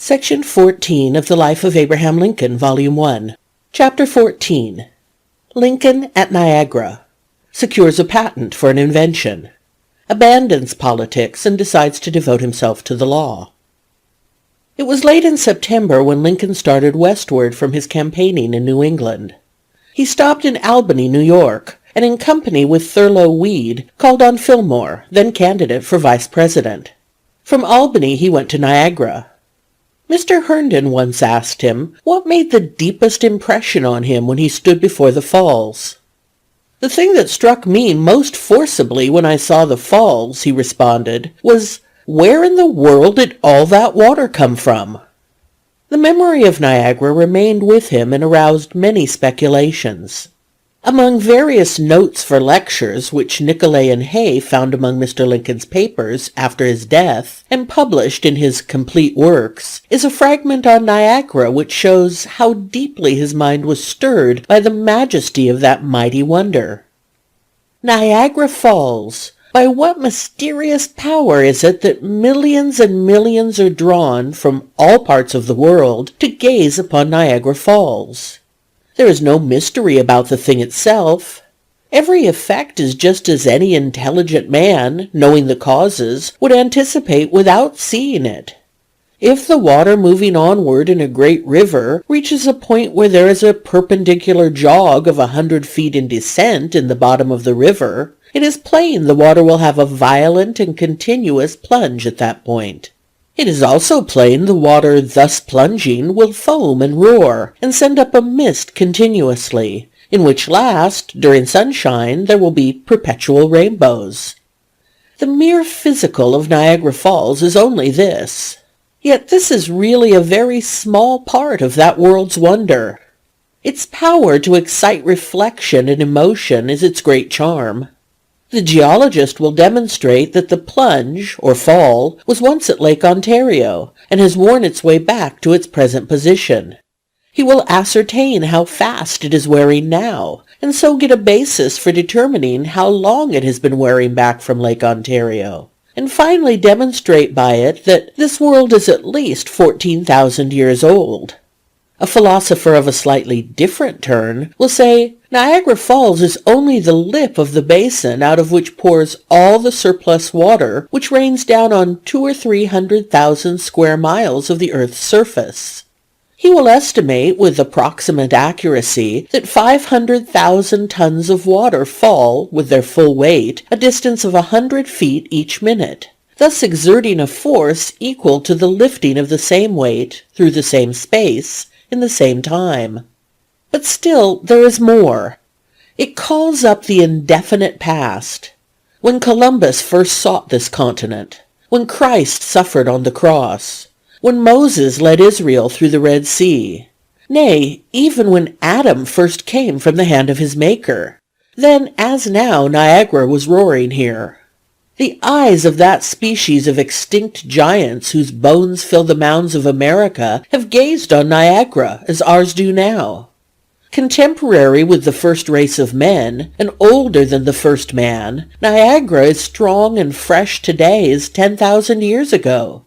Section 14 of the Life of Abraham Lincoln, Volume 1. Chapter 14. Lincoln at Niagara. Secures a patent for an invention. Abandons politics and decides to devote himself to the law. It was late in September when Lincoln started westward from his campaigning in New England. He stopped in Albany, New York, and in company with Thurlow Weed called on Fillmore, then candidate for vice president. From Albany he went to Niagara. Mr. Herndon once asked him what made the deepest impression on him when he stood before the falls. "The thing that struck me most forcibly when I saw the falls," he responded, "was where in the world did all that water come from?" The memory of Niagara remained with him and aroused many speculations. Among various notes for lectures which Nicolay and Hay found among Mr. Lincoln's papers after his death, and published in his Complete Works, is a fragment on Niagara which shows how deeply his mind was stirred by the majesty of that mighty wonder. Niagara Falls! By what mysterious power is it that millions and millions are drawn from all parts of the world to gaze upon Niagara Falls? There is no mystery about the thing itself. Every effect is just as any intelligent man, knowing the causes, would anticipate without seeing it. If the water moving onward in a great river reaches a point where there is a perpendicular jog of 100 feet in descent in the bottom of the river, it is plain the water will have a violent and continuous plunge at that point. It is also plain the water thus plunging will foam and roar, and send up a mist continuously, in which last, during sunshine, there will be perpetual rainbows. The mere physical of Niagara Falls is only this. Yet this is really a very small part of that world's wonder. Its power to excite reflection and emotion is its great charm. The geologist will demonstrate that the plunge, or fall, was once at Lake Ontario, and has worn its way back to its present position. He will ascertain how fast it is wearing now, and so get a basis for determining how long it has been wearing back from Lake Ontario, and finally demonstrate by it that this world is at least 14,000 years old. A philosopher of a slightly different turn will say, Niagara Falls is only the lip of the basin out of which pours all the surplus water which rains down on 200,000 or 300,000 square miles of the earth's surface. He will estimate with approximate accuracy that 500,000 tons of water fall, with their full weight, a distance of 100 feet each minute, thus exerting a force equal to the lifting of the same weight through the same space in the same time. But still there is more. It calls up the indefinite past. When Columbus first sought this continent, when Christ suffered on the cross, when Moses led Israel through the Red Sea, nay, even when Adam first came from the hand of his Maker, then as now Niagara was roaring here. The eyes of that species of extinct giants whose bones fill the mounds of America have gazed on Niagara as ours do now. Contemporary with the first race of men, and older than the first man, Niagara is strong and fresh today as 10,000 years ago.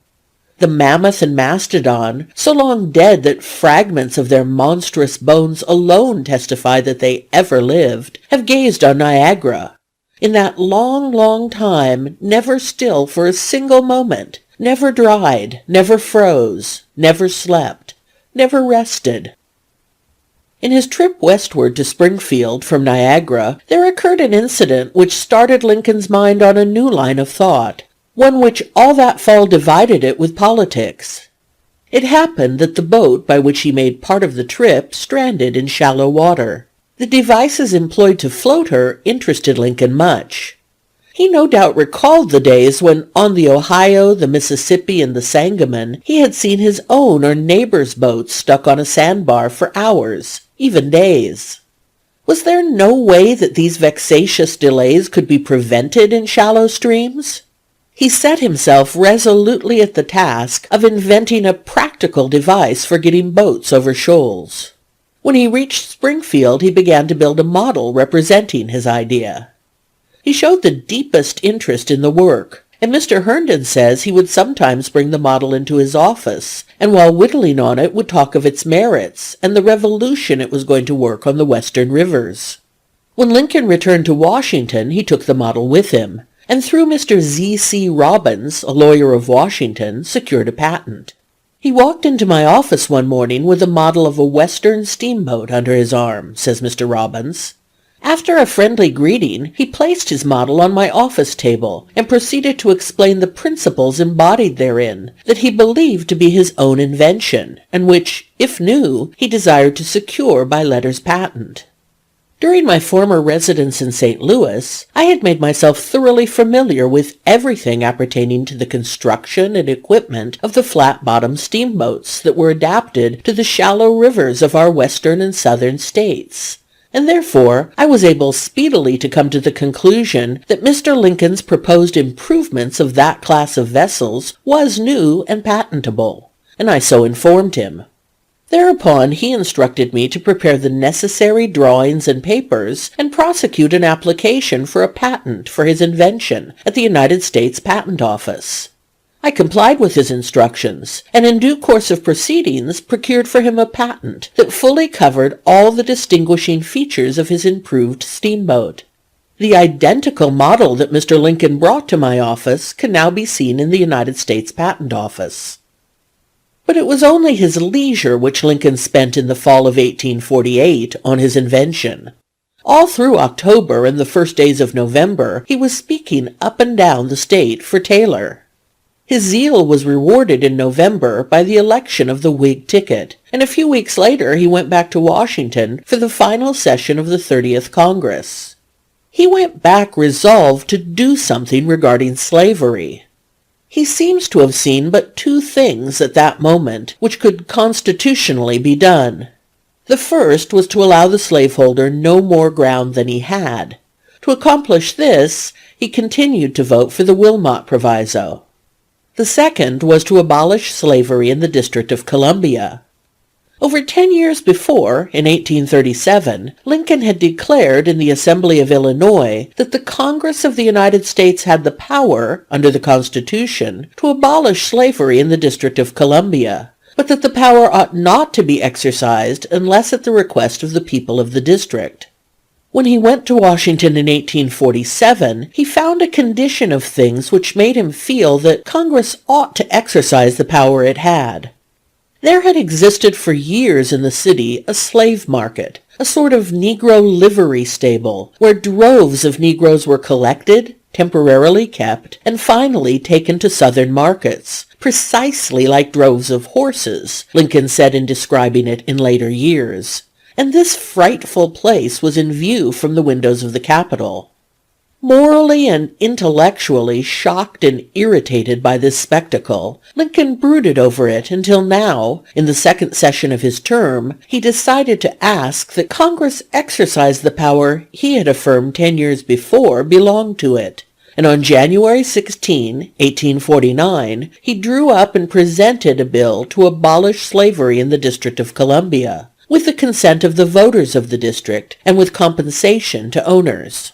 The mammoth and mastodon, so long dead that fragments of their monstrous bones alone testify that they ever lived, have gazed on Niagara. In that long, long time, never still for a single moment, never dried, never froze, never slept, never rested. In his trip westward to Springfield from Niagara, there occurred an incident which started Lincoln's mind on a new line of thought, one which all that fall divided it with politics. It happened that the boat by which he made part of the trip stranded in shallow water. The devices employed to float her interested Lincoln much. He no doubt recalled the days when on the Ohio, the Mississippi, and the Sangamon he had seen his own or neighbors' boats stuck on a sandbar for hours, even days. Was there no way that these vexatious delays could be prevented in shallow streams? He set himself resolutely at the task of inventing a practical device for getting boats over shoals. When he reached Springfield, he began to build a model representing his idea. He showed the deepest interest in the work, and Mr. Herndon says he would sometimes bring the model into his office, and while whittling on it would talk of its merits and the revolution it was going to work on the western rivers. When Lincoln returned to Washington, he took the model with him, and through Mr. Z.C. Robbins, a lawyer of Washington, secured a patent. He walked into my office one morning with a model of a western steamboat under his arm, says Mr. Robbins. After a friendly greeting, he placed his model on my office table and proceeded to explain the principles embodied therein that he believed to be his own invention, and which, if new, he desired to secure by letters patent. During my former residence in St. Louis, I had made myself thoroughly familiar with everything appertaining to the construction and equipment of the flat-bottom steamboats that were adapted to the shallow rivers of our western and southern states, and therefore I was able speedily to come to the conclusion that Mr. Lincoln's proposed improvements of that class of vessels was new and patentable, and I so informed him. Thereupon he instructed me to prepare the necessary drawings and papers and prosecute an application for a patent for his invention at the United States Patent Office. I complied with his instructions, and in due course of proceedings procured for him a patent that fully covered all the distinguishing features of his improved steamboat. The identical model that Mr. Lincoln brought to my office can now be seen in the United States Patent Office. But it was only his leisure which Lincoln spent in the fall of 1848 on his invention. All through October and the first days of November he was speaking up and down the state for Taylor. His zeal was rewarded in November by the election of the Whig ticket, and a few weeks later he went back to Washington for the final session of the 30th Congress. He went back resolved to do something regarding slavery. He seems to have seen but two things at that moment which could constitutionally be done. The first was to allow the slaveholder no more ground than he had. To accomplish this, he continued to vote for the Wilmot Proviso. The second was to abolish slavery in the District of Columbia. Over 10 years before, in 1837, Lincoln had declared in the Assembly of Illinois that the Congress of the United States had the power, under the Constitution, to abolish slavery in the District of Columbia, but that the power ought not to be exercised unless at the request of the people of the district. When he went to Washington in 1847, he found a condition of things which made him feel that Congress ought to exercise the power it had. There had existed for years in the city a slave market, a sort of Negro livery stable, where droves of Negroes were collected, temporarily kept, and finally taken to Southern markets, precisely like droves of horses, Lincoln said in describing it in later years. And this frightful place was in view from the windows of the Capitol. Morally and intellectually shocked and irritated by this spectacle, Lincoln brooded over it until now, in the second session of his term, he decided to ask that Congress exercise the power he had affirmed 10 years before belonged to it. And on January 16, 1849, he drew up and presented a bill to abolish slavery in the District of Columbia, with the consent of the voters of the district and with compensation to owners.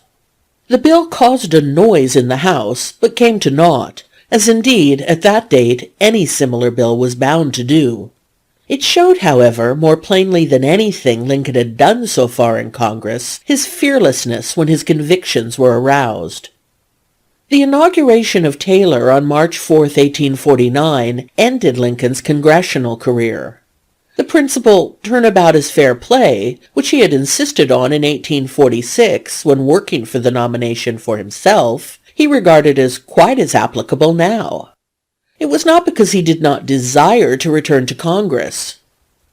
The bill caused a noise in the House, but came to naught, as indeed, at that date, any similar bill was bound to do. It showed, however, more plainly than anything Lincoln had done so far in Congress, his fearlessness when his convictions were aroused. The inauguration of Taylor on March 4, 1849, ended Lincoln's congressional career. The principle, turnabout is fair play, which he had insisted on in 1846 when working for the nomination for himself, he regarded as quite as applicable now. It was not because he did not desire to return to Congress.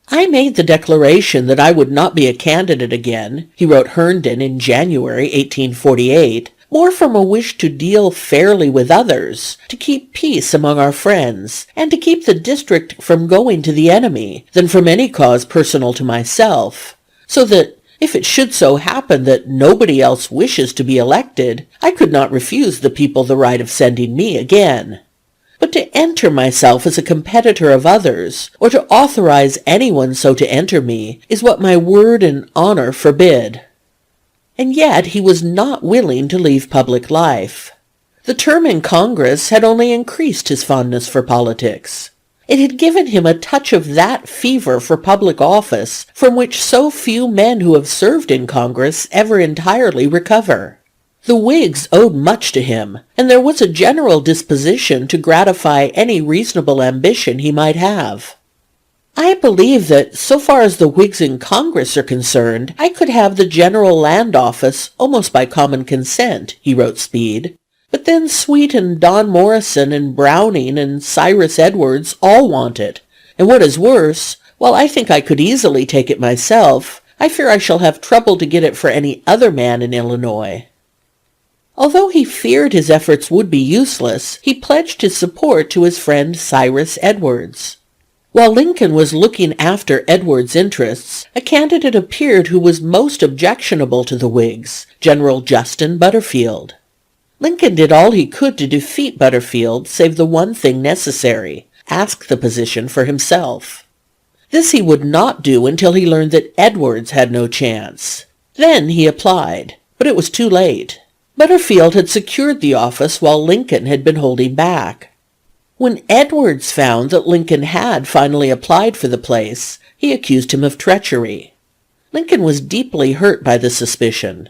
"I made the declaration that I would not be a candidate again," he wrote Herndon in January 1848, "more from a wish to deal fairly with others, to keep peace among our friends, and to keep the district from going to the enemy, than from any cause personal to myself, so that, if it should so happen that nobody else wishes to be elected, I could not refuse the people the right of sending me again. But to enter myself as a competitor of others, or to authorize anyone so to enter me, is what my word and honor forbid." And yet he was not willing to leave public life. The term in Congress had only increased his fondness for politics. It had given him a touch of that fever for public office from which so few men who have served in Congress ever entirely recover. The Whigs owed much to him, and there was a general disposition to gratify any reasonable ambition he might have. I believe that, so far as the Whigs in Congress are concerned, I could have the General Land Office almost by common consent, he wrote Speed. But then Sweet and Don Morrison and Browning and Cyrus Edwards all want it, and what is worse, while I think I could easily take it myself, I fear I shall have trouble to get it for any other man in Illinois. Although he feared his efforts would be useless, he pledged his support to his friend Cyrus Edwards. While Lincoln was looking after Edwards' interests, a candidate appeared who was most objectionable to the Whigs, General Justin Butterfield. Lincoln did all he could to defeat Butterfield, save the one thing necessary, ask the position for himself. This he would not do until he learned that Edwards had no chance. Then he applied, but it was too late. Butterfield had secured the office while Lincoln had been holding back. When Edwards found that Lincoln had finally applied for the place, he accused him of treachery. Lincoln was deeply hurt by the suspicion.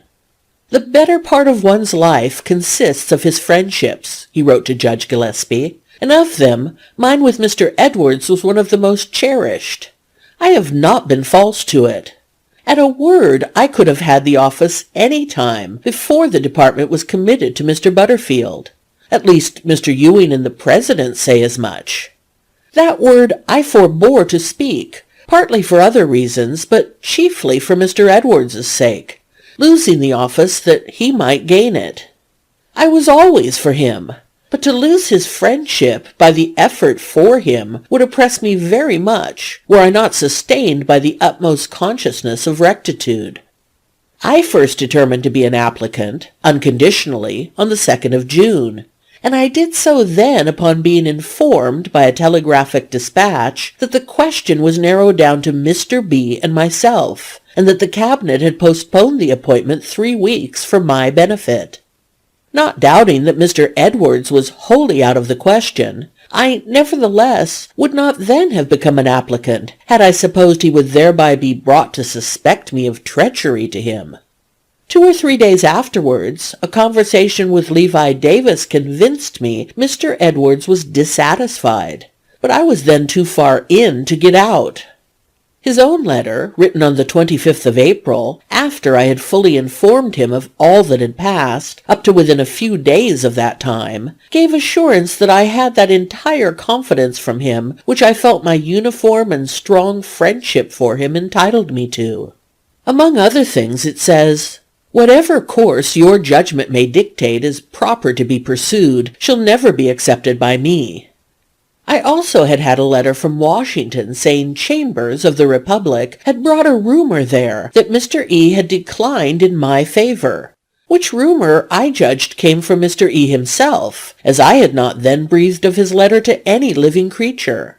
"The better part of one's life consists of his friendships," he wrote to Judge Gillespie, "and of them, mine with Mr. Edwards was one of the most cherished. I have not been false to it. At a word, I could have had the office any time before the department was committed to Mr. Butterfield. At least, Mr. Ewing and the President say as much. That word I forbore to speak, partly for other reasons, but chiefly for Mr. Edwards's sake, losing the office that he might gain it. I was always for him, but to lose his friendship by the effort for him would oppress me very much, were I not sustained by the utmost consciousness of rectitude. I first determined to be an applicant, unconditionally, on the 2nd of June, and I did so then upon being informed by a telegraphic dispatch that the question was narrowed down to Mr. B. and myself, and that the cabinet had postponed the appointment 3 weeks for my benefit. Not doubting that Mr. Edwards was wholly out of the question, I nevertheless would not then have become an applicant, had I supposed he would thereby be brought to suspect me of treachery to him. 2 or 3 days afterwards, a conversation with Levi Davis convinced me Mr. Edwards was dissatisfied, but I was then too far in to get out. His own letter, written on the 25th of April, after I had fully informed him of all that had passed, up to within a few days of that time, gave assurance that I had that entire confidence from him which I felt my uniform and strong friendship for him entitled me to. Among other things it says, "Whatever course your judgment may dictate as proper to be pursued shall never be accepted by me." I also had had a letter from Washington saying Chambers of the Republic had brought a rumor there that Mr. E. had declined in my favor, which rumor I judged came from Mr. E. himself, as I had not then breathed of his letter to any living creature.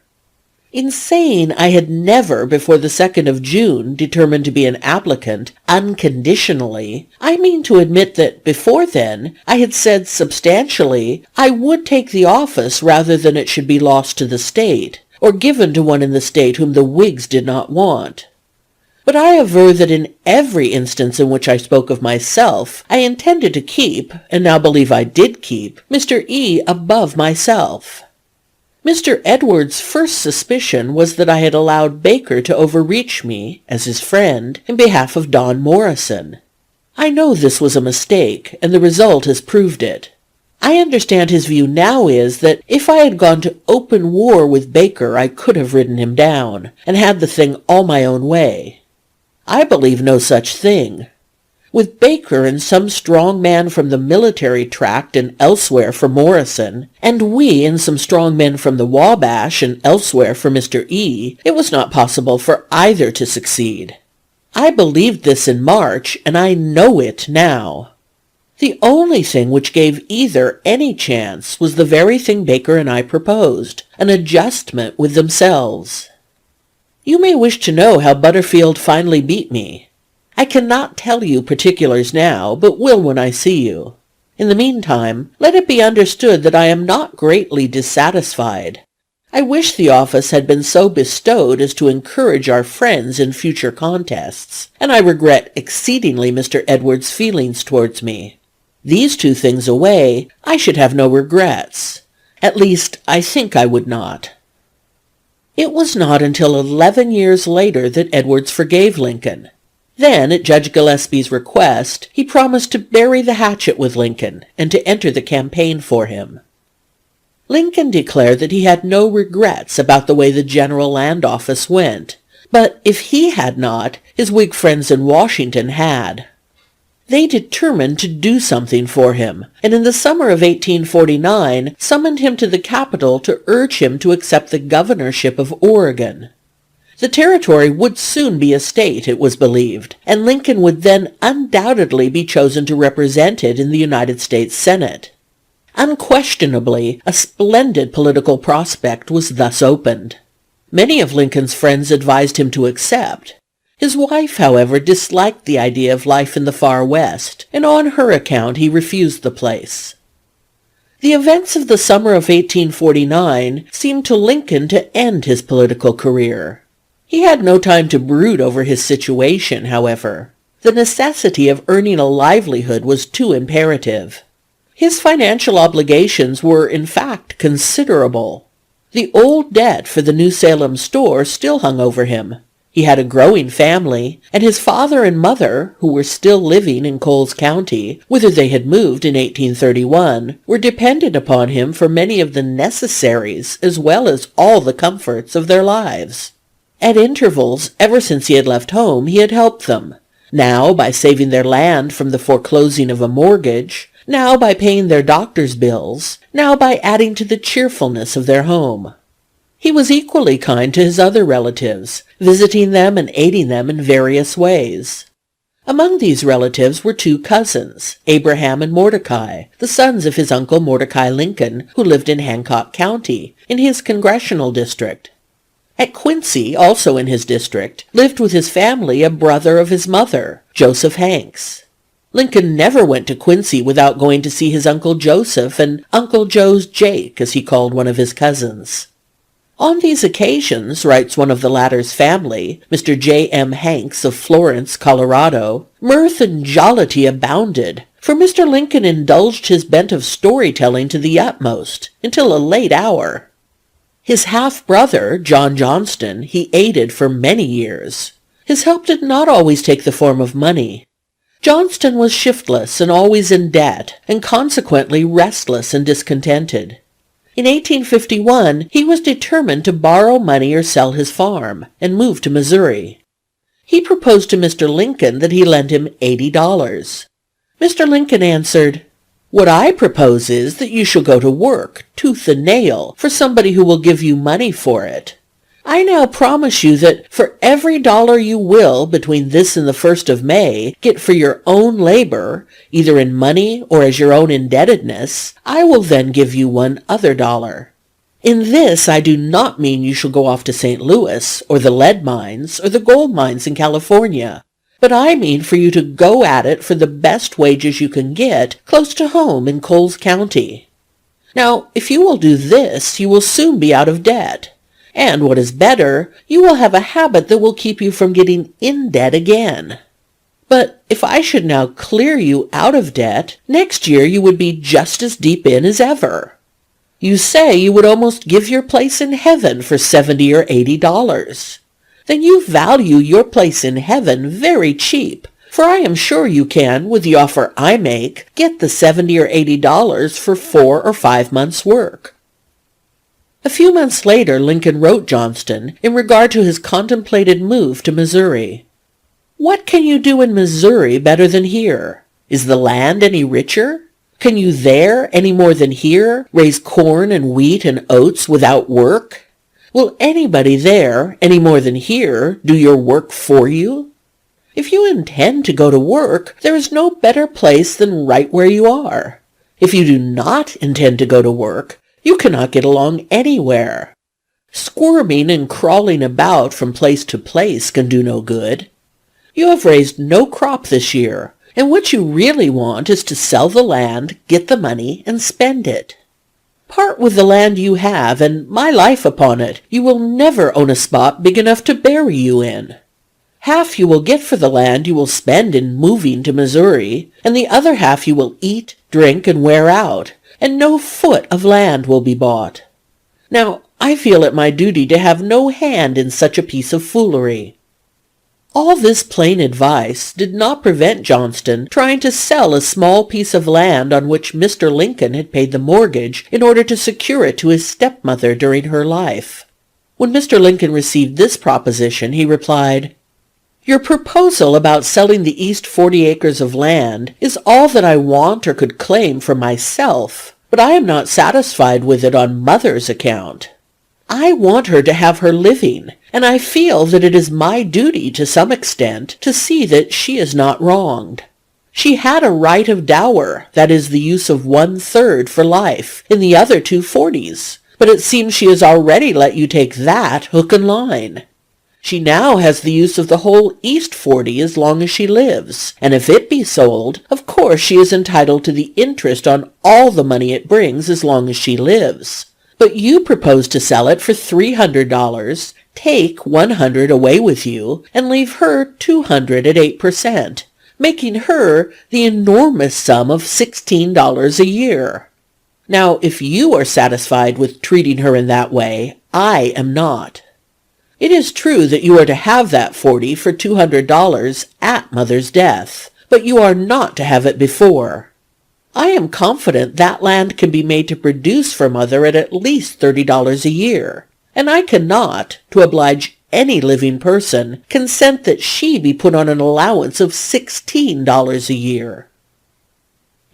In saying I had never before the 2nd of June determined to be an applicant unconditionally, I mean to admit that before then I had said substantially I would take the office rather than it should be lost to the state, or given to one in the state whom the Whigs did not want. But I aver that in every instance in which I spoke of myself, I intended to keep, and now believe I did keep, Mr. E. above myself. Mr. Edwards' first suspicion was that I had allowed Baker to overreach me, as his friend, in behalf of Don Morrison. I know this was a mistake, and the result has proved it. I understand his view now is that if I had gone to open war with Baker I could have ridden him down, and had the thing all my own way. I believe no such thing. With Baker and some strong man from the military tract and elsewhere for Morrison, and we and some strong men from the Wabash and elsewhere for Mr. E., it was not possible for either to succeed. I believed this in March, and I know it now. The only thing which gave either any chance was the very thing Baker and I proposed, an adjustment with themselves. You may wish to know how Butterfield finally beat me. I cannot tell you particulars now, but will when I see you. In the meantime, let it be understood that I am not greatly dissatisfied. I wish the office had been so bestowed as to encourage our friends in future contests, and I regret exceedingly Mr. Edwards' feelings towards me. These two things away, I should have no regrets. At least, I think I would not." It was not until 11 years later that Edwards forgave Lincoln. Then, at Judge Gillespie's request, he promised to bury the hatchet with Lincoln and to enter the campaign for him. Lincoln declared that he had no regrets about the way the General Land Office went, but if he had not, his Whig friends in Washington had. They determined to do something for him, and in the summer of 1849 summoned him to the capital to urge him to accept the governorship of Oregon. The territory would soon be a state, it was believed, and Lincoln would then undoubtedly be chosen to represent it in the United States Senate. Unquestionably, a splendid political prospect was thus opened. Many of Lincoln's friends advised him to accept. His wife, however, disliked the idea of life in the far West, and on her account he refused the place. The events of the summer of 1849 seemed to Lincoln to end his political career. He had no time to brood over his situation, however. The necessity of earning a livelihood was too imperative. His financial obligations were, in fact, considerable. The old debt for the New Salem store still hung over him. He had a growing family, and his father and mother, who were still living in Coles County, whither they had moved in 1831, were dependent upon him for many of the necessaries as well as all the comforts of their lives. At intervals, ever since he had left home, he had helped them, now by saving their land from the foreclosing of a mortgage, now by paying their doctor's bills, now by adding to the cheerfulness of their home. He was equally kind to his other relatives, visiting them and aiding them in various ways. Among these relatives were two cousins, Abraham and Mordecai, the sons of his uncle Mordecai Lincoln, who lived in Hancock County, in his Congressional district. At Quincy, also in his district, lived with his family a brother of his mother, Joseph Hanks. Lincoln never went to Quincy without going to see his Uncle Joseph and Uncle Joe's Jake, as he called one of his cousins. On these occasions, writes one of the latter's family, Mr. J. M. Hanks of Florence, Colorado, mirth and jollity abounded, for Mr. Lincoln indulged his bent of storytelling to the utmost, until a late hour. His half-brother, John Johnston, he aided for many years. His help did not always take the form of money. Johnston was shiftless and always in debt, and consequently restless and discontented. In 1851, he was determined to borrow money or sell his farm, and move to Missouri. He proposed to Mr. Lincoln that he lend him $80. Mr. Lincoln answered, "What I propose is that you shall go to work, tooth and nail, for somebody who will give you money for it. I now promise you that for every dollar you will, between this and the 1st of May, get for your own labor, either in money or as your own indebtedness, I will then give you one other dollar. In this I do not mean you shall go off to St. Louis, or the lead mines, or the gold mines in California, but I mean for you to go at it for the best wages you can get close to home in Coles County. Now, if you will do this, you will soon be out of debt. And what is better, you will have a habit that will keep you from getting in debt again. But if I should now clear you out of debt, next year you would be just as deep in as ever. You say you would almost give your place in heaven for $70 or $80. Then you value your place in heaven very cheap, for I am sure you can, with the offer I make, get the $70 or $80 for 4 or 5 months' work." A few months later, Lincoln wrote Johnston in regard to his contemplated move to Missouri. "What can you do in Missouri better than here? Is the land any richer? Can you there, any more than here, raise corn and wheat and oats without work? Will anybody there, any more than here, do your work for you? If you intend to go to work, there is no better place than right where you are. If you do not intend to go to work, you cannot get along anywhere. Squirming and crawling about from place to place can do no good. You have raised no crop this year, and what you really want is to sell the land, get the money, and spend it. Part with the land you have, and my life upon it, you will never own a spot big enough to bury you in. Half you will get for the land you will spend in moving to Missouri, and the other half you will eat, drink, and wear out, and no foot of land will be bought. Now, I feel it my duty to have no hand in such a piece of foolery." All this plain advice did not prevent Johnston trying to sell a small piece of land on which Mr. Lincoln had paid the mortgage in order to secure it to his stepmother during her life. When Mr. Lincoln received this proposition, he replied, "Your proposal about selling the east 40 acres of land is all that I want or could claim for myself, but I am not satisfied with it on Mother's account. I want her to have her living, and I feel that it is my duty to some extent to see that she is not wronged. She had a right of dower, that is the use of 1/3 for life, in the other 2/40s, but it seems she has already let you take that hook and line. She now has the use of the whole east 40 as long as she lives, and if it be sold, of course she is entitled to the interest on all the money it brings as long as she lives. But you propose to sell it for $300, take 100 away with you, and leave her 200 at 8%, making her the enormous sum of $16 a year. Now, if you are satisfied with treating her in that way, I am not. It is true that you are to have that 40 for $200 at Mother's death, but you are not to have it before. I am confident that land can be made to produce for Mother at least $30 a year, and I cannot, to oblige any living person, consent that she be put on an allowance of $16 a year."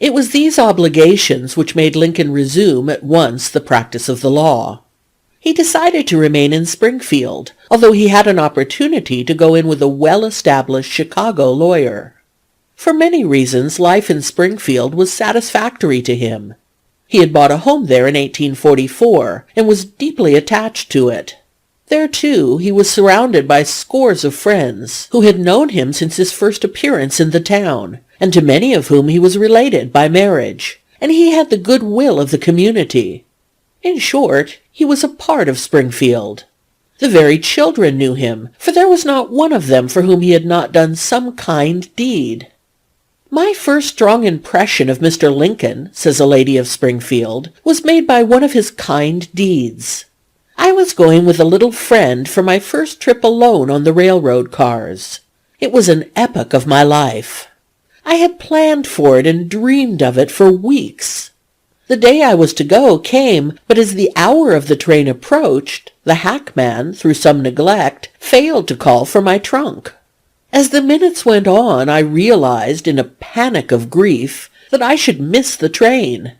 It was these obligations which made Lincoln resume at once the practice of the law. He decided to remain in Springfield, although he had an opportunity to go in with a well-established Chicago lawyer. For many reasons, life in Springfield was satisfactory to him. He had bought a home there in 1844 and was deeply attached to it. There, too, he was surrounded by scores of friends who had known him since his first appearance in the town, and to many of whom he was related by marriage, and he had the good will of the community. In short, he was a part of Springfield. The very children knew him, for there was not one of them for whom he had not done some kind deed. "My first strong impression of Mr. Lincoln," says a lady of Springfield, "was made by one of his kind deeds. I was going with a little friend for my first trip alone on the railroad cars. It was an epoch of my life. I had planned for it and dreamed of it for weeks. The day I was to go came, but as the hour of the train approached, the hackman, through some neglect, failed to call for my trunk. As the minutes went on, I realized, in a panic of grief, that I should miss the train.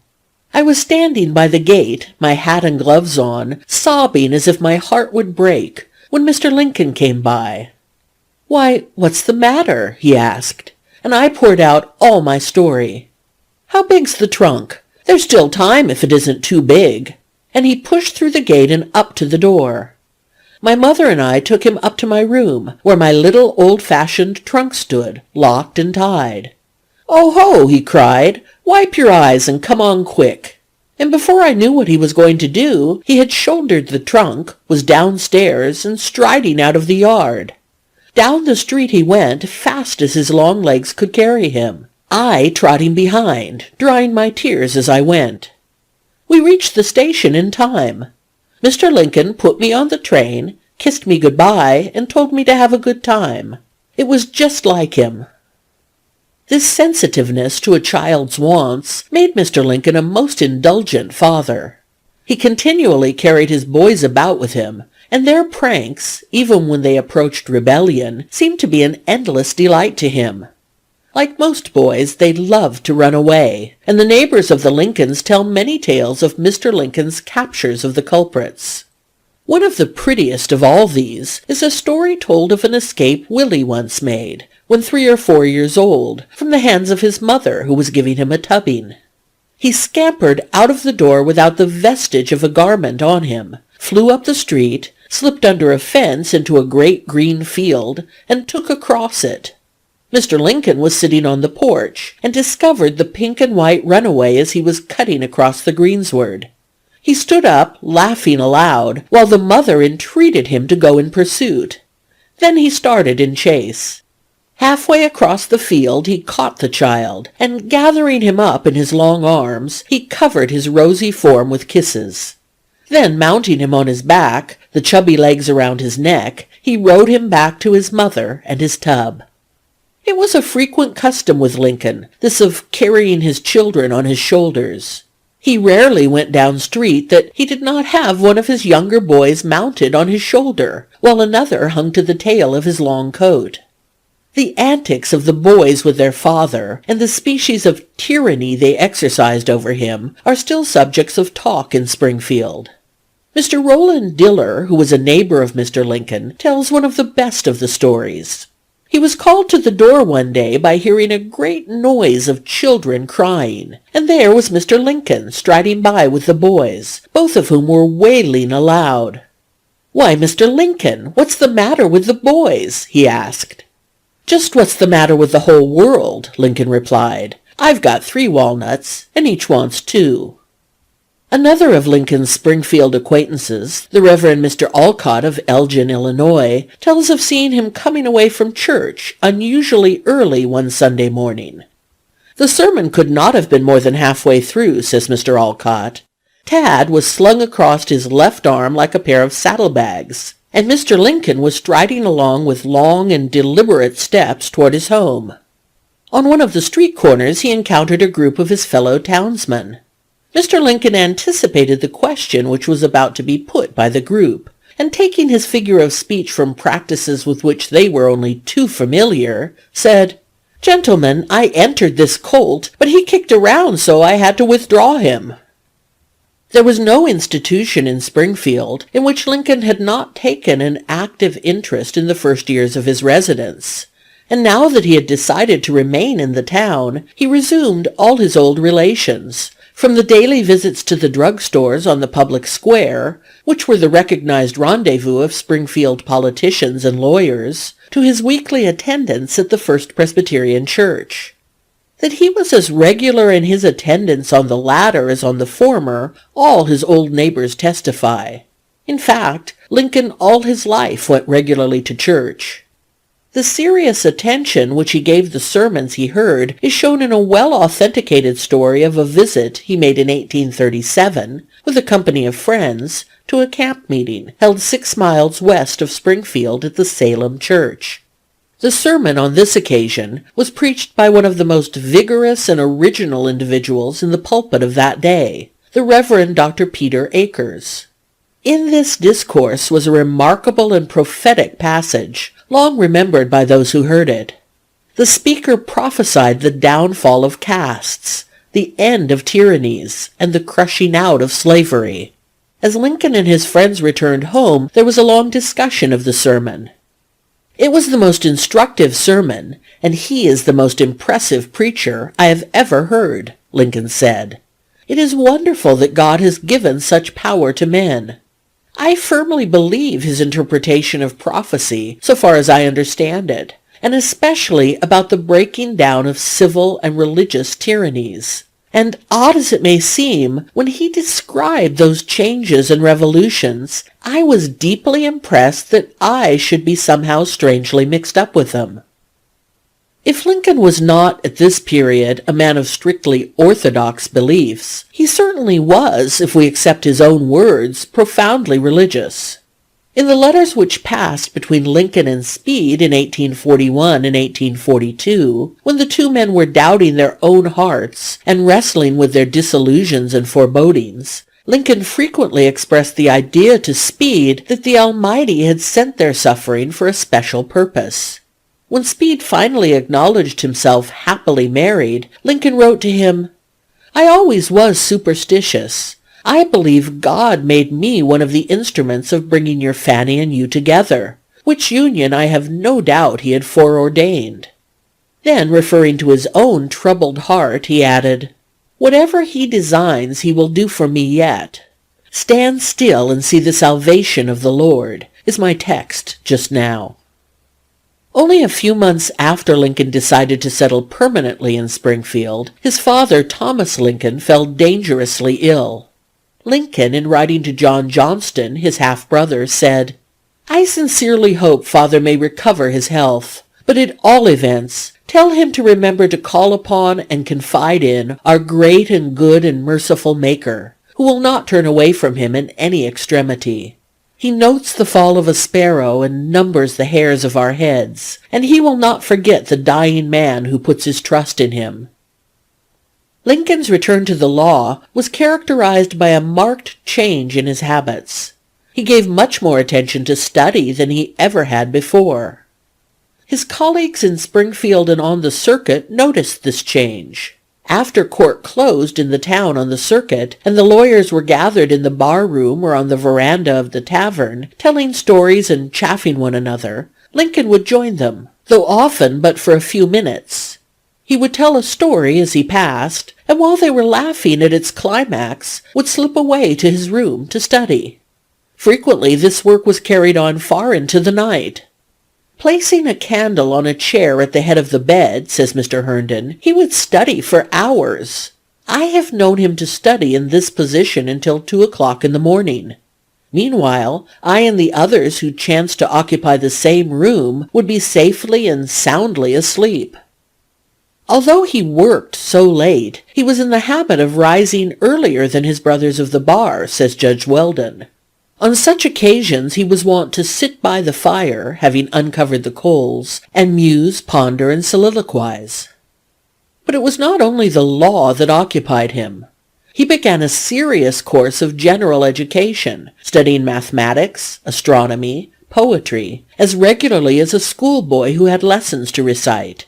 I was standing by the gate, my hat and gloves on, sobbing as if my heart would break, when Mr. Lincoln came by. 'Why, what's the matter?' he asked, and I poured out all my story. 'How big's the trunk? There's still time if it isn't too big.' And he pushed through the gate and up to the door. My mother and I took him up to my room, where my little old-fashioned trunk stood, locked and tied. 'Oh ho!' he cried, 'wipe your eyes and come on quick.' And before I knew what he was going to do, he had shouldered the trunk, was downstairs, and striding out of the yard. Down the street he went, fast as his long legs could carry him, I trotting behind, drying my tears as I went. We reached the station in time. Mr. Lincoln put me on the train, kissed me good-bye, and told me to have a good time. It was just like him." This sensitiveness to a child's wants made Mr. Lincoln a most indulgent father. He continually carried his boys about with him, and their pranks, even when they approached rebellion, seemed to be an endless delight to him. Like most boys, they loved to run away, and the neighbors of the Lincolns tell many tales of Mr. Lincoln's captures of the culprits. One of the prettiest of all these is a story told of an escape Willie once made, when 3 or 4 years old, from the hands of his mother, who was giving him a tubbing. He scampered out of the door without the vestige of a garment on him, flew up the street, slipped under a fence into a great green field, and took across it. Mr. Lincoln was sitting on the porch and discovered the pink and white runaway as he was cutting across the greensward. He stood up, laughing aloud, while the mother entreated him to go in pursuit. Then he started in chase. Halfway across the field he caught the child, and gathering him up in his long arms, he covered his rosy form with kisses. Then, mounting him on his back, the chubby legs around his neck, he rode him back to his mother and his tub. It was a frequent custom with Lincoln, this of carrying his children on his shoulders. He rarely went down street that he did not have one of his younger boys mounted on his shoulder, while another hung to the tail of his long coat. The antics of the boys with their father, and the species of tyranny they exercised over him, are still subjects of talk in Springfield. Mr. Rowland Diller, who was a neighbor of Mr. Lincoln, tells one of the best of the stories. He was called to the door one day by hearing a great noise of children crying, and there was Mr. Lincoln striding by with the boys, both of whom were wailing aloud. "Why, Mr. Lincoln, what's the matter with the boys?" he asked. "Just what's the matter with the whole world," Lincoln replied. "I've got 3 walnuts, and each wants 2. Another of Lincoln's Springfield acquaintances, the Reverend Mr. Alcott of Elgin, Illinois, tells of seeing him coming away from church unusually early one Sunday morning. "The sermon could not have been more than halfway through," says Mr. Alcott. "Tad was slung across his left arm like a pair of saddlebags, and Mr. Lincoln was striding along with long and deliberate steps toward his home. On one of the street corners he encountered a group of his fellow townsmen. Mr. Lincoln anticipated the question which was about to be put by the group, and taking his figure of speech from practices with which they were only too familiar, said, 'Gentlemen, I entered this colt, but he kicked around so I had to withdraw him.'" There was no institution in Springfield in which Lincoln had not taken an active interest in the first years of his residence, and now that he had decided to remain in the town, he resumed all his old relations, from the daily visits to the drugstores on the public square, which were the recognized rendezvous of Springfield politicians and lawyers, to his weekly attendance at the First Presbyterian Church. That he was as regular in his attendance on the latter as on the former, all his old neighbors testify. In fact, Lincoln all his life went regularly to church. The serious attention which he gave the sermons he heard is shown in a well-authenticated story of a visit he made in 1837, with a company of friends, to a camp meeting held 6 miles west of Springfield at the Salem Church. The sermon on this occasion was preached by one of the most vigorous and original individuals in the pulpit of that day, the Reverend Dr. Peter Akers. In this discourse was a remarkable and prophetic passage, long remembered by those who heard it. The speaker prophesied the downfall of castes, the end of tyrannies, and the crushing out of slavery. As Lincoln and his friends returned home, there was a long discussion of the sermon. "It was the most instructive sermon, and he is the most impressive preacher I have ever heard," Lincoln said. "It is wonderful that God has given such power to men. I firmly believe his interpretation of prophecy, so far as I understand it, and especially about the breaking down of civil and religious tyrannies. And odd as it may seem, when he described those changes and revolutions, I was deeply impressed that I should be somehow strangely mixed up with them." If Lincoln was not at this period a man of strictly orthodox beliefs, he certainly was, if we accept his own words, profoundly religious. In the letters which passed between Lincoln and Speed in 1841 and 1842, when the two men were doubting their own hearts and wrestling with their disillusions and forebodings, Lincoln frequently expressed the idea to Speed that the Almighty had sent their suffering for a special purpose. When Speed finally acknowledged himself happily married, Lincoln wrote to him, "I always was superstitious. I believe God made me one of the instruments of bringing your Fanny and you together, which union I have no doubt he had foreordained." Then, referring to his own troubled heart, he added, "Whatever he designs he will do for me yet. Stand still and see the salvation of the Lord, is my text just now." Only a few months after Lincoln decided to settle permanently in Springfield, his father, Thomas Lincoln, fell dangerously ill. Lincoln, in writing to John Johnston, his half-brother, said, "I sincerely hope father may recover his health, but at all events, tell him to remember to call upon and confide in our great and good and merciful Maker, who will not turn away from him in any extremity. He notes the fall of a sparrow and numbers the hairs of our heads, and he will not forget the dying man who puts his trust in him." Lincoln's return to the law was characterized by a marked change in his habits. He gave much more attention to study than he ever had before. His colleagues in Springfield and on the circuit noticed this change. After court closed in the town on the circuit, and the lawyers were gathered in the bar room or on the veranda of the tavern, telling stories and chaffing one another, Lincoln would join them, though often but for a few minutes. He would tell a story as he passed, and while they were laughing at its climax, would slip away to his room to study. Frequently this work was carried on far into the night. Placing a candle on a chair at the head of the bed, says Mr. Herndon, he would study for hours. I have known him to study in this position until 2 o'clock in the morning. Meanwhile, I and the others who chanced to occupy the same room would be safely and soundly asleep. Although he worked so late, he was in the habit of rising earlier than his brothers of the bar, says Judge Weldon. On such occasions he was wont to sit by the fire, having uncovered the coals, and muse, ponder, and soliloquize. But it was not only the law that occupied him. He began a serious course of general education, studying mathematics, astronomy, poetry, as regularly as a schoolboy who had lessons to recite.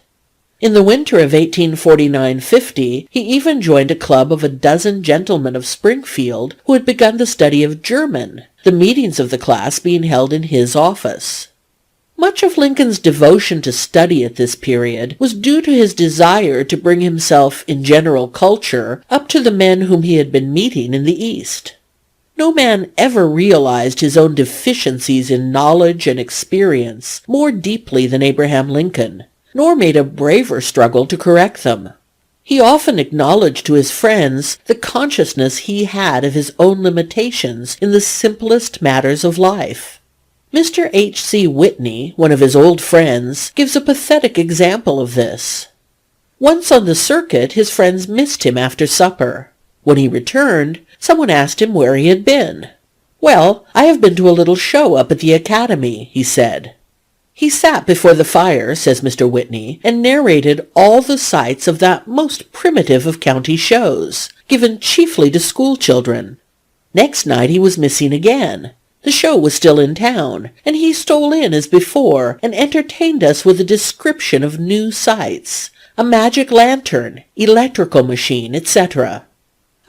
In the winter of 1849-50, he even joined a club of a dozen gentlemen of Springfield who had begun the study of German, the meetings of the class being held in his office. Much of Lincoln's devotion to study at this period was due to his desire to bring himself in general culture up to the men whom he had been meeting in the East. No man ever realized his own deficiencies in knowledge and experience more deeply than Abraham Lincoln, nor made a braver struggle to correct them. He often acknowledged to his friends the consciousness he had of his own limitations in the simplest matters of life. Mr. H.C. Whitney, one of his old friends, gives a pathetic example of this. Once on the circuit, his friends missed him after supper. When he returned, someone asked him where he had been. "Well, I have been to a little show up at the Academy," he said. He sat before the fire, says Mr. Whitney, and narrated all the sights of that most primitive of county shows, given chiefly to school children. Next night he was missing again. The show was still in town, and he stole in as before and entertained us with a description of new sights, a magic lantern, electrical machine, etc.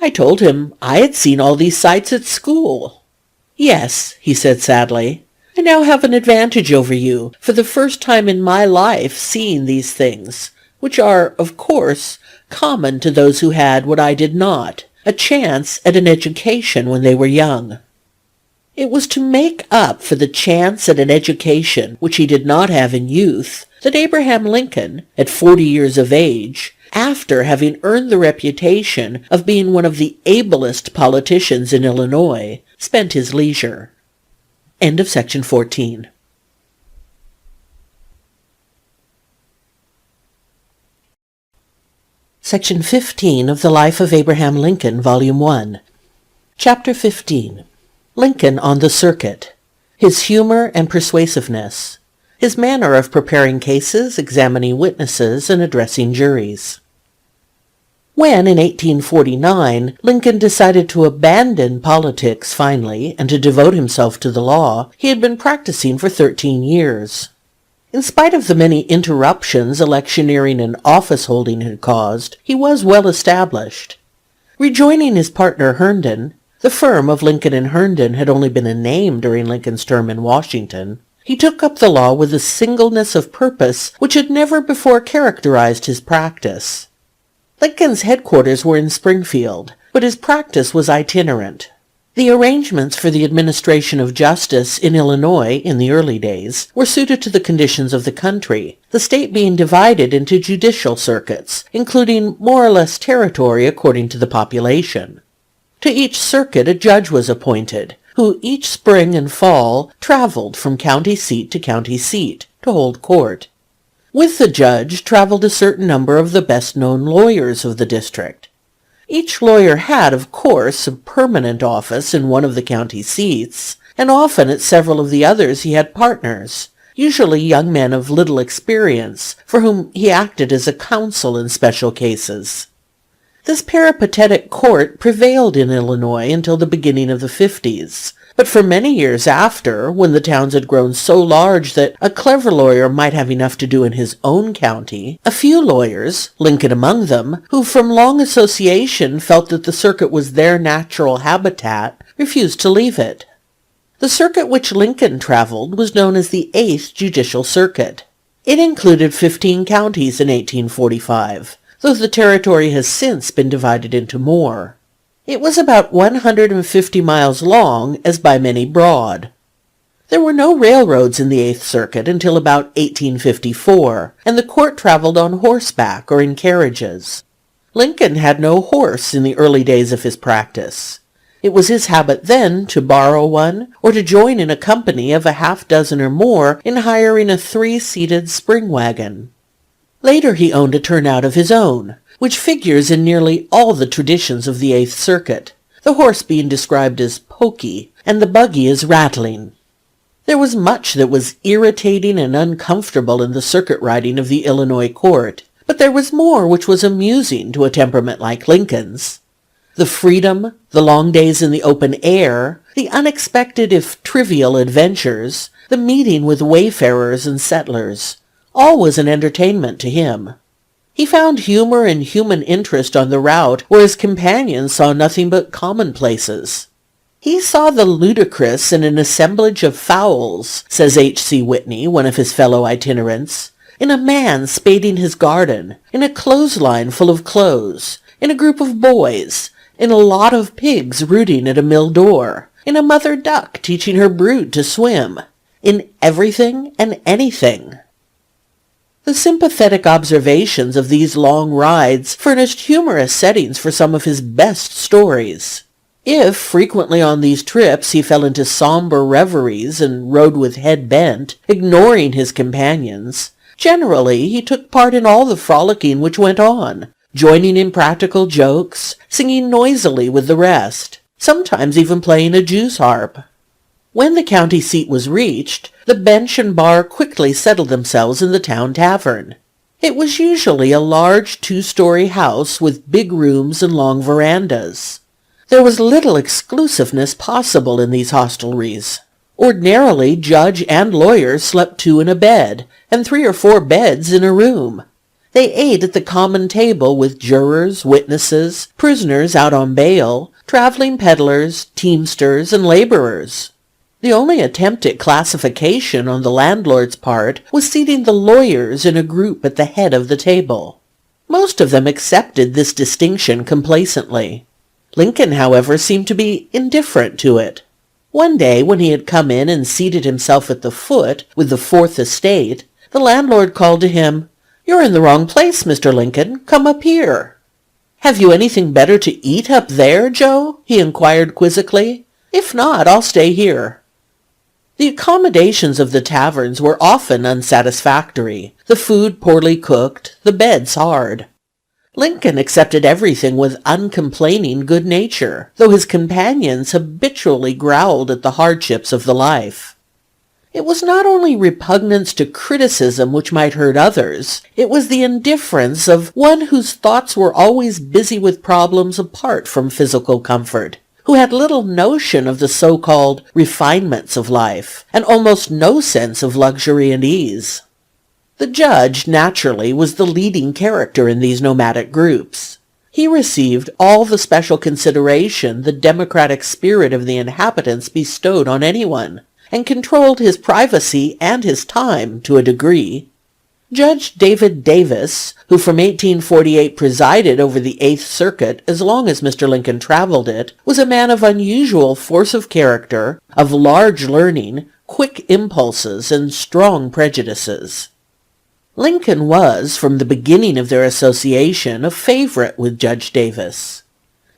I told him I had seen all these sights at school. "Yes," he said sadly, "I now have an advantage over you, for the first time in my life seeing these things, which are, of course, common to those who had what I did not, a chance at an education when they were young." It was to make up for the chance at an education which he did not have in youth that Abraham Lincoln, at 40 years of age, after having earned the reputation of being one of the ablest politicians in Illinois, spent his leisure. End of section 14. Section 15 of the Life of Abraham Lincoln, Volume 1. Chapter 15. Lincoln on the Circuit. His humor and persuasiveness. His manner of preparing cases, examining witnesses, and addressing juries. When, in 1849, Lincoln decided to abandon politics finally and to devote himself to the law, he had been practicing for 13 years. In spite of the many interruptions electioneering and office-holding had caused, he was well established. Rejoining his partner Herndon, the firm of Lincoln and Herndon had only been a name during Lincoln's term in Washington, he took up the law with a singleness of purpose which had never before characterized his practice. Lincoln's headquarters were in Springfield, but his practice was itinerant. The arrangements for the administration of justice in Illinois in the early days were suited to the conditions of the country, the state being divided into judicial circuits, including more or less territory according to the population. To each circuit a judge was appointed, who each spring and fall traveled from county seat to hold court. With the judge traveled a certain number of the best-known lawyers of the district. Each lawyer had, of course, a permanent office in one of the county seats, and often at several of the others he had partners, usually young men of little experience, for whom he acted as a counsel in special cases. This peripatetic court prevailed in Illinois until the beginning of the 50s, but for many years after, when the towns had grown so large that a clever lawyer might have enough to do in his own county, a few lawyers, Lincoln among them, who from long association felt that the circuit was their natural habitat, refused to leave it. The circuit which Lincoln traveled was known as the 8th Judicial Circuit. It included 15 counties in 1845, though the territory has since been divided into more. It was about 150 miles long, as by many broad. There were no railroads in the Eighth Circuit until about 1854, and the court traveled on horseback or in carriages. Lincoln had no horse in the early days of his practice. It was his habit then to borrow one, or to join in a company of a half-dozen or more in hiring a 3-seated spring wagon. Later he owned a turnout of his own, which figures in nearly all the traditions of the Eighth Circuit, the horse being described as pokey and the buggy as rattling. There was much that was irritating and uncomfortable in the circuit riding of the Illinois court, but there was more which was amusing to a temperament like Lincoln's. The freedom, the long days in the open air, the unexpected if trivial adventures, the meeting with wayfarers and settlers, all was an entertainment to him. He found humor and human interest on the route where his companions saw nothing but commonplaces. He saw the ludicrous in an assemblage of fowls, says H.C. Whitney, one of his fellow itinerants, in a man spading his garden, in a clothesline full of clothes, in a group of boys, in a lot of pigs rooting at a mill door, in a mother duck teaching her brood to swim, in everything and anything. The sympathetic observations of these long rides furnished humorous settings for some of his best stories. If frequently on these trips he fell into somber reveries and rode with head bent, ignoring his companions, generally he took part in all the frolicking which went on, joining in practical jokes, singing noisily with the rest, sometimes even playing a Jew's harp. When the county seat was reached, the bench and bar quickly settled themselves in the town tavern. It was usually a large 2-story house with big rooms and long verandas. There was little exclusiveness possible in these hostelries. Ordinarily, judge and lawyer slept 2 in a bed, and 3 or 4 beds in a room. They ate at the common table with jurors, witnesses, prisoners out on bail, traveling peddlers, teamsters, and laborers. The only attempt at classification on the landlord's part was seating the lawyers in a group at the head of the table. Most of them accepted this distinction complacently. Lincoln, however, seemed to be indifferent to it. One day, when he had come in and seated himself at the foot with the Fourth Estate, the landlord called to him, "You're in the wrong place, Mr. Lincoln. Come up here." "Have you anything better to eat up there, Joe?" he inquired quizzically. "If not, I'll stay here." The accommodations of the taverns were often unsatisfactory, the food poorly cooked, the beds hard. Lincoln accepted everything with uncomplaining good nature, though his companions habitually growled at the hardships of the life. It was not only repugnance to criticism which might hurt others, it was the indifference of one whose thoughts were always busy with problems apart from physical comfort, who had little notion of the so-called refinements of life, and almost no sense of luxury and ease. The judge, naturally, was the leading character in these nomadic groups. He received all the special consideration the democratic spirit of the inhabitants bestowed on anyone, and controlled his privacy and his time to a degree. Judge David Davis, who from 1848 presided over the Eighth Circuit as long as Mr. Lincoln traveled it, was a man of unusual force of character, of large learning, quick impulses, and strong prejudices. Lincoln was, from the beginning of their association, a favorite with Judge Davis.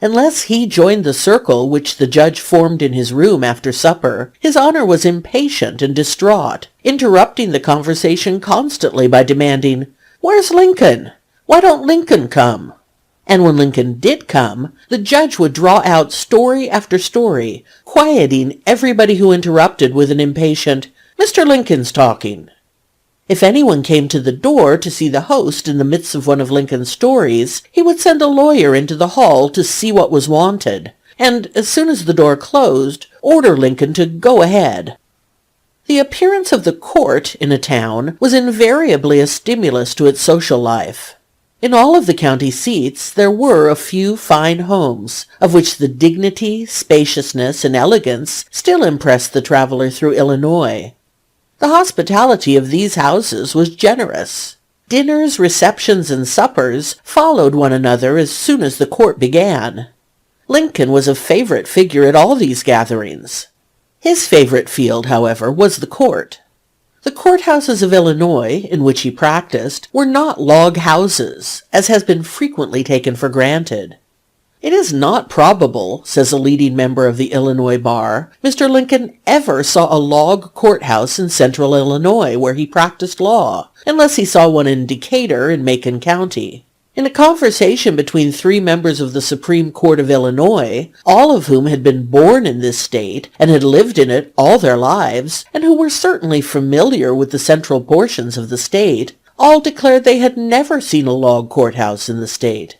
Unless he joined the circle which the judge formed in his room after supper, his Honor was impatient and distraught, interrupting the conversation constantly by demanding, "Where's Lincoln? Why don't Lincoln come?" And when Lincoln did come, the judge would draw out story after story, quieting everybody who interrupted with an impatient, "Mr. Lincoln's talking." If anyone came to the door to see the host in the midst of one of Lincoln's stories, he would send a lawyer into the hall to see what was wanted, and as soon as the door closed, order Lincoln to go ahead. The appearance of the court in a town was invariably a stimulus to its social life. In all of the county seats there were a few fine homes, of which the dignity, spaciousness, and elegance still impressed the traveler through Illinois. The hospitality of these houses was generous. Dinners, receptions, and suppers followed one another as soon as the court began. Lincoln was a favorite figure at all these gatherings. His favorite field, however, was the court. The courthouses of Illinois, in which he practiced, were not log houses, as has been frequently taken for granted. It is not probable, says a leading member of the Illinois bar, Mr. Lincoln ever saw a log courthouse in central Illinois where he practiced law, unless he saw one in Decatur in Macon County. In a conversation between three members of the Supreme Court of Illinois, all of whom had been born in this state and had lived in it all their lives, and who were certainly familiar with the central portions of the state, all declared they had never seen a log courthouse in the state.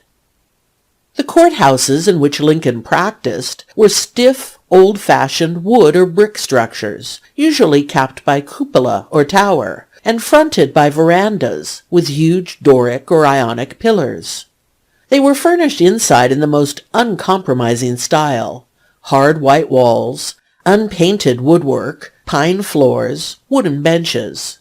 The courthouses in which Lincoln practiced were stiff, old-fashioned wood or brick structures, usually capped by cupola or tower, and fronted by verandas with huge Doric or Ionic pillars. They were furnished inside in the most uncompromising style: hard white walls, unpainted woodwork, pine floors, wooden benches.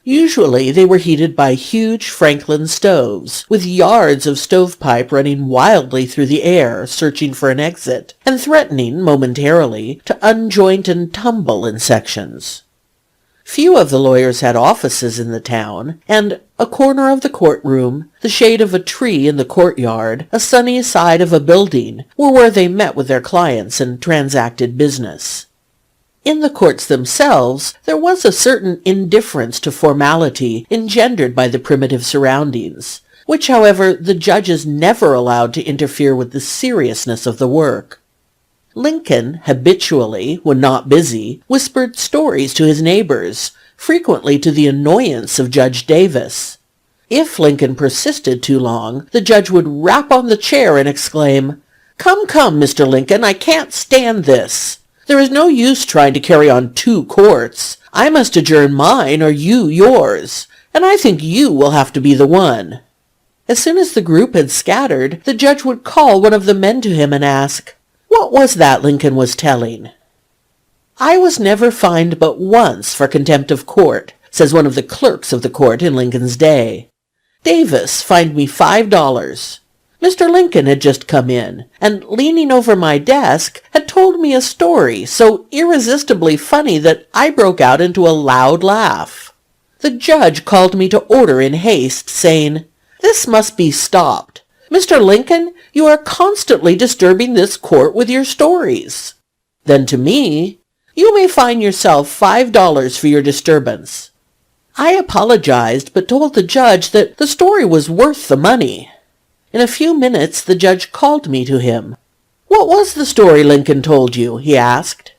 Usually they were heated by huge Franklin stoves, with yards of stovepipe running wildly through the air, searching for an exit, and threatening, momentarily, to unjoint and tumble in sections. Few of the lawyers had offices in the town, and a corner of the courtroom, the shade of a tree in the courtyard, a sunny side of a building, were where they met with their clients and transacted business. In the courts themselves there was a certain indifference to formality engendered by the primitive surroundings, which, however, the judges never allowed to interfere with the seriousness of the work. Lincoln habitually, when not busy, whispered stories to his neighbors, frequently to the annoyance of Judge Davis. If Lincoln persisted too long, the judge would rap on the chair and exclaim, "Come, come, Mr. Lincoln, I can't stand this. There is no use trying to carry on two courts. I must adjourn mine or you yours, and I think you will have to be the one." As soon as the group had scattered, the judge would call one of the men to him and ask, "What was that Lincoln was telling?" "I was never fined but once for contempt of court," says one of the clerks of the court in Lincoln's day. "Davis fined me $5. Mr. Lincoln had just come in, and leaning over my desk, had told me a story so irresistibly funny that I broke out into a loud laugh. The judge called me to order in haste, saying, 'This must be stopped. Mr. Lincoln, you are constantly disturbing this court with your stories.' Then to me, 'You may fine yourself $5 for your disturbance.' I apologized, but told the judge that the story was worth the money. In a few minutes the judge called me to him. 'What was the story Lincoln told you?' he asked.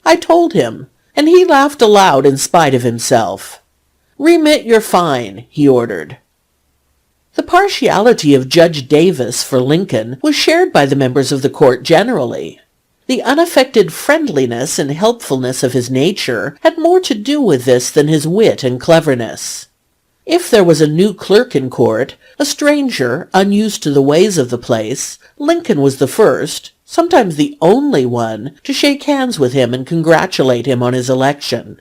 I told him, and he laughed aloud in spite of himself. 'Remit your fine,' he ordered." The partiality of Judge Davis for Lincoln was shared by the members of the court generally. The unaffected friendliness and helpfulness of his nature had more to do with this than his wit and cleverness. If there was a new clerk in court, a stranger, unused to the ways of the place, Lincoln was the first, sometimes the only one, to shake hands with him and congratulate him on his election.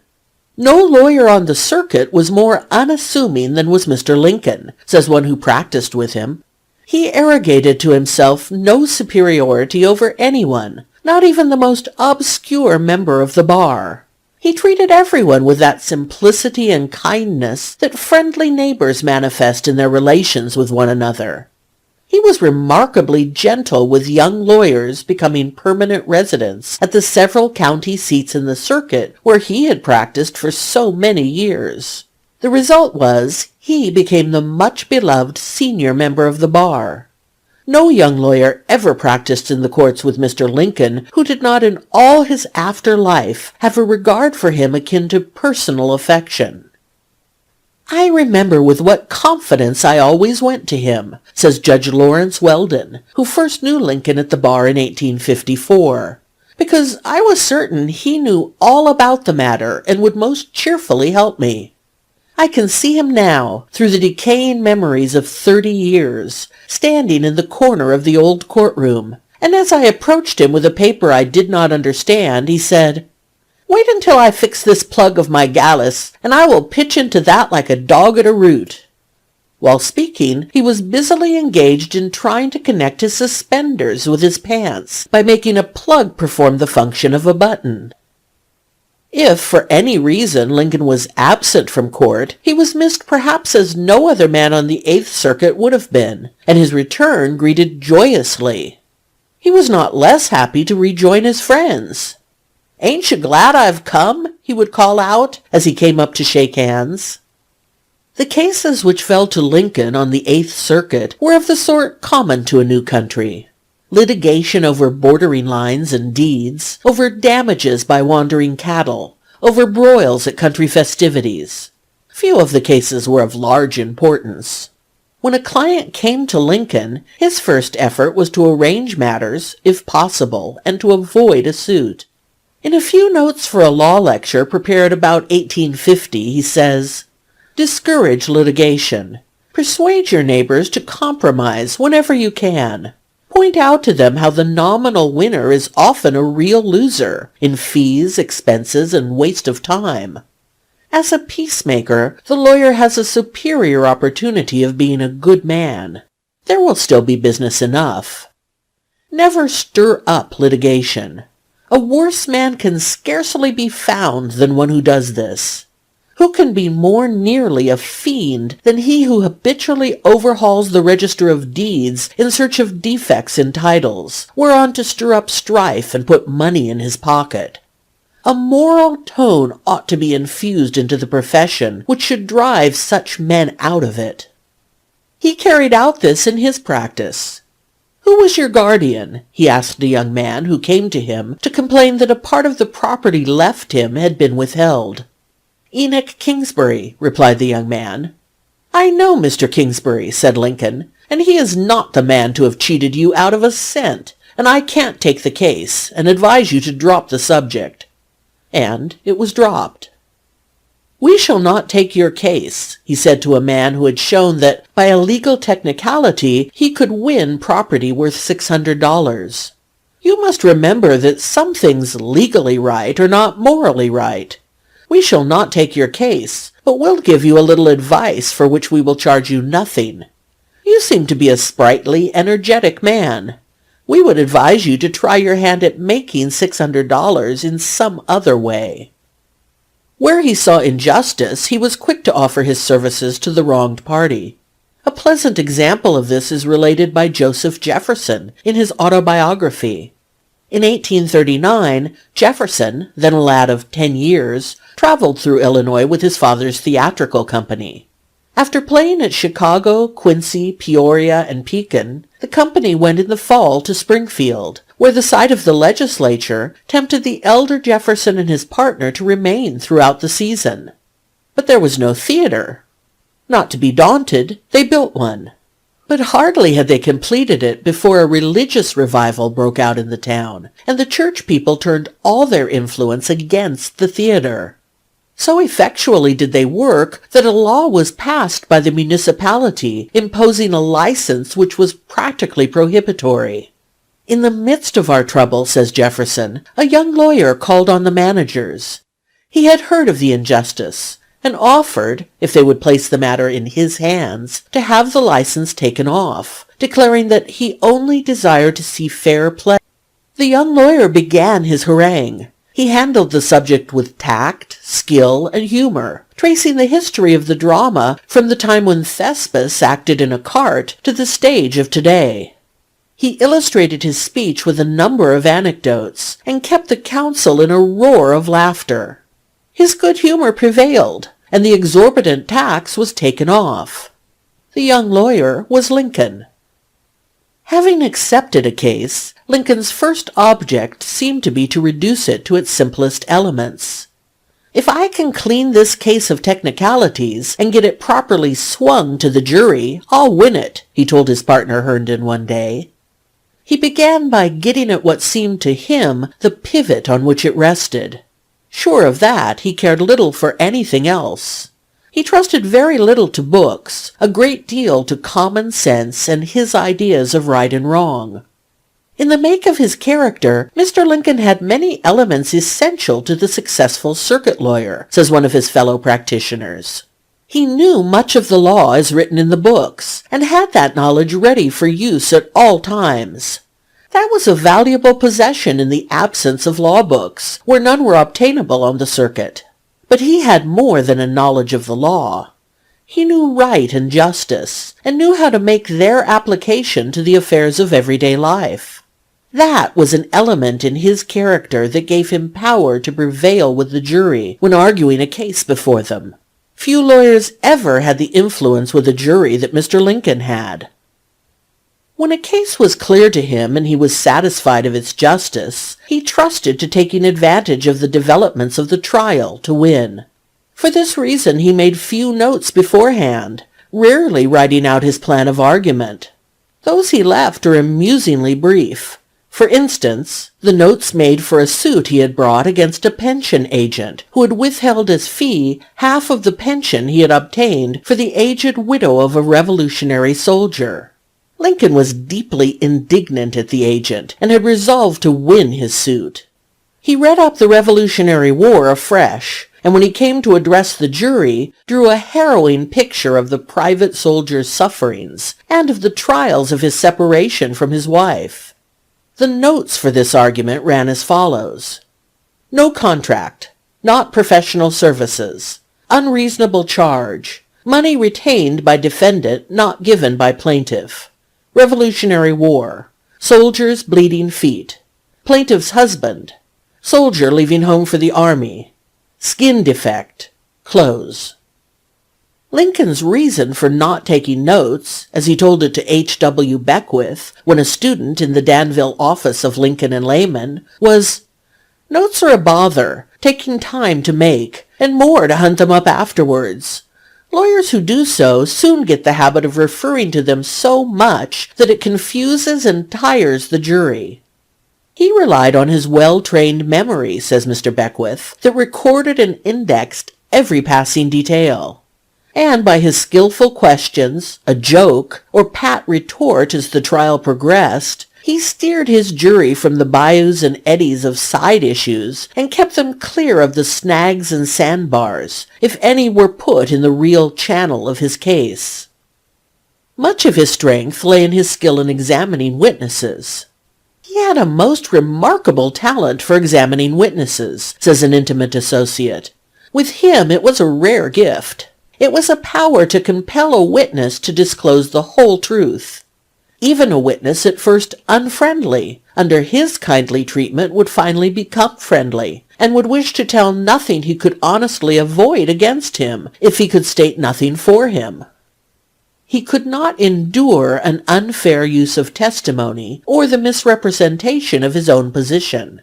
No lawyer on the circuit was more unassuming than was Mr. Lincoln, says one who practiced with him. He arrogated to himself no superiority over anyone, not even the most obscure member of the bar. He treated everyone with that simplicity and kindness that friendly neighbors manifest in their relations with one another. He was remarkably gentle with young lawyers becoming permanent residents at the several county seats in the circuit where he had practiced for so many years. The result was he became the much-beloved senior member of the bar. No young lawyer ever practiced in the courts with Mr. Lincoln who did not in all his after life have a regard for him akin to personal affection. I remember with what confidence I always went to him, says Judge Lawrence Weldon, who first knew Lincoln at the bar in 1854, because I was certain he knew all about the matter and would most cheerfully help me. I can see him now, through the decaying memories of 30 years, standing in the corner of the old courtroom, and as I approached him with a paper I did not understand, he said, "Wait until I fix this plug of my gallus, and I will pitch into that like a dog at a root." While speaking, he was busily engaged in trying to connect his suspenders with his pants by making a plug perform the function of a button. If for any reason Lincoln was absent from court, he was missed perhaps as no other man on the Eighth Circuit would have been, and his return greeted joyously. He was not less happy to rejoin his friends. "Ain't you glad I've come?" he would call out as he came up to shake hands. The cases which fell to Lincoln on the Eighth Circuit were of the sort common to a new country. Litigation over bordering lines and deeds, over damages by wandering cattle, over broils at country festivities. Few of the cases were of large importance. When a client came to Lincoln, his first effort was to arrange matters, if possible, and to avoid a suit. In a few notes for a law lecture prepared about 1850, he says, "Discourage litigation. Persuade your neighbors to compromise whenever you can. Point out to them how the nominal winner is often a real loser in fees, expenses, and waste of time. As a peacemaker, the lawyer has a superior opportunity of being a good man. There will still be business enough. Never stir up litigation. A worse man can scarcely be found than one who does this. Who can be more nearly a fiend than he who habitually overhauls the register of deeds in search of defects in titles, whereon to stir up strife and put money in his pocket? A moral tone ought to be infused into the profession which should drive such men out of it." He carried out this in his practice. "Who was your guardian?" he asked a young man who came to him to complain that a part of the property left him had been withheld. "Enoch Kingsbury," replied the young man. "I know Mr. Kingsbury," said Lincoln, "and he is not the man to have cheated you out of a cent, and I can't take the case, and advise you to drop the subject." And it was dropped. "We shall not take your case," he said to a man who had shown that by a legal technicality he could win property worth $600. "You must remember that some things legally right are not morally right. We shall not take your case, but will give you a little advice for which we will charge you nothing. You seem to be a sprightly, energetic man. We would advise you to try your hand at making $600 in some other way." Where he saw injustice, he was quick to offer his services to the wronged party. A pleasant example of this is related by Joseph Jefferson in his autobiography. In 1839, Jefferson, then a lad of 10 years, traveled through Illinois with his father's theatrical company. After playing at Chicago, Quincy, Peoria, and Pekin, the company went in the fall to Springfield, where the sight of the legislature tempted the elder Jefferson and his partner to remain throughout the season. But there was no theater. Not to be daunted, they built one. But hardly had they completed it before a religious revival broke out in the town, and the church people turned all their influence against the theater. So effectually did they work that a law was passed by the municipality imposing a license which was practically prohibitory. "In the midst of our trouble," says Jefferson, "a young lawyer called on the managers. He had heard of the injustice, and offered, if they would place the matter in his hands, to have the license taken off, declaring that he only desired to see fair play. The young lawyer began his harangue. He handled the subject with tact, skill, and humor, tracing the history of the drama from the time when Thespis acted in a cart to the stage of today. He illustrated his speech with a number of anecdotes, and kept the council in a roar of laughter. His good humor prevailed, and the exorbitant tax was taken off. The young lawyer was Lincoln. Having accepted a case, Lincoln's first object seemed to be to reduce it to its simplest elements. "If I can clean this case of technicalities and get it properly swung to the jury, I'll win it," he told his partner Herndon one day. He began by getting at what seemed to him the pivot on which it rested. Sure of that, he cared little for anything else. He trusted very little to books, a great deal to common sense and his ideas of right and wrong. In the make of his character, Mr. Lincoln had many elements essential to the successful circuit lawyer, says one of his fellow practitioners. He knew much of the law as written in the books, and had that knowledge ready for use at all times. That was a valuable possession in the absence of law books, where none were obtainable on the circuit. But he had more than a knowledge of the law. He knew right and justice, and knew how to make their application to the affairs of everyday life. That was an element in his character that gave him power to prevail with the jury when arguing a case before them. Few lawyers ever had the influence with a jury that Mr. Lincoln had. When a case was clear to him and he was satisfied of its justice, he trusted to taking advantage of the developments of the trial to win. For this reason he made few notes beforehand, rarely writing out his plan of argument. Those he left are amusingly brief. For instance, the notes made for a suit he had brought against a pension agent who had withheld as fee half of the pension he had obtained for the aged widow of a Revolutionary soldier. Lincoln was deeply indignant at the agent, and had resolved to win his suit. He read up the Revolutionary War afresh, and when he came to address the jury, drew a harrowing picture of the private soldier's sufferings, and of the trials of his separation from his wife. The notes for this argument ran as follows: no contract, not professional services, unreasonable charge, money retained by defendant not given by plaintiff. Revolutionary War, soldier's bleeding feet, plaintiff's husband, soldier leaving home for the army, skin defect, clothes. Lincoln's reason for not taking notes, as he told it to H.W. Beckwith when a student in the Danville office of Herndon and Lamon, was, "Notes are a bother, taking time to make, and more to hunt them up afterwards. Lawyers who do so soon get the habit of referring to them so much that it confuses and tires the jury." He relied on his well-trained memory, says Mr. Beckwith, that recorded and indexed every passing detail. And by his skillful questions, a joke, or pat retort as the trial progressed, he steered his jury from the bayous and eddies of side issues, and kept them clear of the snags and sandbars, if any were put in the real channel of his case. Much of his strength lay in his skill in examining witnesses. He had a most remarkable talent for examining witnesses, says an intimate associate. With him it was a rare gift. It was a power to compel a witness to disclose the whole truth. Even a witness at first unfriendly, under his kindly treatment would finally become friendly, and would wish to tell nothing he could honestly avoid against him, if he could state nothing for him. He could not endure an unfair use of testimony, or the misrepresentation of his own position.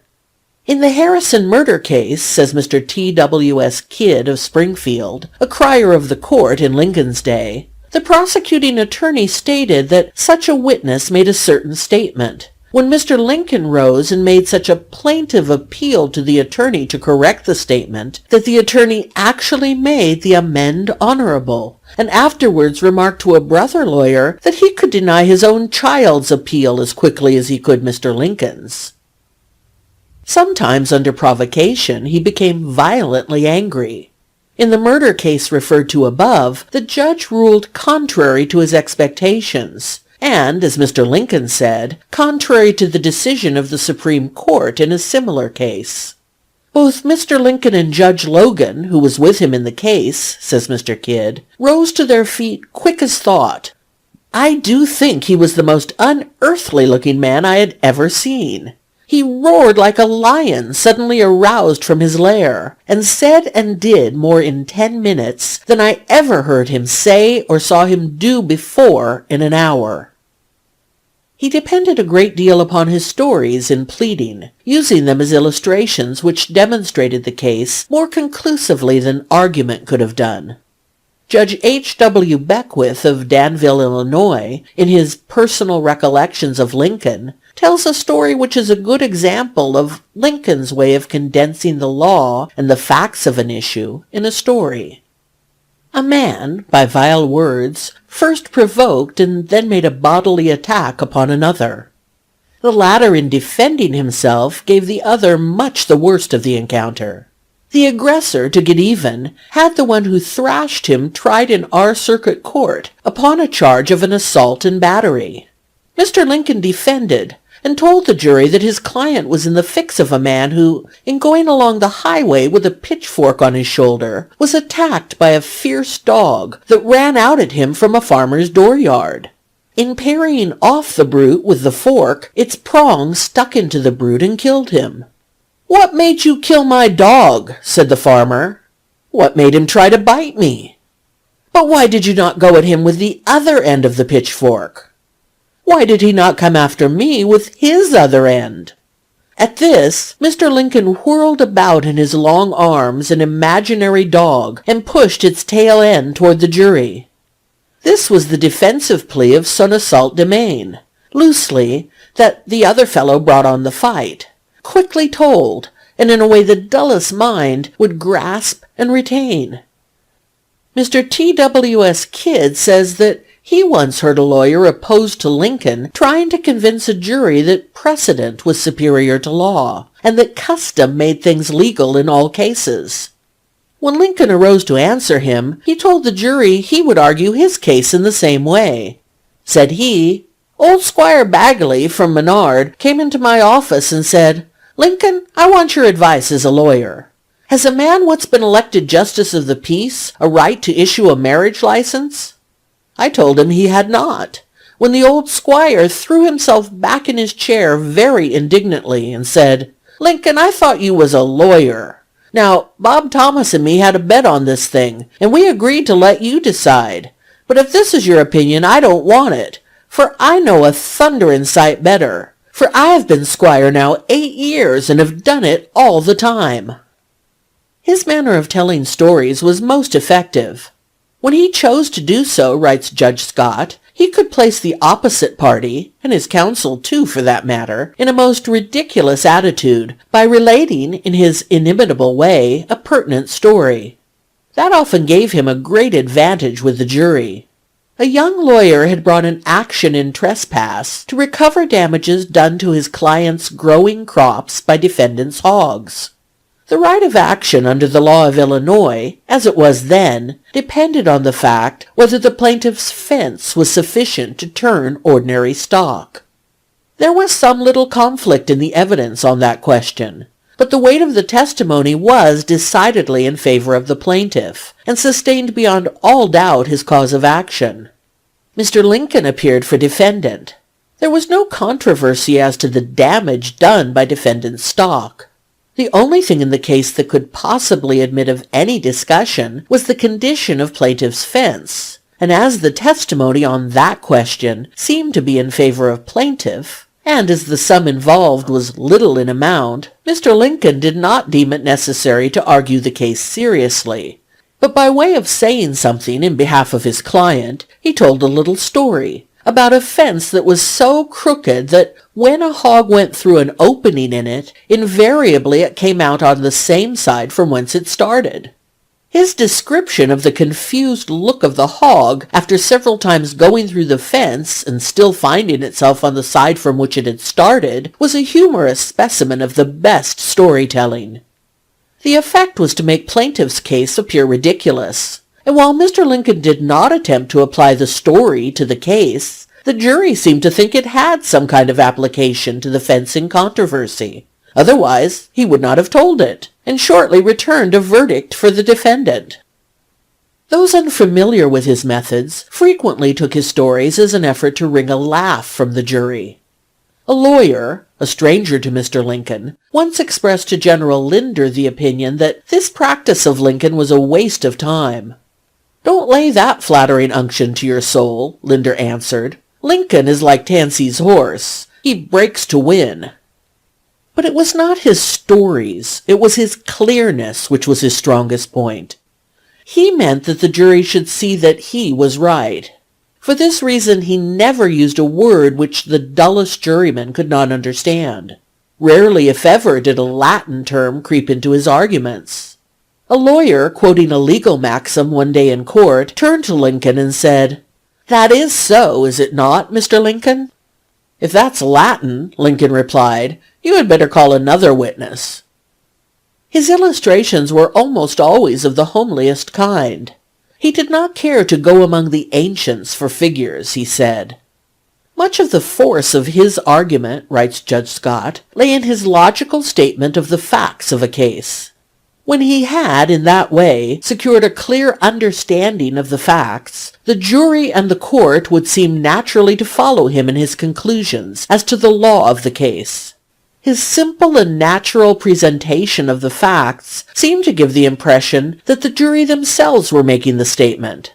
In the Harrison murder case, says Mr. T.W.S. Kidd of Springfield, a crier of the court in Lincoln's day, the prosecuting attorney stated that such a witness made a certain statement. When Mr. Lincoln rose and made such a plaintive appeal to the attorney to correct the statement, that the attorney actually made the amende honorable, and afterwards remarked to a brother lawyer that he could deny his own child's appeal as quickly as he could Mr. Lincoln's. Sometimes under provocation he became violently angry. In the murder case referred to above, the judge ruled contrary to his expectations, and, as Mr. Lincoln said, contrary to the decision of the Supreme Court in a similar case. Both Mr. Lincoln and Judge Logan, who was with him in the case, says Mr. Kidd, rose to their feet quick as thought. I do think he was the most unearthly-looking man I had ever seen. He roared like a lion suddenly aroused from his lair, and said and did more in 10 minutes than I ever heard him say or saw him do before in an hour. He depended a great deal upon his stories in pleading, using them as illustrations which demonstrated the case more conclusively than argument could have done. Judge H.W. Beckwith of Danville, Illinois, in his Personal Recollections of Lincoln, tells a story which is a good example of Lincoln's way of condensing the law and the facts of an issue in a story. A man, by vile words, first provoked and then made a bodily attack upon another. The latter, in defending himself, gave the other much the worst of the encounter. The aggressor, to get even, had the one who thrashed him tried in our circuit court upon a charge of an assault and battery. Mr. Lincoln defended, and told the jury that his client was in the fix of a man who, in going along the highway with a pitchfork on his shoulder, was attacked by a fierce dog that ran out at him from a farmer's dooryard. In parrying off the brute with the fork, its prong stuck into the brute and killed him. "What made you kill my dog?" said the farmer. "What made him try to bite me?" "But why did you not go at him with the other end of the pitchfork?" "Why did he not come after me with his other end?" At this, Mr. Lincoln whirled about in his long arms an imaginary dog and pushed its tail end toward the jury. This was the defensive plea of son assault demain, loosely, that the other fellow brought on the fight, quickly told, and in a way the dullest mind would grasp and retain. Mr. T.W.S. Kidd says that he once heard a lawyer opposed to Lincoln trying to convince a jury that precedent was superior to law, and that custom made things legal in all cases. When Lincoln arose to answer him, he told the jury he would argue his case in the same way. Said he, "Old Squire Bagley from Menard came into my office and said, 'Lincoln, I want your advice as a lawyer. Has a man what's been elected Justice of the Peace a right to issue a marriage license?' I told him he had not, when the old squire threw himself back in his chair very indignantly and said, 'Lincoln, I thought you was a lawyer. Now, Bob Thomas and me had a bet on this thing, and we agreed to let you decide. But if this is your opinion, I don't want it, for I know a thunderin' sight better. For I have been squire now 8 years, and have done it all the time.'" His manner of telling stories was most effective. When he chose to do so, writes Judge Scott, he could place the opposite party, and his counsel too for that matter, in a most ridiculous attitude by relating, in his inimitable way, a pertinent story. That often gave him a great advantage with the jury. A young lawyer had brought an action in trespass to recover damages done to his client's growing crops by defendant's hogs. The right of action under the law of Illinois, as it was then, depended on the fact whether the plaintiff's fence was sufficient to turn ordinary stock. There was some little conflict in the evidence on that question, but the weight of the testimony was decidedly in favor of the plaintiff, and sustained beyond all doubt his cause of action. Mr. Lincoln appeared for defendant. There was no controversy as to the damage done by defendant's stock. The only thing in the case that could possibly admit of any discussion was the condition of plaintiff's fence, and as the testimony on that question seemed to be in favor of plaintiff, and as the sum involved was little in amount, Mr. Lincoln did not deem it necessary to argue the case seriously, but by way of saying something in behalf of his client, he told a little story about a fence that was so crooked that when a hog went through an opening in it, invariably it came out on the same side from whence it started. His description of the confused look of the hog after several times going through the fence and still finding itself on the side from which it had started was a humorous specimen of the best storytelling. The effect was to make plaintiff's case appear ridiculous, and while Mr. Lincoln did not attempt to apply the story to the case, the jury seemed to think it had some kind of application to the fencing controversy. Otherwise, he would not have told it, and shortly returned a verdict for the defendant. Those unfamiliar with his methods frequently took his stories as an effort to wring a laugh from the jury. A lawyer, a stranger to Mr. Lincoln, once expressed to General Linder the opinion that this practice of Lincoln was a waste of time. "Don't lay that flattering unction to your soul," Linder answered. "Lincoln is like Tansey's horse. He breaks to win." But it was not his stories, it was his clearness which was his strongest point. He meant that the jury should see that he was right. For this reason he never used a word which the dullest juryman could not understand. Rarely, if ever, did a Latin term creep into his arguments. A lawyer, quoting a legal maxim one day in court, turned to Lincoln and said, "That is so, is it not, Mr. Lincoln?" "If that's Latin," Lincoln replied, "you had better call another witness." His illustrations were almost always of the homeliest kind. He did not care to go among the ancients for figures, he said. Much of the force of his argument, writes Judge Scott, lay in his logical statement of the facts of a case. When he had, in that way, secured a clear understanding of the facts, the jury and the court would seem naturally to follow him in his conclusions as to the law of the case. His simple and natural presentation of the facts seemed to give the impression that the jury themselves were making the statement.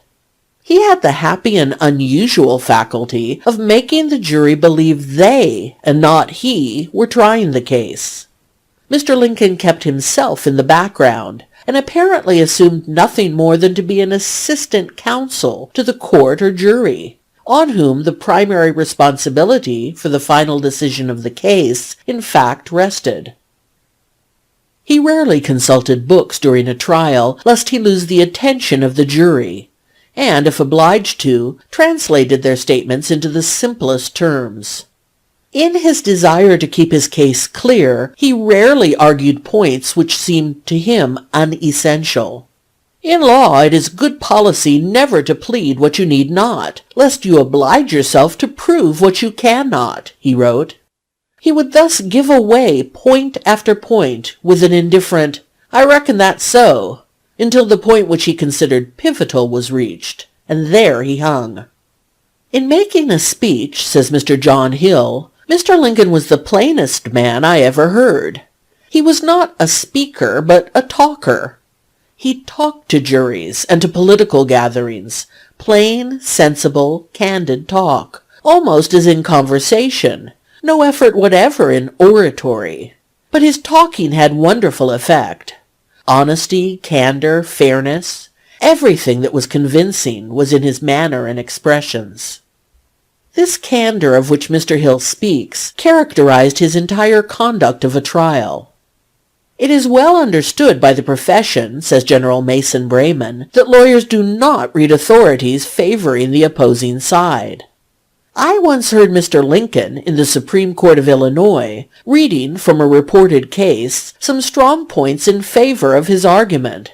He had the happy and unusual faculty of making the jury believe they, and not he, were trying the case. Mr. Lincoln kept himself in the background, and apparently assumed nothing more than to be an assistant counsel to the court or jury, on whom the primary responsibility for the final decision of the case, in fact, rested. He rarely consulted books during a trial, lest he lose the attention of the jury, and, if obliged to, translated their statements into the simplest terms. In his desire to keep his case clear, he rarely argued points which seemed to him unessential. "In law it is good policy never to plead what you need not, lest you oblige yourself to prove what you cannot," he wrote. He would thus give away point after point with an indifferent, "I reckon that's so," until the point which he considered pivotal was reached, and there he hung. In making a speech, says Mr. John Hill, Mr. Lincoln was the plainest man I ever heard. He was not a speaker, but a talker. He talked to juries and to political gatherings, plain, sensible, candid talk, almost as in conversation, no effort whatever in oratory. But his talking had wonderful effect. Honesty, candor, fairness, everything that was convincing was in his manner and expressions. This candor of which Mr. Hill speaks characterized his entire conduct of a trial. It is well understood by the profession, says General Mason Brayman, that lawyers do not read authorities favoring the opposing side. I once heard Mr. Lincoln, in the Supreme Court of Illinois, reading from a reported case some strong points in favor of his argument.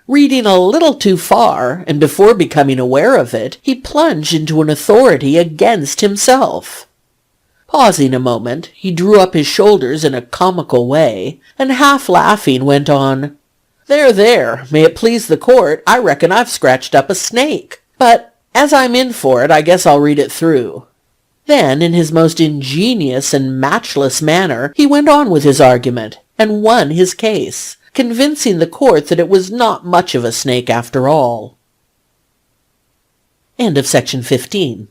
Reading a little too far, and before becoming aware of it, he plunged into an authority against himself. Pausing a moment, he drew up his shoulders in a comical way, and half laughing went on, There, may it please the court, I reckon I've scratched up a snake, but as I'm in for it, I guess I'll read it through." Then, in his most ingenious and matchless manner, he went on with his argument, and won his case, convincing the court that it was not much of a snake after all. End of section 15.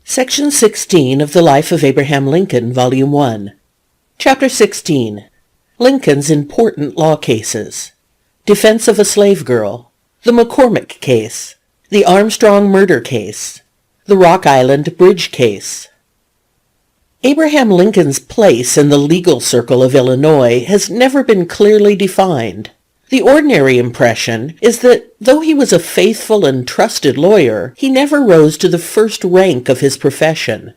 Section 16 of the Life of Abraham Lincoln, Volume 1. Chapter 16. Lincoln's Important Law Cases. Defense of a Slave Girl. The McCormick Case. The Armstrong Murder Case. The Rock Island Bridge Case. Abraham Lincoln's place in the legal circle of Illinois has never been clearly defined. The ordinary impression is that though he was a faithful and trusted lawyer, he never rose to the first rank of his profession.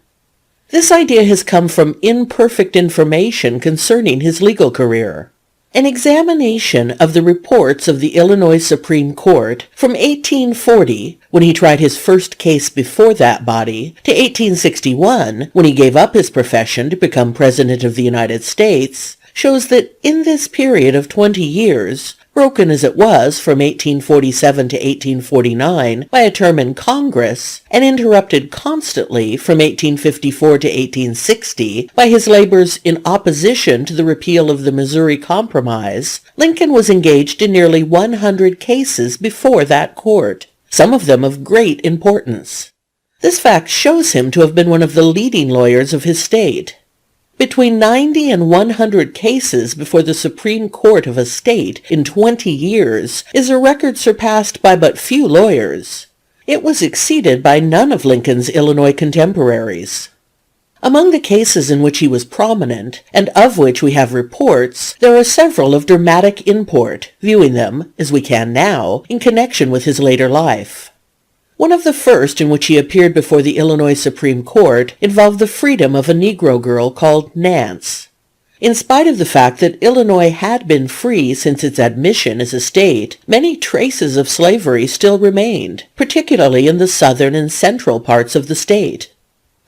This idea has come from imperfect information concerning his legal career. An examination of the reports of the Illinois Supreme Court from 1840, when he tried his first case before that body, to 1861, when he gave up his profession to become President of the United States, shows that in this period of 20 years, broken as it was from 1847 to 1849 by a term in Congress, and interrupted constantly from 1854 to 1860 by his labors in opposition to the repeal of the Missouri Compromise, Lincoln was engaged in nearly 100 cases before that court, some of them of great importance. This fact shows him to have been one of the leading lawyers of his state. Between 90 and 100 cases before the Supreme Court of a state in 20 years is a record surpassed by but few lawyers. It was exceeded by none of Lincoln's Illinois contemporaries. Among the cases in which he was prominent, and of which we have reports, there are several of dramatic import, viewing them, as we can now, in connection with his later life. One of the first in which he appeared before the Illinois Supreme Court involved the freedom of a Negro girl called Nance. In spite of the fact that Illinois had been free since its admission as a state, many traces of slavery still remained, particularly in the southern and central parts of the state.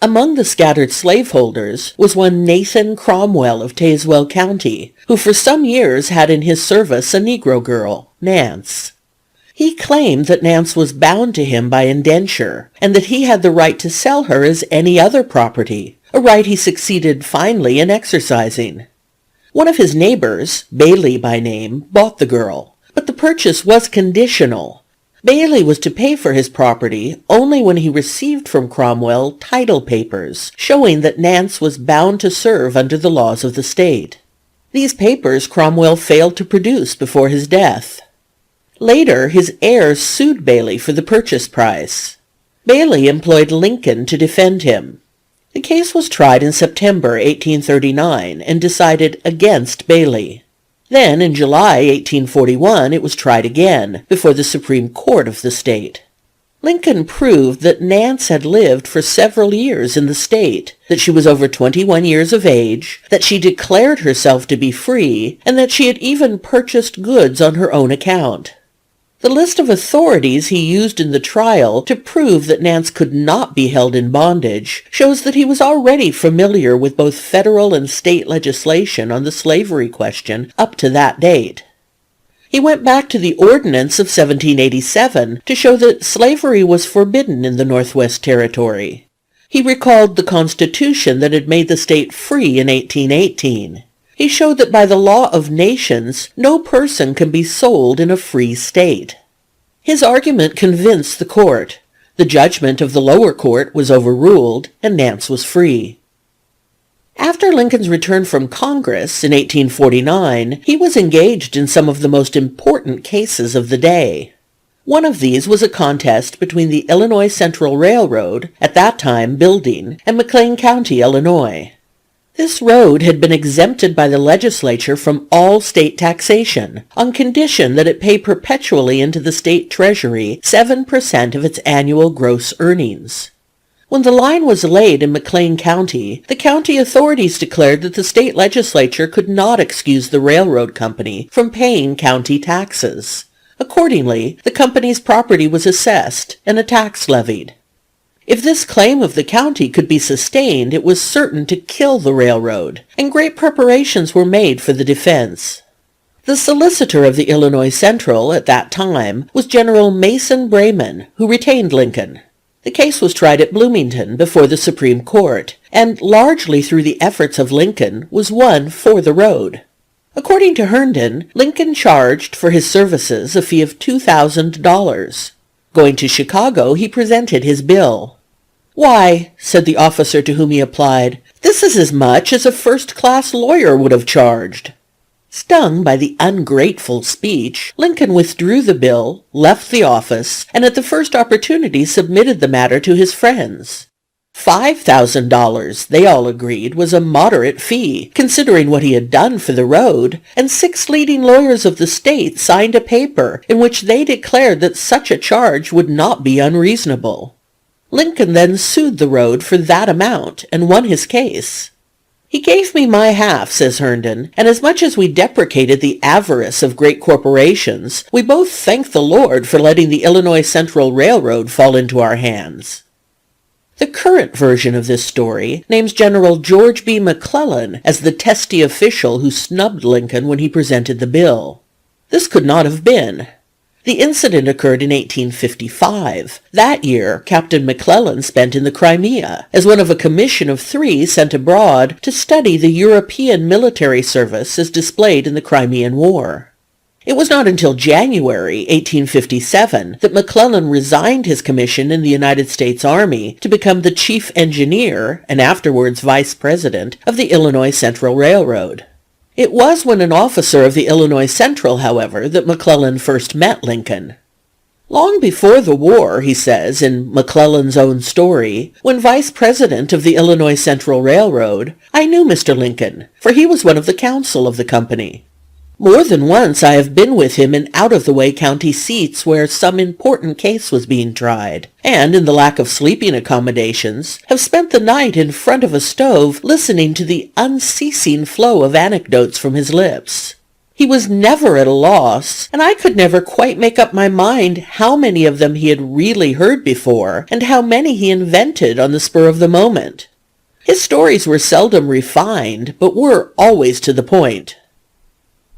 Among the scattered slaveholders was one Nathan Cromwell of Tazewell County, who for some years had in his service a Negro girl, Nance. He claimed that Nance was bound to him by indenture, and that he had the right to sell her as any other property, a right he succeeded finally in exercising. One of his neighbors, Bailey by name, bought the girl, but the purchase was conditional. Bailey was to pay for his property only when he received from Cromwell title papers, showing that Nance was bound to serve under the laws of the state. These papers Cromwell failed to produce before his death. Later, his heirs sued Bailey for the purchase price. Bailey employed Lincoln to defend him. The case was tried in September 1839 and decided against Bailey. Then, in July 1841, it was tried again before the Supreme Court of the state. Lincoln proved that Nance had lived for several years in the state, that she was over 21 years of age, that she declared herself to be free, and that she had even purchased goods on her own account. The list of authorities he used in the trial to prove that Nance could not be held in bondage shows that he was already familiar with both federal and state legislation on the slavery question up to that date. He went back to the Ordinance of 1787 to show that slavery was forbidden in the Northwest Territory. He recalled the Constitution that had made the state free in 1818. He showed that by the law of nations, no person can be sold in a free state. His argument convinced the court. The judgment of the lower court was overruled, and Nance was free. After Lincoln's return from Congress in 1849, he was engaged in some of the most important cases of the day. One of these was a contest between the Illinois Central Railroad, at that time building, and McLean County, Illinois. This road had been exempted by the legislature from all state taxation, on condition that it pay perpetually into the state treasury 7% of its annual gross earnings. When the line was laid in McLean County, the county authorities declared that the state legislature could not excuse the railroad company from paying county taxes. Accordingly, the company's property was assessed and a tax levied. If this claim of the county could be sustained, it was certain to kill the railroad, and great preparations were made for the defense. The solicitor of the Illinois Central at that time was General Mason Brayman, who retained Lincoln. The case was tried at Bloomington before the Supreme Court, and largely through the efforts of Lincoln was won for the road. According to Herndon, Lincoln charged for his services a fee of $2,000. Going to Chicago, he presented his bill. "Why," said the officer to whom he applied, "this is as much as a first-class lawyer would have charged." Stung by the ungrateful speech, Lincoln withdrew the bill, left the office, and at the first opportunity submitted the matter to his friends. $5,000, they all agreed, was a moderate fee, considering what he had done for the road, and 6 leading lawyers of the state signed a paper in which they declared that such a charge would not be unreasonable. Lincoln then sued the road for that amount and won his case. "He gave me my half," says Herndon, "and as much as we deprecated the avarice of great corporations, we both thanked the Lord for letting the Illinois Central Railroad fall into our hands." The current version of this story names General George B. McClellan as the testy official who snubbed Lincoln when he presented the bill. This could not have been. The incident occurred in 1855. That year, Captain McClellan spent in the Crimea, as one of a commission of 3 sent abroad to study the European military service as displayed in the Crimean War. It was not until January 1857 that McClellan resigned his commission in the United States Army to become the chief engineer, and afterwards vice president, of the Illinois Central Railroad. It was when an officer of the Illinois Central, however, that McClellan first met Lincoln. "Long before the war," he says in McClellan's own story, "when vice president of the Illinois Central Railroad, I knew Mr. Lincoln, for he was one of the council of the company. More than once I have been with him in out-of-the-way county seats where some important case was being tried, and, in the lack of sleeping accommodations, have spent the night in front of a stove listening to the unceasing flow of anecdotes from his lips. He was never at a loss, and I could never quite make up my mind how many of them he had really heard before, and how many he invented on the spur of the moment. His stories were seldom refined, but were always to the point."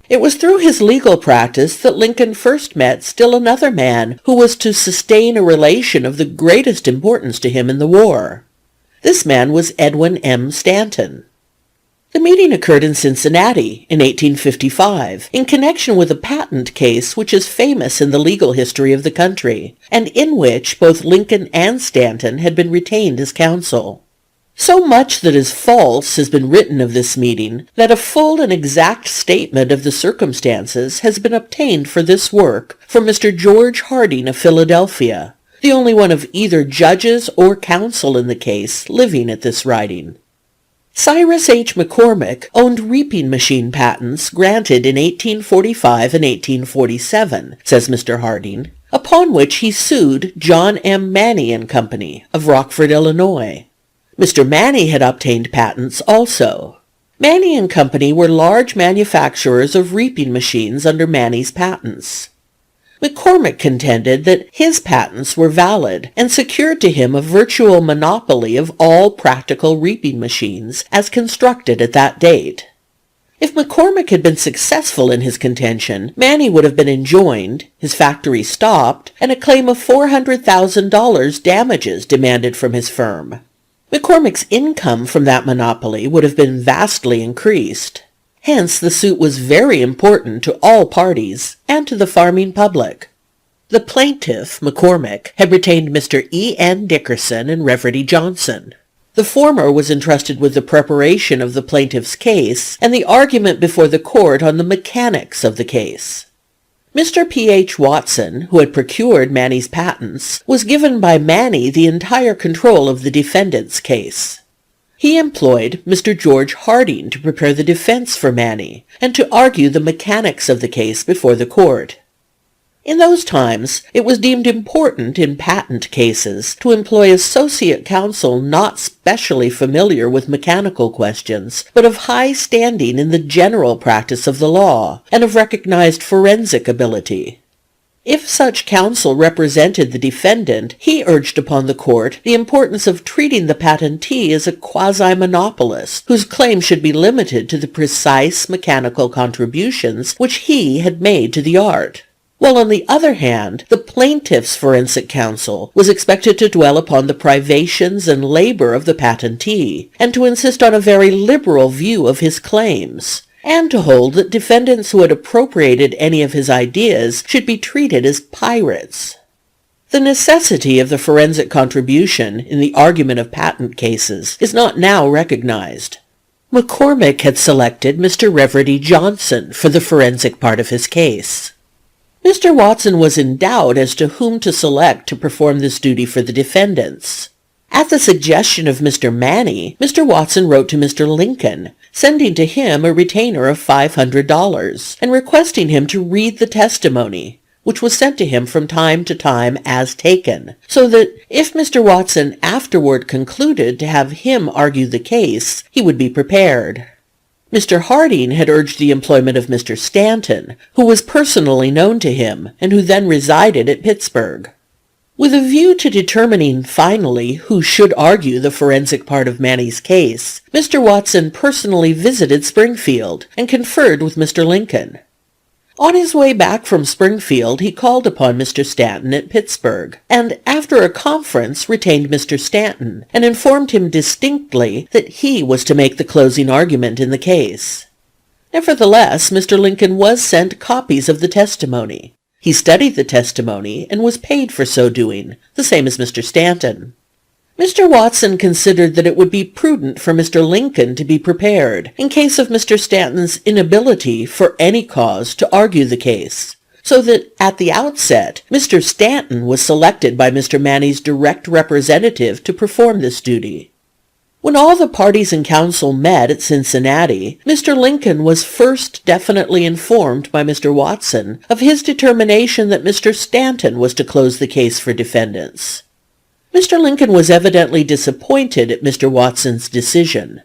It was through his legal practice that Lincoln first met still another man who was to sustain a relation of the greatest importance to him in the war. This man was Edwin M. Stanton. The meeting occurred in Cincinnati in 1855 in connection with a patent case which is famous in the legal history of the country, and in which both Lincoln and Stanton had been retained as counsel. So much that is false has been written of this meeting that a full and exact statement of the circumstances has been obtained for this work from Mr. George Harding of Philadelphia, the only one of either judges or counsel in the case living at this writing. Cyrus H. McCormick owned reaping machine patents granted in 1845 and 1847, says Mr. Harding, upon which he sued John M. Manny and Company of Rockford, Illinois. Mr. Manny had obtained patents also. Manny and Company were large manufacturers of reaping machines under Manny's patents. McCormick contended that his patents were valid and secured to him a virtual monopoly of all practical reaping machines as constructed at that date. If McCormick had been successful in his contention, Manny would have been enjoined, his factory stopped, and a claim of $400,000 damages demanded from his firm. McCormick's income from that monopoly would have been vastly increased. Hence the suit was very important to all parties and to the farming public. The plaintiff, McCormick, had retained Mr. E. N. Dickerson and Reverdy Johnson. The former was entrusted with the preparation of the plaintiff's case and the argument before the court on the mechanics of the case. Mr. P. H. Watson, who had procured Manny's patents, was given by Manny the entire control of the defendant's case. He employed Mr. George Harding to prepare the defense for Manny and to argue the mechanics of the case before the court. In those times, it was deemed important in patent cases to employ associate counsel not specially familiar with mechanical questions, but of high standing in the general practice of the law, and of recognized forensic ability. If such counsel represented the defendant, he urged upon the court the importance of treating the patentee as a quasi-monopolist, whose claim should be limited to the precise mechanical contributions which he had made to the art. While on the other hand, the plaintiff's forensic counsel was expected to dwell upon the privations and labor of the patentee, and to insist on a very liberal view of his claims, and to hold that defendants who had appropriated any of his ideas should be treated as pirates. The necessity of the forensic contribution in the argument of patent cases is not now recognized. McCormick had selected Mr. Reverdy Johnson for the forensic part of his case. Mr. Watson was in doubt as to whom to select to perform this duty for the defendants. At the suggestion of Mr. Manny, Mr. Watson wrote to Mr. Lincoln, sending to him a retainer of $500 and requesting him to read the testimony, which was sent to him from time to time as taken, so that if Mr. Watson afterward concluded to have him argue the case, he would be prepared. Mr. Harding had urged the employment of Mr. Stanton, who was personally known to him, and who then resided at Pittsburgh. With a view to determining finally who should argue the forensic part of Manny's case, Mr. Watson personally visited Springfield and conferred with Mr. Lincoln. On his way back from Springfield, he called upon Mr. Stanton at Pittsburgh, and after a conference retained Mr. Stanton and informed him distinctly that he was to make the closing argument in the case. Nevertheless, Mr. Lincoln was sent copies of the testimony. He studied the testimony and was paid for so doing, the same as Mr. Stanton. Mr. Watson considered that it would be prudent for Mr. Lincoln to be prepared in case of Mr. Stanton's inability for any cause to argue the case, so that at the outset Mr. Stanton was selected by Mr. Manny's direct representative to perform this duty. When all the parties in council met at Cincinnati, Mr. Lincoln was first definitely informed by Mr. Watson of his determination that Mr. Stanton was to close the case for defendants. Mr. Lincoln was evidently disappointed at Mr. Watson's decision.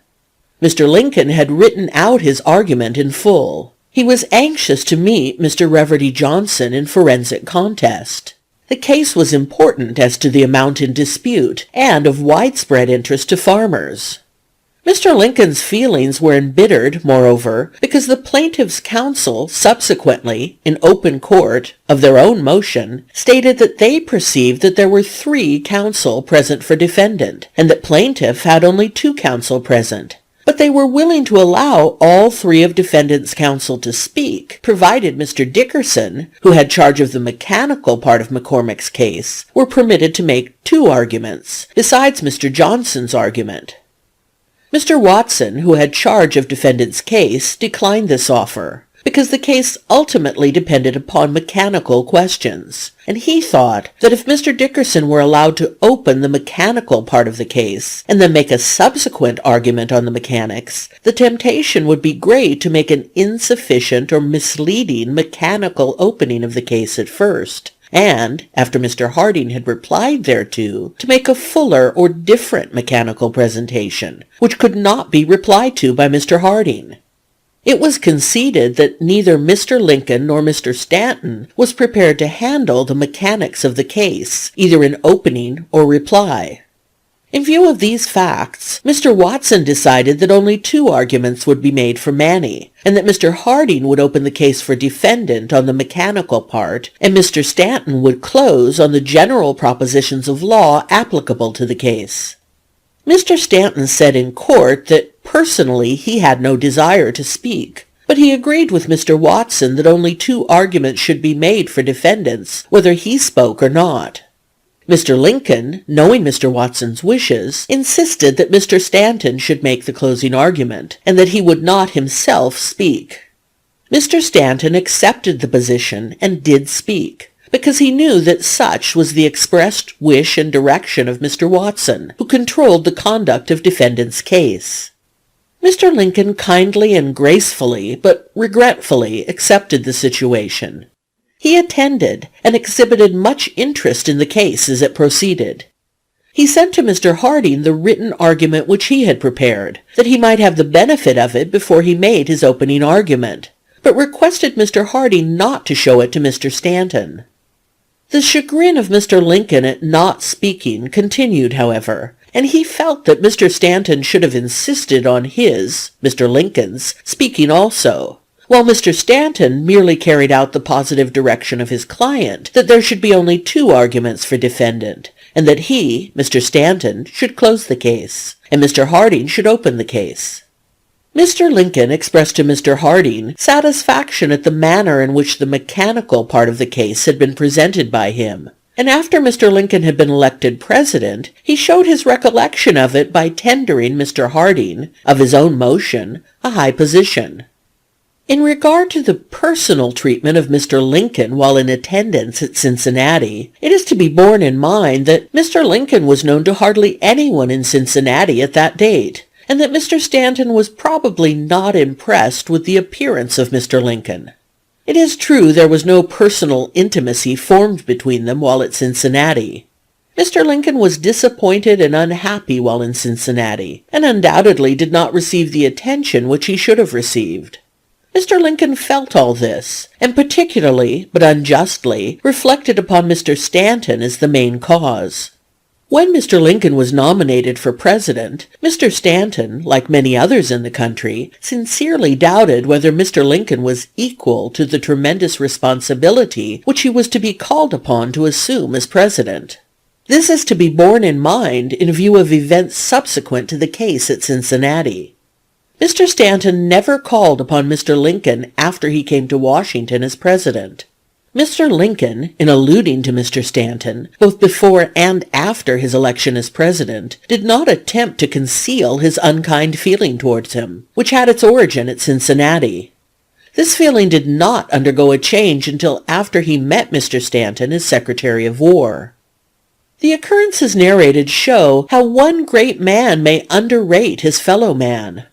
Mr. Lincoln had written out his argument in full. He was anxious to meet Mr. Reverdy Johnson in forensic contest. The case was important as to the amount in dispute and of widespread interest to farmers. Mr. Lincoln's feelings were embittered, moreover, because the plaintiff's counsel subsequently, in open court, of their own motion, stated that they perceived that there were 3 counsel present for defendant, and that plaintiff had only 2 counsel present. But they were willing to allow all 3 of defendant's counsel to speak, provided Mr. Dickerson, who had charge of the mechanical part of McCormick's case, were permitted to make 2 arguments, besides Mr. Johnson's argument. Mr. Watson, who had charge of defendant's case, declined this offer, because the case ultimately depended upon mechanical questions, and he thought that if Mr. Dickerson were allowed to open the mechanical part of the case, and then make a subsequent argument on the mechanics, the temptation would be great to make an insufficient or misleading mechanical opening of the case at first, and, after Mr. Harding had replied thereto, to make a fuller or different mechanical presentation, which could not be replied to by Mr. Harding. It was conceded that neither Mr. Lincoln nor Mr. Stanton was prepared to handle the mechanics of the case, either in opening or reply. In view of these facts, Mr. Watson decided that only 2 arguments would be made for Manny, and that Mr. Harding would open the case for defendant on the mechanical part, and Mr. Stanton would close on the general propositions of law applicable to the case. Mr. Stanton said in court that personally he had no desire to speak, but he agreed with Mr. Watson that only 2 arguments should be made for defendants, whether he spoke or not. Mr. Lincoln, knowing Mr. Watson's wishes, insisted that Mr. Stanton should make the closing argument, and that he would not himself speak. Mr. Stanton accepted the position and did speak, because he knew that such was the expressed wish and direction of Mr. Watson, who controlled the conduct of defendant's case. Mr. Lincoln kindly and gracefully, but regretfully, accepted the situation. He attended and exhibited much interest in the case as it proceeded. He sent to Mr. Harding the written argument which he had prepared, that he might have the benefit of it before he made his opening argument, but requested Mr. Harding not to show it to Mr. Stanton. The chagrin of Mr. Lincoln at not speaking continued, however, and he felt that Mr. Stanton should have insisted on his, Mr. Lincoln's, speaking also, while Mr. Stanton merely carried out the positive direction of his client that there should be only 2 arguments for defendant, and that he, Mr. Stanton, should close the case, and Mr. Harding should open the case. Mr. Lincoln expressed to Mr. Harding satisfaction at the manner in which the mechanical part of the case had been presented by him, and after Mr. Lincoln had been elected president, he showed his recollection of it by tendering Mr. Harding, of his own motion, a high position. In regard to the personal treatment of Mr. Lincoln while in attendance at Cincinnati, it is to be borne in mind that Mr. Lincoln was known to hardly anyone in Cincinnati at that date, and that Mr. Stanton was probably not impressed with the appearance of Mr. Lincoln. It is true there was no personal intimacy formed between them while at Cincinnati. Mr. Lincoln was disappointed and unhappy while in Cincinnati, and undoubtedly did not receive the attention which he should have received. Mr. Lincoln felt all this, and particularly, but unjustly, reflected upon Mr. Stanton as the main cause. When Mr. Lincoln was nominated for president, Mr. Stanton, like many others in the country, sincerely doubted whether Mr. Lincoln was equal to the tremendous responsibility which he was to be called upon to assume as president. This is to be borne in mind in view of events subsequent to the case at Cincinnati. Mr. Stanton never called upon Mr. Lincoln after he came to Washington as president. Mr. Lincoln, in alluding to Mr. Stanton, both before and after his election as president, did not attempt to conceal his unkind feeling towards him, which had its origin at Cincinnati. This feeling did not undergo a change until after he met Mr. Stanton as Secretary of War. The occurrences narrated show how one great man may underrate his fellow man.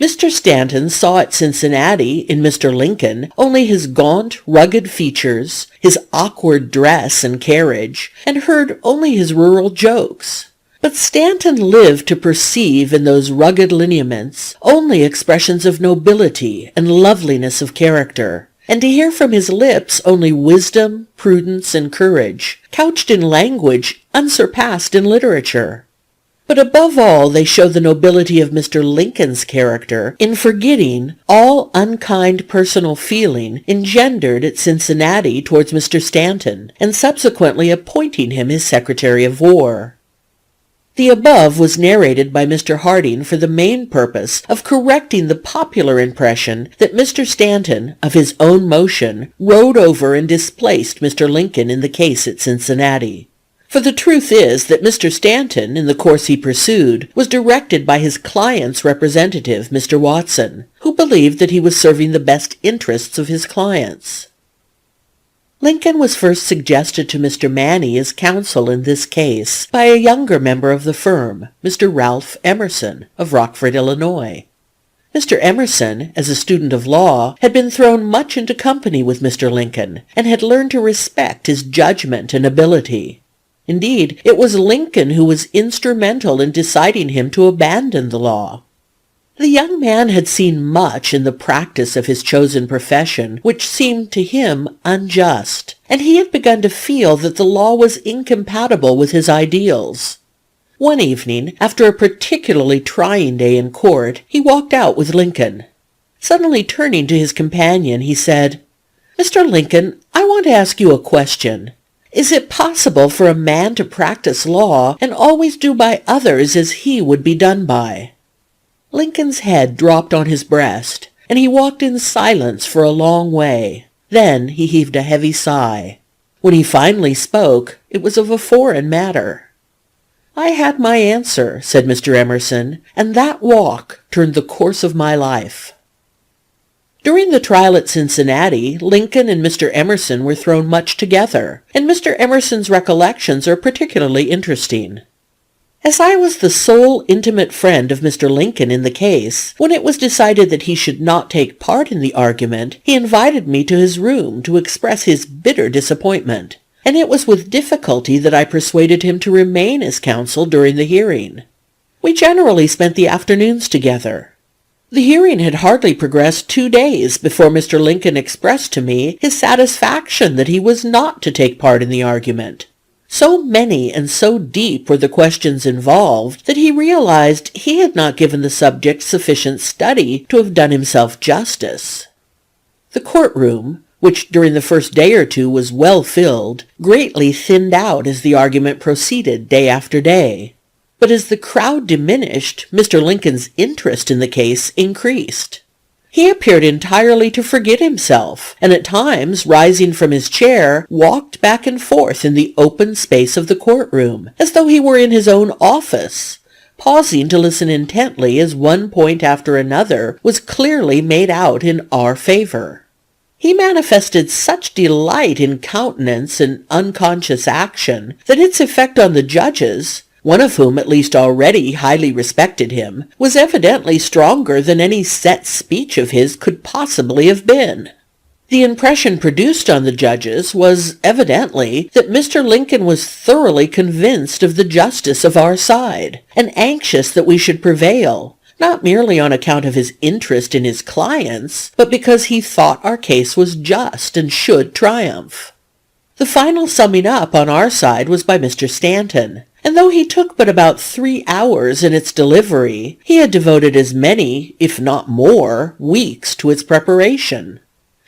Mr. Stanton saw at Cincinnati, in Mr. Lincoln, only his gaunt, rugged features, his awkward dress and carriage, and heard only his rural jokes. But Stanton lived to perceive in those rugged lineaments only expressions of nobility and loveliness of character, and to hear from his lips only wisdom, prudence, and courage, couched in language unsurpassed in literature. But above all they show the nobility of Mr. Lincoln's character in forgetting all unkind personal feeling engendered at Cincinnati towards Mr. Stanton, and subsequently appointing him his Secretary of War. The above was narrated by Mr. Harding for the main purpose of correcting the popular impression that Mr. Stanton, of his own motion, rode over and displaced Mr. Lincoln in the case at Cincinnati. For the truth is that Mr. Stanton, in the course he pursued, was directed by his client's representative, Mr. Watson, who believed that he was serving the best interests of his clients. Lincoln was first suggested to Mr. Manny as counsel in this case by a younger member of the firm, Mr. Ralph Emerson, of Rockford, Illinois. Mr. Emerson, as a student of law, had been thrown much into company with Mr. Lincoln, and had learned to respect his judgment and ability. Indeed, it was Lincoln who was instrumental in deciding him to abandon the law. The young man had seen much in the practice of his chosen profession which seemed to him unjust, and he had begun to feel that the law was incompatible with his ideals. One evening, after a particularly trying day in court, he walked out with Lincoln. Suddenly turning to his companion, he said, "Mr. Lincoln, I want to ask you a question. Is it possible for a man to practice law and always do by others as he would be done by?" Lincoln's head dropped on his breast, and he walked in silence for a long way. Then he heaved a heavy sigh. When he finally spoke, it was of a foreign matter. "I had my answer," said Mr. Emerson, "and that walk turned the course of my life." During the trial at Cincinnati, Lincoln and Mr. Emerson were thrown much together, and Mr. Emerson's recollections are particularly interesting. As I was the sole intimate friend of Mr. Lincoln in the case, when it was decided that he should not take part in the argument, he invited me to his room to express his bitter disappointment, and it was with difficulty that I persuaded him to remain as counsel during the hearing. We generally spent the afternoons together. The hearing had hardly progressed 2 days before Mr. Lincoln expressed to me his satisfaction that he was not to take part in the argument. So many and so deep were the questions involved that he realized he had not given the subject sufficient study to have done himself justice. The courtroom, which during the first day or two was well filled, greatly thinned out as the argument proceeded day after day. But as the crowd diminished, Mr. Lincoln's interest in the case increased. He appeared entirely to forget himself, and at times, rising from his chair, walked back and forth in the open space of the courtroom, as though he were in his own office, pausing to listen intently as one point after another was clearly made out in our favor. He manifested such delight in countenance and unconscious action that its effect on the judges, one of whom at least already highly respected him, was evidently stronger than any set speech of his could possibly have been. The impression produced on the judges was, evidently, that Mr. Lincoln was thoroughly convinced of the justice of our side, and anxious that we should prevail, not merely on account of his interest in his clients, but because he thought our case was just and should triumph. The final summing up on our side was by Mr. Stanton, and though he took but about 3 hours in its delivery, he had devoted as many, if not more, weeks to its preparation.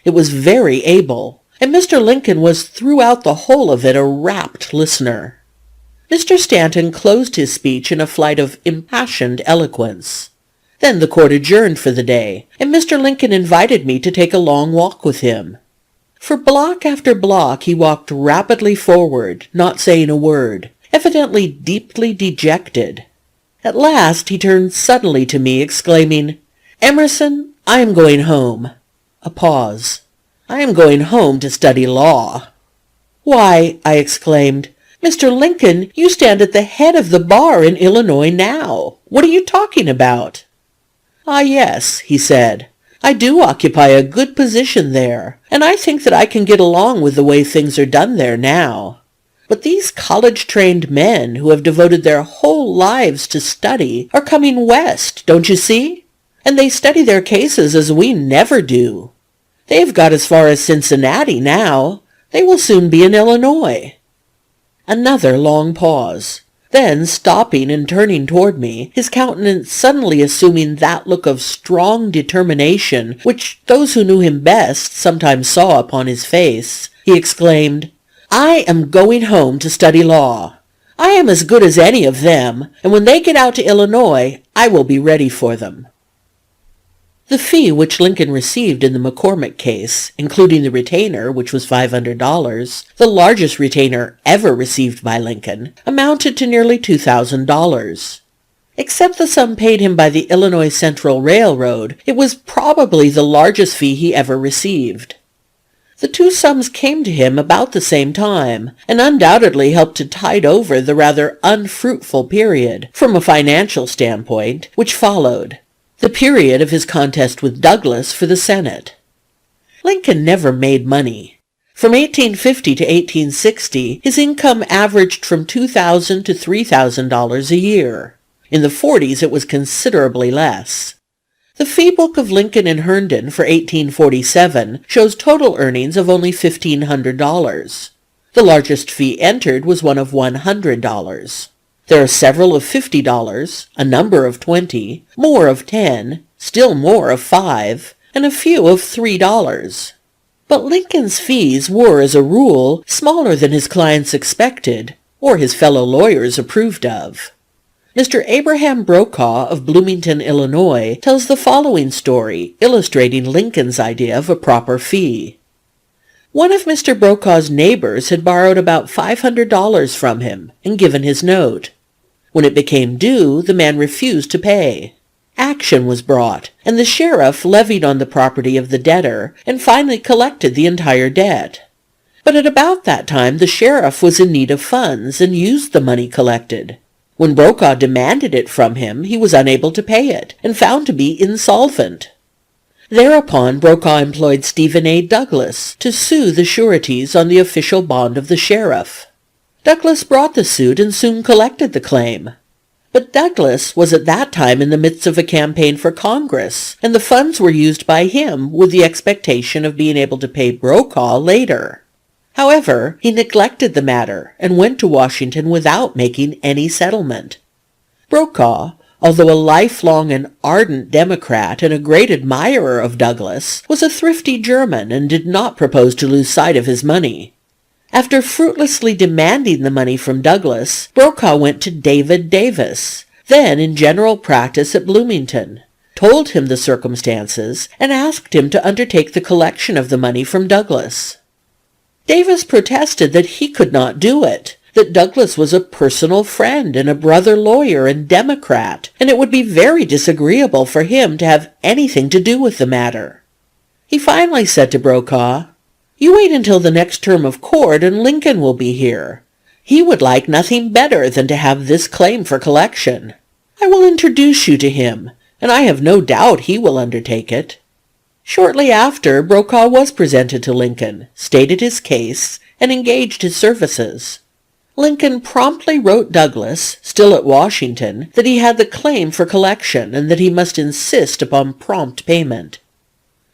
It was very able, and Mr. Lincoln was throughout the whole of it a rapt listener. Mr. Stanton closed his speech in a flight of impassioned eloquence. Then the court adjourned for the day, and Mr. Lincoln invited me to take a long walk with him. For block after block he walked rapidly forward, not saying a word, evidently deeply dejected. At last he turned suddenly to me, exclaiming, "Emerson, I am going home." A pause. "I am going home to study law." "Why," I exclaimed, "Mr. Lincoln, you stand at the head of the bar in Illinois now. What are you talking about?" "Ah, yes," he said, "I do occupy a good position there, and I think that I can get along with the way things are done there now. But these college-trained men who have devoted their whole lives to study are coming west, don't you see? And they study their cases as we never do. They have got as far as Cincinnati now. They will soon be in Illinois." Another long pause. Then, stopping and turning toward me, his countenance suddenly assuming that look of strong determination which those who knew him best sometimes saw upon his face, he exclaimed, "I am going home to study law. I am as good as any of them, and when they get out to Illinois, I will be ready for them." The fee which Lincoln received in the McCormick case, including the retainer, which was $500, the largest retainer ever received by Lincoln, amounted to nearly $2,000. Except the sum paid him by the Illinois Central Railroad, it was probably the largest fee he ever received. The two sums came to him about the same time, and undoubtedly helped to tide over the rather unfruitful period, from a financial standpoint, which followed. The period of his contest with Douglas for the Senate. Lincoln never made money. From 1850 to 1860, his income averaged from $2,000 to $3,000 a year. In the 40s, it was considerably less. The fee book of Lincoln and Herndon for 1847 shows total earnings of only $1,500. The largest fee entered was one of $100. There are several of $50, a number of $20, more of $10, still more of $5, and a few of $3. But Lincoln's fees were, as a rule, smaller than his clients expected, or his fellow lawyers approved of. Mr. Abraham Brokaw of Bloomington, Illinois, tells the following story, illustrating Lincoln's idea of a proper fee. One of Mr. Brokaw's neighbors had borrowed about $500 from him and given his note. When it became due, the man refused to pay. Action was brought, and the sheriff levied on the property of the debtor and finally collected the entire debt. But at about that time the sheriff was in need of funds and used the money collected. When Brokaw demanded it from him, he was unable to pay it and found to be insolvent. Thereupon Brokaw employed Stephen A. Douglas to sue the sureties on the official bond of the sheriff. Douglas brought the suit and soon collected the claim. But Douglas was at that time in the midst of a campaign for Congress, and the funds were used by him with the expectation of being able to pay Brokaw later. However, he neglected the matter and went to Washington without making any settlement. Brokaw, although a lifelong and ardent Democrat and a great admirer of Douglas, was a thrifty German and did not propose to lose sight of his money. After fruitlessly demanding the money from Douglas, Brokaw went to David Davis, then in general practice at Bloomington, told him the circumstances, and asked him to undertake the collection of the money from Douglas. Davis protested that he could not do it, that Douglas was a personal friend and a brother lawyer and Democrat, and it would be very disagreeable for him to have anything to do with the matter. He finally said to Brokaw, "You wait until the next term of court and Lincoln will be here. He would like nothing better than to have this claim for collection. I will introduce you to him, and I have no doubt he will undertake it." Shortly after, Brokaw was presented to Lincoln, stated his case, and engaged his services. Lincoln promptly wrote Douglas, still at Washington, that he had the claim for collection and that he must insist upon prompt payment.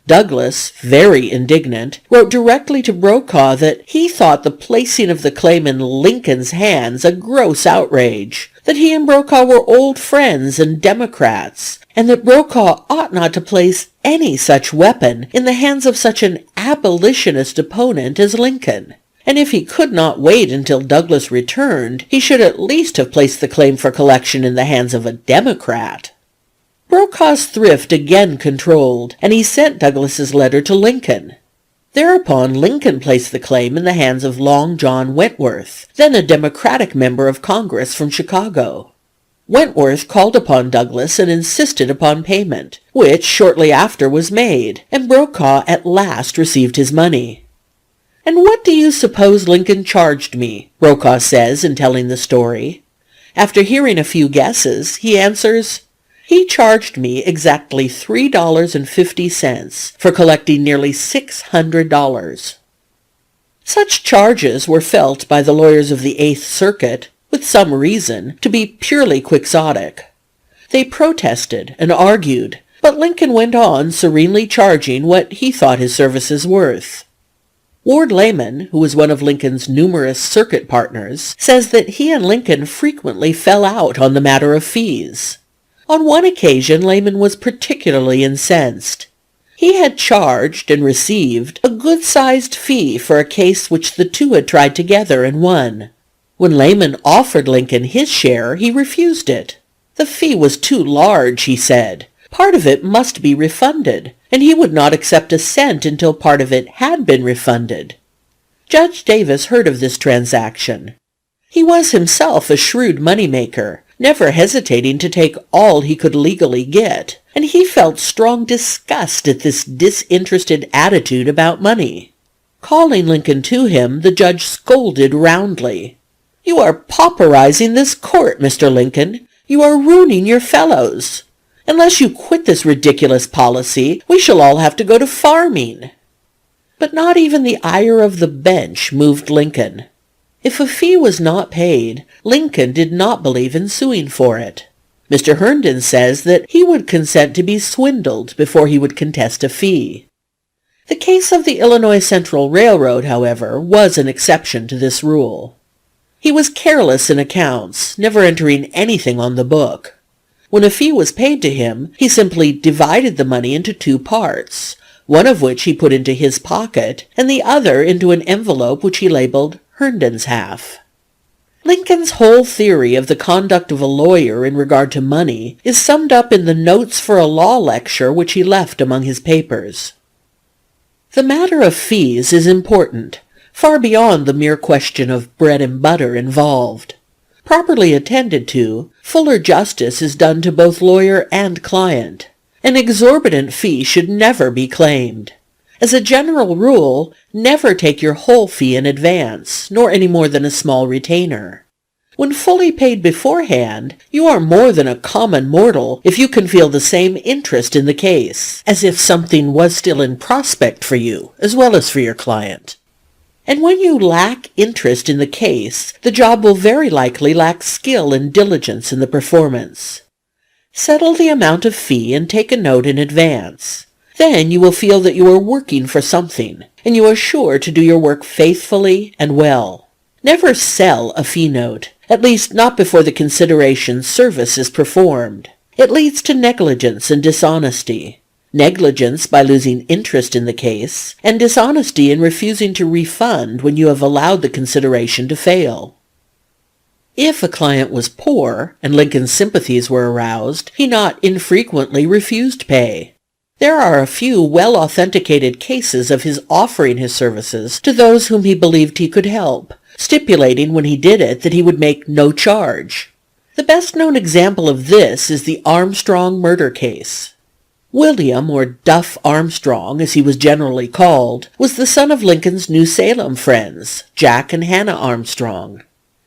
Douglas, very indignant, wrote directly to Brokaw that he thought the placing of the claim in Lincoln's hands a gross outrage, that he and Brokaw were old friends and Democrats, and that Brokaw ought not to place any such weapon in the hands of such an abolitionist opponent as Lincoln. And if he could not wait until Douglas returned, he should at least have placed the claim for collection in the hands of a Democrat. Brokaw's thrift again controlled, and he sent Douglas's letter to Lincoln. Thereupon Lincoln placed the claim in the hands of Long John Wentworth, then a Democratic member of Congress from Chicago. Wentworth called upon Douglas and insisted upon payment, which shortly after was made, and Brokaw at last received his money. "And what do you suppose Lincoln charged me?" Brokaw says in telling the story. After hearing a few guesses, he answers, "He charged me exactly $3.50 for collecting nearly $600. Such charges were felt by the lawyers of the Eighth Circuit, with some reason, to be purely quixotic. They protested and argued, but Lincoln went on serenely charging what he thought his services worth. Ward Lamon, who was one of Lincoln's numerous circuit partners, says that he and Lincoln frequently fell out on the matter of fees. On one occasion, Lamon was particularly incensed. He had charged and received a good-sized fee for a case which the two had tried together and won. When Lamon offered Lincoln his share, he refused it. The fee was too large, he said. Part of it must be refunded, and he would not accept a cent until part of it had been refunded. Judge Davis heard of this transaction. He was himself a shrewd money-maker, never hesitating to take all he could legally get, and he felt strong disgust at this disinterested attitude about money. Calling Lincoln to him, the judge scolded roundly. "You are pauperizing this court, Mr. Lincoln. You are ruining your fellows. Unless you quit this ridiculous policy, we shall all have to go to farming." But not even the ire of the bench moved Lincoln. If a fee was not paid, Lincoln did not believe in suing for it. Mr. Herndon says that he would consent to be swindled before he would contest a fee. The case of the Illinois Central Railroad, however, was an exception to this rule. He was careless in accounts, never entering anything on the book. When a fee was paid to him, he simply divided the money into two parts, one of which he put into his pocket, and the other into an envelope which he labeled Herndon's half. Lincoln's whole theory of the conduct of a lawyer in regard to money is summed up in the notes for a law lecture which he left among his papers. The matter of fees is important, far beyond the mere question of bread and butter involved. Properly attended to, fuller justice is done to both lawyer and client. An exorbitant fee should never be claimed. As a general rule, never take your whole fee in advance, nor any more than a small retainer. When fully paid beforehand, you are more than a common mortal if you can feel the same interest in the case, as if something was still in prospect for you, as well as for your client. And when you lack interest in the case, the job will very likely lack skill and diligence in the performance. Settle the amount of fee and take a note in advance. Then you will feel that you are working for something, and you are sure to do your work faithfully and well. Never sell a fee note, at least not before the consideration service is performed. It leads to negligence and dishonesty. Negligence by losing interest in the case, and dishonesty in refusing to refund when you have allowed the consideration to fail. If a client was poor, and Lincoln's sympathies were aroused, he not infrequently refused pay. There are a few well-authenticated cases of his offering his services to those whom he believed he could help, stipulating when he did it that he would make no charge. The best-known example of this is the Armstrong murder case. William, or Duff Armstrong, as he was generally called, was the son of Lincoln's New Salem friends, Jack and Hannah Armstrong.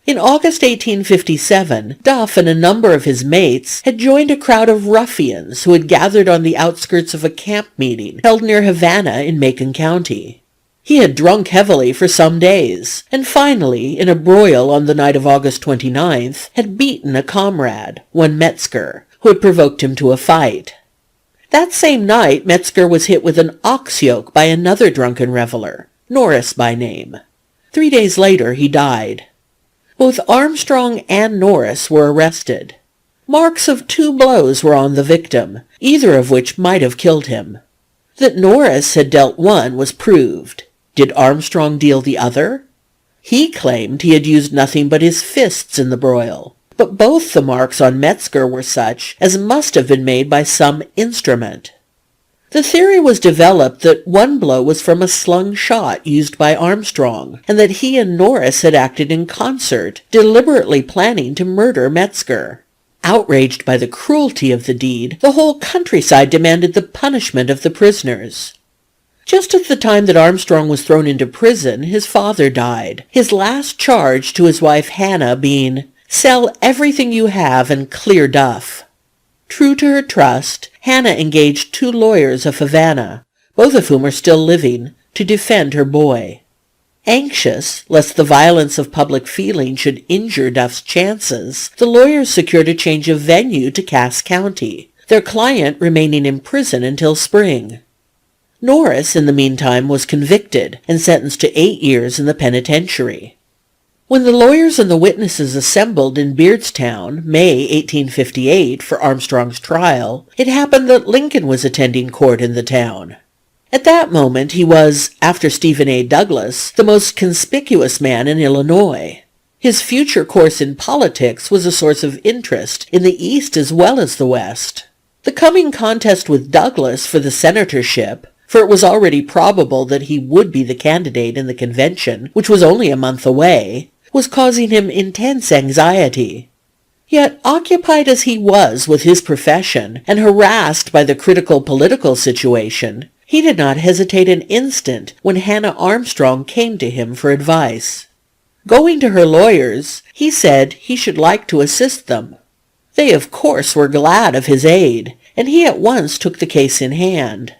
In August 1857, Duff and a number of his mates had joined a crowd of ruffians who had gathered on the outskirts of a camp meeting held near Havana in Macon County. He had drunk heavily for some days, and finally, in a broil on the night of August 29th, had beaten a comrade, one Metzger, who had provoked him to a fight. That same night, Metzger was hit with an ox yoke by another drunken reveler, Norris by name. 3 days later, he died. Both Armstrong and Norris were arrested. Marks of 2 blows were on the victim, either of which might have killed him. That Norris had dealt one was proved. Did Armstrong deal the other? He claimed he had used nothing but his fists in the broil, but both the marks on Metzger were such as must have been made by some instrument. The theory was developed that one blow was from a slung shot used by Armstrong, and that he and Norris had acted in concert, deliberately planning to murder Metzger. Outraged by the cruelty of the deed, the whole countryside demanded the punishment of the prisoners. Just at the time that Armstrong was thrown into prison, his father died, his last charge to his wife Hannah being, "Sell everything you have and clear Duff." True to her trust, Hannah engaged 2 lawyers of Havana, both of whom are still living, to defend her boy. Anxious lest the violence of public feeling should injure Duff's chances, the lawyers secured a change of venue to Cass County, their client remaining in prison until spring. Norris, in the meantime, was convicted and sentenced to 8 years in the penitentiary. When the lawyers and the witnesses assembled in Beardstown, May 1858, for Armstrong's trial, it happened that Lincoln was attending court in the town. At that moment he was, after Stephen A. Douglas, the most conspicuous man in Illinois. His future course in politics was a source of interest in the East as well as the West. The coming contest with Douglas for the senatorship, for it was already probable that he would be the candidate in the convention, which was only a month away, was causing him intense anxiety. Yet, occupied as he was with his profession, and harassed by the critical political situation, he did not hesitate an instant when Hannah Armstrong came to him for advice. Going to her lawyers, he said he should like to assist them. They, of course, were glad of his aid, and he at once took the case in hand.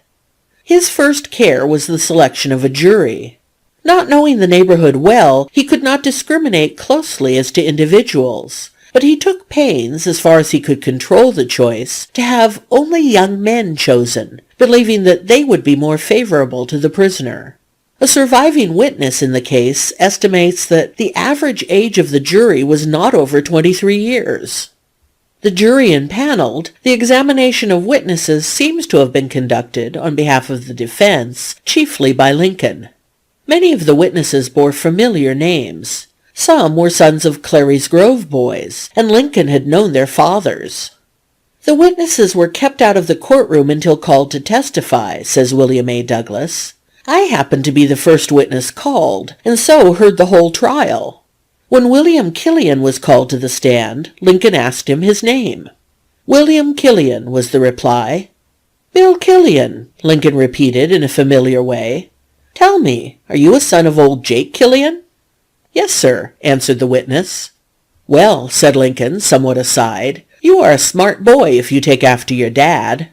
His first care was the selection of a jury. Not knowing the neighborhood well, he could not discriminate closely as to individuals, but he took pains, as far as he could control the choice, to have only young men chosen, believing that they would be more favorable to the prisoner. A surviving witness in the case estimates that the average age of the jury was not over 23 years. The jury impaneled, the examination of witnesses seems to have been conducted, on behalf of the defense, chiefly by Lincoln. Many of the witnesses bore familiar names. Some were sons of Clary's Grove boys, and Lincoln had known their fathers. The witnesses were kept out of the courtroom until called to testify, says William A. Douglas. I happened to be the first witness called, and so heard the whole trial. When William Killian was called to the stand, Lincoln asked him his name. William Killian, was the reply. Bill Killian, Lincoln repeated in a familiar way. Tell me, are you a son of old Jake Killian? Yes, sir, answered the witness. Well, said Lincoln, somewhat aside, you are a smart boy if you take after your dad.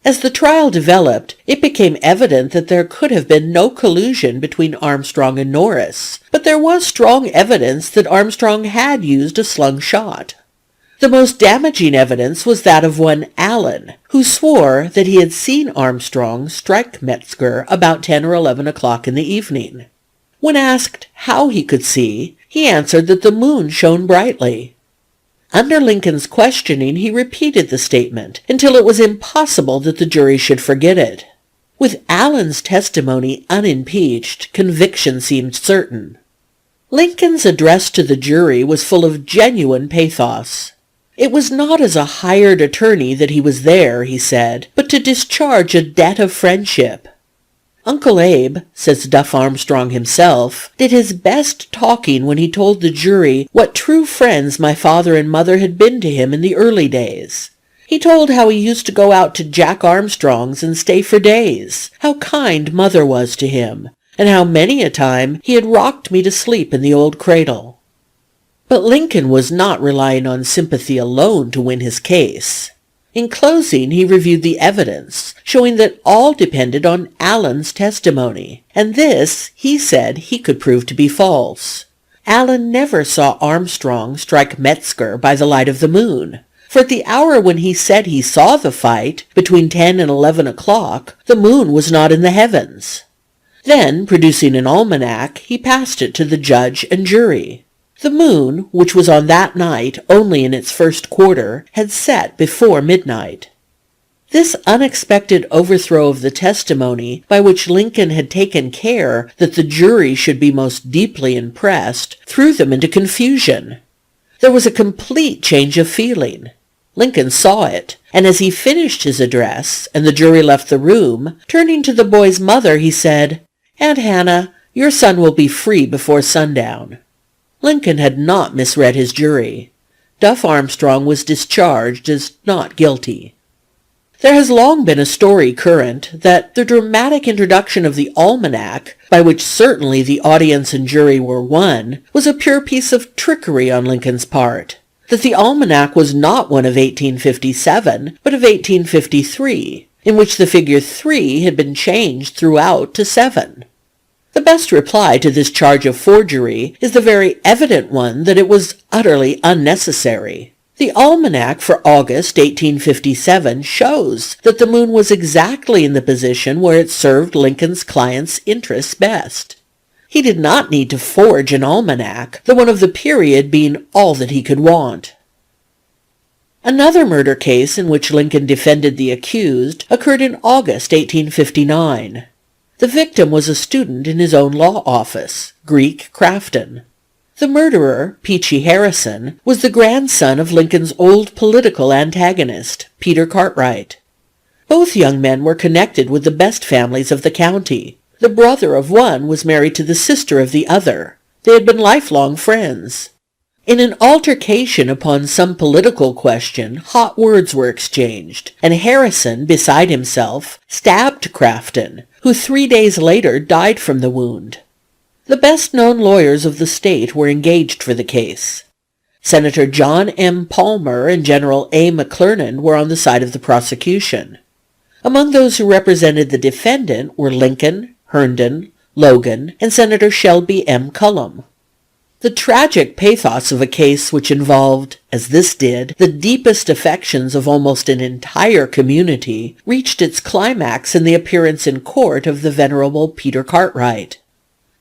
As the trial developed, it became evident that there could have been no collusion between Armstrong and Norris, but there was strong evidence that Armstrong had used a slung shot. The most damaging evidence was that of one Allen, who swore that he had seen Armstrong strike Metzger about 10 or 11 o'clock in the evening. When asked how he could see, he answered that the moon shone brightly. Under Lincoln's questioning, he repeated the statement until it was impossible that the jury should forget it. With Allen's testimony unimpeached, conviction seemed certain. Lincoln's address to the jury was full of genuine pathos. It was not as a hired attorney that he was there, he said, but to discharge a debt of friendship. Uncle Abe, says Duff Armstrong himself, did his best talking when he told the jury what true friends my father and mother had been to him in the early days. He told how he used to go out to Jack Armstrong's and stay for days, how kind mother was to him, and how many a time he had rocked me to sleep in the old cradle. But Lincoln was not relying on sympathy alone to win his case. In closing, he reviewed the evidence, showing that all depended on Allen's testimony, and this, he said, he could prove to be false. Allen never saw Armstrong strike Metzger by the light of the moon, for at the hour when he said he saw the fight, between 10 and 11 o'clock, the moon was not in the heavens. Then, producing an almanac, he passed it to the judge and jury. The moon, which was on that night only in its first quarter, had set before midnight. This unexpected overthrow of the testimony, by which Lincoln had taken care that the jury should be most deeply impressed, threw them into confusion. There was a complete change of feeling. Lincoln saw it, and as he finished his address and the jury left the room, turning to the boy's mother, he said, "Aunt Hannah, your son will be free before sundown." Lincoln had not misread his jury. Duff Armstrong was discharged as not guilty. There has long been a story current that the dramatic introduction of the almanac, by which certainly the audience and jury were won, was a pure piece of trickery on Lincoln's part, that the almanac was not one of 1857, but of 1853, in which the figure 3 had been changed throughout to 7. The best reply to this charge of forgery is the very evident one that it was utterly unnecessary. The almanac for August 1857 shows that the moon was exactly in the position where it served Lincoln's client's interests best. He did not need to forge an almanac, the one of the period being all that he could want. Another murder case in which Lincoln defended the accused occurred in August 1859. The victim was a student in his own law office, Greek Crafton. The murderer, Peachy Harrison, was the grandson of Lincoln's old political antagonist, Peter Cartwright. Both young men were connected with the best families of the county. The brother of one was married to the sister of the other. They had been lifelong friends. In an altercation upon some political question, hot words were exchanged, and Harrison, beside himself, stabbed Crafton, who 3 days later died from the wound. The best-known lawyers of the state were engaged for the case. Senator John M. Palmer and General A. McClernand were on the side of the prosecution. Among those who represented the defendant were Lincoln, Herndon, Logan, and Senator Shelby M. Cullom. The tragic pathos of a case which involved, as this did, the deepest affections of almost an entire community reached its climax in the appearance in court of the venerable Peter Cartwright.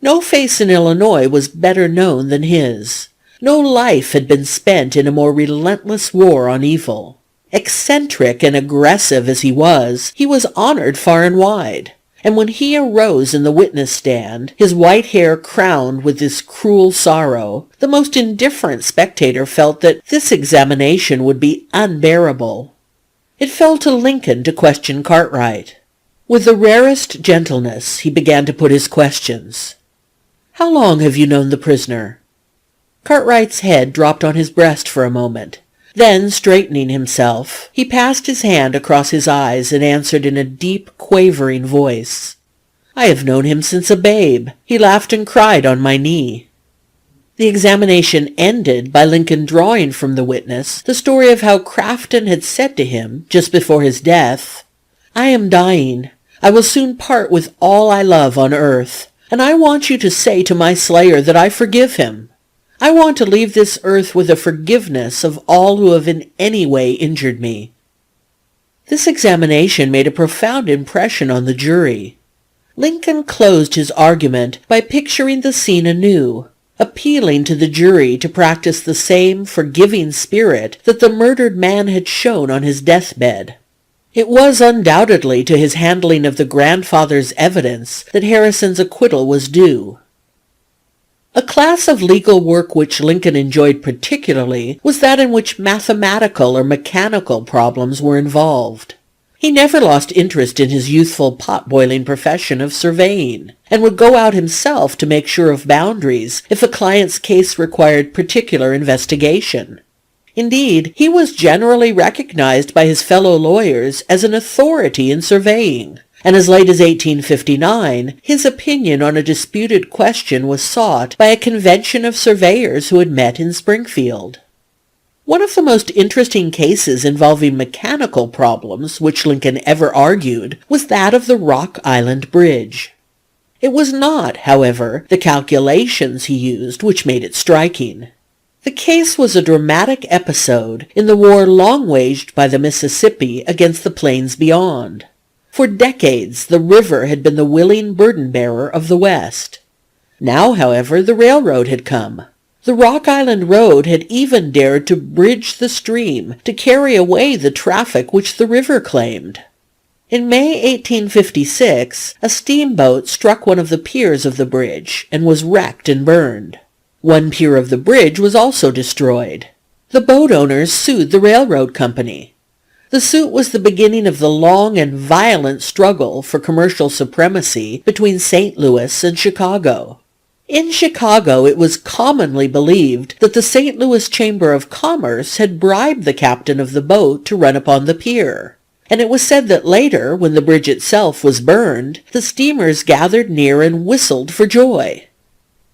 No face in Illinois was better known than his. No life had been spent in a more relentless war on evil. Eccentric and aggressive as he was honored far and wide. And when he arose in the witness stand, his white hair crowned with this cruel sorrow, the most indifferent spectator felt that this examination would be unbearable. It fell to Lincoln to question Cartwright. With the rarest gentleness, he began to put his questions. "How long have you known the prisoner?" Cartwright's head dropped on his breast for a moment. Then, straightening himself, he passed his hand across his eyes and answered in a deep, quavering voice, "I have known him since a babe. He laughed and cried on my knee." The examination ended by Lincoln drawing from the witness the story of how Crafton had said to him, just before his death, "I am dying. I will soon part with all I love on earth, and I want you to say to my slayer that I forgive him. I want to leave this earth with a forgiveness of all who have in any way injured me." This examination made a profound impression on the jury. Lincoln closed his argument by picturing the scene anew, appealing to the jury to practice the same forgiving spirit that the murdered man had shown on his deathbed. It was undoubtedly to his handling of the grandfather's evidence that Harrison's acquittal was due. A class of legal work which Lincoln enjoyed particularly was that in which mathematical or mechanical problems were involved. He never lost interest in his youthful pot-boiling profession of surveying, and would go out himself to make sure of boundaries if a client's case required particular investigation. Indeed, he was generally recognized by his fellow lawyers as an authority in surveying, and as late as 1859, his opinion on a disputed question was sought by a convention of surveyors who had met in Springfield. One of the most interesting cases involving mechanical problems which Lincoln ever argued was that of the Rock Island Bridge. It was not, however, the calculations he used which made it striking. The case was a dramatic episode in the war long waged by the Mississippi against the plains beyond. For decades, the river had been the willing burden-bearer of the West. Now, however, the railroad had come. The Rock Island Road had even dared to bridge the stream to carry away the traffic which the river claimed. In May 1856, a steamboat struck one of the piers of the bridge and was wrecked and burned. One pier of the bridge was also destroyed. The boat owners sued the railroad company. The suit was the beginning of the long and violent struggle for commercial supremacy between St. Louis and Chicago. In Chicago, it was commonly believed that the St. Louis Chamber of Commerce had bribed the captain of the boat to run upon the pier, and it was said that later, when the bridge itself was burned, the steamers gathered near and whistled for joy.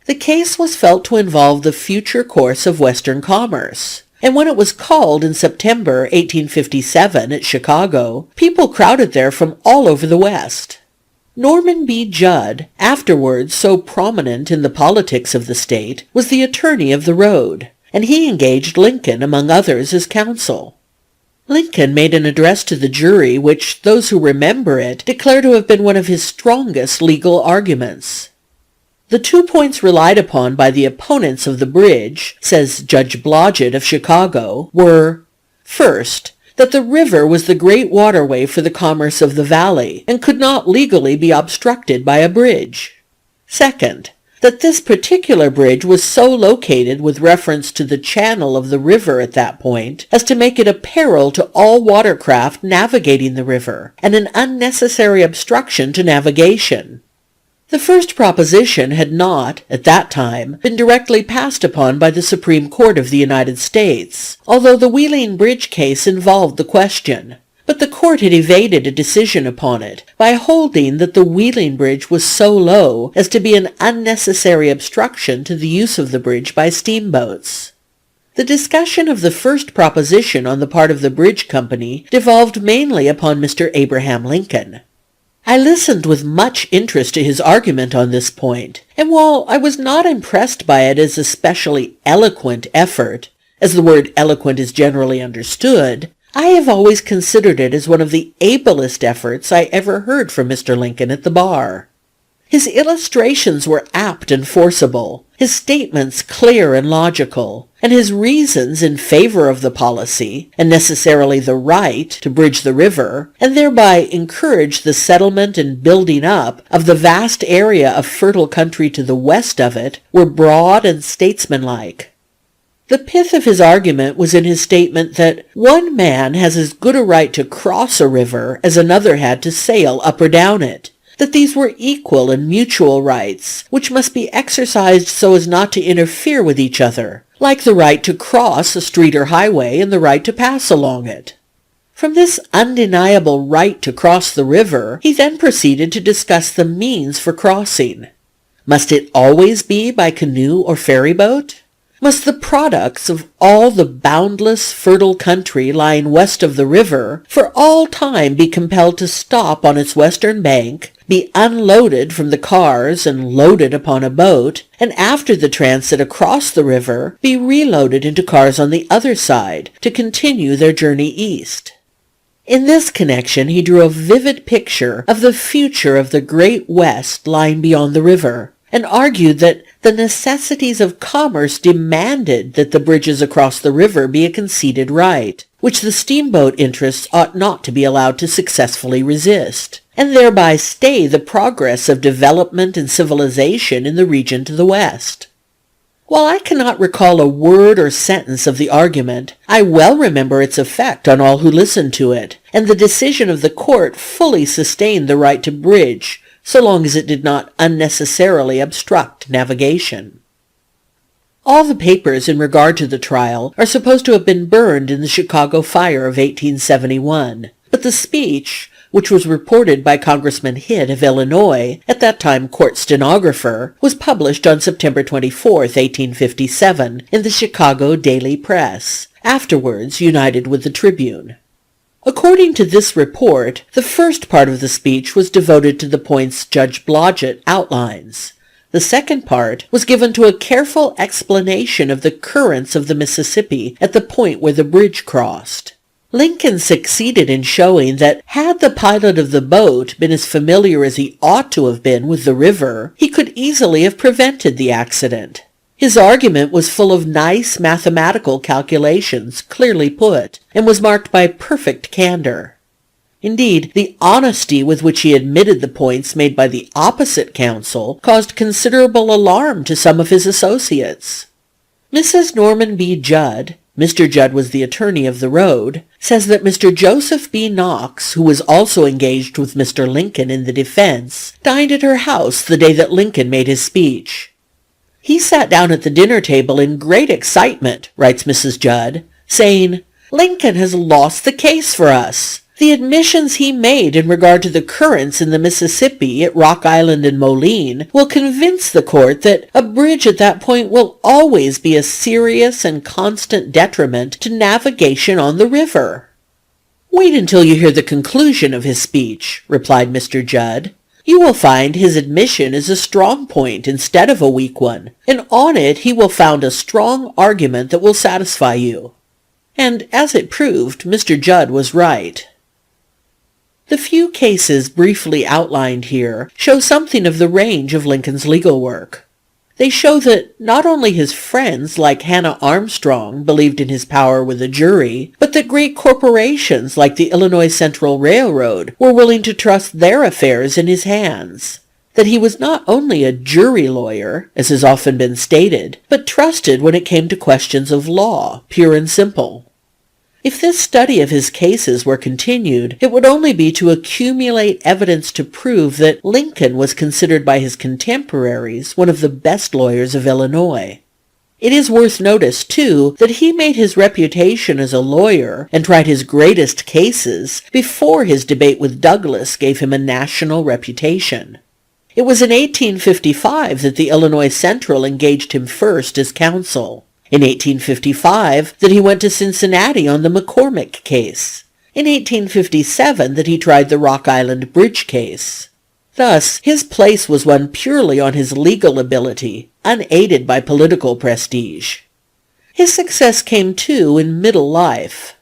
The case was felt to involve the future course of Western commerce, and when it was called in September 1857 at Chicago, people crowded there from all over the West. Norman B. Judd, afterwards so prominent in the politics of the state, was the attorney of the road, and he engaged Lincoln, among others, as counsel. Lincoln made an address to the jury which those who remember it declare to have been one of his strongest legal arguments. The 2 points relied upon by the opponents of the bridge, says Judge Blodgett of Chicago, were, first, that the river was the great waterway for the commerce of the valley, and could not legally be obstructed by a bridge. Second, that this particular bridge was so located with reference to the channel of the river at that point as to make it a peril to all watercraft navigating the river, and an unnecessary obstruction to navigation. The first proposition had not, at that time, been directly passed upon by the Supreme Court of the United States, although the Wheeling Bridge case involved the question, but the court had evaded a decision upon it by holding that the Wheeling Bridge was so low as to be an unnecessary obstruction to the use of the bridge by steamboats. The discussion of the first proposition on the part of the bridge company devolved mainly upon Mr. Abraham Lincoln. I listened with much interest to his argument on this point, and while I was not impressed by it as a specially eloquent effort, as the word eloquent is generally understood, I have always considered it as one of the ablest efforts I ever heard from Mr. Lincoln at the bar. His illustrations were apt and forcible, his statements clear and logical, and his reasons in favor of the policy, and necessarily the right, to bridge the river, and thereby encourage the settlement and building up of the vast area of fertile country to the west of it, were broad and statesmanlike. The pith of his argument was in his statement that one man has as good a right to cross a river as another had to sail up or down it, that these were equal and mutual rights, which must be exercised so as not to interfere with each other, like the right to cross a street or highway and the right to pass along it. From this undeniable right to cross the river, he then proceeded to discuss the means for crossing. Must it always be by canoe or ferry boat? Must the products of all the boundless, fertile country lying west of the river for all time be compelled to stop on its western bank, be unloaded from the cars and loaded upon a boat, and after the transit across the river, be reloaded into cars on the other side to continue their journey east? In this connection he drew a vivid picture of the future of the great West lying beyond the river, and argued that the necessities of commerce demanded that the bridges across the river be a conceded right, which the steamboat interests ought not to be allowed to successfully resist, and thereby stay the progress of development and civilization in the region to the west. While I cannot recall a word or sentence of the argument, I well remember its effect on all who listened to it, and the decision of the court fully sustained the right to bridge, so long as it did not unnecessarily obstruct navigation. All the papers in regard to the trial are supposed to have been burned in the Chicago fire of 1871, but the speech, which was reported by Congressman Hitt of Illinois, at that time court stenographer, was published on September 24, 1857, in the Chicago Daily Press, afterwards united with the Tribune. According to this report, the first part of the speech was devoted to the points Judge Blodgett outlines. The second part was given to a careful explanation of the currents of the Mississippi at the point where the bridge crossed. Lincoln succeeded in showing that had the pilot of the boat been as familiar as he ought to have been with the river, he could easily have prevented the accident. His argument was full of nice mathematical calculations, clearly put, and was marked by perfect candor. Indeed, the honesty with which he admitted the points made by the opposite counsel caused considerable alarm to some of his associates. Mrs. Norman B. Judd, Mr. Judd was the attorney of the road, says that Mr. Joseph B. Knox, who was also engaged with Mr. Lincoln in the defense, dined at her house the day that Lincoln made his speech. He sat down at the dinner table in great excitement, writes Mrs. Judd, saying, "Lincoln has lost the case for us. The admissions he made in regard to the currents in the Mississippi at Rock Island and Moline will convince the court that a bridge at that point will always be a serious and constant detriment to navigation on the river." "Wait until you hear the conclusion of his speech," replied Mr. Judd. "You will find his admission is a strong point instead of a weak one, and on it he will found a strong argument that will satisfy you." And as it proved, Mr. Judd was right. The few cases briefly outlined here show something of the range of Lincoln's legal work. They show that not only his friends like Hannah Armstrong believed in his power with a jury, but that great corporations like the Illinois Central Railroad were willing to trust their affairs in his hands. That he was not only a jury lawyer, as has often been stated, but trusted when it came to questions of law, pure and simple. If this study of his cases were continued, it would only be to accumulate evidence to prove that Lincoln was considered by his contemporaries one of the best lawyers of Illinois. It is worth notice, too, that he made his reputation as a lawyer and tried his greatest cases before his debate with Douglas gave him a national reputation. It was in 1855 that the Illinois Central engaged him first as counsel. In 1855 that he went to Cincinnati on the McCormick case. In 1857 that he tried the Rock Island Bridge case. Thus, his place was won purely on his legal ability, unaided by political prestige. His success came, too, in middle life.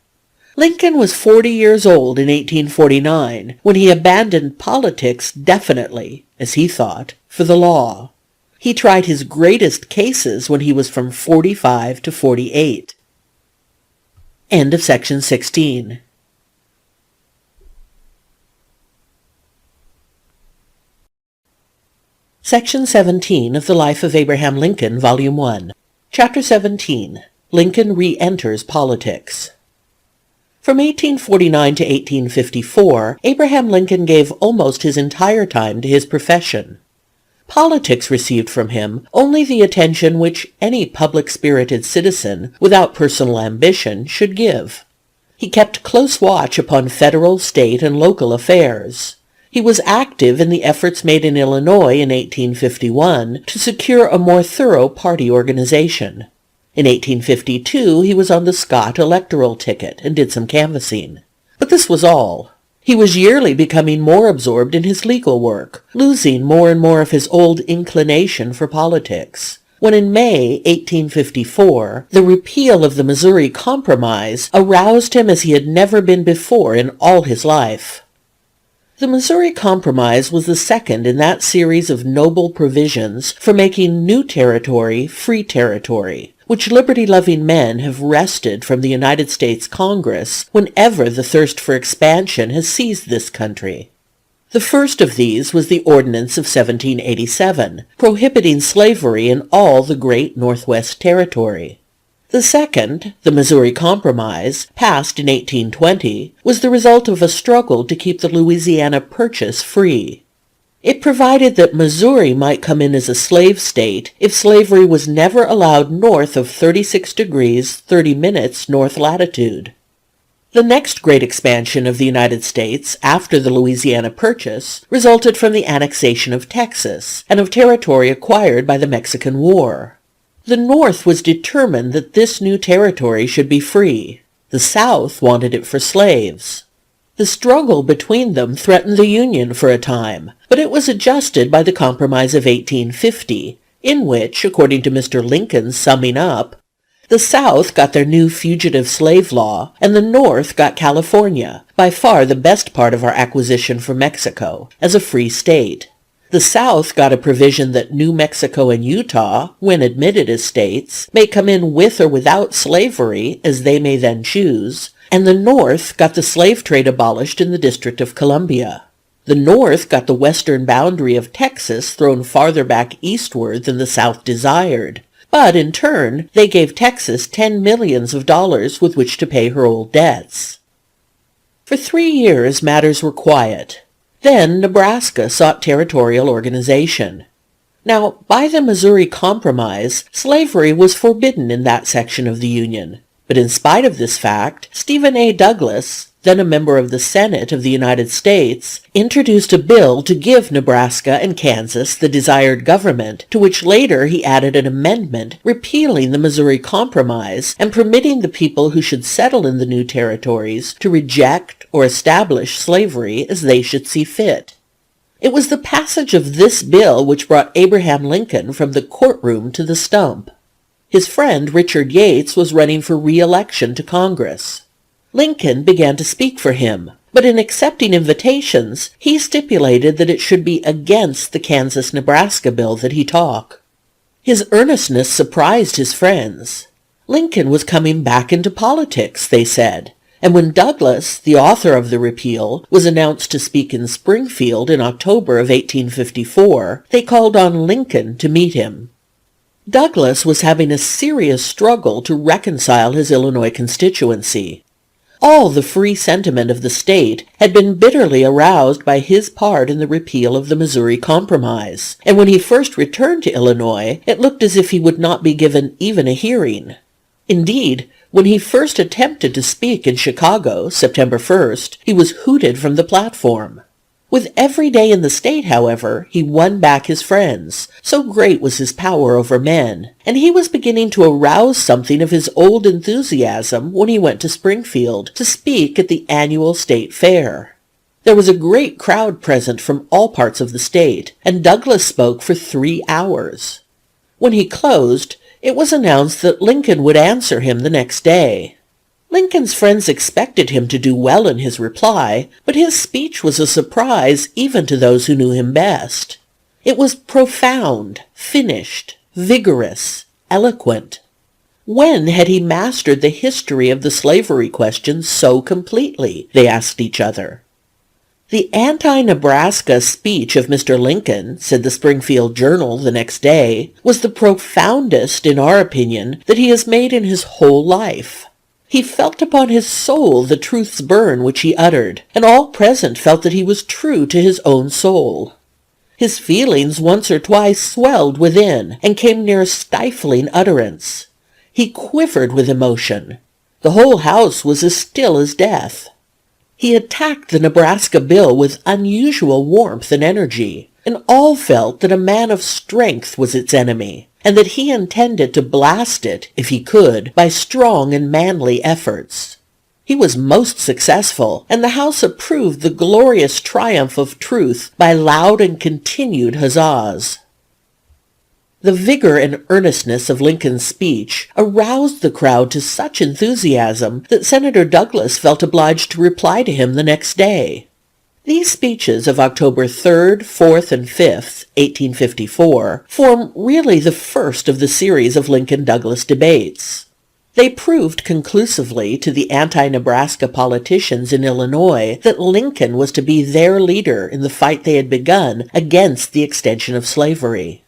Lincoln was 40 years old in 1849 when he abandoned politics definitely, as he thought, for the law. He tried his greatest cases when he was from 45 to 48. End of section 16. Section 17 of the Life of Abraham Lincoln, Volume 1. Chapter 17. Lincoln Re-Enters Politics. From 1849 to 1854, Abraham Lincoln gave almost his entire time to his profession. Politics received from him only the attention which any public-spirited citizen without personal ambition should give. He kept close watch upon federal, state, and local affairs. He was active in the efforts made in Illinois in 1851 to secure a more thorough party organization. In 1852 he was on the Scott electoral ticket and did some canvassing. But this was all. He was yearly becoming more absorbed in his legal work, losing more and more of his old inclination for politics, when in May 1854 the repeal of the Missouri Compromise aroused him as he had never been before in all his life. The Missouri Compromise was the second in that series of noble provisions for making new territory free territory, which liberty-loving men have wrested from the United States Congress whenever the thirst for expansion has seized this country. The first of these was the Ordinance of 1787, prohibiting slavery in all the great Northwest Territory. The second, the Missouri Compromise, passed in 1820, was the result of a struggle to keep the Louisiana Purchase free. It provided that Missouri might come in as a slave state if slavery was never allowed north of 36 degrees 30 minutes north latitude. The next great expansion of the United States after the Louisiana Purchase resulted from the annexation of Texas and of territory acquired by the Mexican War. The North was determined that this new territory should be free. The South wanted it for slaves. The struggle between them threatened the Union for a time, but it was adjusted by the Compromise of 1850, in which, according to Mr. Lincoln's summing up, the South got their new fugitive slave law, and the North got California, by far the best part of our acquisition from Mexico, as a free state. The South got a provision that New Mexico and Utah, when admitted as states, may come in with or without slavery, as they may then choose, and the North got the slave trade abolished in the District of Columbia. The North got the western boundary of Texas thrown farther back eastward than the South desired. But in turn, they gave Texas $10 million with which to pay her old debts. For 3 years, matters were quiet. Then Nebraska sought territorial organization. Now, by the Missouri Compromise, slavery was forbidden in that section of the Union. But in spite of this fact, Stephen A. Douglas, then a member of the Senate of the United States, introduced a bill to give Nebraska and Kansas the desired government, to which later he added an amendment repealing the Missouri Compromise and permitting the people who should settle in the new territories to reject or establish slavery as they should see fit. It was the passage of this bill which brought Abraham Lincoln from the courtroom to the stump. His friend Richard Yates was running for re-election to Congress. Lincoln began to speak for him, but in accepting invitations, he stipulated that it should be against the Kansas-Nebraska bill that he talk. His earnestness surprised his friends. Lincoln was coming back into politics, they said, and when Douglas, the author of the repeal, was announced to speak in Springfield in October of 1854, they called on Lincoln to meet him. Douglas was having a serious struggle to reconcile his Illinois constituency. All the free sentiment of the state had been bitterly aroused by his part in the repeal of the Missouri Compromise, and when he first returned to Illinois, it looked as if he would not be given even a hearing. Indeed, when he first attempted to speak in Chicago, September 1st, he was hooted from the platform. With every day in the state, however, he won back his friends, so great was his power over men, and he was beginning to arouse something of his old enthusiasm when he went to Springfield to speak at the annual state fair. There was a great crowd present from all parts of the state, and Douglas spoke for 3 hours. When he closed, it was announced that Lincoln would answer him the next day. Lincoln's friends expected him to do well in his reply, but his speech was a surprise even to those who knew him best. It was profound, finished, vigorous, eloquent. When had he mastered the history of the slavery question so completely? They asked each other. The anti-Nebraska speech of Mr. Lincoln, said the Springfield Journal the next day, was the profoundest, in our opinion, that he has made in his whole life. He felt upon his soul the truth's burn which he uttered, and all present felt that he was true to his own soul. His feelings once or twice swelled within, and came near stifling utterance. He quivered with emotion. The whole house was as still as death. He attacked the Nebraska bill with unusual warmth and energy, and all felt that a man of strength was its enemy, and that he intended to blast it, if he could, by strong and manly efforts. He was most successful, and the House approved the glorious triumph of truth by loud and continued huzzas. The vigor and earnestness of Lincoln's speech aroused the crowd to such enthusiasm that Senator Douglas felt obliged to reply to him the next day. These speeches of October 3rd, 4th, and 5th, 1854, form really the first of the series of Lincoln-Douglas debates. They proved conclusively to the anti-Nebraska politicians in Illinois that Lincoln was to be their leader in the fight they had begun against the extension of slavery.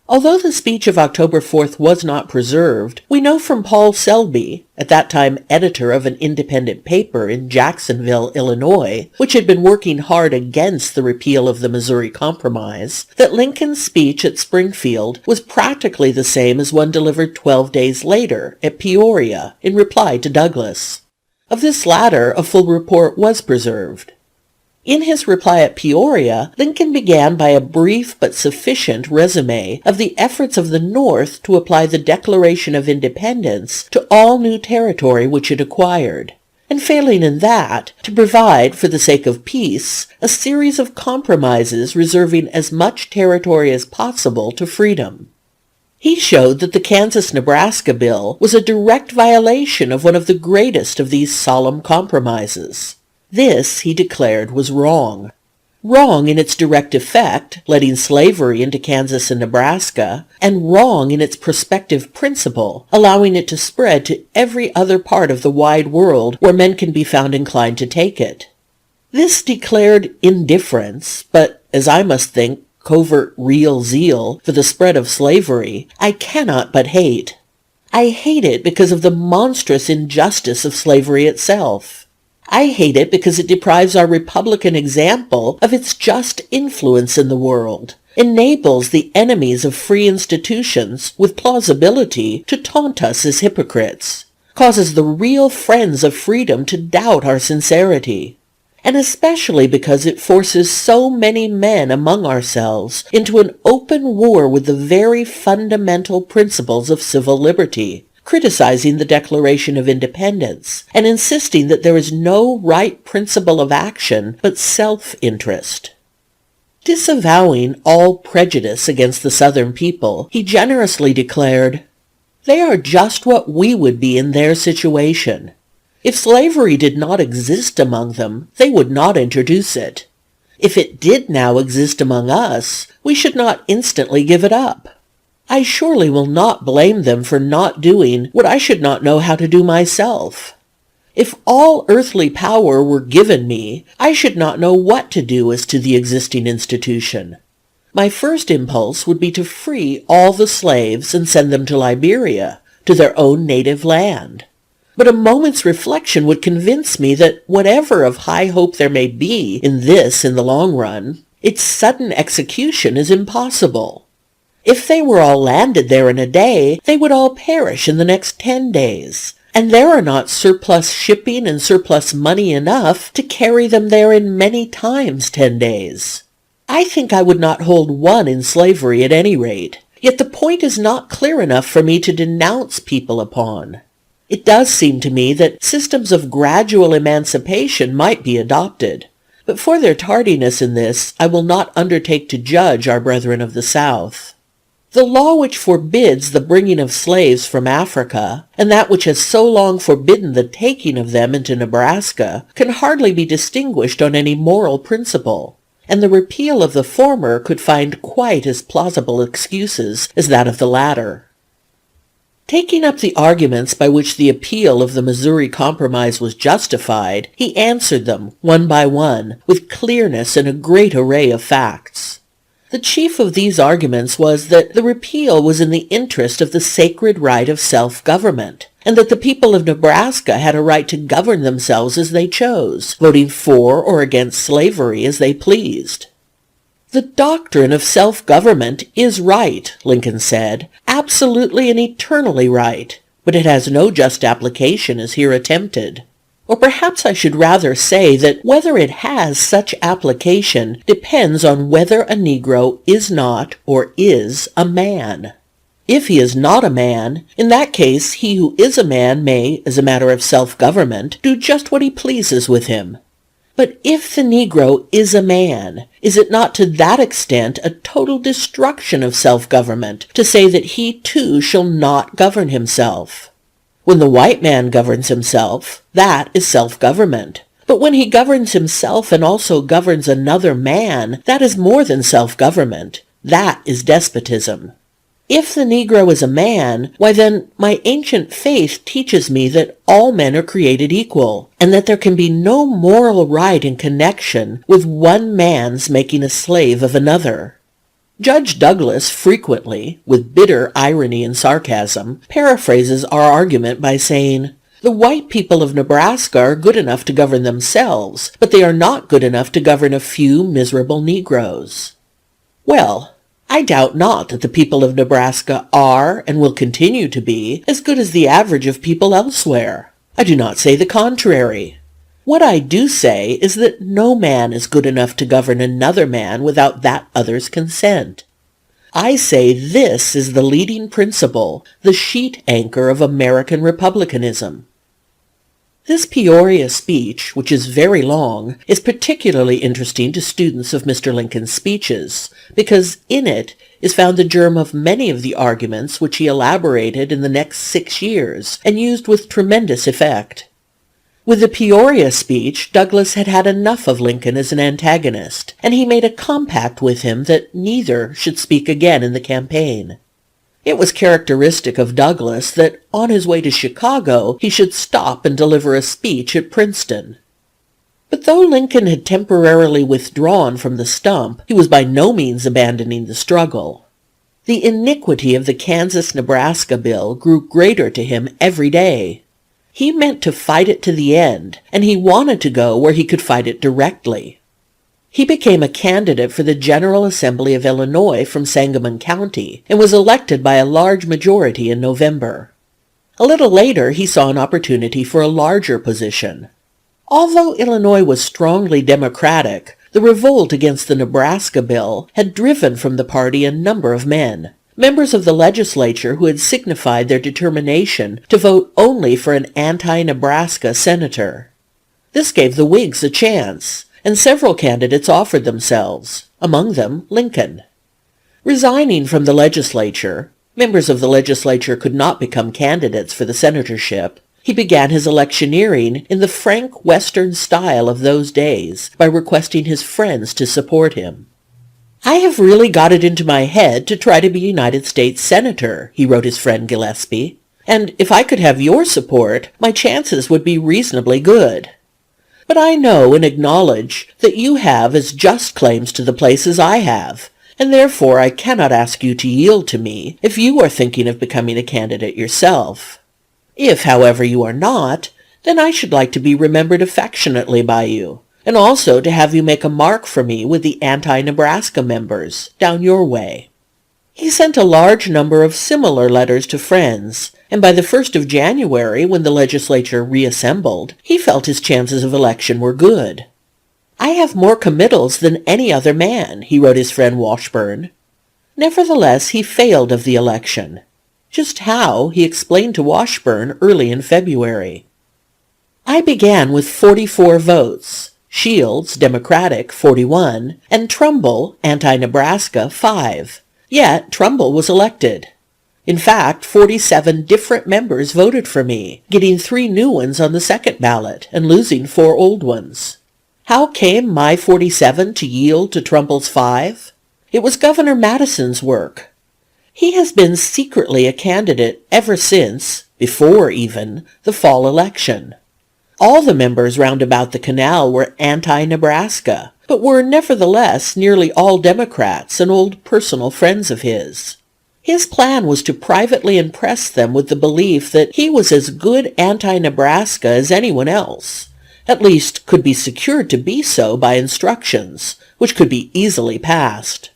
Although the speech of October 4th was not preserved, we know from Paul Selby, at that time editor of an independent paper in Jacksonville, Illinois, which had been working hard against the repeal of the Missouri Compromise, that Lincoln's speech at Springfield was practically the same as one delivered 12 days later at Peoria in reply to Douglas. Of this latter, a full report was preserved. In his reply at Peoria, Lincoln began by a brief but sufficient resume of the efforts of the North to apply the Declaration of Independence to all new territory which it acquired, and failing in that, to provide, for the sake of peace, a series of compromises reserving as much territory as possible to freedom. He showed that the Kansas-Nebraska bill was a direct violation of one of the greatest of these solemn compromises. This, he declared, was wrong. Wrong in its direct effect, letting slavery into Kansas and Nebraska, and wrong in its prospective principle, allowing it to spread to every other part of the wide world where men can be found inclined to take it. This declared indifference, but, as I must think, covert real zeal for the spread of slavery, I cannot but hate. I hate it because of the monstrous injustice of slavery itself. I hate it because it deprives our Republican example of its just influence in the world, enables the enemies of free institutions with plausibility to taunt us as hypocrites, causes the real friends of freedom to doubt our sincerity, and especially because it forces so many men among ourselves into an open war with the very fundamental principles of civil liberty, criticizing the Declaration of Independence, and insisting that there is no right principle of action but self-interest. Disavowing all prejudice against the Southern people, he generously declared, "They are just what we would be in their situation. If slavery did not exist among them, they would not introduce it. If it did now exist among us, we should not instantly give it up. I surely will not blame them for not doing what I should not know how to do myself. If all earthly power were given me, I should not know what to do as to the existing institution. My first impulse would be to free all the slaves and send them to Liberia, to their own native land. But a moment's reflection would convince me that whatever of high hope there may be in this in the long run, its sudden execution is impossible. If they were all landed there in a day, they would all perish in the next 10 days, and there are not surplus shipping and surplus money enough to carry them there in many times 10 days. I think I would not hold one in slavery at any rate, yet the point is not clear enough for me to denounce people upon. It does seem to me that systems of gradual emancipation might be adopted, but for their tardiness in this I will not undertake to judge our brethren of the South. The law which forbids the bringing of slaves from Africa, and that which has so long forbidden the taking of them into Nebraska, can hardly be distinguished on any moral principle, and the repeal of the former could find quite as plausible excuses as that of the latter. Taking up the arguments by which the appeal of the Missouri Compromise was justified, he answered them, one by one, with clearness and a great array of facts. The chief of these arguments was that the repeal was in the interest of the sacred right of self-government, and that the people of Nebraska had a right to govern themselves as they chose, voting for or against slavery as they pleased. The doctrine of self-government is right, Lincoln said, absolutely and eternally right, but it has no just application as here attempted. Or perhaps I should rather say that whether it has such application depends on whether a Negro is not or is a man. If he is not a man, in that case he who is a man may, as a matter of self-government, do just what he pleases with him. But if the Negro is a man, is it not to that extent a total destruction of self-government to say that he too shall not govern himself? When the white man governs himself, that is self-government. But when he governs himself and also governs another man, that is more than self-government. That is despotism. If the Negro is a man, why then my ancient faith teaches me that all men are created equal, and that there can be no moral right in connection with one man's making a slave of another. Judge Douglas frequently, with bitter irony and sarcasm, paraphrases our argument by saying, "The white people of Nebraska are good enough to govern themselves, but they are not good enough to govern a few miserable Negroes." Well, I doubt not that the people of Nebraska are, and will continue to be, as good as the average of people elsewhere. I do not say the contrary. What I do say is that no man is good enough to govern another man without that other's consent. I say this is the leading principle, the sheet anchor of American republicanism. This Peoria speech, which is very long, is particularly interesting to students of Mr. Lincoln's speeches, because in it is found the germ of many of the arguments which he elaborated in the next 6 years, and used with tremendous effect. With the Peoria speech, Douglas had had enough of Lincoln as an antagonist, and he made a compact with him that neither should speak again in the campaign. It was characteristic of Douglas that on his way to Chicago he should stop and deliver a speech at Princeton. But though Lincoln had temporarily withdrawn from the stump, he was by no means abandoning the struggle. The iniquity of the Kansas-Nebraska bill grew greater to him every day. He meant to fight it to the end, and he wanted to go where he could fight it directly. He became a candidate for the General Assembly of Illinois from Sangamon County, and was elected by a large majority in November. A little later he saw an opportunity for a larger position. Although Illinois was strongly Democratic, the revolt against the Nebraska bill had driven from the party a number of men, members of the legislature who had signified their determination to vote only for an anti-Nebraska senator. This gave the Whigs a chance, and several candidates offered themselves, among them Lincoln. Resigning from the legislature, members of the legislature could not become candidates for the senatorship, he began his electioneering in the frank Western style of those days by requesting his friends to support him. "I have really got it into my head to try to be United States Senator," he wrote his friend Gillespie, "and if I could have your support, my chances would be reasonably good. But I know and acknowledge that you have as just claims to the place as I have, and therefore I cannot ask you to yield to me if you are thinking of becoming a candidate yourself. If, however, you are not, then I should like to be remembered affectionately by you, and also to have you make a mark for me with the anti-Nebraska members, down your way." He sent a large number of similar letters to friends, and by the 1st of January, when the legislature reassembled, he felt his chances of election were good. "I have more committals than any other man," he wrote his friend Washburn. Nevertheless, he failed of the election. Just how, he explained to Washburn early in February. "I began with 44 votes, Shields, Democratic, 41, and Trumbull, anti-Nebraska, 5. Yet Trumbull was elected. In fact, 47 different members voted for me, getting 3 new ones on the second ballot and losing 4 old ones. How came my 47 to yield to Trumbull's 5? It was Governor Madison's work. He has been secretly a candidate ever since, before even, the fall election. All the members round about the canal were anti-Nebraska, but were nevertheless nearly all Democrats and old personal friends of his. His plan was to privately impress them with the belief that he was as good anti-Nebraska as anyone else, at least could be secured to be so by instructions, which could be easily passed.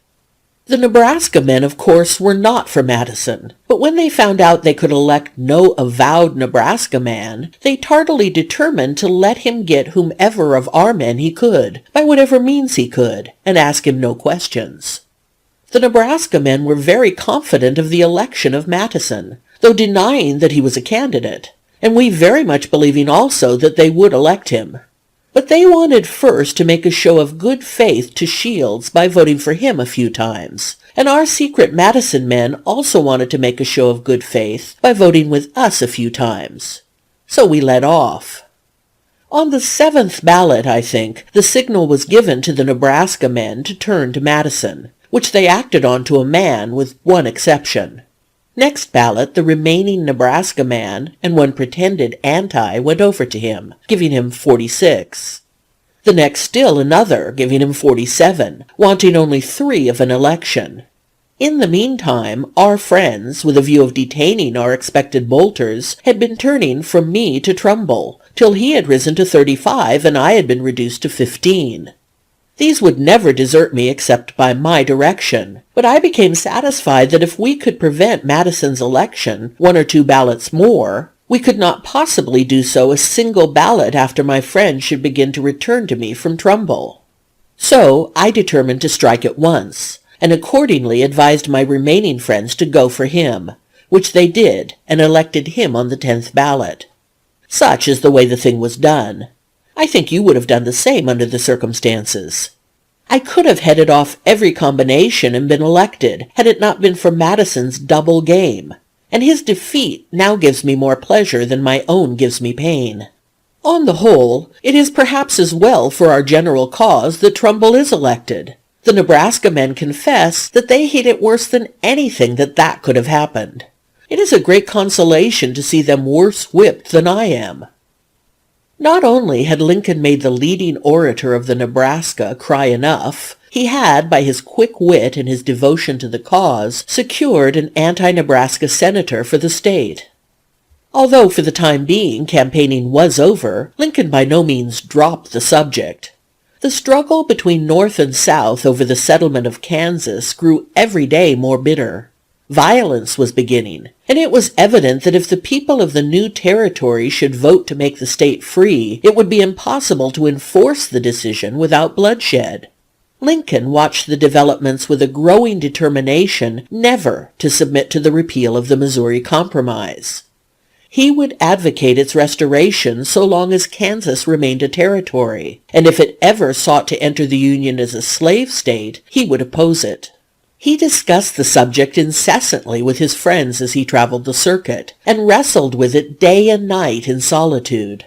The Nebraska men, of course, were not for Madison, but when they found out they could elect no avowed Nebraska man, they tardily determined to let him get whomever of our men he could, by whatever means he could, and ask him no questions. The Nebraska men were very confident of the election of Madison, though denying that he was a candidate, and we very much believing also that they would elect him. But they wanted first to make a show of good faith to Shields by voting for him a few times, and our secret Madison men also wanted to make a show of good faith by voting with us a few times. So we led off. On the 7th ballot, I think, the signal was given to the Nebraska men to turn to Madison, which they acted on to a man with one exception. Next ballot, the remaining Nebraska man and one pretended anti went over to him, giving him 46. The next still another, giving him 47, wanting only 3 of an election. In the meantime, our friends, with a view of detaining our expected bolters, had been turning from me to Trumbull, till he had risen to 35 and I had been reduced to 15. These would never desert me except by my direction, but I became satisfied that if we could prevent Madison's election 1 or 2 ballots more, we could not possibly do so a single ballot after my friend should begin to return to me from Trumbull. So I determined to strike at once, and accordingly advised my remaining friends to go for him, which they did, and elected him on the 10th ballot. Such is the way the thing was done. I think you would have done the same under the circumstances. I could have headed off every combination and been elected, had it not been for Madison's double game, and his defeat now gives me more pleasure than my own gives me pain. On the whole, it is perhaps as well for our general cause that Trumbull is elected. The Nebraska men confess that they hate it worse than anything that could have happened. It is a great consolation to see them worse whipped than I am. Not only had Lincoln made the leading orator of the Nebraska cry enough, he had, by his quick wit and his devotion to the cause, secured an anti-Nebraska senator for the state. Although for the time being campaigning was over, Lincoln by no means dropped the subject. The struggle between North and South over the settlement of Kansas grew every day more bitter. Violence was beginning, and it was evident that if the people of the new territory should vote to make the state free, it would be impossible to enforce the decision without bloodshed. Lincoln watched the developments with a growing determination never to submit to the repeal of the Missouri Compromise. He would advocate its restoration so long as Kansas remained a territory, and if it ever sought to enter the Union as a slave state, he would oppose it. He discussed the subject incessantly with his friends as he traveled the circuit, and wrestled with it day and night in solitude.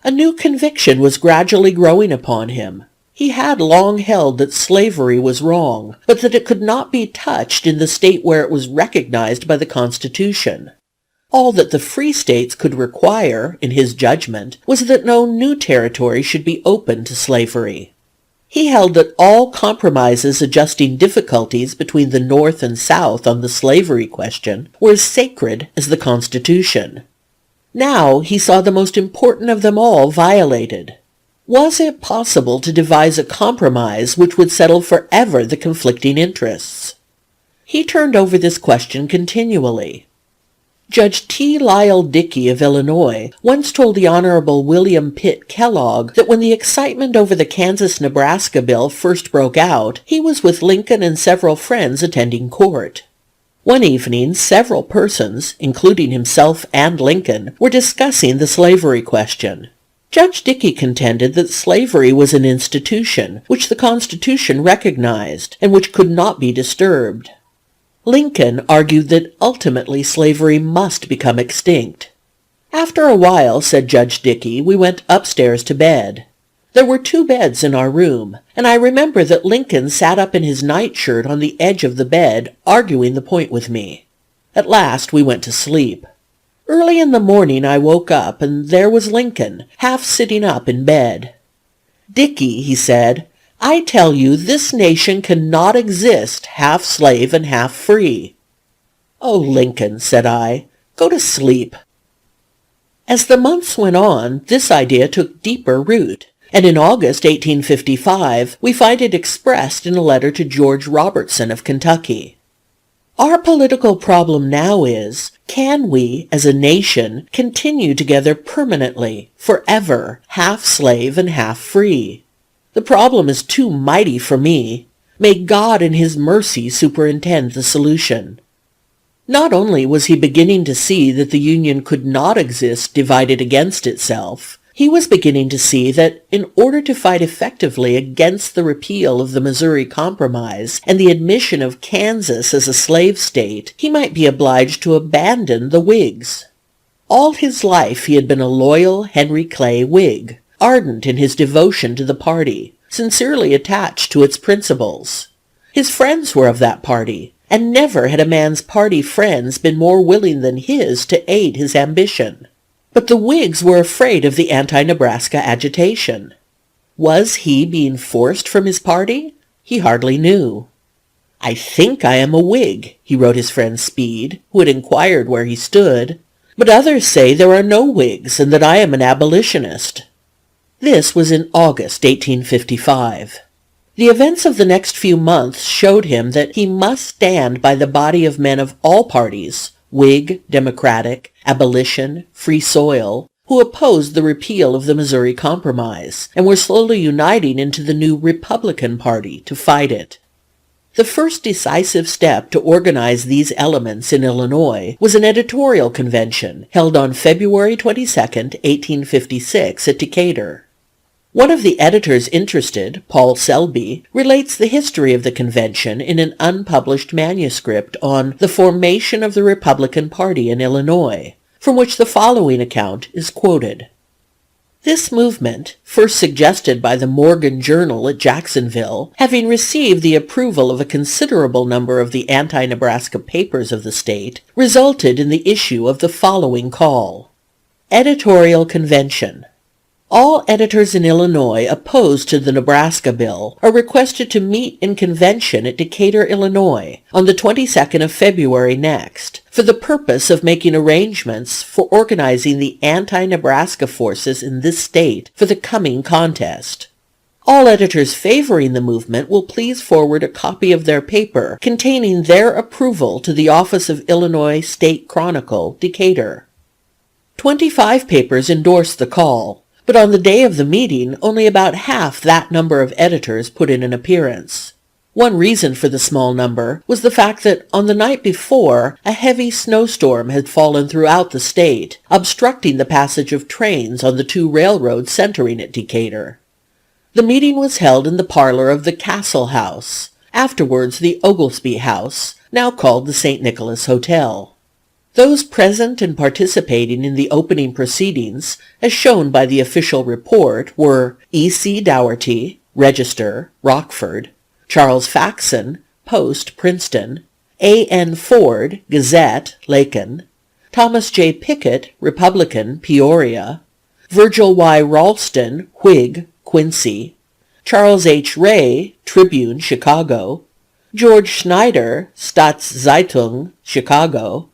A new conviction was gradually growing upon him. He had long held that slavery was wrong, but that it could not be touched in the state where it was recognized by the Constitution. All that the free states could require, in his judgment, was that no new territory should be open to slavery. He held that all compromises adjusting difficulties between the North and South on the slavery question were as sacred as the Constitution. Now he saw the most important of them all violated. Was it possible to devise a compromise which would settle forever the conflicting interests? He turned over this question continually. Judge T. Lyle Dickey of Illinois once told the Honorable William Pitt Kellogg that when the excitement over the Kansas-Nebraska bill first broke out, he was with Lincoln and several friends attending court. One evening, several persons, including himself and Lincoln, were discussing the slavery question. Judge Dickey contended that slavery was an institution which the Constitution recognized and which could not be disturbed. Lincoln argued that ultimately slavery must become extinct. After a while, said Judge Dickey, we went upstairs to bed. There were 2 beds in our room, and I remember that Lincoln sat up in his nightshirt on the edge of the bed, arguing the point with me. At last we went to sleep. Early in the morning I woke up, and there was Lincoln, half sitting up in bed. Dickey, he said, I tell you this nation cannot exist half slave and half free. Oh, Lincoln, said I, go to sleep. As the months went on, this idea took deeper root, and in August 1855 we find it expressed in a letter to George Robertson of Kentucky. Our political problem now is, can we, as a nation, continue together permanently, forever, half slave and half free? The problem is too mighty for me. May God in his mercy superintend the solution. Not only was he beginning to see that the Union could not exist divided against itself, he was beginning to see that in order to fight effectively against the repeal of the Missouri Compromise and the admission of Kansas as a slave state, he might be obliged to abandon the Whigs. All his life he had been a loyal Henry Clay Whig, ardent in his devotion to the party, sincerely attached to its principles. His friends were of that party, and never had a man's party friends been more willing than his to aid his ambition. But the Whigs were afraid of the anti-Nebraska agitation. Was he being forced from his party? He hardly knew. "I think I am a Whig," he wrote his friend Speed, who had inquired where he stood, "but others say there are no Whigs and that I am an abolitionist." This was in August 1855. The events of the next few months showed him that he must stand by the body of men of all parties, Whig, Democratic, Abolition, Free Soil, who opposed the repeal of the Missouri Compromise, and were slowly uniting into the new Republican Party to fight it. The first decisive step to organize these elements in Illinois was an editorial convention held on February 22, 1856 at Decatur. One of the editors interested, Paul Selby, relates the history of the convention in an unpublished manuscript on the formation of the Republican Party in Illinois, from which the following account is quoted. This movement, first suggested by the Morgan Journal at Jacksonville, having received the approval of a considerable number of the anti-Nebraska papers of the state, resulted in the issue of the following call. Editorial Convention. All editors in Illinois opposed to the Nebraska bill are requested to meet in convention at Decatur, Illinois, on the 22nd of February next, for the purpose of making arrangements for organizing the anti-Nebraska forces in this state for the coming contest. All editors favoring the movement will please forward a copy of their paper containing their approval to the office of Illinois State Chronicle, Decatur. 25 papers endorsed the call, but on the day of the meeting only about half that number of editors put in an appearance. One reason for the small number was the fact that on the night before a heavy snowstorm had fallen throughout the state, obstructing the passage of trains on the two railroads centering at Decatur. The meeting was held in the parlor of the Castle House, afterwards the Oglesby House, now called the St. Nicholas Hotel. Those present and participating in the opening proceedings, as shown by the official report, were E.C. Dougherty, Register, Rockford; Charles Faxon, Post, Princeton; A.N. Ford, Gazette, Lacon; Thomas J. Pickett, Republican, Peoria; Virgil Y. Ralston, Whig, Quincy; Charles H. Ray, Tribune, Chicago; George Schneider, Staatszeitung, Chicago;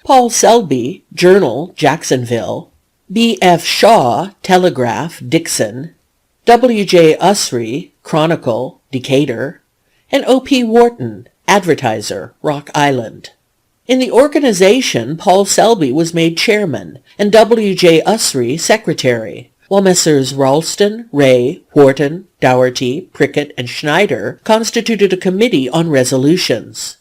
Paul Selby, Journal, Jacksonville; B. F. Shaw, Telegraph, Dixon; W. J. Usry, Chronicle, Decatur; and O. P. Wharton, Advertiser, Rock Island. In the organization, Paul Selby was made chairman, and W. J. Usry secretary, while Messrs. Ralston, Ray, Wharton, Dougherty, Prickett, and Schneider constituted a committee on resolutions.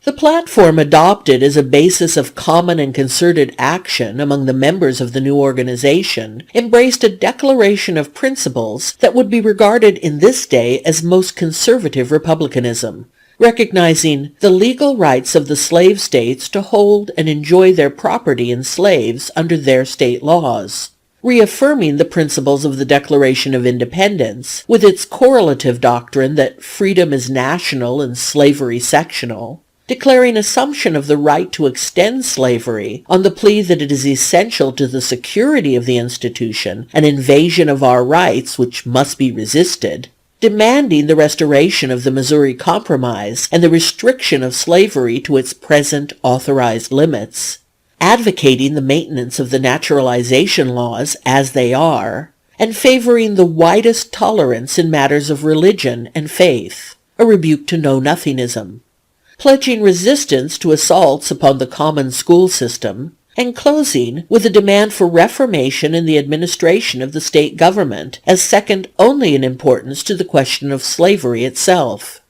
The platform adopted as a basis of common and concerted action among the members of the new organization embraced a declaration of principles that would be regarded in this day as most conservative republicanism, recognizing the legal rights of the slave states to hold and enjoy their property in slaves under their state laws, reaffirming the principles of the Declaration of Independence with its correlative doctrine that freedom is national and slavery sectional, declaring assumption of the right to extend slavery on the plea that it is essential to the security of the institution, an invasion of our rights which must be resisted, demanding the restoration of the Missouri Compromise and the restriction of slavery to its present authorized limits, advocating the maintenance of the naturalization laws as they are, and favoring the widest tolerance in matters of religion and faith, a rebuke to know-nothingism, pledging resistance to assaults upon the common school system, and closing with a demand for reformation in the administration of the state government as second only in importance to the question of slavery itself.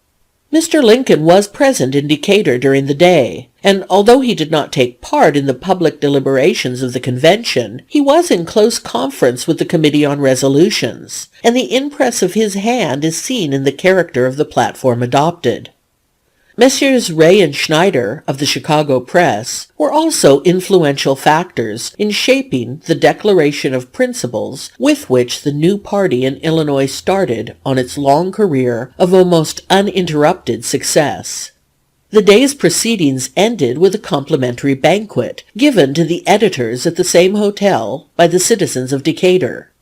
Mr. Lincoln was present in Decatur during the day, and although he did not take part in the public deliberations of the convention, he was in close conference with the Committee on Resolutions, and the impress of his hand is seen in the character of the platform adopted. Messrs. Ray and Schneider of the Chicago Press were also influential factors in shaping the declaration of principles with which the new party in Illinois started on its long career of almost uninterrupted success. The day's proceedings ended with a complimentary banquet given to the editors at the same hotel by the citizens of Decatur.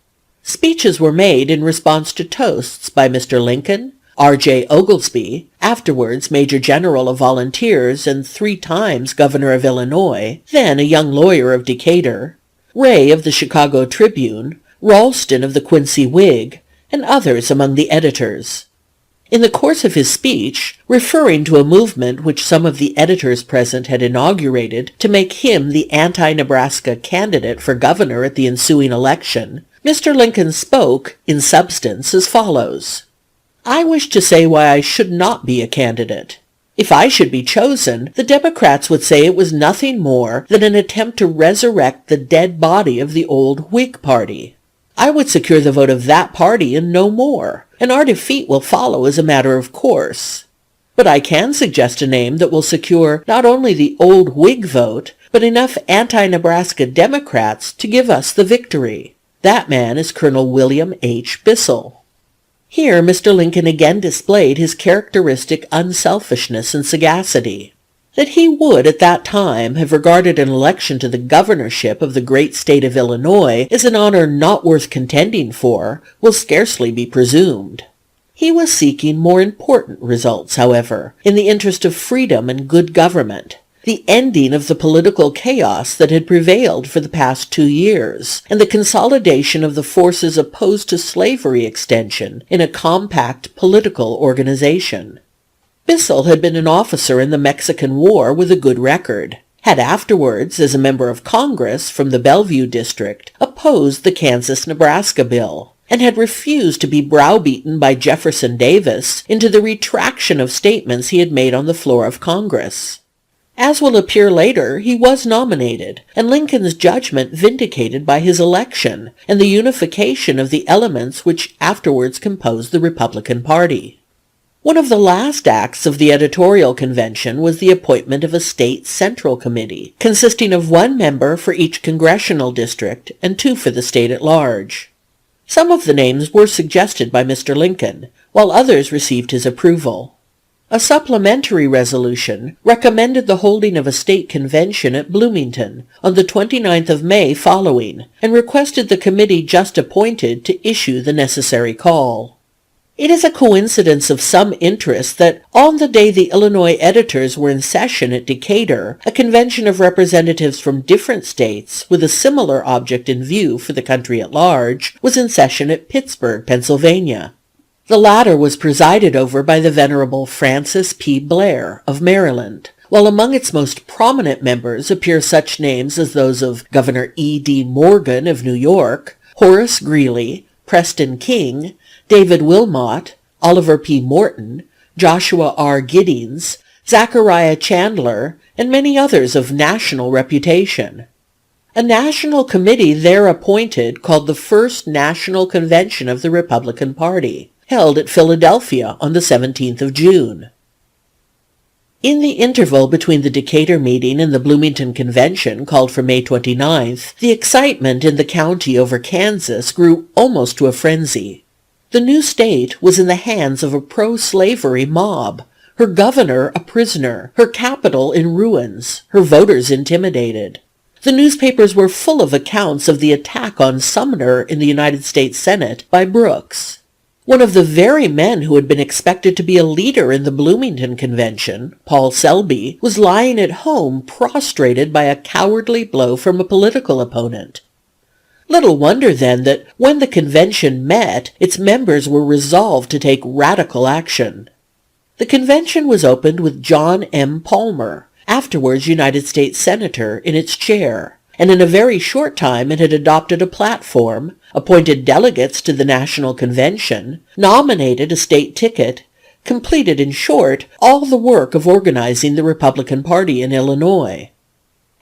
Speeches were made in response to toasts by Mr. Lincoln, R.J. Oglesby, afterwards Major General of Volunteers and 3 times Governor of Illinois, then a young lawyer of Decatur, Ray of the Chicago Tribune, Ralston of the Quincy Whig, and others among the editors. In the course of his speech, referring to a movement which some of the editors present had inaugurated to make him the anti-Nebraska candidate for governor at the ensuing election, Mr. Lincoln spoke, in substance, as follows: "I wish to say why I should not be a candidate. If I should be chosen, the Democrats would say it was nothing more than an attempt to resurrect the dead body of the old Whig party. I would secure the vote of that party and no more, and our defeat will follow as a matter of course. But I can suggest a name that will secure not only the old Whig vote, but enough anti-Nebraska Democrats to give us the victory. That man is Colonel William H. Bissell." Here Mr. Lincoln again displayed his characteristic unselfishness and sagacity. That he would at that time have regarded an election to the governorship of the great state of Illinois as an honor not worth contending for will scarcely be presumed. He was seeking more important results, however, in the interest of freedom and good government, the ending of the political chaos that had prevailed for the past 2 years, and the consolidation of the forces opposed to slavery extension in a compact political organization. Bissell had been an officer in the Mexican War with a good record, had afterwards, as a member of Congress from the Bellevue district, opposed the Kansas-Nebraska bill, and had refused to be browbeaten by Jefferson Davis into the retraction of statements he had made on the floor of Congress. As will appear later, he was nominated, and Lincoln's judgment vindicated by his election and the unification of the elements which afterwards composed the Republican Party. One of the last acts of the editorial convention was the appointment of a state central committee, consisting of 1 member for each congressional district and 2 for the state at large. Some of the names were suggested by Mr. Lincoln, while others received his approval. A supplementary resolution recommended the holding of a state convention at Bloomington on the 29th of May following, and requested the committee just appointed to issue the necessary call. It is a coincidence of some interest that on the day the Illinois editors were in session at Decatur, a convention of representatives from different states with a similar object in view for the country at large was in session at Pittsburgh, Pennsylvania. The latter was presided over by the Venerable Francis P. Blair of Maryland, while among its most prominent members appear such names as those of Governor E. D. Morgan of New York, Horace Greeley, Preston King, David Wilmot, Oliver P. Morton, Joshua R. Giddings, Zachariah Chandler, and many others of national reputation. A national committee there appointed called the First National Convention of the Republican Party, held at Philadelphia on the 17th of June. In the interval between the Decatur meeting and the Bloomington Convention called for May 29th, the excitement in the county over Kansas grew almost to a frenzy. The new state was in the hands of a pro-slavery mob, her governor a prisoner, her capital in ruins, her voters intimidated. The newspapers were full of accounts of the attack on Sumner in the United States Senate by Brooks. One of the very men who had been expected to be a leader in the Bloomington Convention, Paul Selby, was lying at home prostrated by a cowardly blow from a political opponent. Little wonder, then, that when the convention met, its members were resolved to take radical action. The convention was opened with John M. Palmer, afterwards United States Senator, in its chair, and in a very short time it had adopted a platform, appointed delegates to the National Convention, nominated a state ticket, completed, in short, all the work of organizing the Republican Party in Illinois.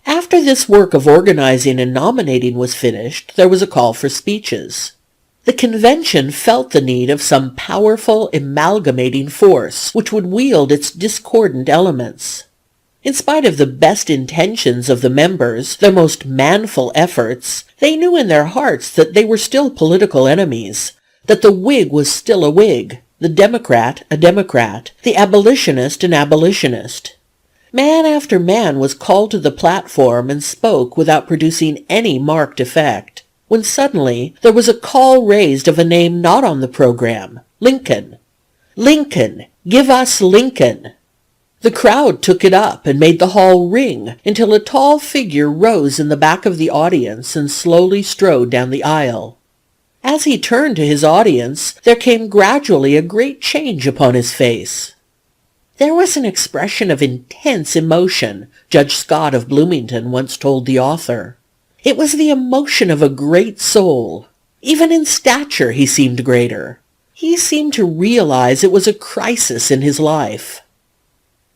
After this work of organizing and nominating was finished, there was a call for speeches. The convention felt the need of some powerful amalgamating force which would wield its discordant elements. In spite of the best intentions of the members, their most manful efforts, they knew in their hearts that they were still political enemies, that the Whig was still a Whig, the Democrat a Democrat, the abolitionist an abolitionist. Man after man was called to the platform and spoke without producing any marked effect, when suddenly there was a call raised of a name not on the program, Lincoln. Lincoln! Give us Lincoln! The crowd took it up and made the hall ring until a tall figure rose in the back of the audience and slowly strode down the aisle. As he turned to his audience, there came gradually a great change upon his face. There was an expression of intense emotion, Judge Scott of Bloomington once told the author. It was the emotion of a great soul. Even in stature he seemed greater. He seemed to realize it was a crisis in his life.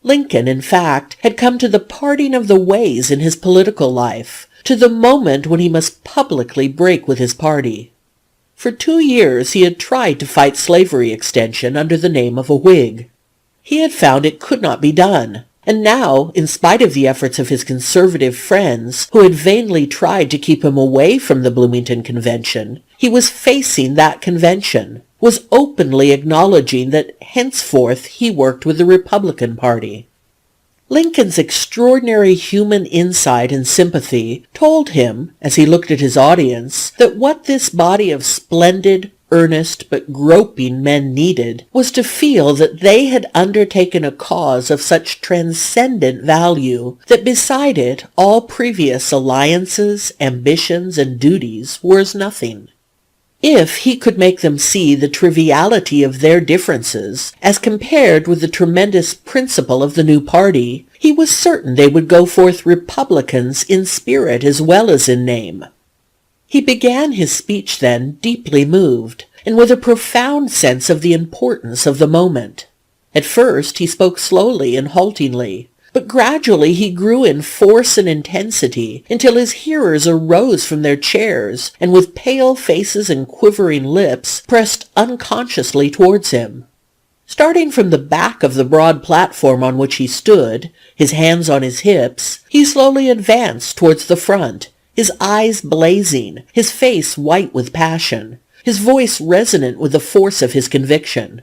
Lincoln, in fact, had come to the parting of the ways in his political life, to the moment when he must publicly break with his party. For 2 years he had tried to fight slavery extension under the name of a Whig. He had found it could not be done, and now, in spite of the efforts of his conservative friends, who had vainly tried to keep him away from the Bloomington Convention, he was facing that convention, was openly acknowledging that henceforth he worked with the Republican Party. Lincoln's extraordinary human insight and sympathy told him, as he looked at his audience, that what this body of splendid, earnest, but groping men needed was to feel that they had undertaken a cause of such transcendent value that beside it all previous alliances, ambitions, and duties were as nothing. If he could make them see the triviality of their differences as compared with the tremendous principle of the new party, he was certain they would go forth Republicans in spirit as well as in name. He began his speech then deeply moved, and with a profound sense of the importance of the moment. At first he spoke slowly and haltingly, but gradually he grew in force and intensity until his hearers arose from their chairs and with pale faces and quivering lips pressed unconsciously towards him. Starting from the back of the broad platform on which he stood, his hands on his hips, he slowly advanced towards the front, his eyes blazing, his face white with passion, his voice resonant with the force of his conviction.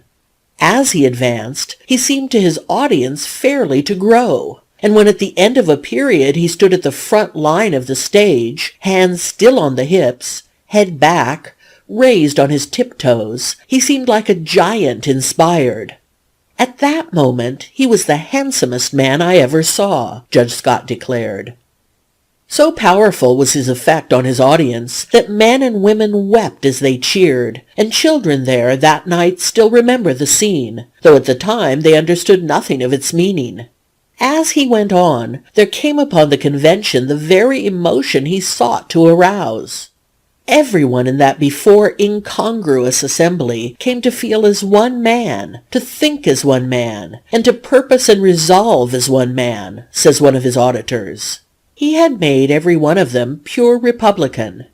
As he advanced, he seemed to his audience fairly to grow, and when at the end of a period he stood at the front line of the stage, hands still on the hips, head back, raised on his tiptoes, he seemed like a giant inspired. At that moment he was the handsomest man I ever saw, Judge Scott declared. So powerful was his effect on his audience that men and women wept as they cheered, and children there that night still remember the scene, though at the time they understood nothing of its meaning. As he went on, there came upon the convention the very emotion he sought to arouse. Everyone in that before incongruous assembly came to feel as one man, to think as one man, and to purpose and resolve as one man, says one of his auditors. He had made every one of them pure Republican.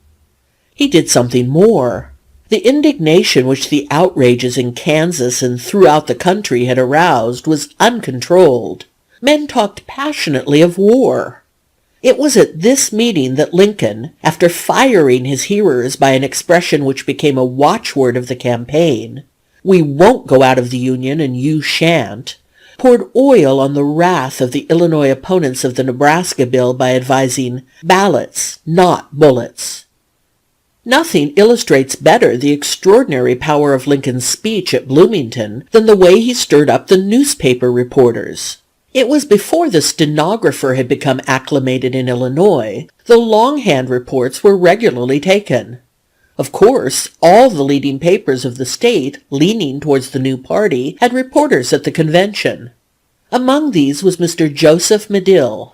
He did something more. The indignation which the outrages in Kansas and throughout the country had aroused was uncontrolled. Men talked passionately of war. It was at this meeting that Lincoln, after firing his hearers by an expression which became a watchword of the campaign, "We won't go out of the Union and you shan't," poured oil on the wrath of the Illinois opponents of the Nebraska bill by advising ballots, not bullets. Nothing illustrates better the extraordinary power of Lincoln's speech at Bloomington than the way he stirred up the newspaper reporters. It was before the stenographer had become acclimated in Illinois, though longhand reports were regularly taken. Of course, all the leading papers of the state, leaning towards the new party, had reporters at the convention. Among these was Mr. Joseph Medill.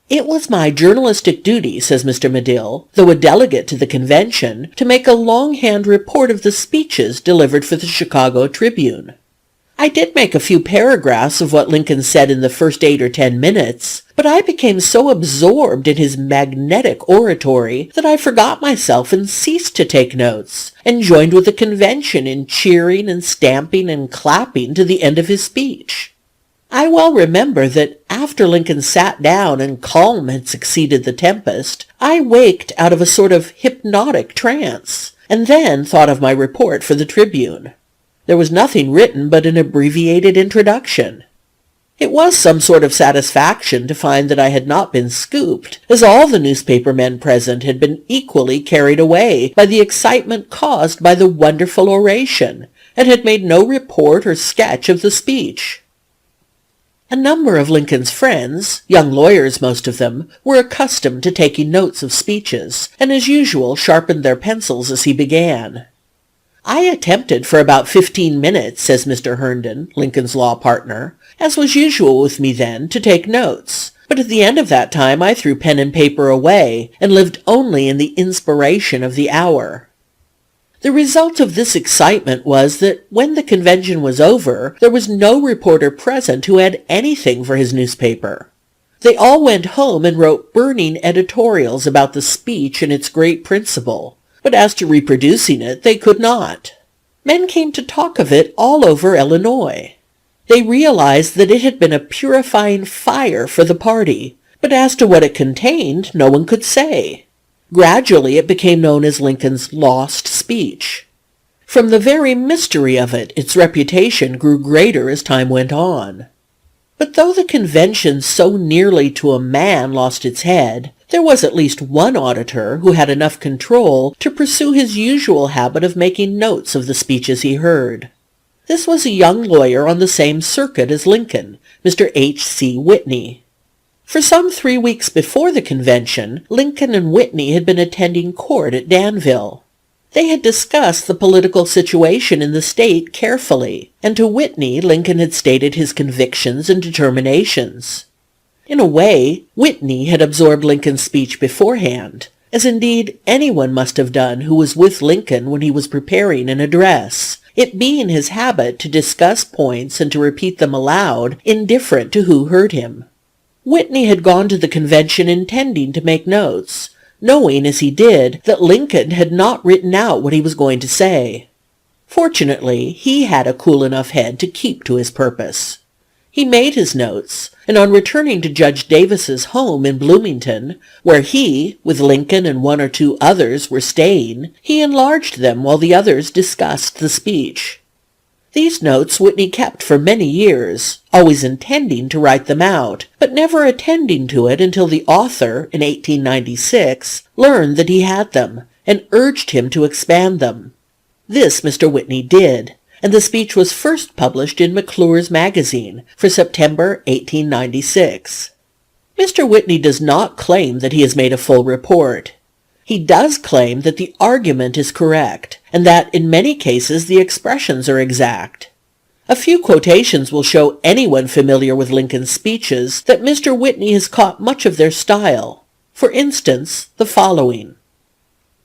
"It was my journalistic duty," says Mr. Medill, though a delegate to the convention, to make a longhand report of the speeches delivered for the Chicago Tribune. I did make a few paragraphs of what Lincoln said in the first 8 or 10 minutes, but I became so absorbed in his magnetic oratory that I forgot myself and ceased to take notes, and joined with the convention in cheering and stamping and clapping to the end of his speech. I well remember that after Lincoln sat down and calm had succeeded the tempest, I waked out of a sort of hypnotic trance, and then thought of my report for the Tribune. There was nothing written but an abbreviated introduction. It was some sort of satisfaction to find that I had not been scooped, as all the newspaper men present had been equally carried away by the excitement caused by the wonderful oration, and had made no report or sketch of the speech. A number of Lincoln's friends, young lawyers most of them, were accustomed to taking notes of speeches, and as usual sharpened their pencils as he began. I attempted for about 15 minutes, says Mr. Herndon, Lincoln's law partner, as was usual with me then, to take notes, but at the end of that time I threw pen and paper away, and lived only in the inspiration of the hour. The result of this excitement was that when the convention was over, there was no reporter present who had anything for his newspaper. They all went home and wrote burning editorials about the speech and its great principle, but as to reproducing it, they could not. Men came to talk of it all over Illinois. They realized that it had been a purifying fire for the party, but as to what it contained, no one could say. Gradually it became known as Lincoln's lost speech. From the very mystery of it, its reputation grew greater as time went on. But though the convention so nearly to a man lost its head, there was at least one auditor who had enough control to pursue his usual habit of making notes of the speeches he heard. This was a young lawyer on the same circuit as Lincoln, Mr. H.C. Whitney. For some 3 weeks before the convention, Lincoln and Whitney had been attending court at Danville. They had discussed the political situation in the state carefully, and to Whitney Lincoln had stated his convictions and determinations. In a way, Whitney had absorbed Lincoln's speech beforehand, as indeed anyone must have done who was with Lincoln when he was preparing an address, it being his habit to discuss points and to repeat them aloud, indifferent to who heard him. Whitney had gone to the convention intending to make notes, knowing as he did that Lincoln had not written out what he was going to say. Fortunately, he had a cool enough head to keep to his purpose. He made his notes, and on returning to Judge Davis's home in Bloomington, where he, with Lincoln and 1 or 2 others, were staying, he enlarged them while the others discussed the speech. These notes Whitney kept for many years, always intending to write them out, but never attending to it until the author, in 1896, learned that he had them, and urged him to expand them. This Mr. Whitney did, and the speech was first published in McClure's Magazine for September 1896. Mr. Whitney does not claim that he has made a full report. He does claim that the argument is correct, and that in many cases the expressions are exact. A few quotations will show anyone familiar with Lincoln's speeches that Mr. Whitney has caught much of their style. For instance, the following.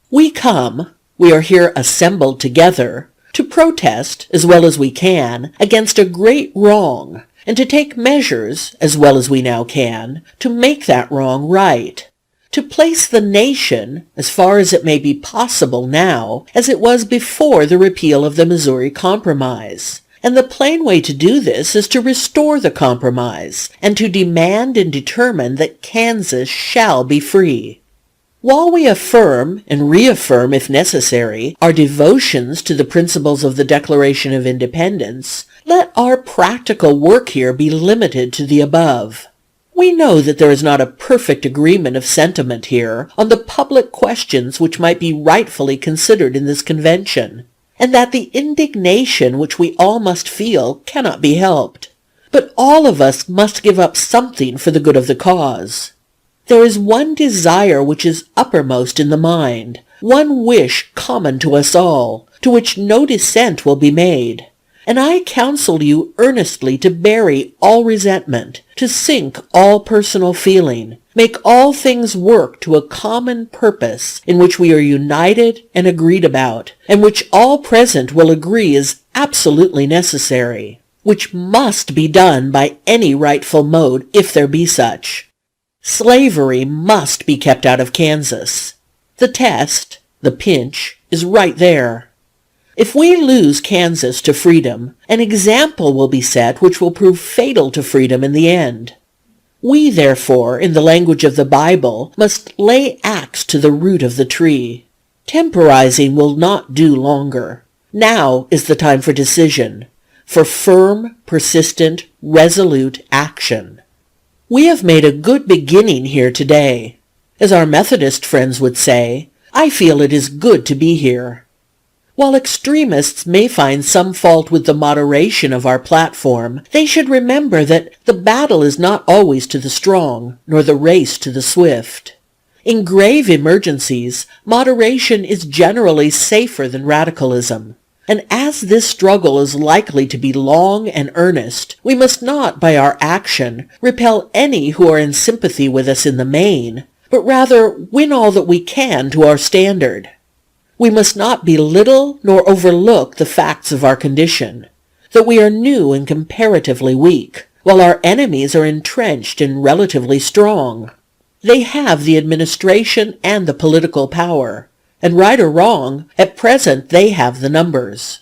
We are here assembled together, to protest, as well as we can, against a great wrong, and to take measures, as well as we now can, to make that wrong right. To place the nation, as far as it may be possible now, as it was before the repeal of the Missouri Compromise. And the plain way to do this is to restore the compromise, and to demand and determine that Kansas shall be free. While we affirm, and reaffirm if necessary, our devotions to the principles of the Declaration of Independence, let our practical work here be limited to the above. We know that there is not a perfect agreement of sentiment here on the public questions which might be rightfully considered in this convention, and that the indignation which we all must feel cannot be helped. But all of us must give up something for the good of the cause. There is one desire which is uppermost in the mind, one wish common to us all, to which no dissent will be made. And I counsel you earnestly to bury all resentment, to sink all personal feeling, make all things work to a common purpose in which we are united and agreed about, and which all present will agree is absolutely necessary. which must be done by any rightful mode if there be such. Slavery must be kept out of Kansas. The test, the pinch, is right there. If we lose Kansas to freedom, an example will be set which will prove fatal to freedom in the end. We, therefore, in the language of the Bible, must lay axe to the root of the tree. Temporizing will not do longer. Now is the time for decision, for firm, persistent, resolute action. We have made a good beginning here today. As our Methodist friends would say, I feel it is good to be here. While extremists may find some fault with the moderation of our platform, they should remember that the battle is not always to the strong, nor the race to the swift. In grave emergencies, moderation is generally safer than radicalism. And as this struggle is likely to be long and earnest, we must not, by our action, repel any who are in sympathy with us in the main, but rather win all that we can to our standard. We must not belittle nor overlook the facts of our condition, that we are new and comparatively weak, while our enemies are entrenched and relatively strong. They have the administration and the political power, and right or wrong, at present they have the numbers.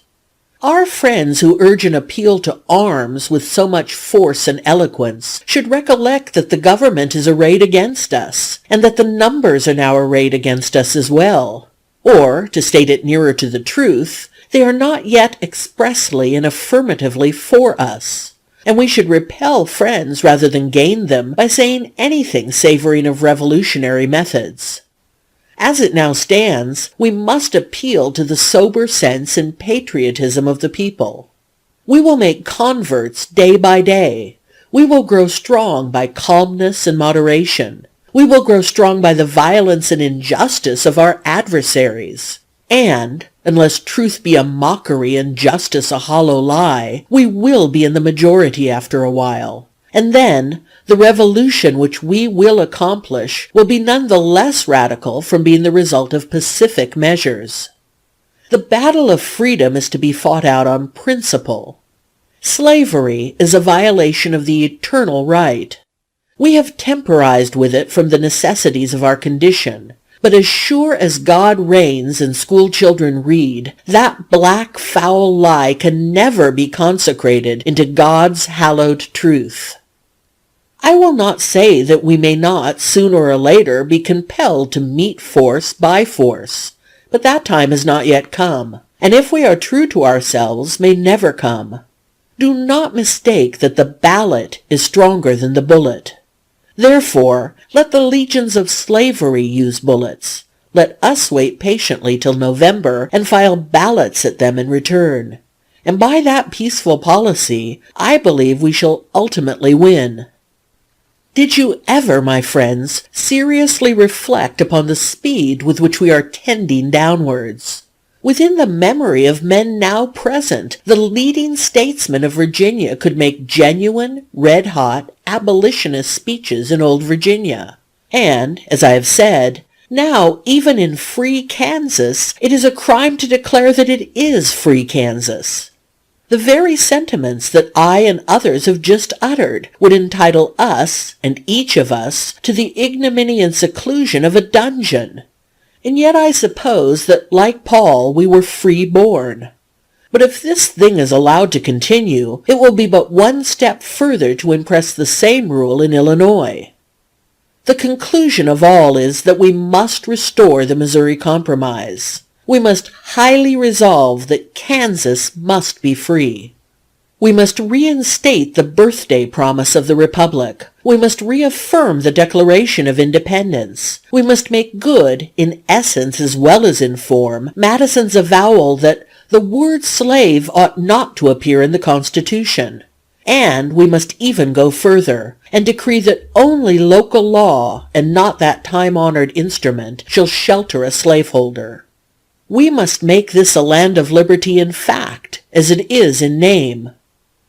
Our friends who urge an appeal to arms with so much force and eloquence should recollect that the government is arrayed against us, and that the numbers are now arrayed against us as well. Or, to state it nearer to the truth, they are not yet expressly and affirmatively for us, and we should repel friends rather than gain them by saying anything savoring of revolutionary methods. As it now stands, we must appeal to the sober sense and patriotism of the people. We will make converts day by day. We will grow strong by calmness and moderation. We will grow strong by the violence and injustice of our adversaries. And, unless truth be a mockery and justice a hollow lie, we will be in the majority after a while. And then, the revolution which we will accomplish will be none the less radical from being the result of pacific measures. The battle of freedom is to be fought out on principle. Slavery is a violation of the eternal right. We have temporized with it from the necessities of our condition, but as sure as God reigns and school children read, that black foul lie can never be consecrated into God's hallowed truth. I will not say that we may not, sooner or later, be compelled to meet force by force, but that time has not yet come, and if we are true to ourselves, may never come. Do not mistake that the ballot is stronger than the bullet. Therefore, let the legions of slavery use bullets. Let us wait patiently till November and file ballots at them in return. And by that peaceful policy, I believe we shall ultimately win. Did you ever, my friends, seriously reflect upon the speed with which we are tending downwards? Within the memory of men now present, the leading statesmen of Virginia could make genuine, red-hot, abolitionist speeches in old Virginia. And, as I have said, now even in free Kansas, it is a crime to declare that it is free Kansas. The very sentiments that I and others have just uttered would entitle us, and each of us, to the ignominy and seclusion of a dungeon. And yet I suppose that, like Paul, we were free-born. But if this thing is allowed to continue, it will be but one step further to impress the same rule in Illinois. The conclusion of all is that we must restore the Missouri Compromise. We must highly resolve that Kansas must be free. We must reinstate the birthday promise of the Republic. We must reaffirm the Declaration of Independence. We must make good, in essence as well as in form, Madison's avowal that the word slave ought not to appear in the Constitution. And we must even go further, and decree that only local law, and not that time-honored instrument, shall shelter a slaveholder. We must make this a land of liberty in fact, as it is in name.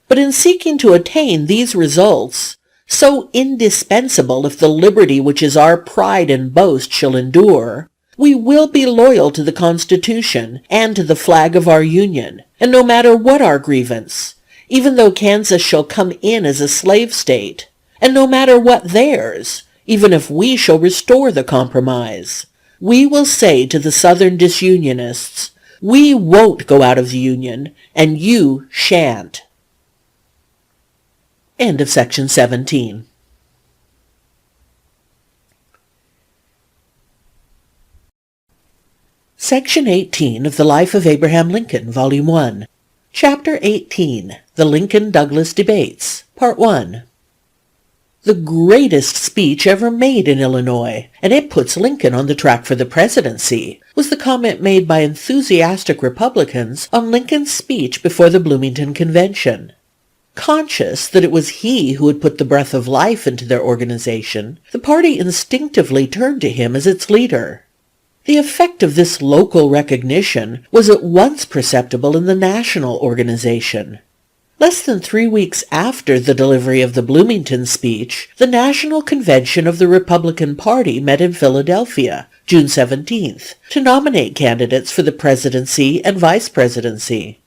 But in seeking to attain these results, so indispensable if the liberty which is our pride and boast shall endure, we will be loyal to the Constitution and to the flag of our Union, and no matter what our grievance, even though Kansas shall come in as a slave state, and no matter what theirs, even if we shall restore the compromise, we will say to the Southern disunionists, we won't go out of the Union, and you shan't. End of section 17. Section 18 of the Life of Abraham Lincoln, Volume 1. Chapter 18, The Lincoln-Douglas Debates, Part 1. The greatest speech ever made in Illinois, and it puts Lincoln on the track for the presidency, was the comment made by enthusiastic Republicans on Lincoln's speech before the Bloomington Convention. Conscious that it was he who had put the breath of life into their organization, the party instinctively turned to him as its leader. The effect of this local recognition was at once perceptible in the national organization. Less than 3 weeks after the delivery of the Bloomington speech, the National Convention of the Republican Party met in Philadelphia, June 17th, to nominate candidates for the presidency and vice presidency.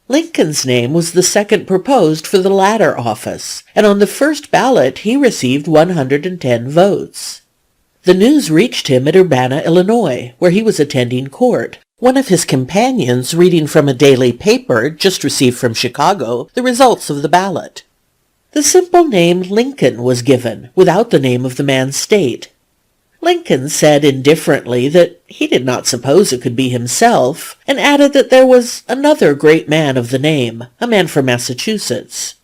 Lincoln's name was the second proposed for the latter office, and on the first ballot he received 110 votes. The news reached him at Urbana, Illinois, where he was attending court, one of his companions reading from a daily paper just received from Chicago the results of the ballot. The simple name Lincoln was given, without the name of the man's state. Lincoln said indifferently that he did not suppose it could be himself, and added that there was another great man of the name, a man from Massachusetts.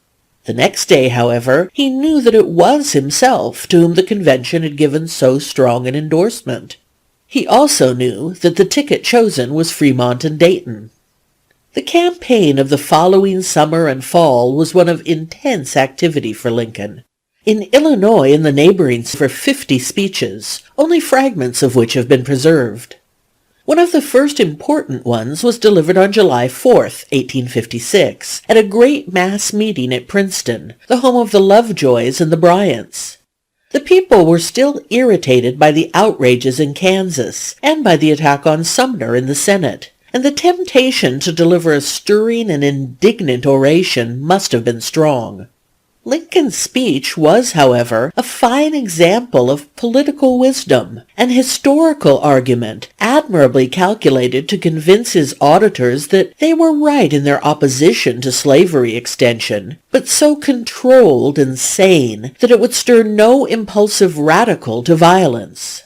The next day, however, he knew that it was himself to whom the convention had given so strong an endorsement. He also knew that the ticket chosen was Fremont and Dayton. The campaign of the following summer and fall was one of intense activity for Lincoln. In Illinois and the neighboring for 50 speeches, only fragments of which have been preserved. One of the first important ones was delivered on July 4th, 1856, at a great mass meeting at Princeton, the home of the Lovejoys and the Bryants. The people were still irritated by the outrages in Kansas and by the attack on Sumner in the Senate, and the temptation to deliver a stirring and indignant oration must have been strong. Lincoln's speech was, however, a fine example of political wisdom, an historical argument admirably calculated to convince his auditors that they were right in their opposition to slavery extension, but so controlled and sane that it would stir no impulsive radical to violence.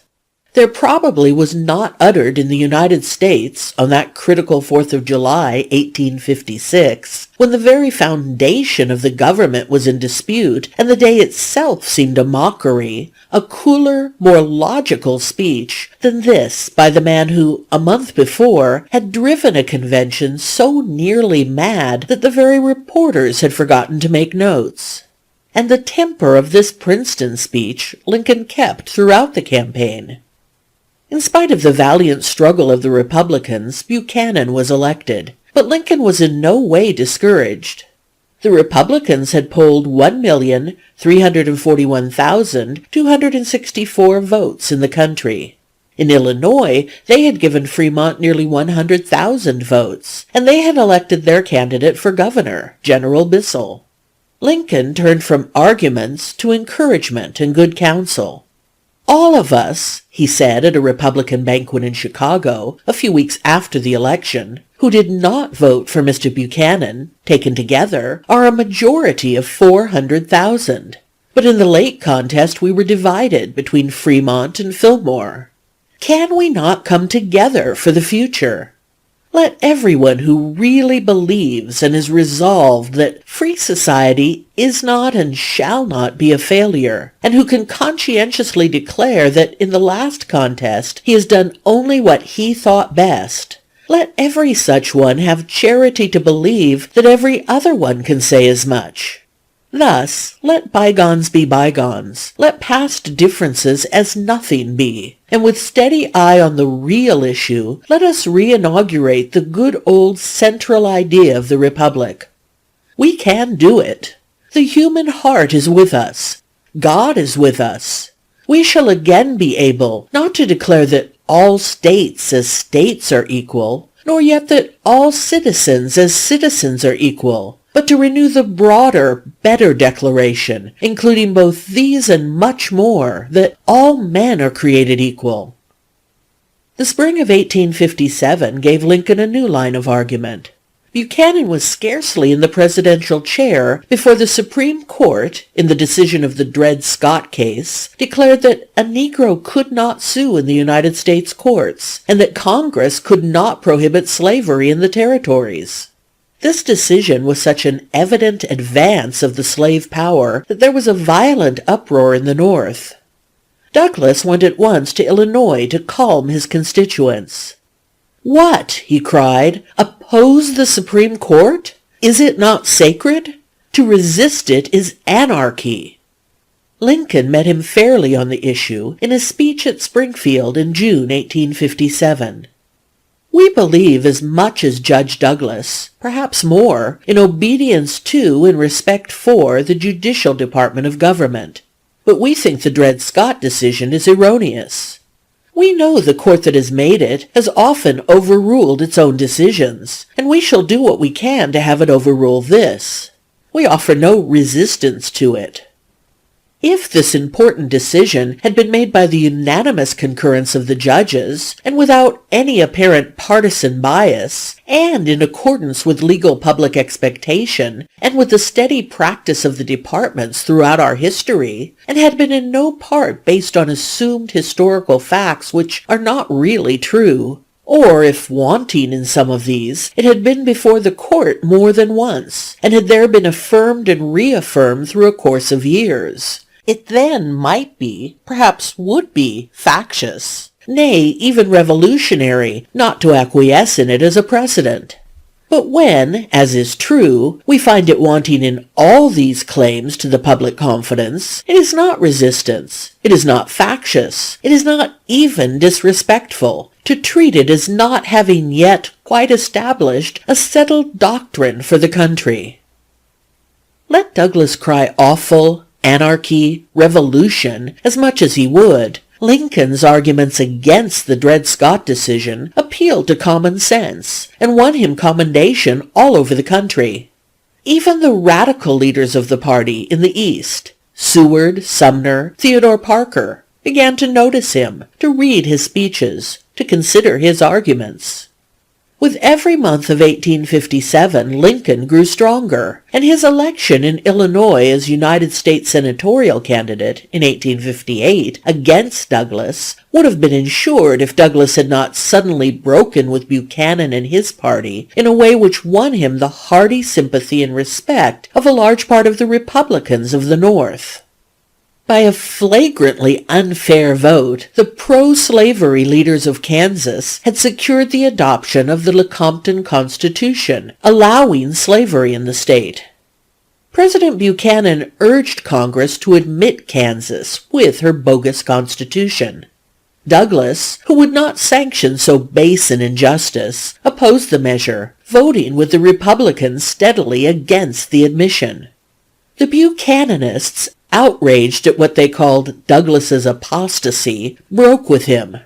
There probably was not uttered in the United States, on that critical 4th of July, 1856, when the very foundation of the government was in dispute and the day itself seemed a mockery, a cooler, more logical speech than this by the man who, a month before, had driven a convention so nearly mad that the very reporters had forgotten to make notes. And the temper of this Princeton speech Lincoln kept throughout the campaign. In spite of the valiant struggle of the Republicans, Buchanan was elected, but Lincoln was in no way discouraged. The Republicans had polled 1,341,264 votes in the country. In Illinois, they had given Fremont nearly 100,000 votes, and they had elected their candidate for governor, General Bissell. Lincoln turned from arguments to encouragement and good counsel. All of us, he said at a Republican banquet in Chicago a few weeks after the election, who did not vote for Mr. Buchanan, taken together, are a majority of 400,000. But in the late contest we were divided between Fremont and Fillmore. Can we not come together for the future? Let everyone who really believes and is resolved that free society is not and shall not be a failure, and who can conscientiously declare that in the last contest he has done only what he thought best, let every such one have charity to believe that every other one can say as much. Thus, let bygones be bygones, let past differences as nothing be, and with steady eye on the real issue, let us reinaugurate the good old central idea of the Republic. We can do it. The human heart is with us. God is with us. We shall again be able, not to declare that all states as states are equal, nor yet that all citizens as citizens are equal, but to renew the broader, better declaration, including both these and much more, that all men are created equal. The spring of 1857 gave Lincoln a new line of argument. Buchanan was scarcely in the presidential chair before the Supreme Court, in the decision of the Dred Scott case, declared that a Negro could not sue in the United States courts, and that Congress could not prohibit slavery in the territories. This decision was such an evident advance of the slave power that there was a violent uproar in the North. Douglas went at once to Illinois to calm his constituents. "What," he cried, "oppose the Supreme Court? Is it not sacred? To resist it is anarchy." Lincoln met him fairly on the issue in a speech at Springfield in June 1857. "We believe as much as Judge Douglas, perhaps more, in obedience to and respect for the judicial department of government. But we think the Dred Scott decision is erroneous. We know the court that has made it has often overruled its own decisions, and we shall do what we can to have it overrule this. We offer no resistance to it. If this important decision had been made by the unanimous concurrence of the judges, and without any apparent partisan bias, and in accordance with legal public expectation, and with the steady practice of the departments throughout our history, and had been in no part based on assumed historical facts which are not really true, or if wanting in some of these, it had been before the court more than once, and had there been affirmed and reaffirmed through a course of years, it then might be, perhaps would be, factious, nay, even revolutionary, not to acquiesce in it as a precedent. But when, as is true, we find it wanting in all these claims to the public confidence, it is not resistance, it is not factious, it is not even disrespectful, to treat it as not having yet quite established a settled doctrine for the country. Let Douglas cry awful, anarchy, revolution, as much as he would, Lincoln's arguments against the Dred Scott decision appealed to common sense and won him commendation all over the country. Even the radical leaders of the party in the East, Seward, Sumner, Theodore Parker, began to notice him, to read his speeches, to consider his arguments. With every month of 1857, Lincoln grew stronger, and his election in Illinois as United States senatorial candidate in 1858 against Douglas would have been ensured if Douglas had not suddenly broken with Buchanan and his party in a way which won him the hearty sympathy and respect of a large part of the Republicans of the North. By a flagrantly unfair vote, the pro-slavery leaders of Kansas had secured the adoption of the Lecompton Constitution, allowing slavery in the state. President Buchanan urged Congress to admit Kansas with her bogus constitution. Douglas, who would not sanction so base an injustice, opposed the measure, voting with the Republicans steadily against the admission. The Buchananists, outraged at what they called Douglas's apostasy, broke with him.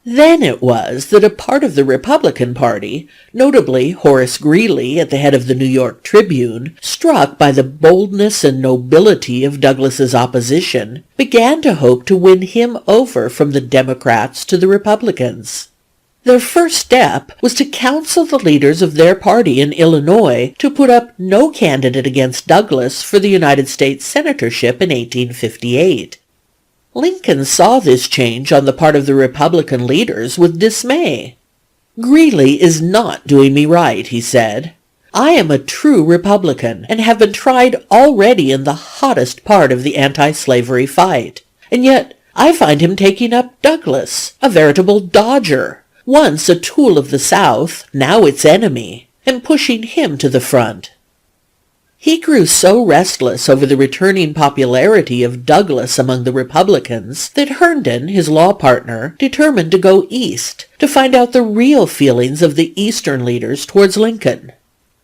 Then it was that a part of the Republican Party, notably Horace Greeley at the head of the New York Tribune, struck by the boldness and nobility of Douglas's opposition, began to hope to win him over from the Democrats to the Republicans. Their first step was to counsel the leaders of their party in Illinois to put up no candidate against Douglas for the United States senatorship in 1858. Lincoln saw this change on the part of the Republican leaders with dismay. "Greeley is not doing me right," he said. "I am a true Republican and have been tried already in the hottest part of the anti-slavery fight, and yet I find him taking up Douglas, a veritable dodger, once a tool of the South, now its enemy, and pushing him to the front." He grew so restless over the returning popularity of Douglas among the Republicans that Herndon, his law partner, determined to go east to find out the real feelings of the Eastern leaders towards Lincoln.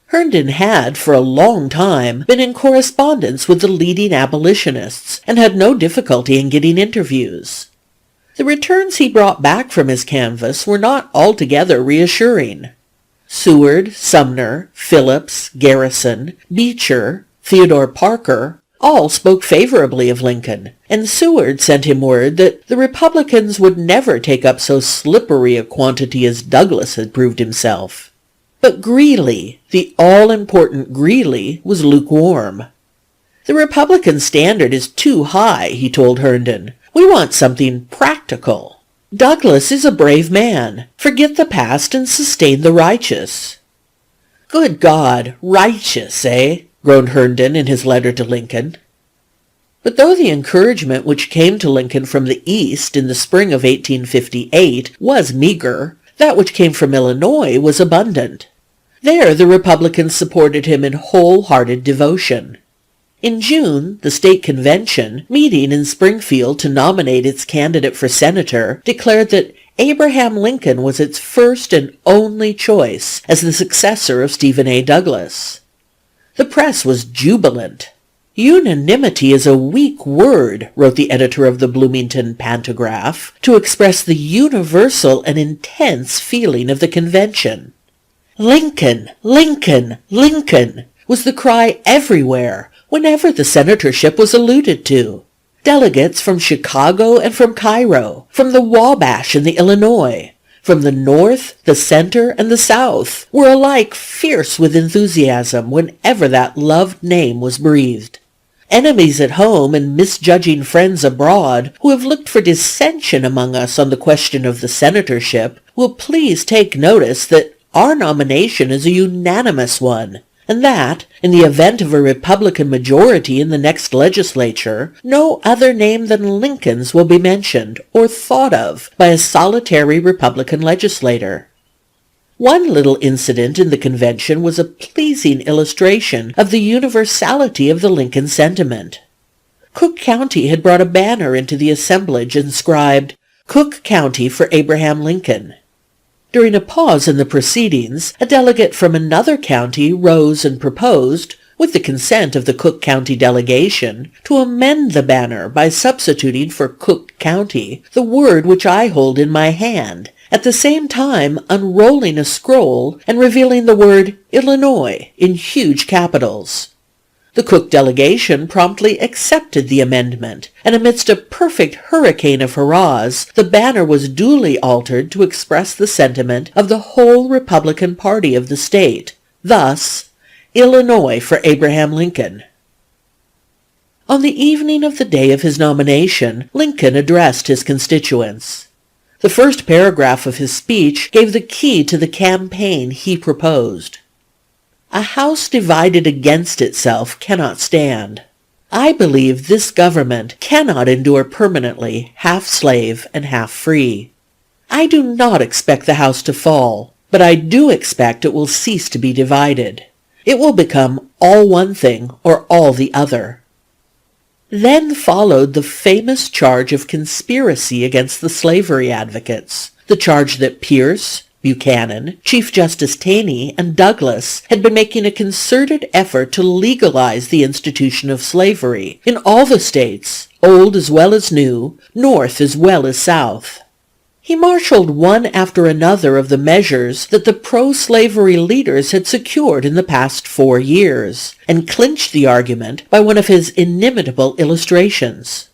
Herndon had, for a long time, been in correspondence with the leading abolitionists and had no difficulty in getting interviews. The returns he brought back from his canvass were not altogether reassuring. Seward, Sumner, Phillips, Garrison, Beecher, Theodore Parker, all spoke favorably of Lincoln, and Seward sent him word that the Republicans would never take up so slippery a quantity as Douglas had proved himself. But Greeley, the all-important Greeley, was lukewarm. "The Republican standard is too high," he told Herndon. "We want something practical. Douglas is a brave man. Forget the past and sustain the righteous." "Good God, righteous, eh?" groaned Herndon in his letter to Lincoln. But though the encouragement which came to Lincoln from the East in the spring of 1858 was meager, that which came from Illinois was abundant. There the Republicans supported him in whole-hearted devotion. In June, the state convention, meeting in Springfield to nominate its candidate for senator, declared that Abraham Lincoln was its first and only choice as the successor of Stephen A. Douglas. The press was jubilant. "Unanimity is a weak word," wrote the editor of the Bloomington Pantograph, "to express the universal and intense feeling of the convention." "Lincoln! Lincoln! Lincoln!" was the cry everywhere whenever the senatorship was alluded to. Delegates from Chicago and from Cairo, from the Wabash and the Illinois, from the North, the Center, and the South, were alike fierce with enthusiasm whenever that loved name was breathed. Enemies at home and misjudging friends abroad, who have looked for dissension among us on the question of the senatorship, will please take notice that our nomination is a unanimous one, and that, in the event of a Republican majority in the next legislature, no other name than Lincoln's will be mentioned or thought of by a solitary Republican legislator. One little incident in the convention was a pleasing illustration of the universality of the Lincoln sentiment. Cook County had brought a banner into the assemblage inscribed, "Cook County for Abraham Lincoln." During a pause in the proceedings, a delegate from another county rose and proposed, with the consent of the Cook County delegation, to amend the banner by substituting for Cook County the word which I hold in my hand, at the same time unrolling a scroll and revealing the word Illinois in huge capitals. The Cook delegation promptly accepted the amendment, and amidst a perfect hurricane of hurrahs, the banner was duly altered to express the sentiment of the whole Republican party of the state, thus, "Illinois for Abraham Lincoln." On the evening of the day of his nomination, Lincoln addressed his constituents. The first paragraph of his speech gave the key to the campaign he proposed. "A house divided against itself cannot stand. I believe this government cannot endure permanently half slave and half free. I do not expect the house to fall, but I do expect it will cease to be divided. It will become all one thing or all the other." Then followed the famous charge of conspiracy against the slavery advocates, the charge that Pierce, Buchanan, Chief Justice Taney, and Douglas had been making a concerted effort to legalize the institution of slavery in all the states, old as well as new, North as well as South. He marshaled one after another of the measures that the pro-slavery leaders had secured in the past 4 years, and clinched the argument by one of his inimitable illustrations.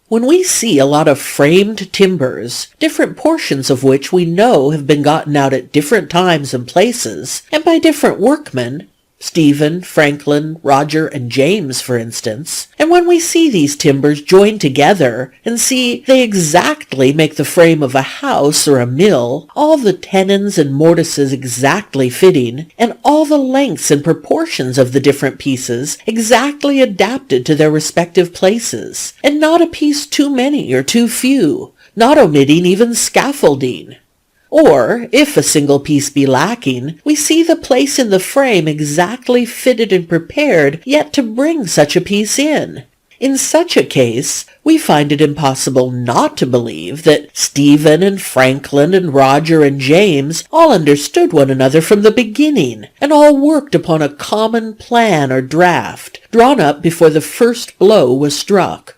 When we see a lot of framed timbers, different portions of which we know have been gotten out at different times and places, and by different workmen, Stephen, Franklin, Roger, and James, for instance, and when we see these timbers joined together and see they exactly make the frame of a house or a mill, all the tenons and mortises exactly fitting, and all the lengths and proportions of the different pieces exactly adapted to their respective places, and not a piece too many or too few, not omitting even scaffolding. Or, if a single piece be lacking, we see the place in the frame exactly fitted and prepared yet to bring such a piece in. In such a case, we find it impossible not to believe that Stephen and Franklin and Roger and James all understood one another from the beginning, and all worked upon a common plan or draft, drawn up before the first blow was struck.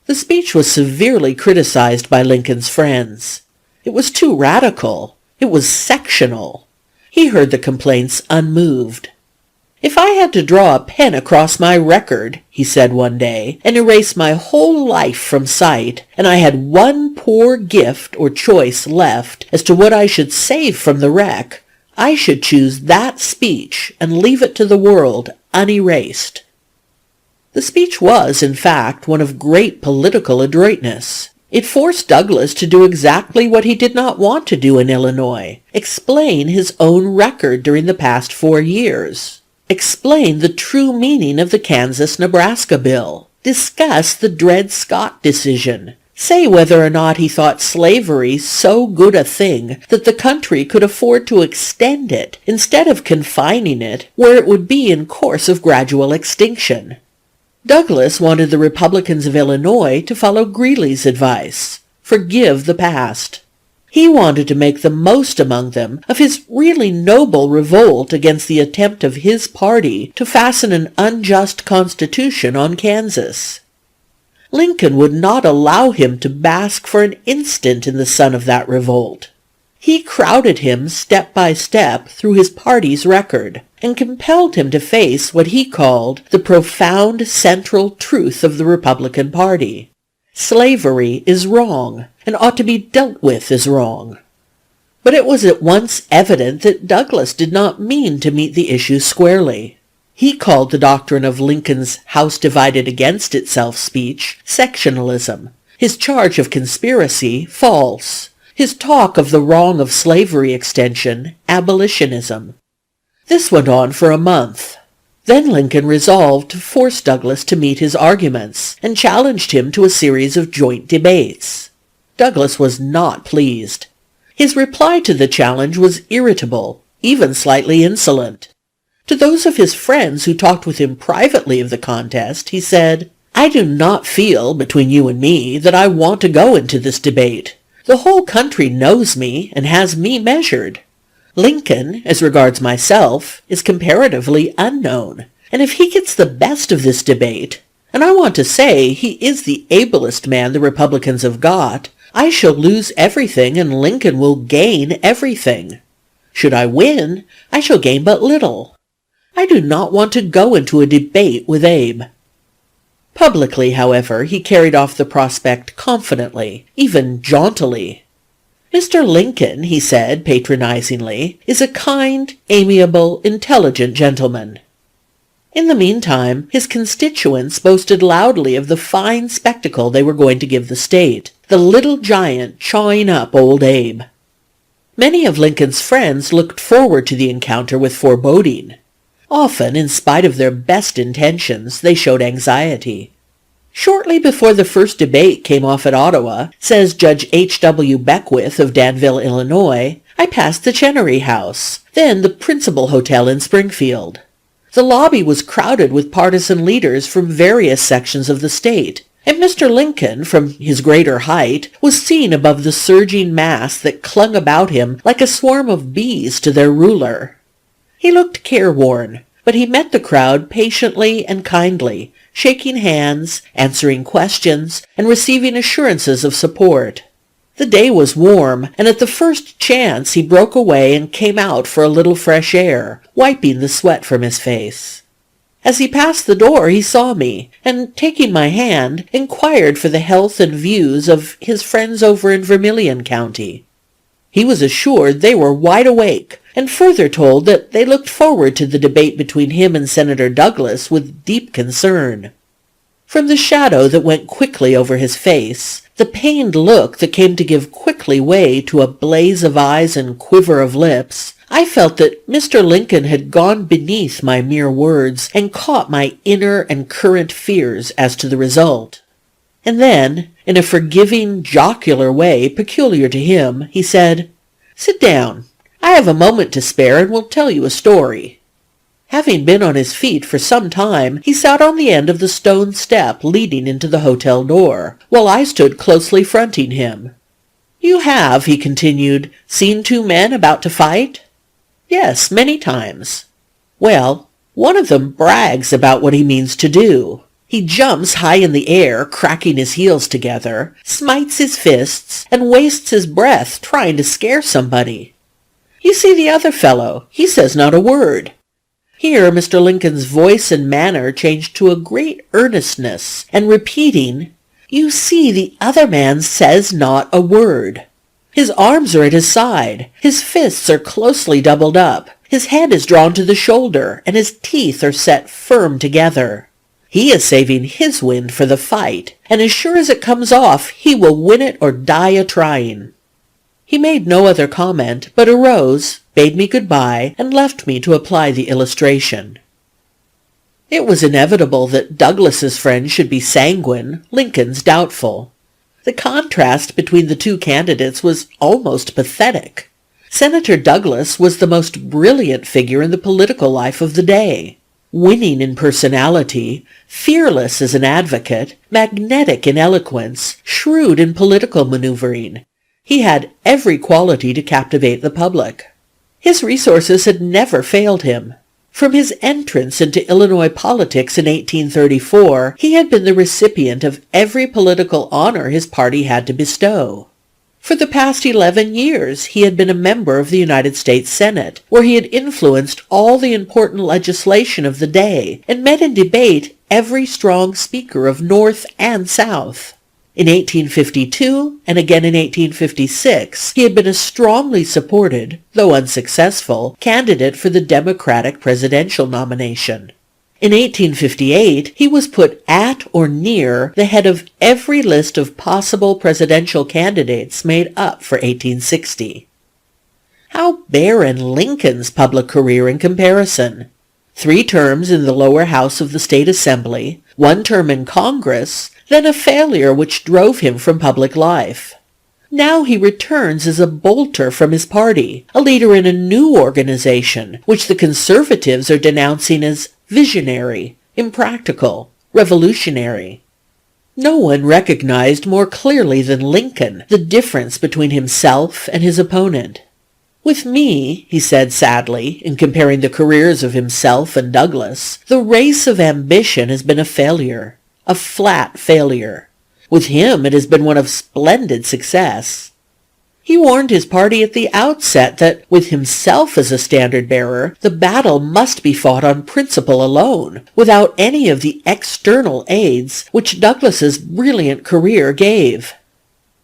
The speech was severely criticized by Lincoln's friends. It was too radical. It was sectional. He heard the complaints unmoved. "If I had to draw a pen across my record," he said one day, "and erase my whole life from sight, and I had one poor gift or choice left as to what I should save from the wreck, I should choose that speech and leave it to the world unerased." The speech was, in fact, one of great political adroitness. It forced Douglas to do exactly what he did not want to do in Illinois: explain his own record during the past 4 years. Explain the true meaning of the Kansas-Nebraska bill. Discuss the Dred Scott decision. Say whether or not he thought slavery so good a thing that the country could afford to extend it instead of confining it where it would be in course of gradual extinction. Douglas wanted the Republicans of Illinois to follow Greeley's advice: forgive the past. He wanted to make the most among them of his really noble revolt against the attempt of his party to fasten an unjust constitution on Kansas. Lincoln would not allow him to bask for an instant in the sun of that revolt. He crowded him step by step through his party's record, and compelled him to face what he called the profound central truth of the Republican Party. Slavery is wrong, and ought to be dealt with as wrong. But it was at once evident that Douglas did not mean to meet the issue squarely. He called the doctrine of Lincoln's House divided against itself speech sectionalism, his charge of conspiracy false, his talk of the wrong of slavery extension abolitionism. This went on for a month. Then Lincoln resolved to force Douglas to meet his arguments, and challenged him to a series of joint debates. Douglas was not pleased. His reply to the challenge was irritable, even slightly insolent. To those of his friends who talked with him privately of the contest, he said, "I do not feel, between you and me, that I want to go into this debate. The whole country knows me and has me measured. Lincoln, as regards myself, is comparatively unknown, and if he gets the best of this debate, and I want to say he is the ablest man the Republicans have got, I shall lose everything and Lincoln will gain everything. Should I win, I shall gain but little. I do not want to go into a debate with Abe." Publicly, however, he carried off the prospect confidently, even jauntily. "Mr. Lincoln," he said patronizingly, "is a kind, amiable, intelligent gentleman." In the meantime, his constituents boasted loudly of the fine spectacle they were going to give the state, the little giant chawing up old Abe. Many of Lincoln's friends looked forward to the encounter with foreboding. Often, in spite of their best intentions, they showed anxiety. "Shortly before the first debate came off at Ottawa," says Judge H.W. Beckwith of Danville, Illinois, "I passed the Chenery House, then the principal hotel in Springfield. The lobby was crowded with partisan leaders from various sections of the state, and Mr. Lincoln, from his greater height, was seen above the surging mass that clung about him like a swarm of bees to their ruler. He looked careworn, but he met the crowd patiently and kindly, shaking hands, answering questions, and receiving assurances of support. The day was warm, and at the first chance he broke away and came out for a little fresh air, wiping the sweat from his face. As he passed the door he saw me, and taking my hand, inquired for the health and views of his friends over in Vermilion County. He was assured they were wide awake, and further told that they looked forward to the debate between him and Senator Douglas with deep concern. From the shadow that went quickly over his face, the pained look that came to give quickly way to a blaze of eyes and quiver of lips, I felt that Mr. Lincoln had gone beneath my mere words and caught my inner and current fears as to the result. And then, in a forgiving, jocular way peculiar to him, he said, "Sit down. I have a moment to spare and will tell you a story." Having been on his feet for some time, he sat on the end of the stone step leading into the hotel door, while I stood closely fronting him. "You have," he continued, "seen two men about to fight?" "Yes, many times." "Well, one of them brags about what he means to do. He jumps high in the air, cracking his heels together, smites his fists, and wastes his breath trying to scare somebody. You see the other fellow, he says not a word." Here Mr. Lincoln's voice and manner changed to a great earnestness, and repeating, "You see the other man says not a word." His arms are at his side, his fists are closely doubled up, his head is drawn to the shoulder, and his teeth are set firm together. He is saving his wind for the fight, and as sure as it comes off, he will win it or die a-trying. He made no other comment, but arose, bade me good-bye, and left me to apply the illustration. It was inevitable that Douglas's friends should be sanguine, Lincoln's doubtful. The contrast between the two candidates was almost pathetic. Senator Douglas was the most brilliant figure in the political life of the day. Winning in personality, fearless as an advocate, magnetic in eloquence, shrewd in political maneuvering, he had every quality to captivate the public. His resources had never failed him. From his entrance into Illinois politics in 1834, he had been the recipient of every political honor his party had to bestow. For the past 11 years, he had been a member of the United States Senate, where he had influenced all the important legislation of the day and met in debate every strong speaker of North and South. In 1852, and again in 1856, he had been a strongly supported, though unsuccessful, candidate for the Democratic presidential nomination. In 1858, he was put at or near the head of every list of possible presidential candidates made up for 1860. How barren Lincoln's public career in comparison! 3 terms in the lower house of the state assembly, 1 term in Congress, then a failure which drove him from public life. Now he returns as a bolter from his party, a leader in a new organization, which the conservatives are denouncing as visionary, impractical, revolutionary. No one recognized more clearly than Lincoln the difference between himself and his opponent. "With me," he said sadly, in comparing the careers of himself and Douglas, "the race of ambition has been a failure, a flat failure. With him it has been one of splendid success." He warned his party at the outset that, with himself as a standard-bearer, the battle must be fought on principle alone, without any of the external aids which Douglas's brilliant career gave.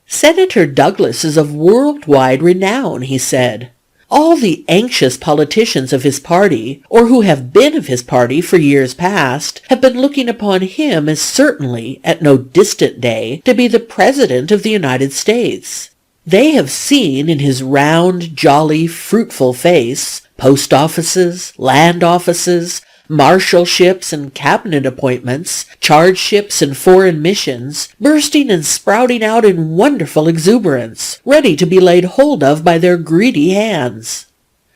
"Senator Douglas is of world-wide renown," he said. "All the anxious politicians of his party, or who have been of his party for years past, have been looking upon him as certainly, at no distant day, to be the President of the United States. They have seen in his round, jolly, fruitful face, post offices, land offices, marshalships and cabinet appointments, chargeships and foreign missions, bursting and sprouting out in wonderful exuberance, ready to be laid hold of by their greedy hands.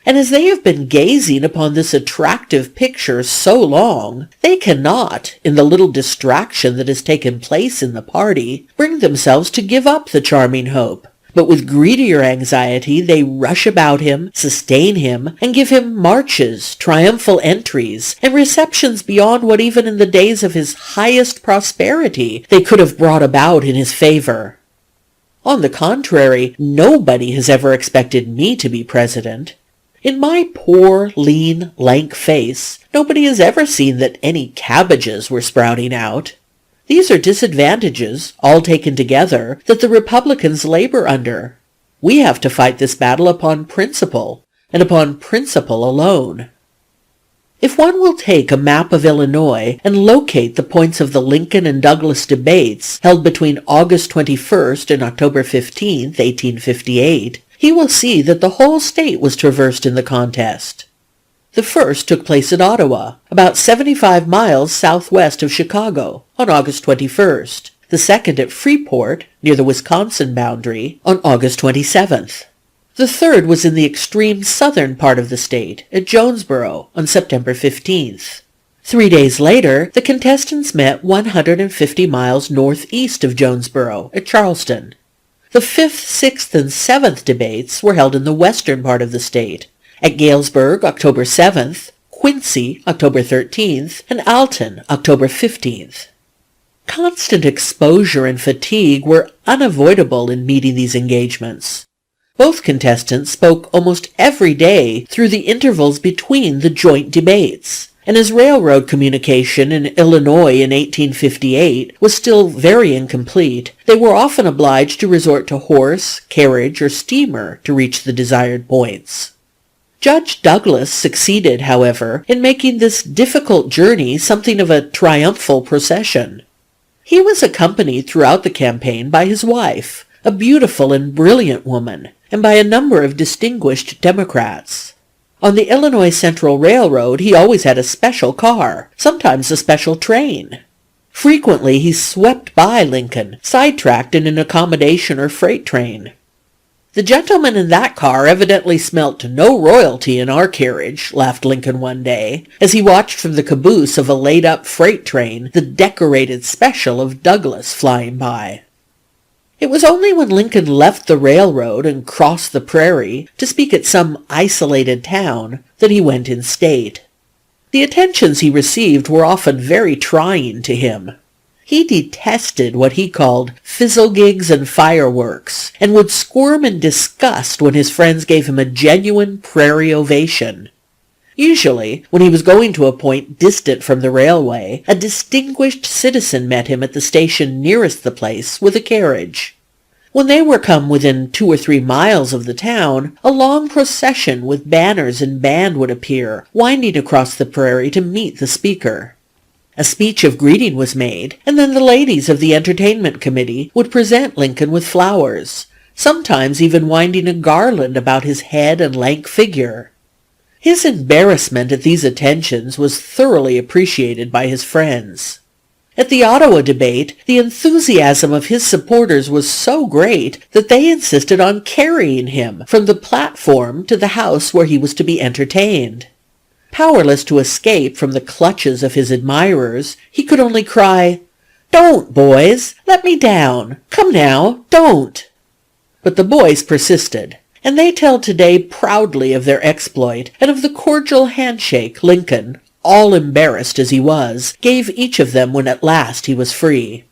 And as they have been gazing upon this attractive picture so long, they cannot, in the little distraction that has taken place in the party, bring themselves to give up the charming hope. But with greedier anxiety they rush about him, sustain him, and give him marches, triumphal entries, and receptions beyond what even in the days of his highest prosperity they could have brought about in his favor. On the contrary, nobody has ever expected me to be president. In my poor, lean, lank face, nobody has ever seen that any cabbages were sprouting out. These are disadvantages, all taken together, that the Republicans labor under. We have to fight this battle upon principle, and upon principle alone. If one will take a map of Illinois and locate the points of the Lincoln and Douglas debates held between August 21st and October 15th, 1858, he will see that the whole state was traversed in the contest. The first took place at Ottawa, about 75 miles southwest of Chicago, on August 21st. The second at Freeport, near the Wisconsin boundary, on August 27th. The third was in the extreme southern part of the state, at Jonesboro, on September 15th. 3 days later, the contestants met 150 miles northeast of Jonesboro, at Charleston. The 5th, 6th, and 7th debates were held in the western part of the state, at Galesburg, October 7th, Quincy, October 13th, and Alton, October 15th. Constant exposure and fatigue were unavoidable in meeting these engagements. Both contestants spoke almost every day through the intervals between the joint debates, and as railroad communication in Illinois in 1858 was still very incomplete, they were often obliged to resort to horse, carriage, or steamer to reach the desired points. Judge Douglas succeeded, however, in making this difficult journey something of a triumphal procession. He was accompanied throughout the campaign by his wife, a beautiful and brilliant woman, and by a number of distinguished Democrats. On the Illinois Central Railroad he always had a special car, sometimes a special train. Frequently he swept by Lincoln, sidetracked in an accommodation or freight train. "The gentleman in that car evidently smelt no royalty in our carriage," laughed Lincoln one day, as he watched from the caboose of a laid-up freight train the decorated special of Douglas flying by. It was only when Lincoln left the railroad and crossed the prairie to speak at some isolated town that he went in state. The attentions he received were often very trying to him. He detested what he called fizzlegigs and fireworks, and would squirm in disgust when his friends gave him a genuine prairie ovation. Usually, when he was going to a point distant from the railway, a distinguished citizen met him at the station nearest the place with a carriage. When they were come within 2 or 3 miles of the town, a long procession with banners and band would appear, winding across the prairie to meet the speaker. A speech of greeting was made, and then the ladies of the entertainment committee would present Lincoln with flowers, sometimes even winding a garland about his head and lank figure. His embarrassment at these attentions was thoroughly appreciated by his friends. At the Ottawa debate, the enthusiasm of his supporters was so great that they insisted on carrying him from the platform to the house where he was to be entertained. Powerless to escape from the clutches of his admirers, he could only cry, "Don't, boys! Let me down! Come now, don't!" But the boys persisted, and they tell today proudly of their exploit and of the cordial handshake Lincoln, all embarrassed as he was, gave each of them when at last he was free.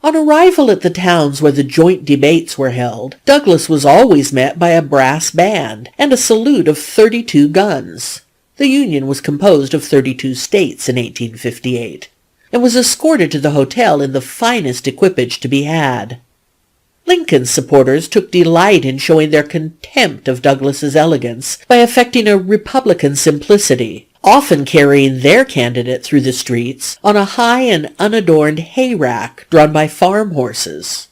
On arrival at the towns where the joint debates were held, Douglas was always met by a brass band and a salute of 32 guns. The Union was composed of 32 states in 1858, and was escorted to the hotel in the finest equipage to be had. Lincoln's supporters took delight in showing their contempt of Douglas's elegance by affecting a Republican simplicity, often carrying their candidate through the streets on a high and unadorned hay-rack drawn by farm horses.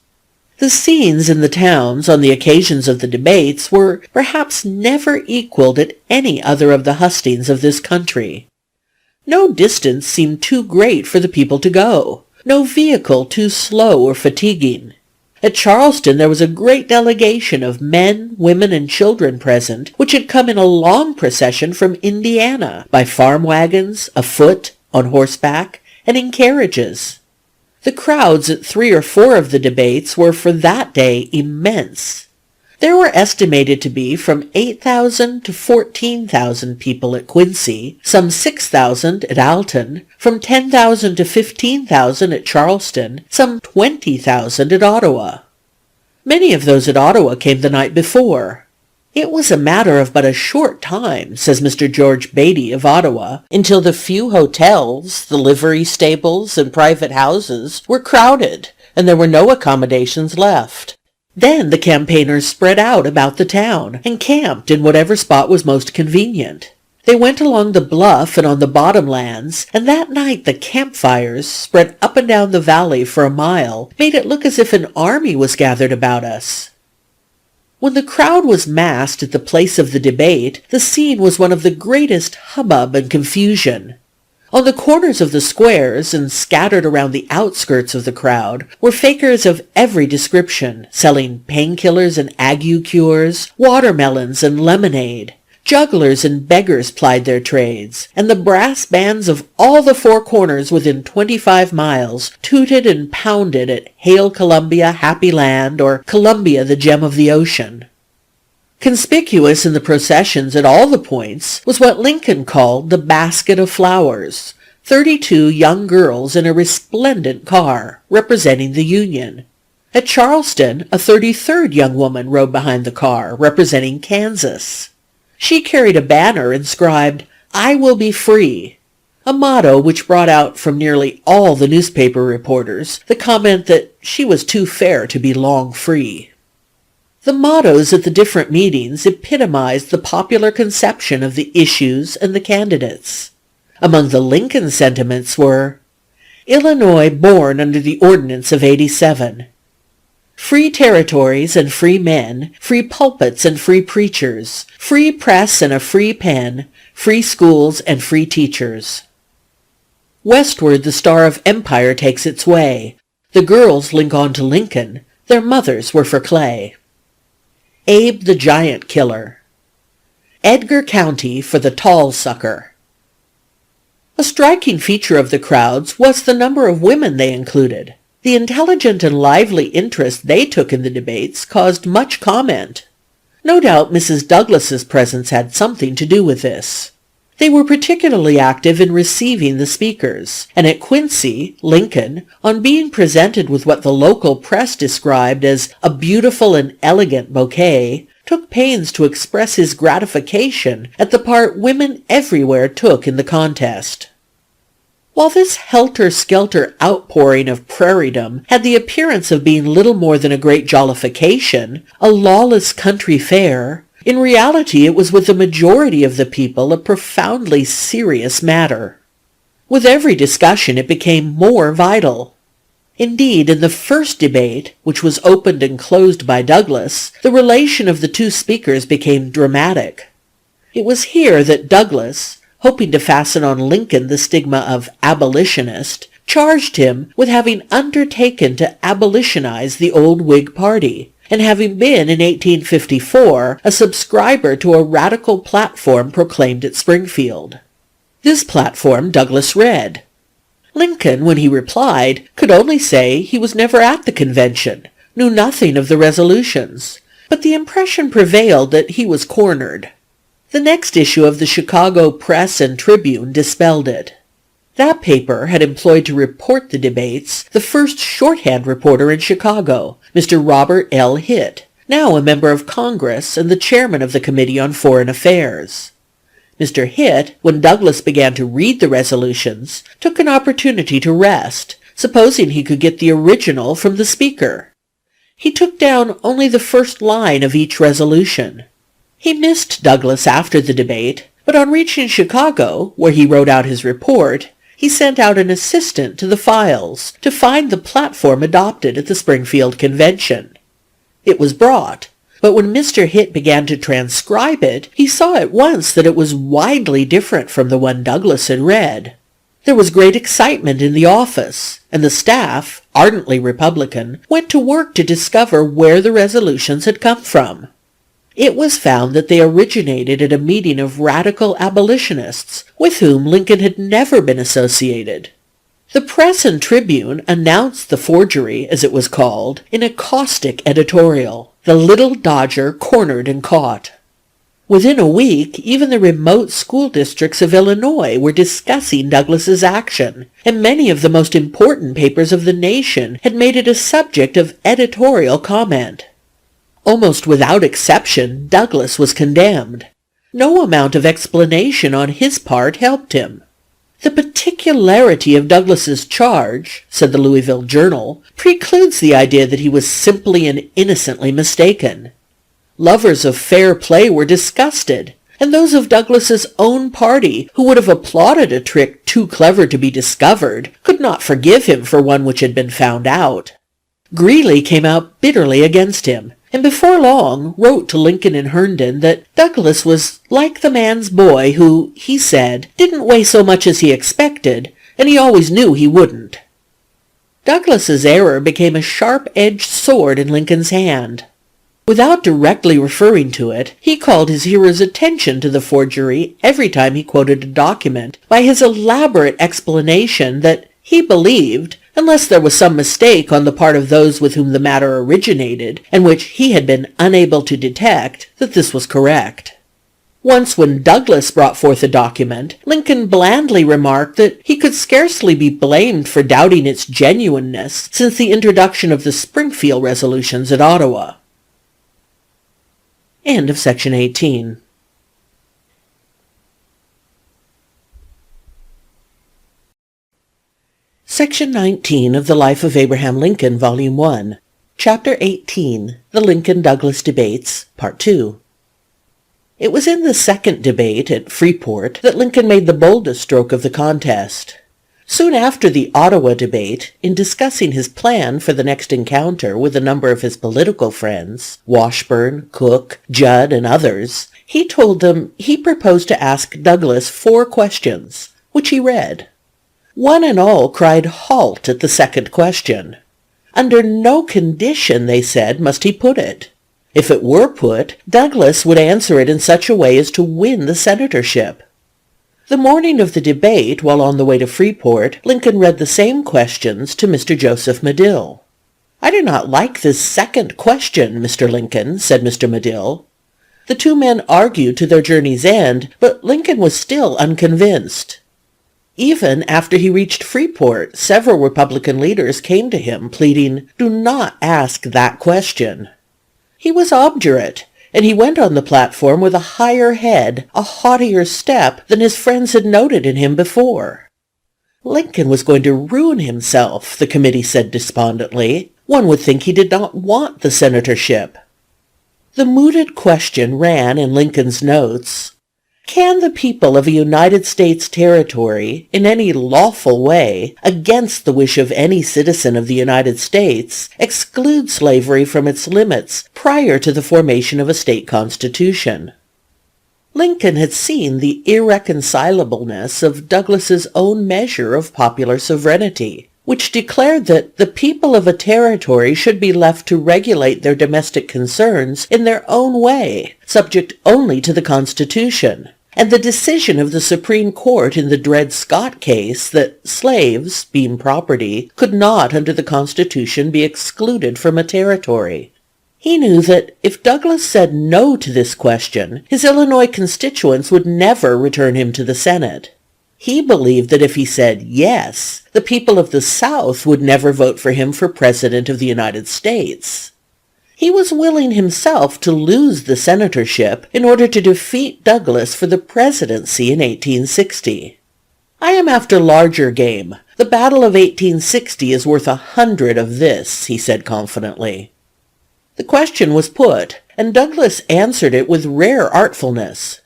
The scenes in the towns on the occasions of the debates were perhaps never equaled at any other of the hustings of this country. No distance seemed too great for the people to go, no vehicle too slow or fatiguing. At Charleston there was a great delegation of men, women, and children present, which had come in a long procession from Indiana, by farm wagons, afoot, on horseback, and in carriages. The crowds at 3 or 4 of the debates were for that day immense. There were estimated to be from 8,000 to 14,000 people at Quincy, some 6,000 at Alton, from 10,000 to 15,000 at Charleston, some 20,000 at Ottawa. Many of those at Ottawa came the night before. It was a matter of but a short time, says Mr. George Beatty of Ottawa, until the few hotels, the livery stables, and private houses were crowded, and there were no accommodations left. Then the campaigners spread out about the town, and camped in whatever spot was most convenient. They went along the bluff and on the bottom lands, and that night the campfires, spread up and down the valley for a mile, made it look as if an army was gathered about us. When the crowd was massed at the place of the debate, the scene was one of the greatest hubbub and confusion. On the corners of the squares, and scattered around the outskirts of the crowd, were fakirs of every description, selling painkillers and ague cures, watermelons and lemonade. Jugglers and beggars plied their trades, and the brass bands of all the 4 corners within 25 miles tooted and pounded at Hail Columbia, Happy Land, or Columbia, the Gem of the Ocean. Conspicuous in the processions at all the points was what Lincoln called the basket of flowers, 32 young girls in a resplendent car, representing the Union. At Charleston, a 33rd young woman rode behind the car, representing Kansas. She carried a banner inscribed, "I will be free," a motto which brought out from nearly all the newspaper reporters the comment that she was too fair to be long free. The mottos at the different meetings epitomized the popular conception of the issues and the candidates. Among the Lincoln sentiments were, "Illinois born under the ordinance of '87. Free territories and free men, free pulpits and free preachers, free press and a free pen, free schools and free teachers. Westward the star of empire takes its way. The girls link on to Lincoln, their mothers were for Clay. Abe the giant killer. Edgar County for the tall sucker." A striking feature of the crowds was the number of women they included. The intelligent and lively interest they took in the debates caused much comment. No doubt Mrs. Douglas's presence had something to do with this. They were particularly active in receiving the speakers, and at Quincy, Lincoln, on being presented with what the local press described as a beautiful and elegant bouquet, took pains to express his gratification at the part women everywhere took in the contest. While this helter-skelter outpouring of prairiedom had the appearance of being little more than a great jollification, a lawless country fair, in reality it was with the majority of the people a profoundly serious matter. With every discussion it became more vital. Indeed, in the first debate, which was opened and closed by Douglas, the relation of the two speakers became dramatic. It was here that Douglas, hoping to fasten on Lincoln the stigma of abolitionist, charged him with having undertaken to abolitionize the old Whig party, and having been in 1854 a subscriber to a radical platform proclaimed at Springfield. This platform Douglas read. Lincoln, when he replied, could only say he was never at the convention, knew nothing of the resolutions, but the impression prevailed that he was cornered. The next issue of the Chicago Press and Tribune dispelled it. That paper had employed to report the debates the first shorthand reporter in Chicago, Mr. Robert L. Hitt, now a member of Congress and the chairman of the Committee on Foreign Affairs. Mr. Hitt, when Douglas began to read the resolutions, took an opportunity to rest, supposing he could get the original from the speaker. He took down only the first line of each resolution. He missed Douglas after the debate, but on reaching Chicago, where he wrote out his report, he sent out an assistant to the files to find the platform adopted at the Springfield Convention. It was brought, but when Mr. Hitt began to transcribe it, he saw at once that it was widely different from the one Douglas had read. There was great excitement in the office, and the staff, ardently Republican, went to work to discover where the resolutions had come from. It was found that they originated at a meeting of radical abolitionists with whom Lincoln had never been associated. The Press and Tribune announced the forgery, as it was called, in a caustic editorial, "The Little Dodger Cornered and Caught." Within a week, even the remote school districts of Illinois were discussing Douglas's action, and many of the most important papers of the nation had made it a subject of editorial comment. Almost without exception, Douglas was condemned. No amount of explanation on his part helped him. The particularity of Douglas's charge, said the Louisville Journal, precludes the idea that he was simply and innocently mistaken. Lovers of fair play were disgusted, and those of Douglas's own party, who would have applauded a trick too clever to be discovered, could not forgive him for one which had been found out. Greeley came out bitterly against him, and before long wrote to Lincoln and Herndon that Douglas was like the man's boy who, he said, didn't weigh so much as he expected, and he always knew he wouldn't. Douglas's error became a sharp-edged sword in Lincoln's hand. Without directly referring to it, he called his hearer's attention to the forgery every time he quoted a document by his elaborate explanation that he believed, unless there was some mistake on the part of those with whom the matter originated, and which he had been unable to detect, that this was correct. Once when Douglas brought forth a document, Lincoln blandly remarked that he could scarcely be blamed for doubting its genuineness since the introduction of the Springfield resolutions at Ottawa. End of section 18. Section 19 of the Life of Abraham Lincoln, Volume 1, Chapter 18, The Lincoln-Douglas Debates, Part 2. It was in the second debate at Freeport that Lincoln made the boldest stroke of the contest. Soon after the Ottawa debate, in discussing his plan for the next encounter with a number of his political friends, Washburne, Cook, Judd, and others, he told them he proposed to ask Douglas 4 questions, which he read. One and all cried halt at the second question. Under no condition, they said, must he put it. If it were put, Douglas would answer it in such a way as to win the senatorship. The morning of the debate, while on the way to Freeport, Lincoln read the same questions to Mr. Joseph Medill. "I do not like this second question, Mr. Lincoln," said Mr. Medill. The 2 men argued to their journey's end, but Lincoln was still unconvinced. Even after he reached Freeport, several Republican leaders came to him pleading, "Do not ask that question." He was obdurate, and he went on the platform with a higher head, a haughtier step than his friends had noted in him before. Lincoln was going to ruin himself, the committee said despondently. One would think he did not want the senatorship. The mooted question ran in Lincoln's notes, "Can the people of a United States territory, in any lawful way, against the wish of any citizen of the United States, exclude slavery from its limits prior to the formation of a state constitution?" Lincoln had seen the irreconcilableness of Douglas's own measure of popular sovereignty, which declared that the people of a territory should be left to regulate their domestic concerns in their own way, subject only to the Constitution, and the decision of the Supreme Court in the Dred Scott case that slaves, being property, could not under the Constitution be excluded from a territory. He knew that if Douglas said no to this question, his Illinois constituents would never return him to the Senate. He believed that if he said yes, the people of the South would never vote for him for President of the United States. He was willing himself to lose the senatorship in order to defeat Douglas for the presidency in 1860. "I am after larger game. The battle of 1860 is worth 100 of this," he said confidently. The question was put, and Douglas answered it with rare artfulness.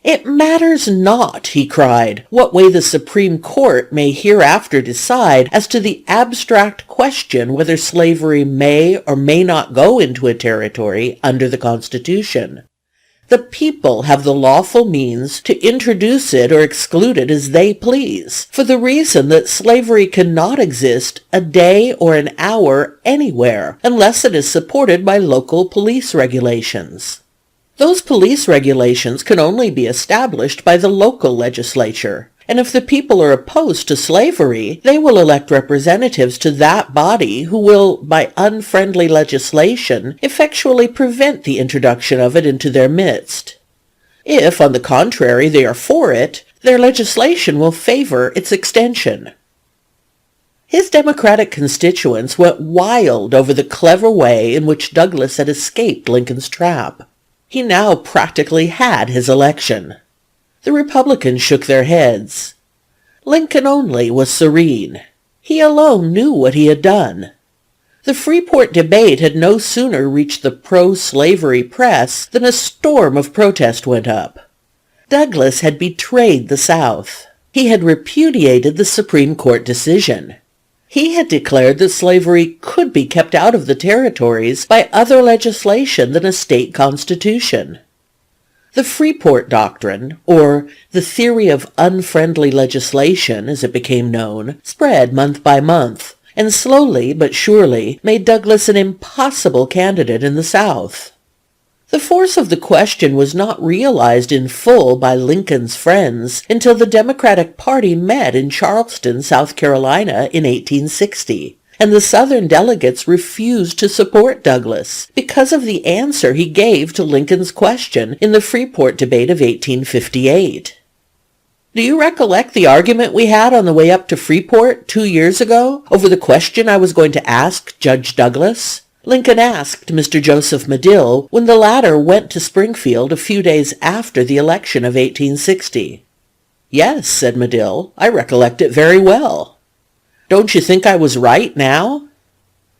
"It matters not," he cried, "what way the Supreme Court may hereafter decide as to the abstract question whether slavery may or may not go into a territory under the Constitution. The people have the lawful means to introduce it or exclude it as they please, for the reason that slavery cannot exist a day or an hour anywhere unless it is supported by local police regulations. Those police regulations can only be established by the local legislature, and if the people are opposed to slavery, they will elect representatives to that body who will, by unfriendly legislation, effectually prevent the introduction of it into their midst. If, on the contrary, they are for it, their legislation will favor its extension." His Democratic constituents went wild over the clever way in which Douglas had escaped Lincoln's trap. He now practically had his election. The Republicans shook their heads. Lincoln only was serene. He alone knew what he had done. The Freeport debate had no sooner reached the pro-slavery press than a storm of protest went up. Douglas had betrayed the South. He had repudiated the Supreme Court decision. He had declared that slavery could be kept out of the territories by other legislation than a state constitution. The Freeport Doctrine, or the theory of unfriendly legislation as it became known, spread month by month, and slowly but surely made Douglas an impossible candidate in the South. The force of the question was not realized in full by Lincoln's friends until the Democratic Party met in Charleston, South Carolina in 1860, and the Southern delegates refused to support Douglas because of the answer he gave to Lincoln's question in the Freeport debate of 1858. Do you recollect the argument we had on the way up to Freeport 2 years ago over the question I was going to ask Judge Douglas? Lincoln asked Mr. Joseph Medill when the latter went to Springfield a few days after the election of 1860. Yes, said Medill, I recollect it very well. Don't you think I was right now?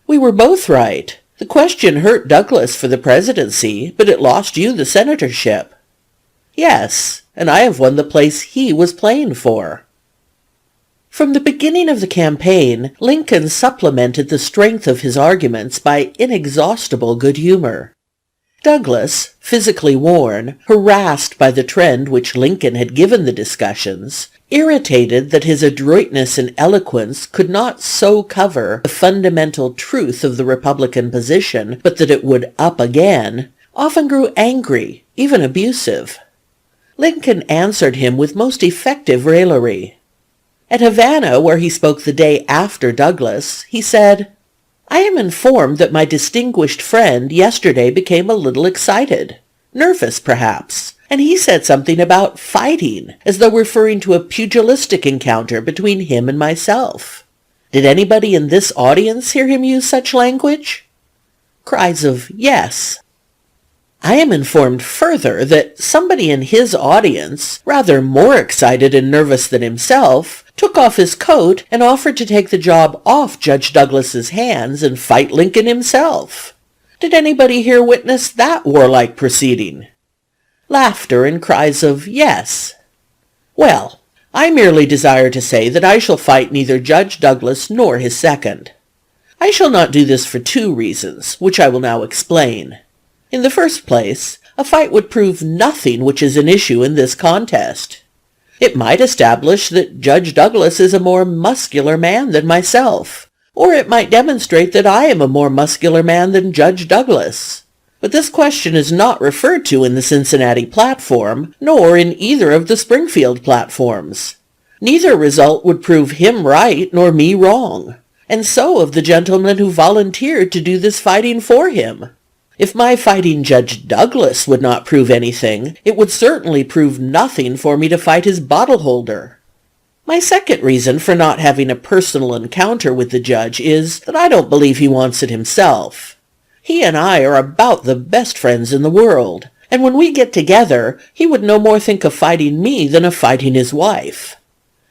We were both right. The question hurt Douglas for the presidency, but it lost you the senatorship. Yes, and I have won the place he was playing for. From the beginning of the campaign, Lincoln supplemented the strength of his arguments by inexhaustible good humor. Douglas, physically worn, harassed by the trend which Lincoln had given the discussions, irritated that his adroitness and eloquence could not so cover the fundamental truth of the Republican position, but that it would up again, often grew angry, even abusive. Lincoln answered him with most effective raillery. At Havana, where he spoke the day after Douglas, he said, I am informed that my distinguished friend yesterday became a little excited, nervous perhaps, and he said something about fighting, as though referring to a pugilistic encounter between him and myself. Did anybody in this audience hear him use such language? Cries of yes. I am informed further that somebody in his audience, rather more excited and nervous than himself, took off his coat and offered to take the job off Judge Douglas's hands and fight Lincoln himself. Did anybody here witness that warlike proceeding? Laughter and cries of yes. Well, I merely desire to say that I shall fight neither Judge Douglas nor his second. I shall not do this for 2 reasons, which I will now explain. In the first place, a fight would prove nothing which is an issue in this contest. It might establish that Judge Douglas is a more muscular man than myself, or it might demonstrate that I am a more muscular man than Judge Douglas. But this question is not referred to in the Cincinnati platform, nor in either of the Springfield platforms. Neither result would prove him right nor me wrong, and so of the gentleman who volunteered to do this fighting for him. If my fighting Judge Douglas would not prove anything, it would certainly prove nothing for me to fight his bottle holder. My second reason for not having a personal encounter with the judge is that I don't believe he wants it himself. He and I are about the best friends in the world, and when we get together, he would no more think of fighting me than of fighting his wife.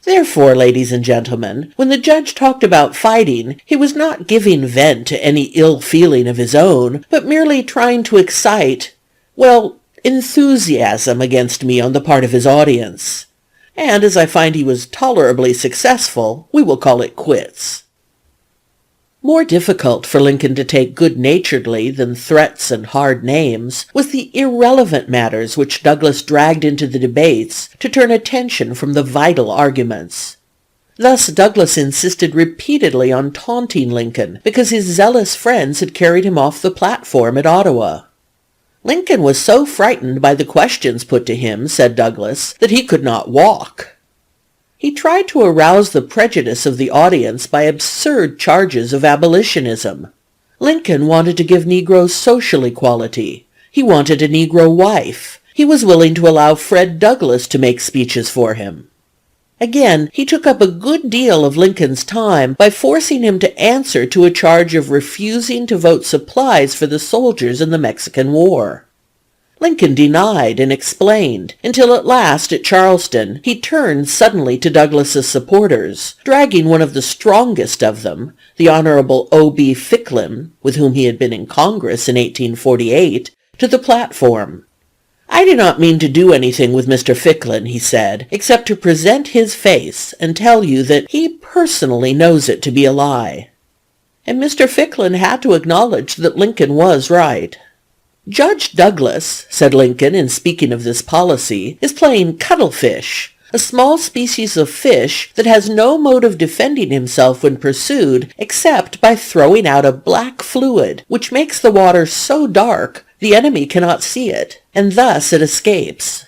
Therefore, ladies and gentlemen, when the judge talked about fighting, he was not giving vent to any ill feeling of his own, but merely trying to excite, enthusiasm against me on the part of his audience. And as I find he was tolerably successful, we will call it quits. More difficult for Lincoln to take good-naturedly than threats and hard names was the irrelevant matters which Douglas dragged into the debates to turn attention from the vital arguments. Thus Douglas insisted repeatedly on taunting Lincoln because his zealous friends had carried him off the platform at Ottawa. Lincoln was so frightened by the questions put to him, said Douglas, that he could not walk. He tried to arouse the prejudice of the audience by absurd charges of abolitionism. Lincoln wanted to give Negroes social equality. He wanted a Negro wife. He was willing to allow Fred Douglass to make speeches for him. Again, he took up a good deal of Lincoln's time by forcing him to answer to a charge of refusing to vote supplies for the soldiers in the Mexican War. Lincoln denied and explained, until at last at Charleston he turned suddenly to Douglas's supporters, dragging one of the strongest of them, the Honorable O.B. Ficklin, with whom he had been in Congress in 1848, to the platform. I do not mean to do anything with Mr. Ficklin, he said, except to present his face and tell you that he personally knows it to be a lie. And Mr. Ficklin had to acknowledge that Lincoln was right. Judge Douglas, said Lincoln in speaking of this policy, is playing cuttlefish, a small species of fish that has no mode of defending himself when pursued except by throwing out a black fluid which makes the water so dark the enemy cannot see it, and thus it escapes.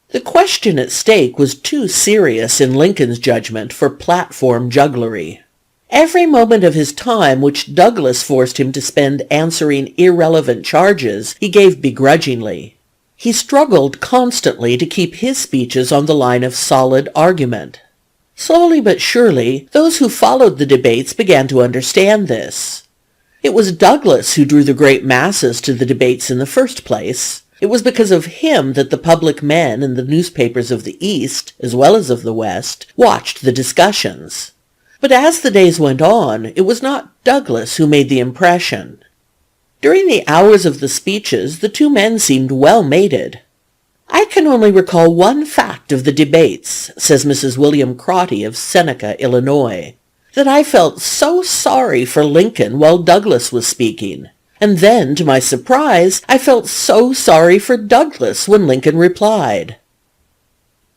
The question at stake was too serious in Lincoln's judgment for platform jugglery. Every moment of his time which Douglas forced him to spend answering irrelevant charges, he gave begrudgingly. He struggled constantly to keep his speeches on the line of solid argument. Slowly but surely, those who followed the debates began to understand this. It was Douglas who drew the great masses to the debates in the first place. It was because of him that the public men and the newspapers of the East, as well as of the West, watched the discussions. But as the days went on, it was not Douglas who made the impression. During the hours of the speeches, the two men seemed well mated. "I can only recall one fact of the debates," says Mrs. William Crotty of Seneca, Illinois, "that I felt so sorry for Lincoln while Douglas was speaking, and then, to my surprise, I felt so sorry for Douglas when Lincoln replied."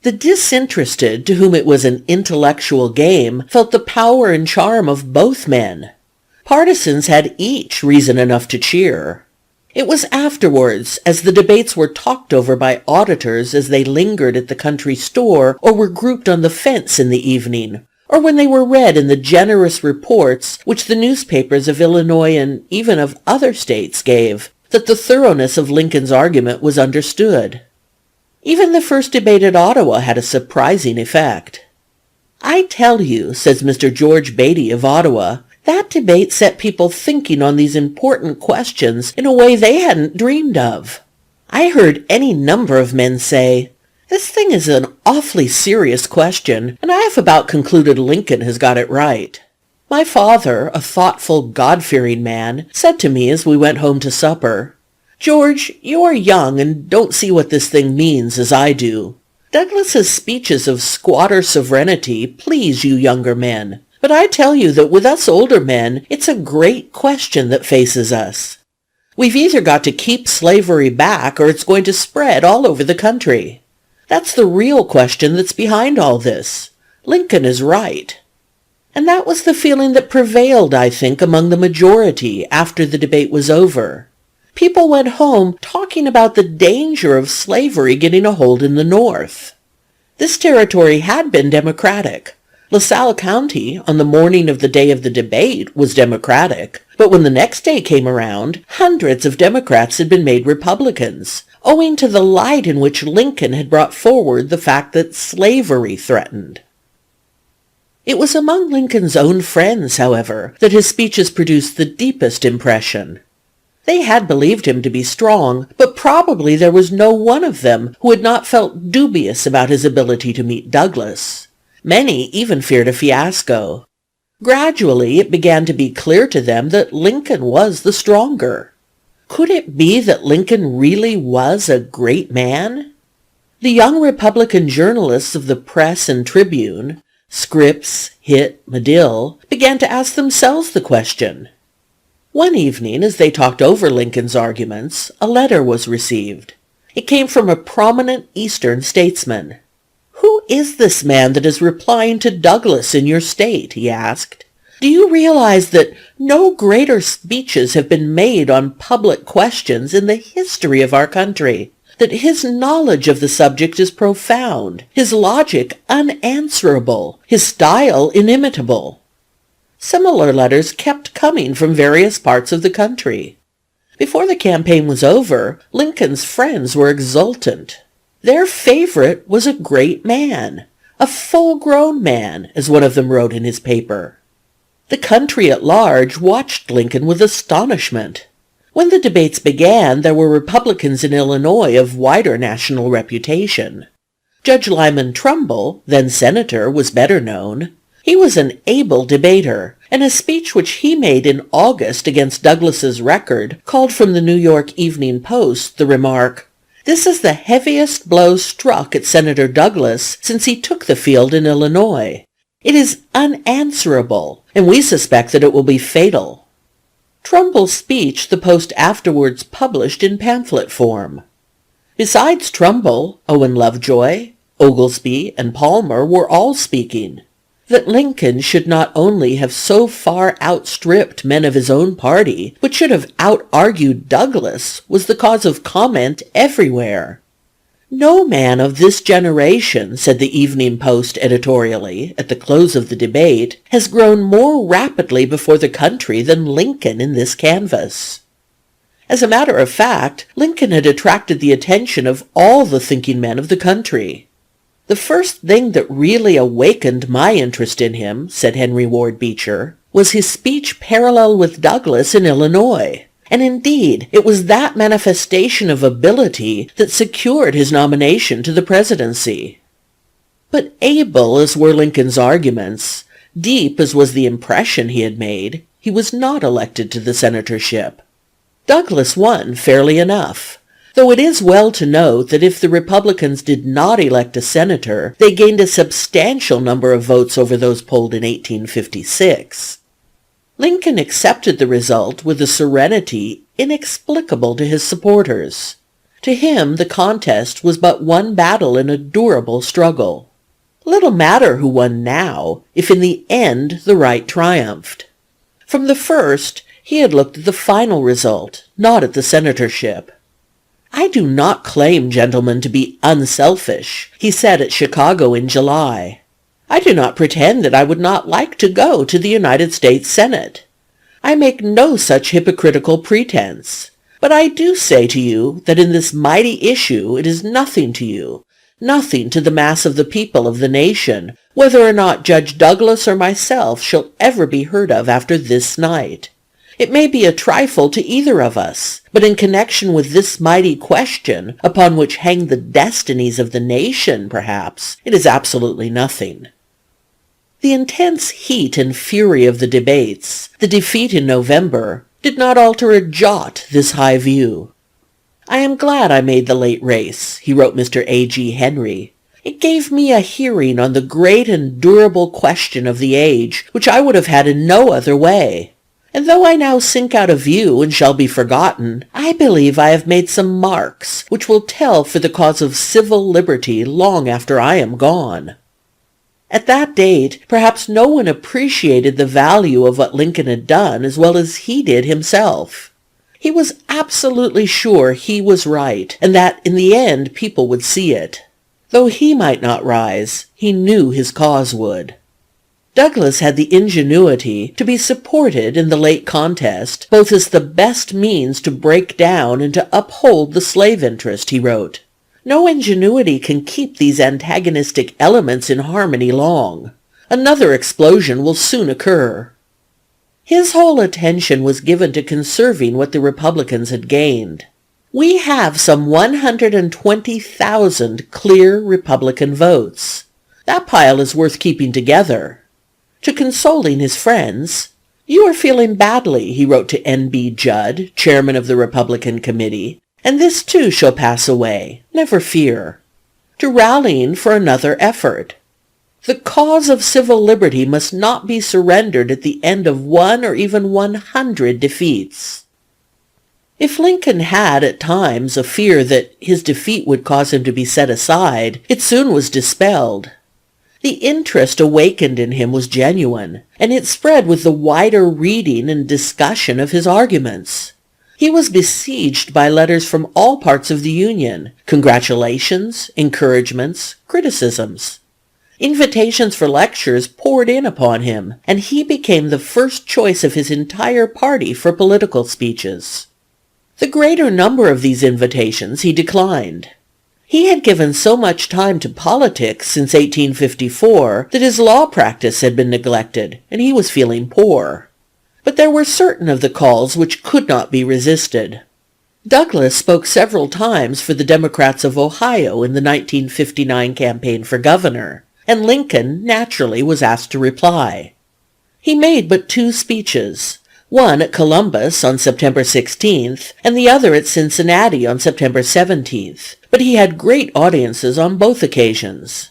The disinterested, to whom it was an intellectual game, felt the power and charm of both men. Partisans had each reason enough to cheer. It was afterwards, as the debates were talked over by auditors as they lingered at the country store or were grouped on the fence in the evening, or when they were read in the generous reports which the newspapers of Illinois and even of other states gave, that the thoroughness of Lincoln's argument was understood. Even the first debate at Ottawa had a surprising effect. "I tell you," says Mr. George Beatty of Ottawa, "that debate set people thinking on these important questions in a way they hadn't dreamed of. I heard any number of men say, 'This thing is an awfully serious question, and I have about concluded Lincoln has got it right.' My father, a thoughtful, God-fearing man, said to me as we went home to supper, 'George, you are young and don't see what this thing means as I do. Douglas's speeches of squatter sovereignty please you younger men. But I tell you that with us older men, it's a great question that faces us. We've either got to keep slavery back or it's going to spread all over the country. That's the real question that's behind all this. Lincoln is right." And that was the feeling that prevailed, I think, among the majority after the debate was over. People went home talking about the danger of slavery getting a hold in the North. This territory had been Democratic. LaSalle County, on the morning of the day of the debate, was Democratic, but when the next day came around, hundreds of Democrats had been made Republicans, owing to the light in which Lincoln had brought forward the fact that slavery threatened. It was among Lincoln's own friends, however, that his speeches produced the deepest impression. They had believed him to be strong, but probably there was no one of them who had not felt dubious about his ability to meet Douglas. Many even feared a fiasco. Gradually it began to be clear to them that Lincoln was the stronger. Could it be that Lincoln really was a great man? The young Republican journalists of the Press and Tribune, Scripps, Hitt, Medill, began to ask themselves the question. One evening, as they talked over Lincoln's arguments, a letter was received. It came from a prominent Eastern statesman. "Who is this man that is replying to Douglas in your state?" he asked. "Do you realize that no greater speeches have been made on public questions in the history of our country? That his knowledge of the subject is profound, his logic unanswerable, his style inimitable?" Similar letters kept coming from various parts of the country. Before the campaign was over, Lincoln's friends were exultant. Their favorite was a great man, a full-grown man, as one of them wrote in his paper. The country at large watched Lincoln with astonishment. When the debates began, there were Republicans in Illinois of wider national reputation. Judge Lyman Trumbull, then senator, was better known. He was an able debater, and a speech which he made in August against Douglas's record called from the New York Evening Post the remark, "This is the heaviest blow struck at Senator Douglas since he took the field in Illinois. It is unanswerable, and we suspect that it will be fatal." Trumbull's speech the Post afterwards published in pamphlet form. Besides Trumbull, Owen Lovejoy, Oglesby, and Palmer were all speaking. That Lincoln should not only have so far outstripped men of his own party, but should have out-argued Douglas, was the cause of comment everywhere. "No man of this generation," said the Evening Post editorially at the close of the debate, "has grown more rapidly before the country than Lincoln in this canvass." As a matter of fact, Lincoln had attracted the attention of all the thinking men of the country. "The first thing that really awakened my interest in him," said Henry Ward Beecher, "was his speech parallel with Douglas in Illinois. And indeed, it was that manifestation of ability that secured his nomination to the presidency." But able as were Lincoln's arguments, deep as was the impression he had made, he was not elected to the senatorship. Douglas won fairly enough, though it is well to note that if the Republicans did not elect a senator, they gained a substantial number of votes over those polled in 1856. Lincoln accepted the result with a serenity inexplicable to his supporters. To him the contest was but one battle in a durable struggle. Little matter who won now, if in the end the right triumphed. From the first, he had looked at the final result, not at the senatorship. "I do not claim, gentlemen, to be unselfish," he said at Chicago in July. "I do not pretend that I would not like to go to the United States Senate. I make no such hypocritical pretense. But I do say to you that in this mighty issue it is nothing to you, nothing to the mass of the people of the nation, whether or not Judge Douglas or myself shall ever be heard of after this night. It may be a trifle to either of us, but in connection with this mighty question, upon which hang the destinies of the nation, perhaps, it is absolutely nothing." The intense heat and fury of the debates, the defeat in November, did not alter a jot this high view. "I am glad I made the late race," he wrote Mr. A. G. Henry. "It gave me a hearing on the great and durable question of the age, which I would have had in no other way. And though I now sink out of view and shall be forgotten, I believe I have made some marks which will tell for the cause of civil liberty long after I am gone." At that date, perhaps no one appreciated the value of what Lincoln had done as well as he did himself. He was absolutely sure he was right, and that in the end people would see it. Though he might not rise, he knew his cause would. Douglas had the ingenuity to be supported in the late contest, both as the best means to break down and to uphold the slave interest, he wrote. "No ingenuity can keep these antagonistic elements in harmony long. Another explosion will soon occur." His whole attention was given to conserving what the Republicans had gained. "We have some 120,000 clear Republican votes. That pile is worth keeping together." To consoling his friends, "You are feeling badly," he wrote to N.B. Judd, chairman of the Republican Committee, "and this too shall pass away, never fear." To rallying for another effort. "The cause of civil liberty must not be surrendered at the end of 1 or even 100 defeats." If Lincoln had at times a fear that his defeat would cause him to be set aside, it soon was dispelled. The interest awakened in him was genuine, and it spread with the wider reading and discussion of his arguments. He was besieged by letters from all parts of the Union, congratulations, encouragements, criticisms. Invitations for lectures poured in upon him, and he became the first choice of his entire party for political speeches. The greater number of these invitations he declined. He had given so much time to politics since 1854 that his law practice had been neglected, and he was feeling poor. But there were certain of the calls which could not be resisted. Douglas spoke several times for the Democrats of Ohio in the 1959 campaign for governor, and Lincoln naturally was asked to reply. He made but 2 speeches, one at Columbus on September 16th, and the other at Cincinnati on September 17th, but he had great audiences on both occasions.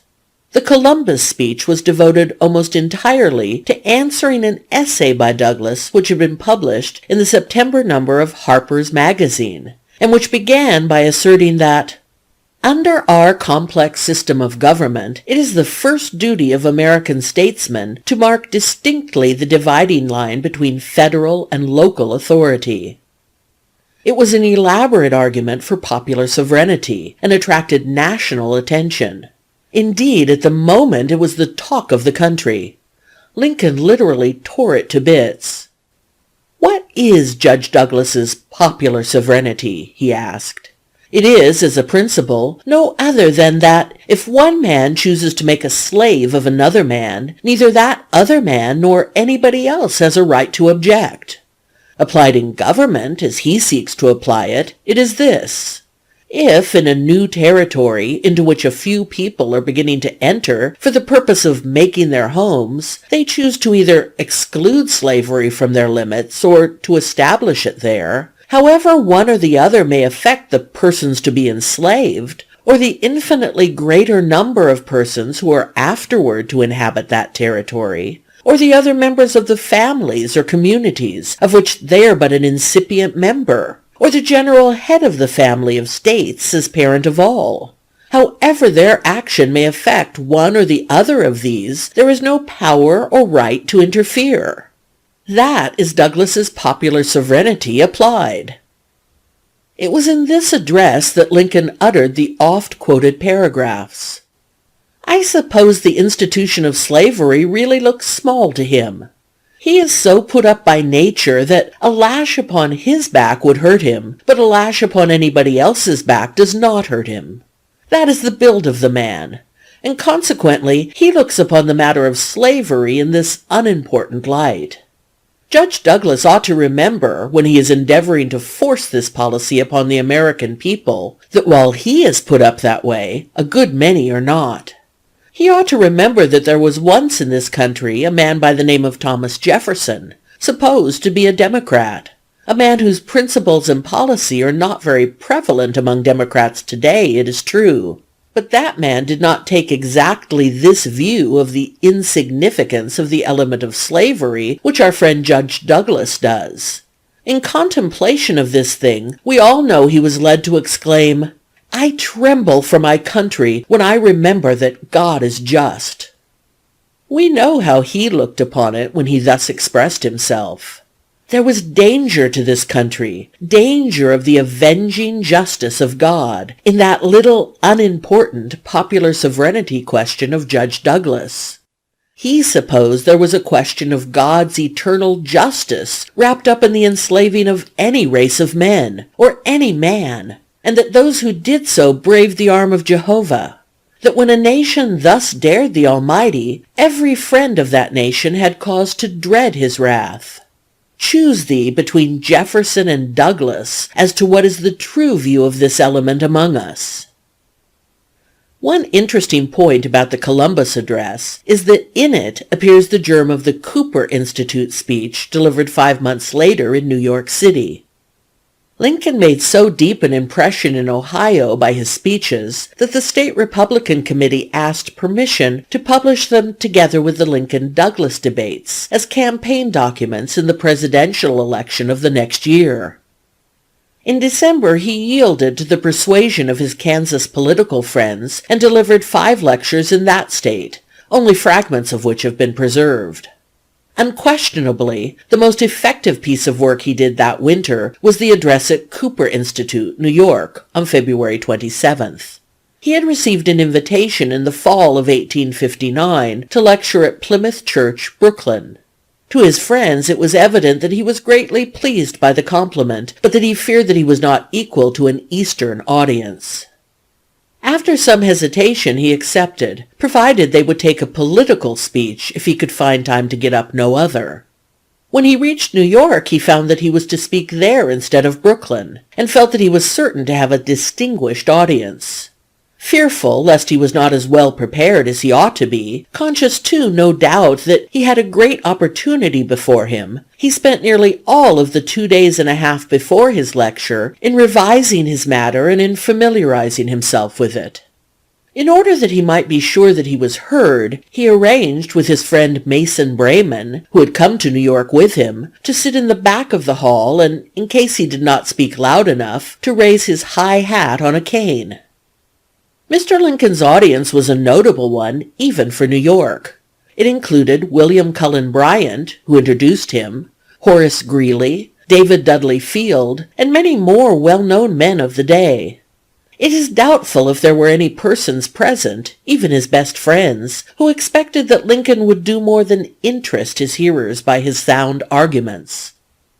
The Columbus speech was devoted almost entirely to answering an essay by Douglas which had been published in the September number of Harper's Magazine, and which began by asserting that, "Under our complex system of government, it is the first duty of American statesmen to mark distinctly the dividing line between federal and local authority." It was an elaborate argument for popular sovereignty and attracted national attention. Indeed, at the moment it was the talk of the country. Lincoln literally tore it to bits. "What is Judge Douglas's popular sovereignty?" he asked. "It is, as a principle, no other than that if one man chooses to make a slave of another man, neither that other man nor anybody else has a right to object. Applied in government, as he seeks to apply it, it is this. If in a new territory into which a few people are beginning to enter for the purpose of making their homes, they choose to either exclude slavery from their limits or to establish it there, however one or the other may affect the persons to be enslaved, or the infinitely greater number of persons who are afterward to inhabit that territory, or the other members of the families or communities of which they are but an incipient member, or the general head of the family of states as parent of all. However their action may affect one or the other of these, there is no power or right to interfere." That is Douglas's popular sovereignty applied. It was in this address that Lincoln uttered the oft-quoted paragraphs. "I suppose the institution of slavery really looks small to him. He is so put up by nature that a lash upon his back would hurt him, but a lash upon anybody else's back does not hurt him. That is the build of the man, and consequently he looks upon the matter of slavery in this unimportant light. Judge Douglas ought to remember, when he is endeavoring to force this policy upon the American people, that while he is put up that way, a good many are not. He ought to remember that there was once in this country a man by the name of Thomas Jefferson, supposed to be a Democrat, a man whose principles and policy are not very prevalent among Democrats today, it is true. But that man did not take exactly this view of the insignificance of the element of slavery which our friend Judge Douglas does. In contemplation of this thing, we all know he was led to exclaim, 'I tremble for my country when I remember that God is just.' We know how he looked upon it when he thus expressed himself. There was danger to this country, danger of the avenging justice of God, in that little unimportant popular sovereignty question of Judge Douglas. He supposed there was a question of God's eternal justice wrapped up in the enslaving of any race of men, or any man, and that those who did so braved the arm of Jehovah. That when a nation thus dared the Almighty, every friend of that nation had cause to dread his wrath. Choose thee between Jefferson and Douglas as to what is the true view of this element among us." One interesting point about the Columbus address is that in it appears the germ of the Cooper Institute speech delivered 5 months later in New York City. Lincoln made so deep an impression in Ohio by his speeches that the state Republican committee asked permission to publish them together with the Lincoln-Douglas debates as campaign documents in the presidential election of the next year. In December, he yielded to the persuasion of his Kansas political friends and delivered 5 lectures in that state, only fragments of which have been preserved. Unquestionably, the most effective piece of work he did that winter was the address at Cooper Institute, New York, on February 27th. He had received an invitation in the fall of 1859 to lecture at Plymouth Church, Brooklyn. To his friends it was evident that he was greatly pleased by the compliment, but that he feared that he was not equal to an Eastern audience. After some hesitation he accepted, provided they would take a political speech if he could find time to get up no other. When he reached New York he found that he was to speak there instead of Brooklyn, and felt that he was certain to have a distinguished audience. Fearful lest he was not as well prepared as he ought to be, conscious too, no doubt, that he had a great opportunity before him, he spent nearly all of the 2 days and a half before his lecture in revising his matter and in familiarizing himself with it. In order that he might be sure that he was heard, he arranged with his friend Mason Brayman, who had come to New York with him, to sit in the back of the hall and, in case he did not speak loud enough, to raise his high hat on a cane. Mr. Lincoln's audience was a notable one, even for New York. It included William Cullen Bryant, who introduced him, Horace Greeley, David Dudley Field, and many more well-known men of the day. It is doubtful if there were any persons present, even his best friends, who expected that Lincoln would do more than interest his hearers by his sound arguments.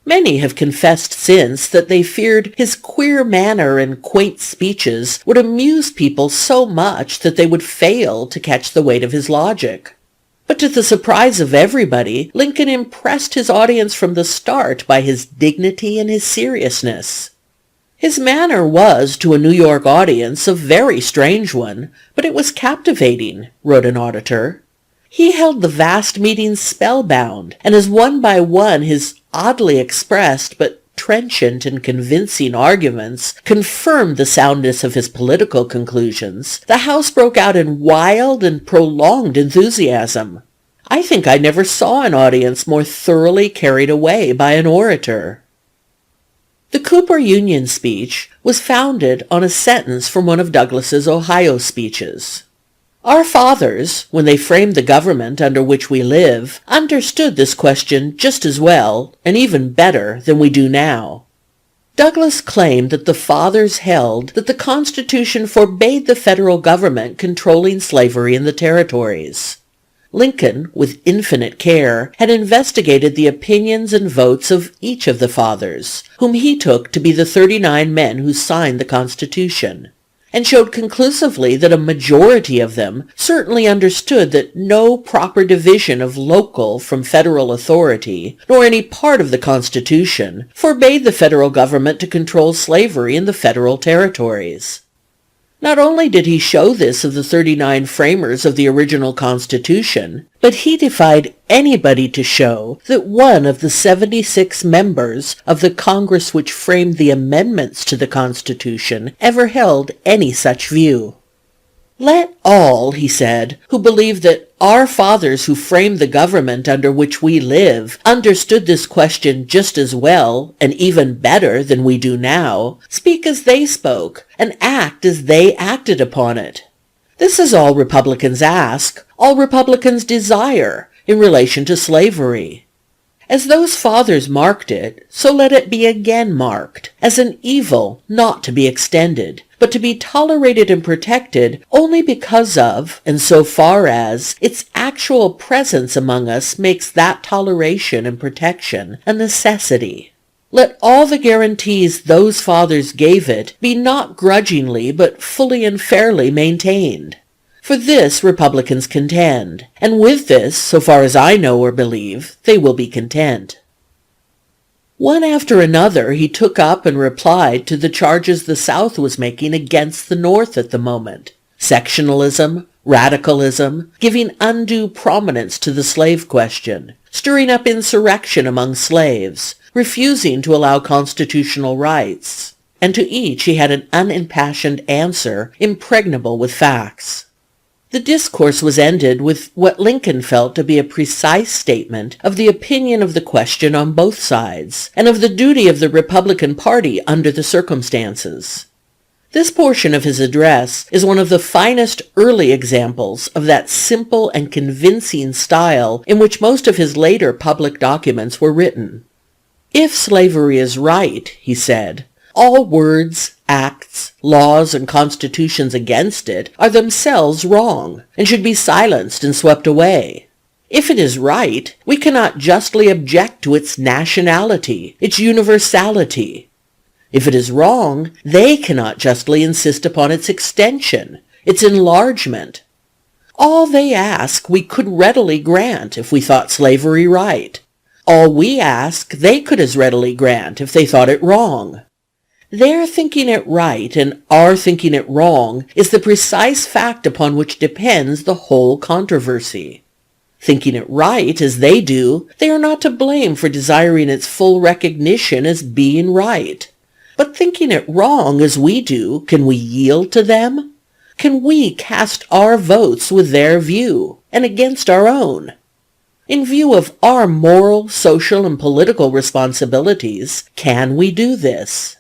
Many have confessed since that they feared his queer manner and quaint speeches would amuse people so much that they would fail to catch the weight of his logic. But to the surprise of everybody, Lincoln impressed his audience from the start by his dignity and his seriousness. His manner was, to a New York audience, a very strange one, but it was captivating, wrote an auditor. He held the vast meetings spellbound, and as one by one his oddly expressed but trenchant and convincing arguments confirmed the soundness of his political conclusions, the House broke out in wild and prolonged enthusiasm. I think I never saw an audience more thoroughly carried away by an orator. The Cooper Union speech was founded on a sentence from one of Douglas's Ohio speeches. Our fathers, when they framed the government under which we live, understood this question just as well, and even better, than we do now. Douglas claimed that the fathers held that the Constitution forbade the federal government controlling slavery in the territories. Lincoln, with infinite care, had investigated the opinions and votes of each of the fathers, whom he took to be the 39 men who signed the Constitution, and showed conclusively that a majority of them certainly understood that no proper division of local from federal authority, nor any part of the Constitution, forbade the federal government to control slavery in the federal territories. Not only did he show this of the 39 framers of the original Constitution, but he defied anybody to show that one of the 76 members of the Congress which framed the amendments to the Constitution ever held any such view. Let all, he said, who believe that our fathers who framed the government under which we live understood this question just as well and even better than we do now, speak as they spoke and act as they acted upon it. This is all Republicans ask, all Republicans desire in relation to slavery. As those fathers marked it, so let it be again marked, as an evil not to be extended, but to be tolerated and protected only because of, and so far as, its actual presence among us makes that toleration and protection a necessity. Let all the guarantees those fathers gave it be not grudgingly but fully and fairly maintained. For this Republicans contend, and with this, so far as I know or believe, they will be content. One after another he took up and replied to the charges the South was making against the North at the moment: sectionalism, radicalism, giving undue prominence to the slave question, stirring up insurrection among slaves, refusing to allow constitutional rights, and to each he had an unimpassioned answer impregnable with facts. The discourse was ended with what Lincoln felt to be a precise statement of the opinion of the question on both sides, and of the duty of the Republican Party under the circumstances. This portion of his address is one of the finest early examples of that simple and convincing style in which most of his later public documents were written. If slavery is right, he said, all words, acts, laws, and constitutions against it are themselves wrong, and should be silenced and swept away. If it is right, we cannot justly object to its nationality, its universality. If it is wrong, they cannot justly insist upon its extension, its enlargement. All they ask we could readily grant if we thought slavery right. All we ask they could as readily grant if they thought it wrong. Their thinking it right and our thinking it wrong is the precise fact upon which depends the whole controversy. Thinking it right as they do, they are not to blame for desiring its full recognition as being right. But thinking it wrong as we do, can we yield to them? Can we cast our votes with their view, and against our own? In view of our moral, social, and political responsibilities, can we do this?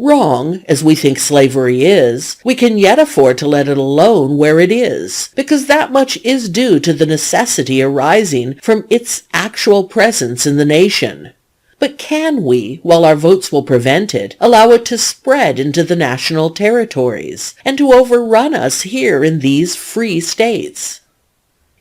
Wrong, as we think slavery is, we can yet afford to let it alone where it is, because that much is due to the necessity arising from its actual presence in the nation. But can we, while our votes will prevent it, allow it to spread into the national territories, and to overrun us here in these free states?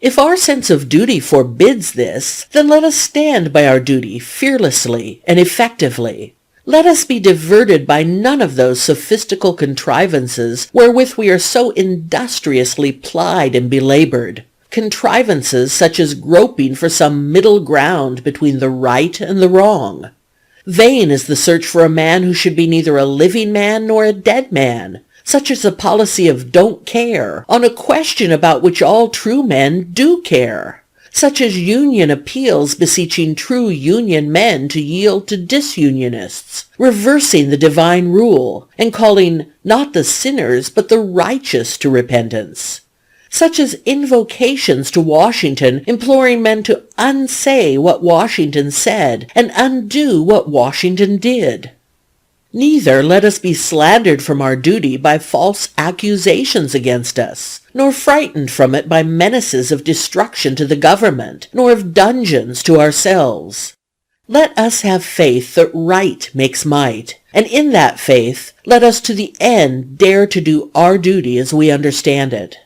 If our sense of duty forbids this, then let us stand by our duty fearlessly and effectively. Let us be diverted by none of those sophistical contrivances wherewith we are so industriously plied and belabored, contrivances such as groping for some middle ground between the right and the wrong. Vain is the search for a man who should be neither a living man nor a dead man, such as a policy of don't care, on a question about which all true men do care, such as union appeals beseeching true union men to yield to disunionists, reversing the divine rule, and calling not the sinners but the righteous to repentance, such as invocations to Washington imploring men to unsay what Washington said and undo what Washington did. Neither let us be slandered from our duty by false accusations against us, nor frightened from it by menaces of destruction to the government, nor of dungeons to ourselves. Let us have faith that right makes might, and in that faith let us to the end dare to do our duty as we understand it.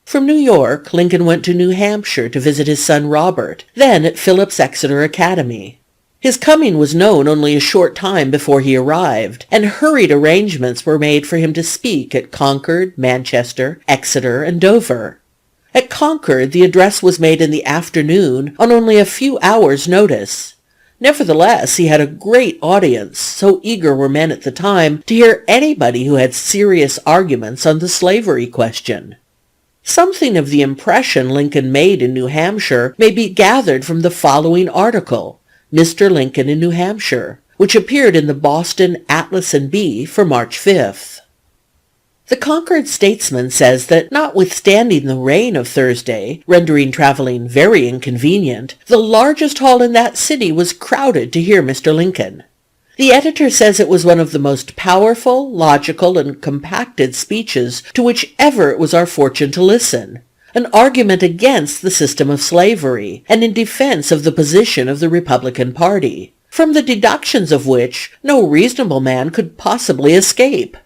From New York, Lincoln went to New Hampshire to visit his son Robert, then at Phillips Exeter Academy. His coming was known only a short time before he arrived, and hurried arrangements were made for him to speak at Concord, Manchester, Exeter, and Dover. At Concord the address was made in the afternoon on only a few hours' notice. Nevertheless, he had a great audience, so eager were men at the time to hear anybody who had serious arguments on the slavery question. Something of the impression Lincoln made in New Hampshire may be gathered from the following article, Mr. Lincoln in New Hampshire, which appeared in the Boston Atlas and Bee for March 5th. The Concord Statesman says that notwithstanding the rain of Thursday, rendering traveling very inconvenient, the largest hall in that city was crowded to hear Mr. Lincoln. The editor says it was one of the most powerful, logical, and compacted speeches to which ever it was our fortune to listen, an argument against the system of slavery, and in defense of the position of the Republican party, from the deductions of which no reasonable man could possibly escape.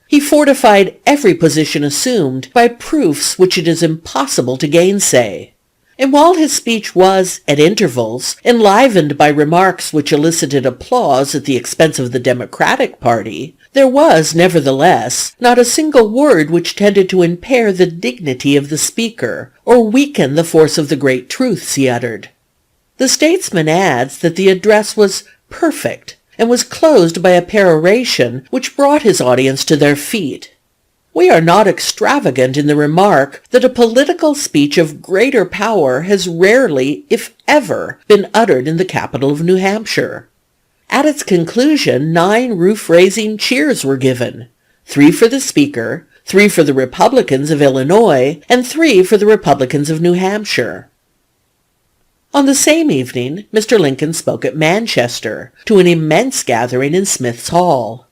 He fortified every position assumed by proofs which it is impossible to gainsay. And while his speech was, at intervals, enlivened by remarks which elicited applause at the expense of the Democratic party, there was, nevertheless, not a single word which tended to impair the dignity of the speaker, or weaken the force of the great truths he uttered. The Statesman adds that the address was perfect, and was closed by a peroration which brought his audience to their feet. We are not extravagant in the remark that a political speech of greater power has rarely, if ever, been uttered in the capital of New Hampshire. At its conclusion, 9 roof-raising cheers were given, 3 for the speaker, 3 for the Republicans of Illinois, and 3 for the Republicans of New Hampshire. On the same evening, Mr. Lincoln spoke at Manchester, to an immense gathering in Smith's Hall.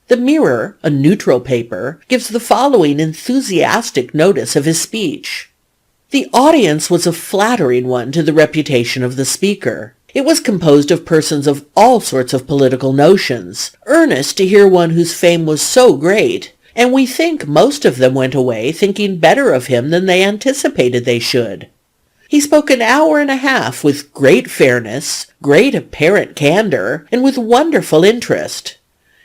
The Mirror, a neutral paper, gives the following enthusiastic notice of his speech. The audience was a flattering one to the reputation of the speaker. It was composed of persons of all sorts of political notions, earnest to hear one whose fame was so great, and we think most of them went away thinking better of him than they anticipated they should. He spoke an hour and a half with great fairness, great apparent candor, and with wonderful interest.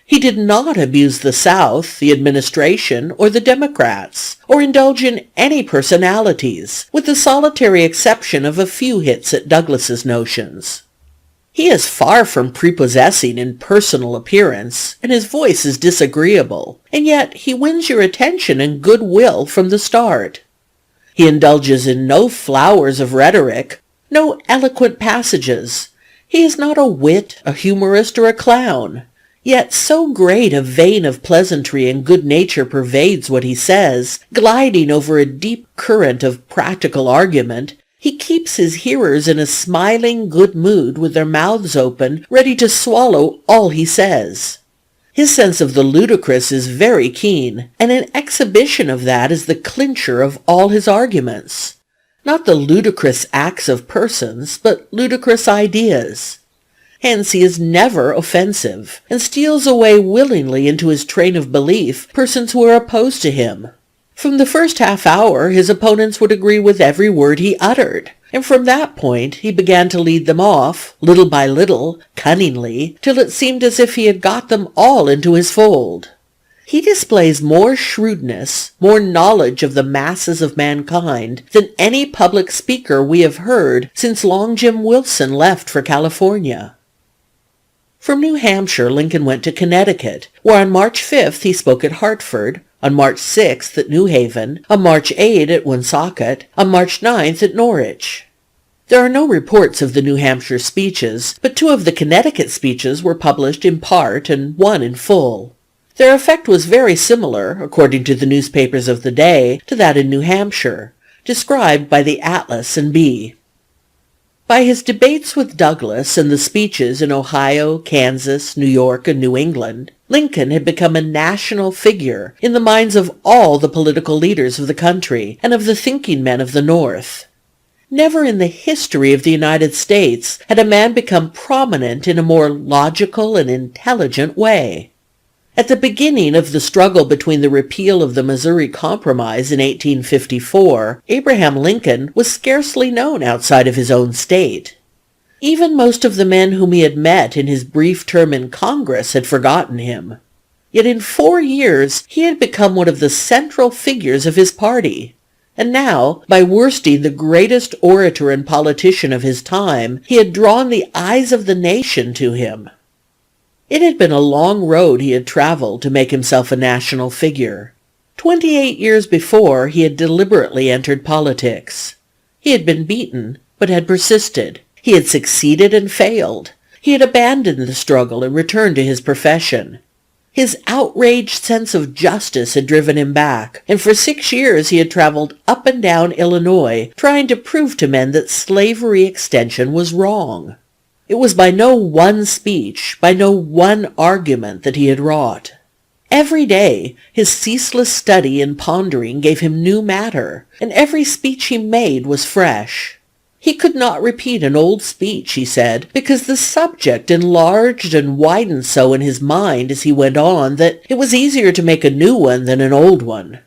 He did not abuse the South, the administration, or the Democrats, or indulge in any personalities, with the solitary exception of a few hits at Douglas's notions. He is far from prepossessing in personal appearance, and his voice is disagreeable, and yet he wins your attention and good will from the start. He indulges in no flowers of rhetoric, no eloquent passages. He is not a wit, a humorist, or a clown. Yet so great a vein of pleasantry and good nature pervades what he says, gliding over a deep current of practical argument, he keeps his hearers in a smiling good mood with their mouths open, ready to swallow all he says. His sense of the ludicrous is very keen, and an exhibition of that is the clincher of all his arguments. Not the ludicrous acts of persons, but ludicrous ideas. Hence he is never offensive, and steals away willingly into his train of belief persons who are opposed to him. From the first half hour his opponents would agree with every word he uttered, and from that point he began to lead them off, little by little, cunningly, till it seemed as if he had got them all into his fold. He displays more shrewdness, more knowledge of the masses of mankind than any public speaker we have heard since Long Jim Wilson left for California. From New Hampshire Lincoln went to Connecticut, where on March 5th he spoke at Hartford, on March 6th at New Haven, on March 8th at Woonsocket, on March 9th at Norwich. There are no reports of the New Hampshire speeches, but 2 of the Connecticut speeches were published in part and 1 in full. Their effect was very similar, according to the newspapers of the day, to that in New Hampshire, described by the Atlas and Bee. By his debates with Douglas and the speeches in Ohio, Kansas, New York, and New England, Lincoln had become a national figure in the minds of all the political leaders of the country and of the thinking men of the North. Never in the history of the United States had a man become prominent in a more logical and intelligent way. At the beginning of the struggle between the repeal of the Missouri Compromise in 1854, Abraham Lincoln was scarcely known outside of his own state. Even most of the men whom he had met in his brief term in Congress had forgotten him. Yet in 4 years he had become one of the central figures of his party. And now, by worsting the greatest orator and politician of his time, he had drawn the eyes of the nation to him. It had been a long road he had traveled to make himself a national figure. 28 years before he had deliberately entered politics. He had been beaten, but had persisted. He had succeeded and failed. He had abandoned the struggle and returned to his profession. His outraged sense of justice had driven him back, and for 6 years he had traveled up and down Illinois trying to prove to men that slavery extension was wrong. It was by no one speech, by no one argument that he had wrought. Every day his ceaseless study and pondering gave him new matter, and every speech he made was fresh. He could not repeat an old speech, he said, because the subject enlarged and widened so in his mind as he went on that it was easier to make a new one than an old one.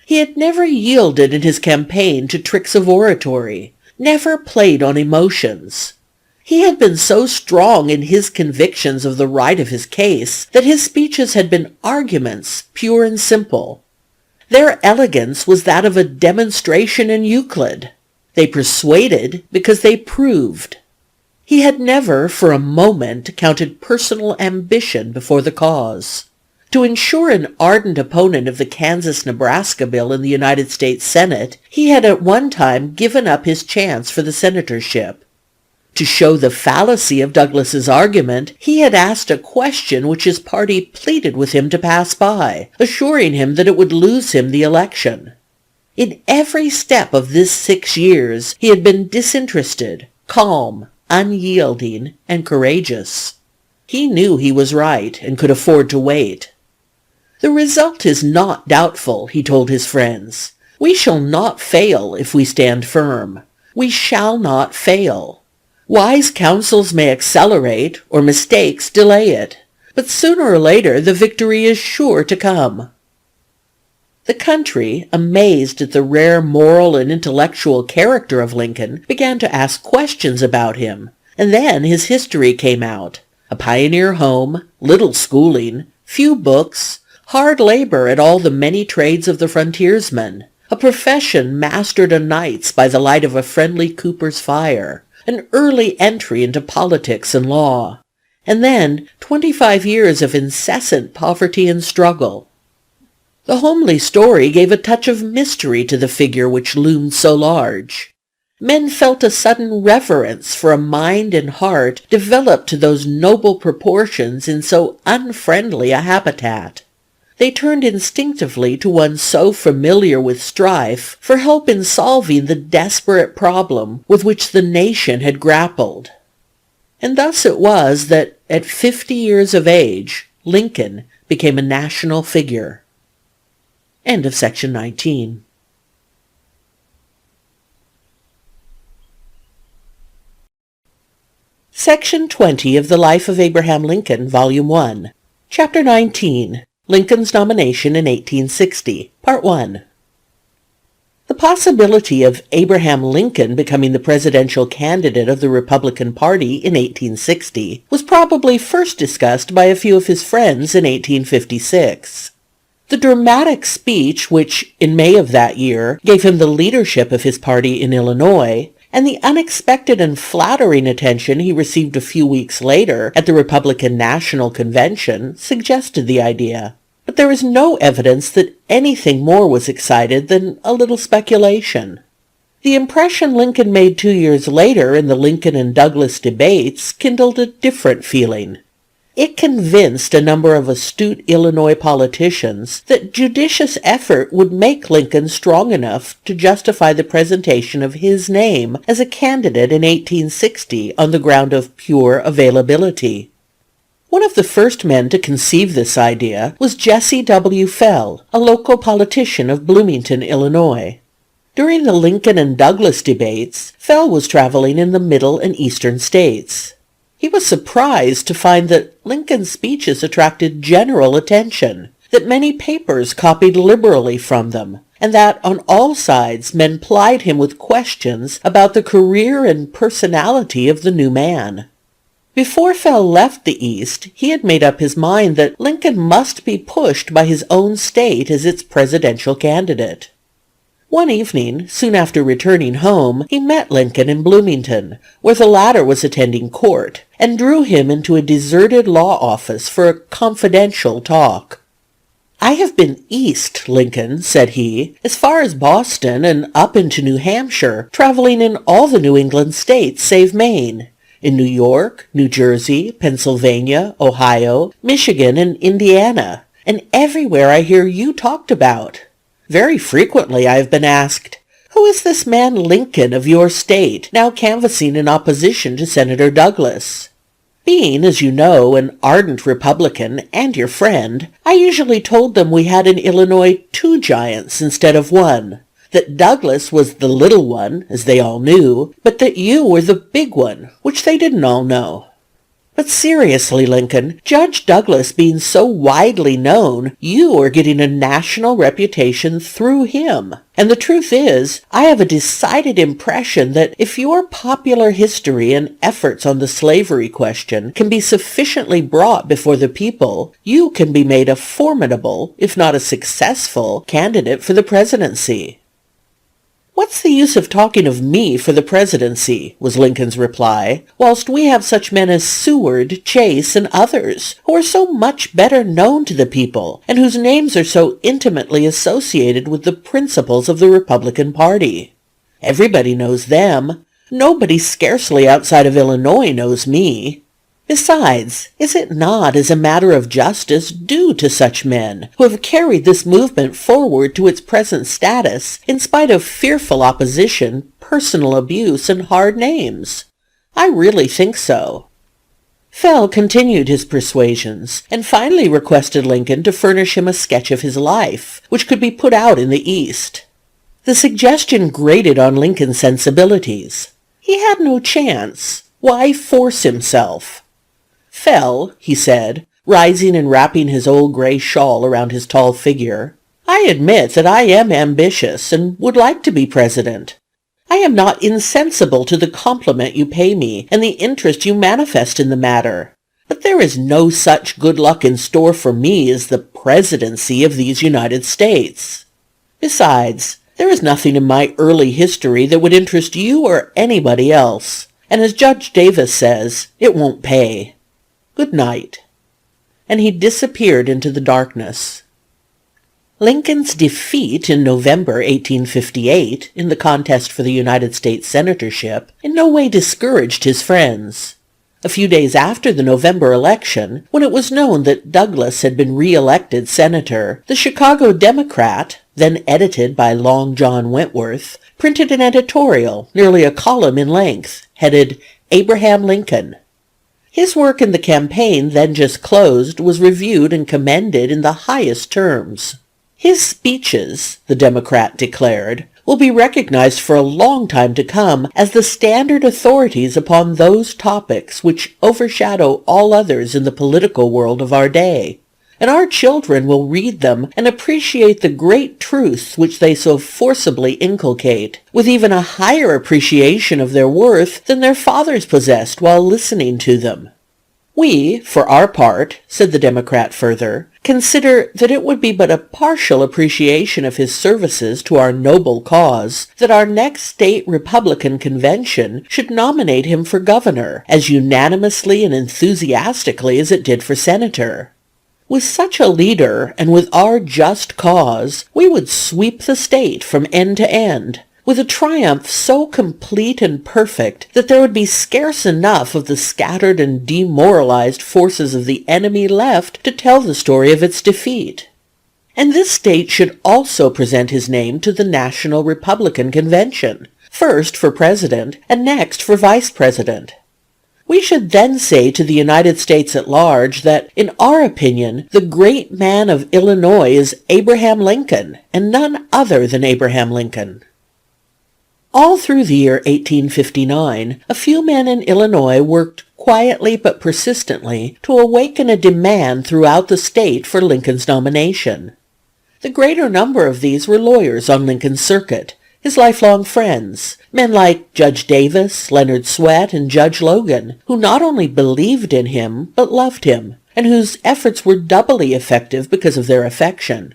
He had never yielded in his campaign to tricks of oratory, never played on emotions. He had been so strong in his convictions of the right of his case that his speeches had been arguments, pure and simple. Their elegance was that of a demonstration in Euclid. They persuaded because they proved. He had never for a moment counted personal ambition before the cause. To ensure an ardent opponent of the Kansas-Nebraska bill in the United States Senate, he had at one time given up his chance for the senatorship. To show the fallacy of Douglas's argument, he had asked a question which his party pleaded with him to pass by, assuring him that it would lose him the election. In every step of this 6 years he had been disinterested, calm, unyielding, and courageous. He knew he was right and could afford to wait. "The result is not doubtful," he told his friends. "We shall not fail if we stand firm. We shall not fail. Wise counsels may accelerate, or mistakes delay it, but sooner or later the victory is sure to come." The country, amazed at the rare moral and intellectual character of Lincoln, began to ask questions about him, and then his history came out. A pioneer home, little schooling, few books, hard labor at all the many trades of the frontiersman, a profession mastered o' nights by the light of a friendly cooper's fire, an early entry into politics and law, and then 25 years of incessant poverty and struggle. The homely story gave a touch of mystery to the figure which loomed so large. Men felt a sudden reverence for a mind and heart developed to those noble proportions in so unfriendly a habitat. They turned instinctively to one so familiar with strife for help in solving the desperate problem with which the nation had grappled. And thus it was that, at 50 years of age, Lincoln became a national figure. End of section 19. Section 20 of the Life of Abraham Lincoln, Volume 1. Chapter 19. Lincoln's Nomination in 1860, Part 1. The possibility of Abraham Lincoln becoming the presidential candidate of the Republican Party in 1860 was probably first discussed by a few of his friends in 1856. The dramatic speech which, in May of that year, gave him the leadership of his party in Illinois, and the unexpected and flattering attention he received a few weeks later at the Republican National Convention suggested the idea. But there is no evidence that anything more was excited than a little speculation. The impression Lincoln made 2 years later in the Lincoln and Douglas debates kindled a different feeling. It convinced a number of astute Illinois politicians that judicious effort would make Lincoln strong enough to justify the presentation of his name as a candidate in 1860 on the ground of pure availability. One of the first men to conceive this idea was Jesse W. Fell, a local politician of Bloomington, Illinois. During the Lincoln and Douglas debates, Fell was traveling in the middle and eastern states. He was surprised to find that Lincoln's speeches attracted general attention, that many papers copied liberally from them, and that on all sides men plied him with questions about the career and personality of the new man. Before Fell left the East, he had made up his mind that Lincoln must be pushed by his own state as its presidential candidate. One evening, soon after returning home, he met Lincoln in Bloomington, where the latter was attending court, and drew him into a deserted law office for a confidential talk. "I have been east, Lincoln," said he, "as far as Boston and up into New Hampshire, traveling in all the New England states save Maine, in New York, New Jersey, Pennsylvania, Ohio, Michigan, and Indiana, and everywhere I hear you talked about. Very frequently I have been asked, 'Who is this man Lincoln of your state, now canvassing in opposition to Senator Douglas?' Being, as you know, an ardent Republican and your friend, I usually told them we had in Illinois 2 giants instead of 1, that Douglas was the little one, as they all knew, but that you were the big one, which they didn't all know. But seriously, Lincoln, Judge Douglas being so widely known, you are getting a national reputation through him. And the truth is, I have a decided impression that if your popular history and efforts on the slavery question can be sufficiently brought before the people, you can be made a formidable, if not a successful, candidate for the presidency." "What's the use of talking of me for the presidency?" was Lincoln's reply, "whilst we have such men as Seward, Chase, and others, who are so much better known to the people, and whose names are so intimately associated with the principles of the Republican party. Everybody knows them. Nobody scarcely outside of Illinois knows me. Besides, is it not, as a matter of justice, due to such men, who have carried this movement forward to its present status, in spite of fearful opposition, personal abuse, and hard names? I really think so." Fell continued his persuasions, and finally requested Lincoln to furnish him a sketch of his life, which could be put out in the East. The suggestion grated on Lincoln's sensibilities. He had no chance. Why force himself? "Fell," he said, rising and wrapping his old gray shawl around his tall figure, "I admit that I am ambitious and would like to be president. I am not insensible to the compliment you pay me and the interest you manifest in the matter. But there is no such good luck in store for me as the presidency of these United States. Besides, there is nothing in my early history that would interest you or anybody else, and as Judge Davis says, it won't pay. Good night." And he disappeared into the darkness. Lincoln's defeat in November 1858 in the contest for the United States senatorship in no way discouraged his friends. A few days after the November election, when it was known that Douglas had been re-elected senator, the Chicago Democrat, then edited by Long John Wentworth, printed an editorial, nearly a column in length, headed "Abraham Lincoln." His work in the campaign, then just closed, was reviewed and commended in the highest terms. His speeches, the Democrat declared, will be recognized for a long time to come as the standard authorities upon those topics which overshadow all others in the political world of our day. And our children will read them and appreciate the great truths which they so forcibly inculcate, with even a higher appreciation of their worth than their fathers possessed while listening to them. We, for our part, said the Democrat further, consider that it would be but a partial appreciation of his services to our noble cause that our next state Republican convention should nominate him for governor, as unanimously and enthusiastically as it did for senator. With such a leader, and with our just cause, we would sweep the state from end to end, with a triumph so complete and perfect that there would be scarce enough of the scattered and demoralized forces of the enemy left to tell the story of its defeat. And this state should also present his name to the National Republican Convention, first for president and next for vice president. We should then say to the United States at large that, in our opinion, the great man of Illinois is Abraham Lincoln, and none other than Abraham Lincoln. All through the year 1859, a few men in Illinois worked quietly but persistently to awaken a demand throughout the state for Lincoln's nomination. The greater number of these were lawyers on Lincoln's circuit, his lifelong friends, men like Judge Davis, Leonard Swett, and Judge Logan, who not only believed in him, but loved him, and whose efforts were doubly effective because of their affection.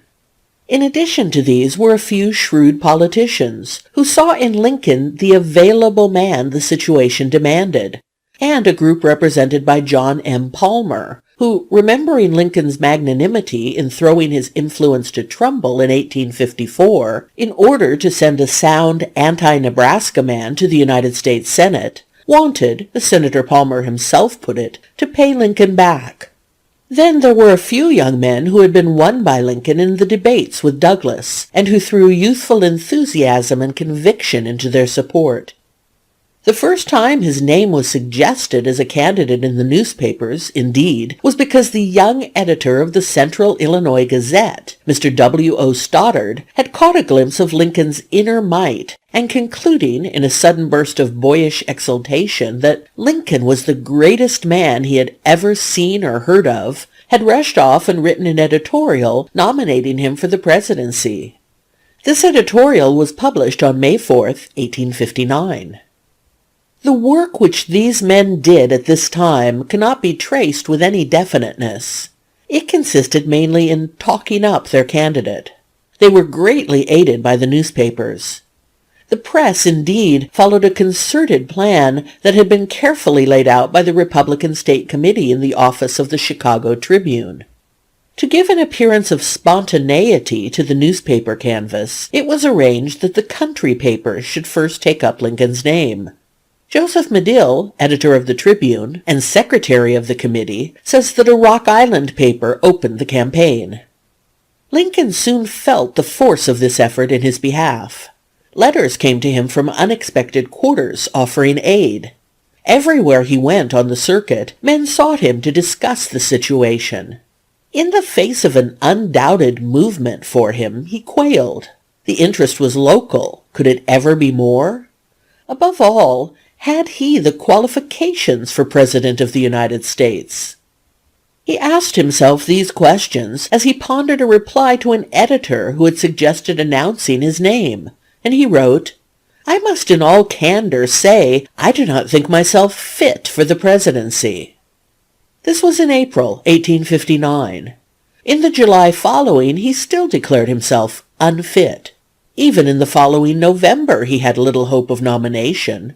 In addition to these were a few shrewd politicians, who saw in Lincoln the available man the situation demanded, and a group represented by John M. Palmer, who, remembering Lincoln's magnanimity in throwing his influence to Trumbull in 1854, in order to send a sound anti-Nebraska man to the United States Senate, wanted, as Senator Palmer himself put it, to pay Lincoln back. Then there were a few young men who had been won by Lincoln in the debates with Douglas, and who threw youthful enthusiasm and conviction into their support. The first time his name was suggested as a candidate in the newspapers, indeed, was because the young editor of the Central Illinois Gazette, Mr. W. O. Stoddard, had caught a glimpse of Lincoln's inner might, and concluding, in a sudden burst of boyish exultation, that Lincoln was the greatest man he had ever seen or heard of, had rushed off and written an editorial nominating him for the presidency. This editorial was published on May 4th, 1859. The work which these men did at this time cannot be traced with any definiteness. It consisted mainly in talking up their candidate. They were greatly aided by the newspapers. The press, indeed, followed a concerted plan that had been carefully laid out by the Republican State Committee in the office of the Chicago Tribune. To give an appearance of spontaneity to the newspaper canvass, it was arranged that the country papers should first take up Lincoln's name. Joseph Medill, editor of the Tribune and secretary of the committee, says that a Rock Island paper opened the campaign. Lincoln soon felt the force of this effort in his behalf. Letters came to him from unexpected quarters offering aid. Everywhere he went on the circuit, men sought him to discuss the situation. In the face of an undoubted movement for him, he quailed. The interest was local. Could it ever be more? Above all, had he the qualifications for President of the United States? He asked himself these questions as he pondered a reply to an editor who had suggested announcing his name, and he wrote, "I must in all candor say I do not think myself fit for the presidency." This was in April 1859. In the July following he still declared himself unfit. Even in the following November he had little hope of nomination.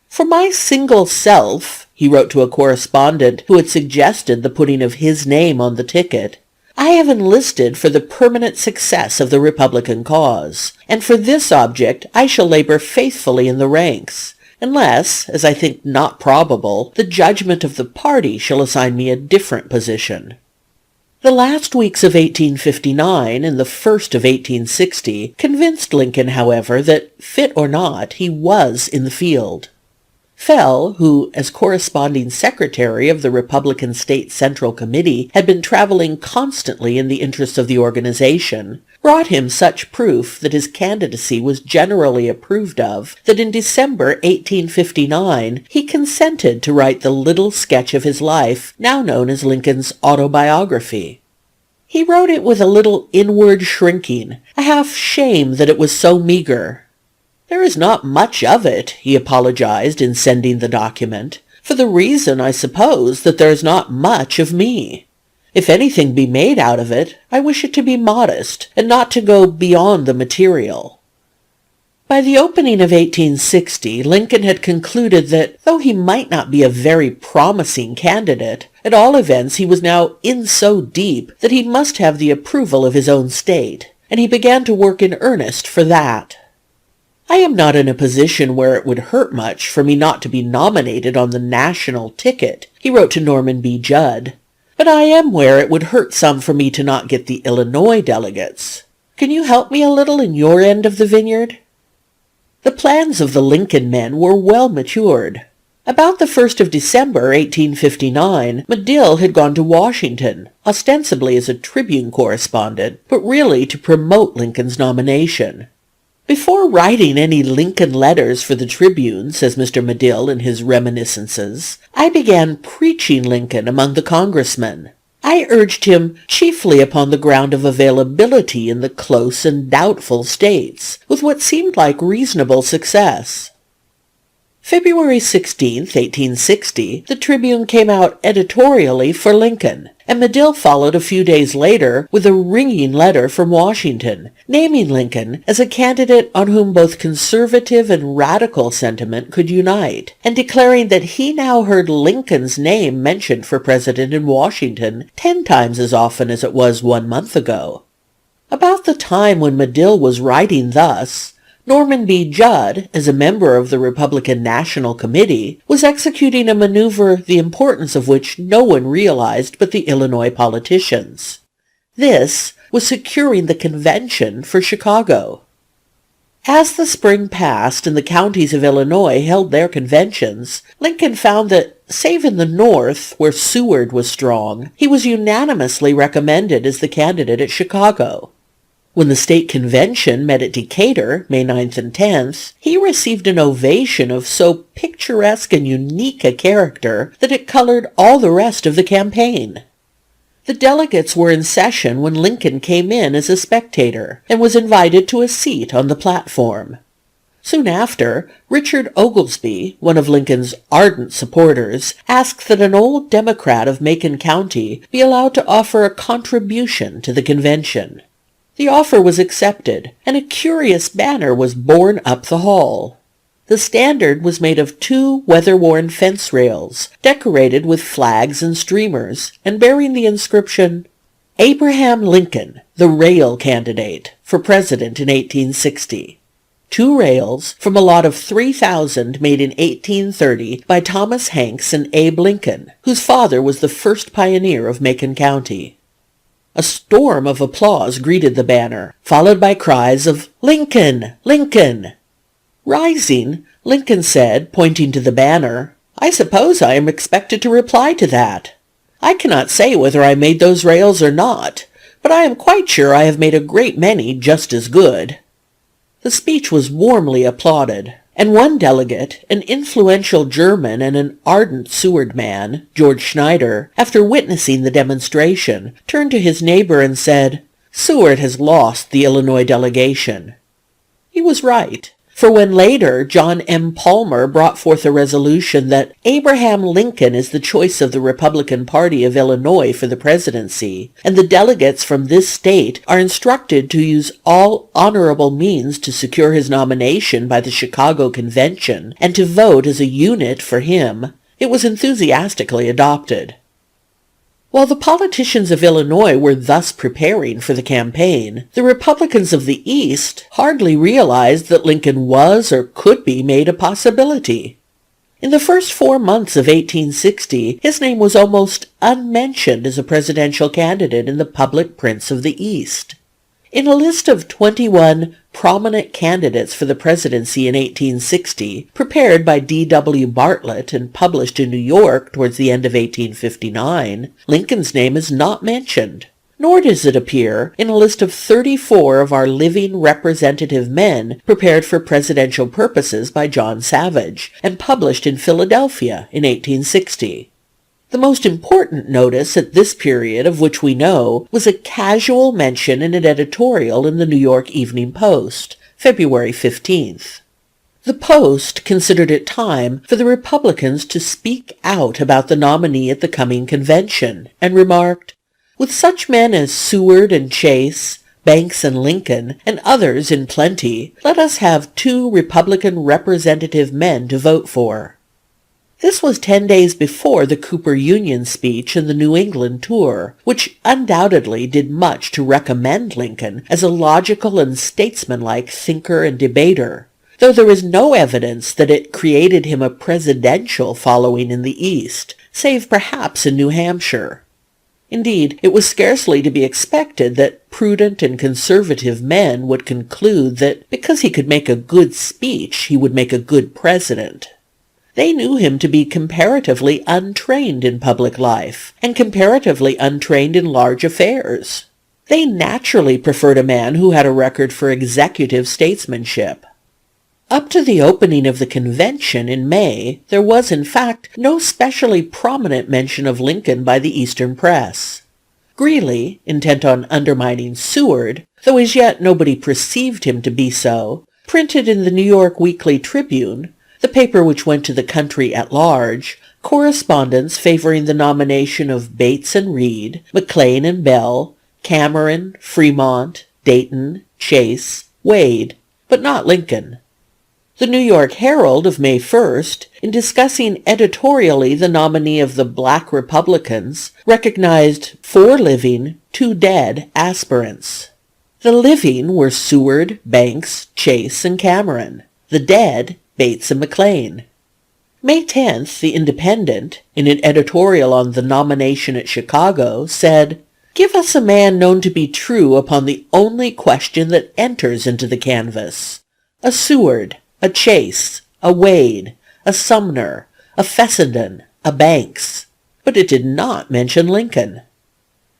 "For my single self," he wrote to a correspondent who had suggested the putting of his name on the ticket, "I have enlisted for the permanent success of the Republican cause, and for this object I shall labor faithfully in the ranks, unless, as I think not probable, the judgment of the party shall assign me a different position." The last weeks of 1859 and the first of 1860 convinced Lincoln, however, that, fit or not, he was in the field. Fell, who, as corresponding secretary of the Republican State Central Committee, had been traveling constantly in the interest of the organization, brought him such proof that his candidacy was generally approved of that in December 1859 he consented to write the little sketch of his life now known as Lincoln's autobiography. He wrote it with a little inward shrinking, a half shame that it was so meager. "There is not much of it," he apologized in sending the document, "for the reason, I suppose, that there is not much of me. If anything be made out of it, I wish it to be modest, and not to go beyond the material." By the opening of 1860, Lincoln had concluded that, though he might not be a very promising candidate, at all events he was now in so deep that he must have the approval of his own state, and he began to work in earnest for that. "I am not in a position where it would hurt much for me not to be nominated on the national ticket," he wrote to Norman B. Judd, "but I am where it would hurt some for me to not get the Illinois delegates. Can you help me a little in your end of the vineyard?" The plans of the Lincoln men were well matured. About the 1st of December, 1859, Medill had gone to Washington, ostensibly as a Tribune correspondent, but really to promote Lincoln's nomination. "Before writing any Lincoln letters for the Tribune," says Mr. Medill in his reminiscences, "I began preaching Lincoln among the congressmen. I urged him chiefly upon the ground of availability in the close and doubtful states, with what seemed like reasonable success." February 16, 1860, the Tribune came out editorially for Lincoln, and Medill followed a few days later with a ringing letter from Washington, naming Lincoln as a candidate on whom both conservative and radical sentiment could unite, and declaring that he now heard Lincoln's name mentioned for president in Washington 10 times as often as it was 1 month ago. About the time when Medill was writing thus, Norman B. Judd, as a member of the Republican National Committee, was executing a maneuver the importance of which no one realized but the Illinois politicians. This was securing the convention for Chicago. As the spring passed and the counties of Illinois held their conventions, Lincoln found that, save in the North, where Seward was strong, he was unanimously recommended as the candidate at Chicago. When the state convention met at Decatur, May 9th and 10th, he received an ovation of so picturesque and unique a character that it colored all the rest of the campaign. The delegates were in session when Lincoln came in as a spectator and was invited to a seat on the platform. Soon after, Richard Oglesby, one of Lincoln's ardent supporters, asked that an old Democrat of Macon County be allowed to offer a contribution to the convention. The offer was accepted, and a curious banner was borne up the hall. The standard was made of 2 weather-worn fence rails, decorated with flags and streamers, and bearing the inscription, "Abraham Lincoln, the rail candidate, for president in 1860. 2 rails from a lot of 3,000 made in 1830 by Thomas Hanks and Abe Lincoln, whose father was the first pioneer of Macon County." A storm of applause greeted the banner, followed by cries of "Lincoln! Lincoln!" Rising, Lincoln said, pointing to the banner, "I suppose I am expected to reply to that. I cannot say whether I made those rails or not, but I am quite sure I have made a great many just as good." The speech was warmly applauded, and one delegate, an influential German and an ardent Seward man, George Schneider, after witnessing the demonstration, turned to his neighbor and said, "Seward has lost the Illinois delegation." He was right, for when later John M. Palmer brought forth a resolution that Abraham Lincoln is the choice of the Republican Party of Illinois for the presidency, and the delegates from this state are instructed to use all honorable means to secure his nomination by the Chicago Convention and to vote as a unit for him, it was enthusiastically adopted. While the politicians of Illinois were thus preparing for the campaign, the Republicans of the East hardly realized that Lincoln was or could be made a possibility. In the first 4 months of 1860, his name was almost unmentioned as a presidential candidate in the public prints of the East. In a list of 21 prominent candidates for the presidency in 1860, prepared by D.W. Bartlett and published in New York towards the end of 1859, Lincoln's name is not mentioned. Nor does it appear in a list of 34 of our living representative men prepared for presidential purposes by John Savage and published in Philadelphia in 1860. The most important notice at this period of which we know was a casual mention in an editorial in the New York Evening Post, February 15th. The Post considered it time for the Republicans to speak out about the nominee at the coming convention, and remarked, "With such men as Seward and Chase, Banks and Lincoln, and others in plenty, let us have 2 Republican representative men to vote for." This was 10 days before the Cooper Union speech and the New England tour, which undoubtedly did much to recommend Lincoln as a logical and statesmanlike thinker and debater, though there is no evidence that it created him a presidential following in the East, save perhaps in New Hampshire. Indeed, it was scarcely to be expected that prudent and conservative men would conclude that because he could make a good speech, he would make a good president. They knew him to be comparatively untrained in public life, and comparatively untrained in large affairs. They naturally preferred a man who had a record for executive statesmanship. Up to the opening of the convention in May, there was in fact no specially prominent mention of Lincoln by the Eastern press. Greeley, intent on undermining Seward, though as yet nobody perceived him to be so, printed in the New York Weekly Tribune, the paper which went to the country at large, correspondence favoring the nomination of Bates and Reed, McLean and Bell, Cameron, Fremont, Dayton, Chase, Wade, but not Lincoln. The New York Herald of May 1st, in discussing editorially the nominee of the Black Republicans, recognized 4 living, 2 dead aspirants. The living were Seward, Banks, Chase, and Cameron. The dead, Bates and McLean. May 10th, the Independent, in an editorial on the nomination at Chicago, said, "Give us a man known to be true upon the only question that enters into the canvass. A Seward, a Chase, a Wade, a Sumner, a Fessenden, a Banks." But it did not mention Lincoln.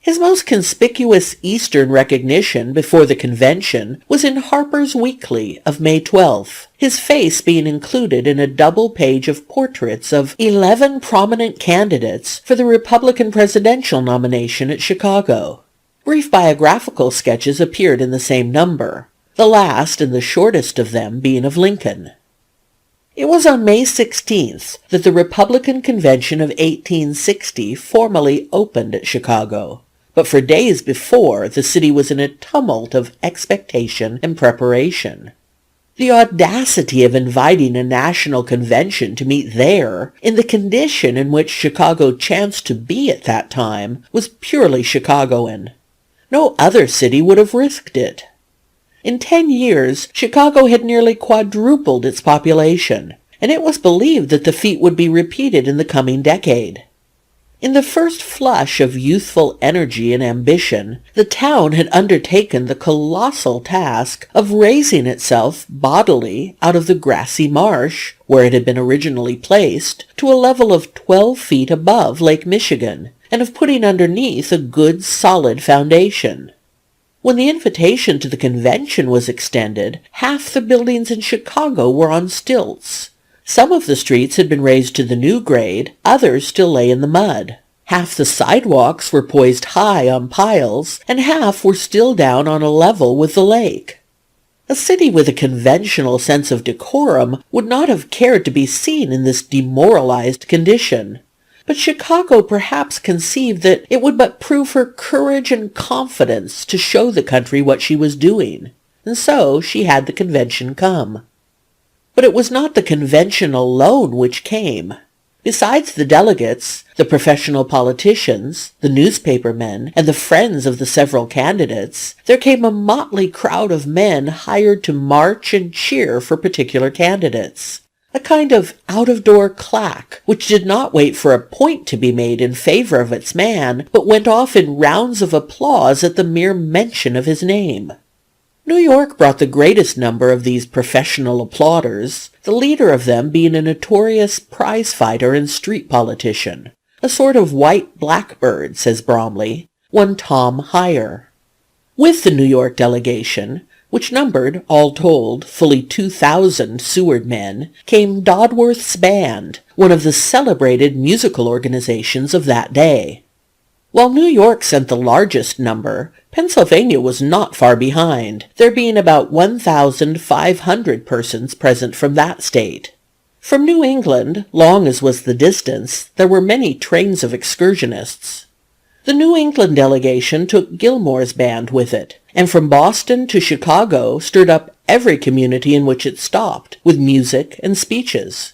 His most conspicuous Eastern recognition before the convention was in Harper's Weekly of May 12th, his face being included in a double page of portraits of 11 prominent candidates for the Republican presidential nomination at Chicago. Brief biographical sketches appeared in the same number, the last and the shortest of them being of Lincoln. It was on May 16th that the Republican Convention of 1860 formally opened at Chicago. But for days before, the city was in a tumult of expectation and preparation. The audacity of inviting a national convention to meet there, in the condition in which Chicago chanced to be at that time, was purely Chicagoan. No other city would have risked it. In 10 years, Chicago had nearly quadrupled its population, and it was believed that the feat would be repeated in the coming decade. In the first flush of youthful energy and ambition, the town had undertaken the colossal task of raising itself bodily out of the grassy marsh, where it had been originally placed, to a level of 12 feet above Lake Michigan, and of putting underneath a good solid foundation. When the invitation to the convention was extended, half the buildings in Chicago were on stilts. Some of the streets had been raised to the new grade, others still lay in the mud. Half the sidewalks were poised high on piles, and half were still down on a level with the lake. A city with a conventional sense of decorum would not have cared to be seen in this demoralized condition. But Chicago perhaps conceived that it would but prove her courage and confidence to show the country what she was doing, and so she had the convention come. But it was not the convention alone which came. Besides the delegates, the professional politicians, the newspaper men, and the friends of the several candidates, there came a motley crowd of men hired to march and cheer for particular candidates. a kind of out-of-door claque, which did not wait for a point to be made in favor of its man, but went off in rounds of applause at the mere mention of his name. New York brought the greatest number of these professional applauders, the leader of them being a notorious prize-fighter and street politician, a sort of white blackbird, says Bromley, one Tom Hyer. With the New York delegation, which numbered, all told, fully 2,000 Seward men, came Dodworth's Band, one of the celebrated musical organizations of that day. While New York sent the largest number, Pennsylvania was not far behind, there being about 1,500 persons present from that state. From New England, long as was the distance, there were many trains of excursionists. The New England delegation took Gilmore's band with it, and from Boston to Chicago stirred up every community in which it stopped, with music and speeches.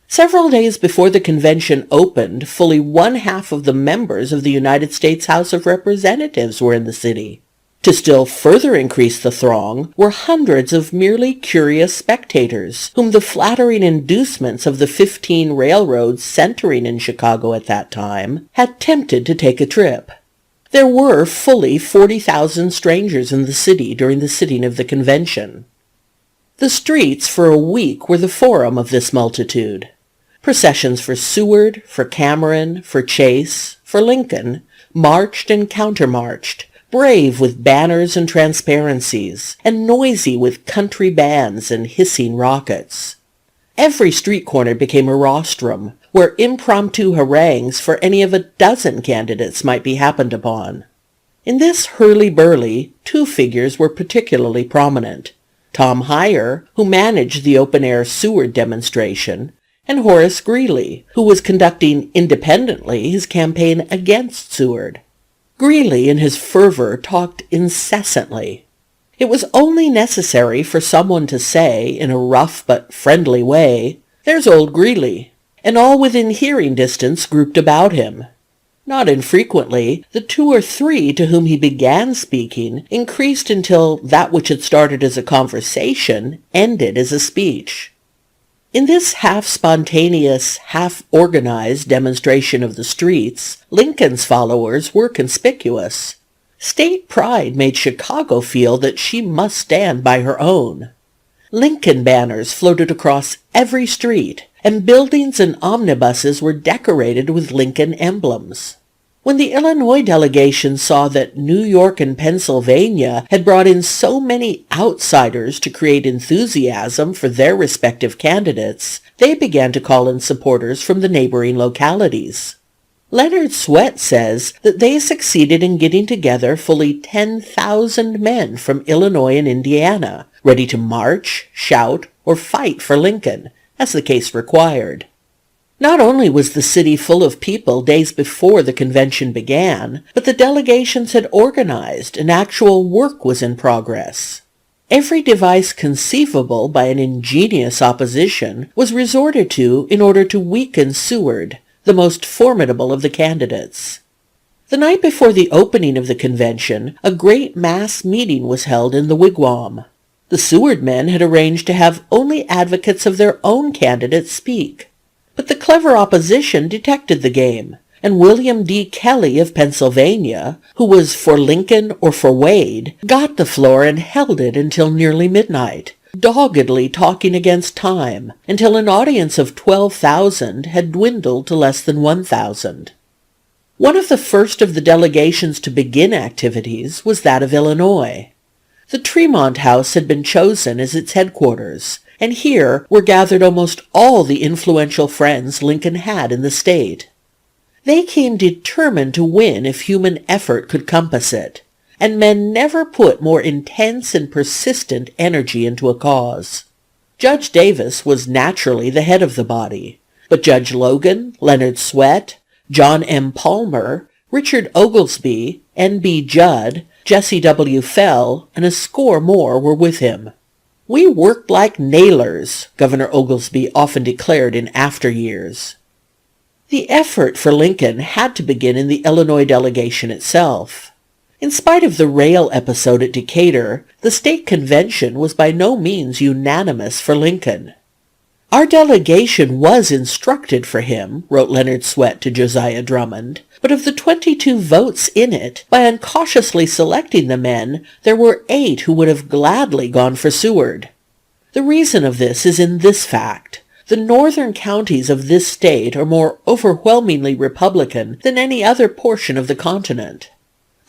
Several days before the convention opened, fully one-half of the members of the United States House of Representatives were in the city. To still further increase the throng were hundreds of merely curious spectators, whom the flattering inducements of the 15 railroads centering in Chicago at that time had tempted to take a trip. There were fully 40,000 strangers in the city during the sitting of the convention. The streets for a week were the forum of this multitude. Processions for Seward, for Cameron, for Chase, for Lincoln, marched and countermarched, brave with banners and transparencies, and noisy with country bands and hissing rockets. Every street corner became a rostrum, where impromptu harangues for any of a dozen candidates might be happened upon. In this hurly-burly, two figures were particularly prominent: Tom Hyer, who managed the open-air Seward demonstration, and Horace Greeley, who was conducting independently his campaign against Seward. Greeley in his fervor talked incessantly. It was only necessary for someone to say, in a rough but friendly way, "There's old Greeley," and all within hearing distance grouped about him. Not infrequently, the 2 or 3 to whom he began speaking increased until that which had started as a conversation ended as a speech. In this half-spontaneous, half-organized demonstration of the streets, Lincoln's followers were conspicuous. State pride made Chicago feel that she must stand by her own. Lincoln banners floated across every street, and buildings and omnibuses were decorated with Lincoln emblems. When the Illinois delegation saw that New York and Pennsylvania had brought in so many outsiders to create enthusiasm for their respective candidates, they began to call in supporters from the neighboring localities. Leonard Swett says that they succeeded in getting together fully 10,000 men from Illinois and Indiana, ready to march, shout, or fight for Lincoln, as the case required. Not only was the city full of people days before the convention began, but the delegations had organized and actual work was in progress. Every device conceivable by an ingenious opposition was resorted to in order to weaken Seward, the most formidable of the candidates. The night before the opening of the convention, a great mass meeting was held in the Wigwam. The Seward men had arranged to have only advocates of their own candidates speak. But the clever opposition detected the game, and William D. Kelly of Pennsylvania, who was for Lincoln or for Wade, got the floor and held it until nearly midnight, doggedly talking against time, until an audience of 12,000 had dwindled to less than 1,000. One of the first of the delegations to begin activities was that of Illinois. The Tremont House had been chosen as its headquarters, and here were gathered almost all the influential friends Lincoln had in the state. They came determined to win if human effort could compass it, and men never put more intense and persistent energy into a cause. Judge Davis was naturally the head of the body, but Judge Logan, Leonard Swett, John M. Palmer, Richard Oglesby, N.B. Judd, Jesse W. Fell, and a score more were with him. "We worked like nailers," Governor Oglesby often declared in after years. The effort for Lincoln had to begin in the Illinois delegation itself. In spite of the rail episode at Decatur, the state convention was by no means unanimous for Lincoln. "Our delegation was instructed for him," wrote Leonard Swett to Josiah Drummond, "but of the 22 votes in it, by uncautiously selecting the men, there were 8 who would have gladly gone for Seward. The reason of this is in this fact. The northern counties of this state are more overwhelmingly Republican than any other portion of the continent.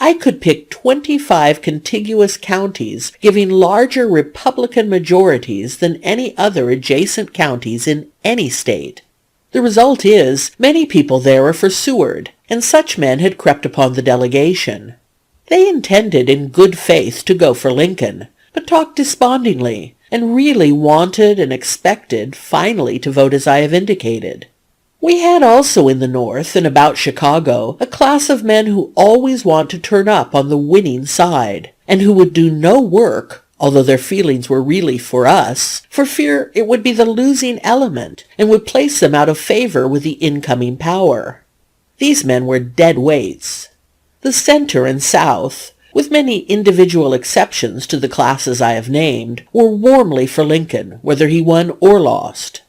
I could pick 25 contiguous counties giving larger Republican majorities than any other adjacent counties in any state. The result is, many people there are for Seward, and such men had crept upon the delegation. They intended in good faith to go for Lincoln, but talked despondingly, and really wanted and expected finally to vote as I have indicated. We had also in the North and about Chicago a class of men who always want to turn up on the winning side, and who would do no work, although their feelings were really for us, for fear it would be the losing element, and would place them out of favor with the incoming power. These men were dead weights. The Center and South, with many individual exceptions to the classes I have named, were warmly for Lincoln, whether he won or lost.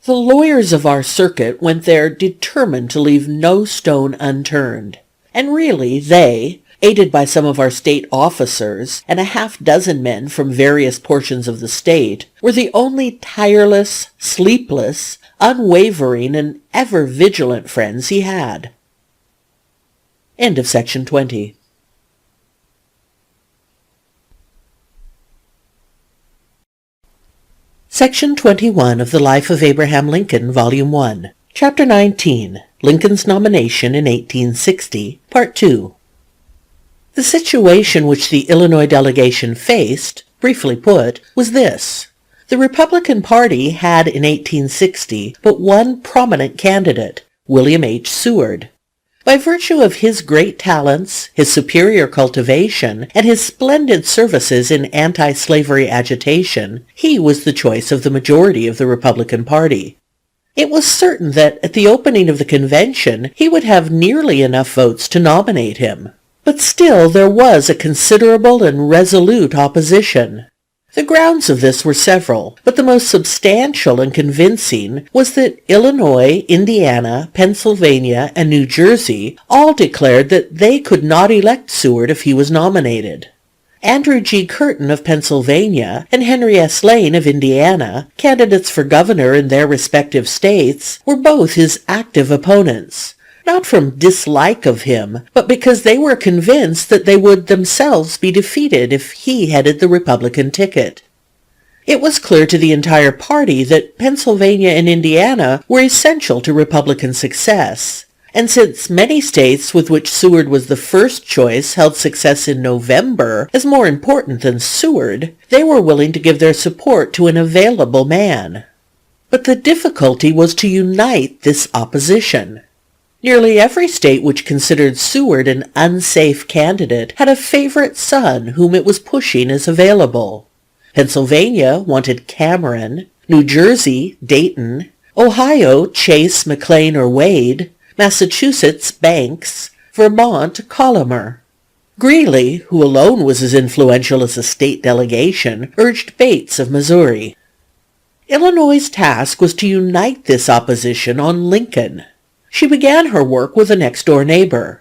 The lawyers of our circuit went there determined to leave no stone unturned, and really they, aided by some of our state officers and a half-dozen men from various portions of the state, were the only tireless, sleepless, unwavering, and ever vigilant friends he had. End of section 20. Section 21 of the Life of Abraham Lincoln, Volume 1, Chapter 19, Lincoln's Nomination in 1860, Part 2. The situation which the Illinois delegation faced, briefly put, was this. The Republican Party had in 1860 but one prominent candidate, William H. Seward. By virtue of his great talents, his superior cultivation, and his splendid services in anti-slavery agitation, he was the choice of the majority of the Republican Party. It was certain that at the opening of the convention he would have nearly enough votes to nominate him. But still there was a considerable and resolute opposition. The grounds of this were several, but the most substantial and convincing was that Illinois, Indiana, Pennsylvania, and New Jersey all declared that they could not elect Seward if he was nominated. Andrew G. Curtin of Pennsylvania and Henry S. Lane of Indiana, candidates for governor in their respective states, were both his active opponents, not from dislike of him, but because they were convinced that they would themselves be defeated if he headed the Republican ticket. It was clear to the entire party that Pennsylvania and Indiana were essential to Republican success, and since many states with which Seward was the first choice held success in November as more important than Seward, they were willing to give their support to an available man. But the difficulty was to unite this opposition. Nearly every state which considered Seward an unsafe candidate had a favorite son whom it was pushing as available. Pennsylvania wanted Cameron, New Jersey, Dayton, Ohio, Chase, McLean, or Wade, Massachusetts, Banks, Vermont, Collamer. Greeley, who alone was as influential as a state delegation, urged Bates of Missouri. Illinois' task was to unite this opposition on Lincoln. She began her work with a next-door neighbor.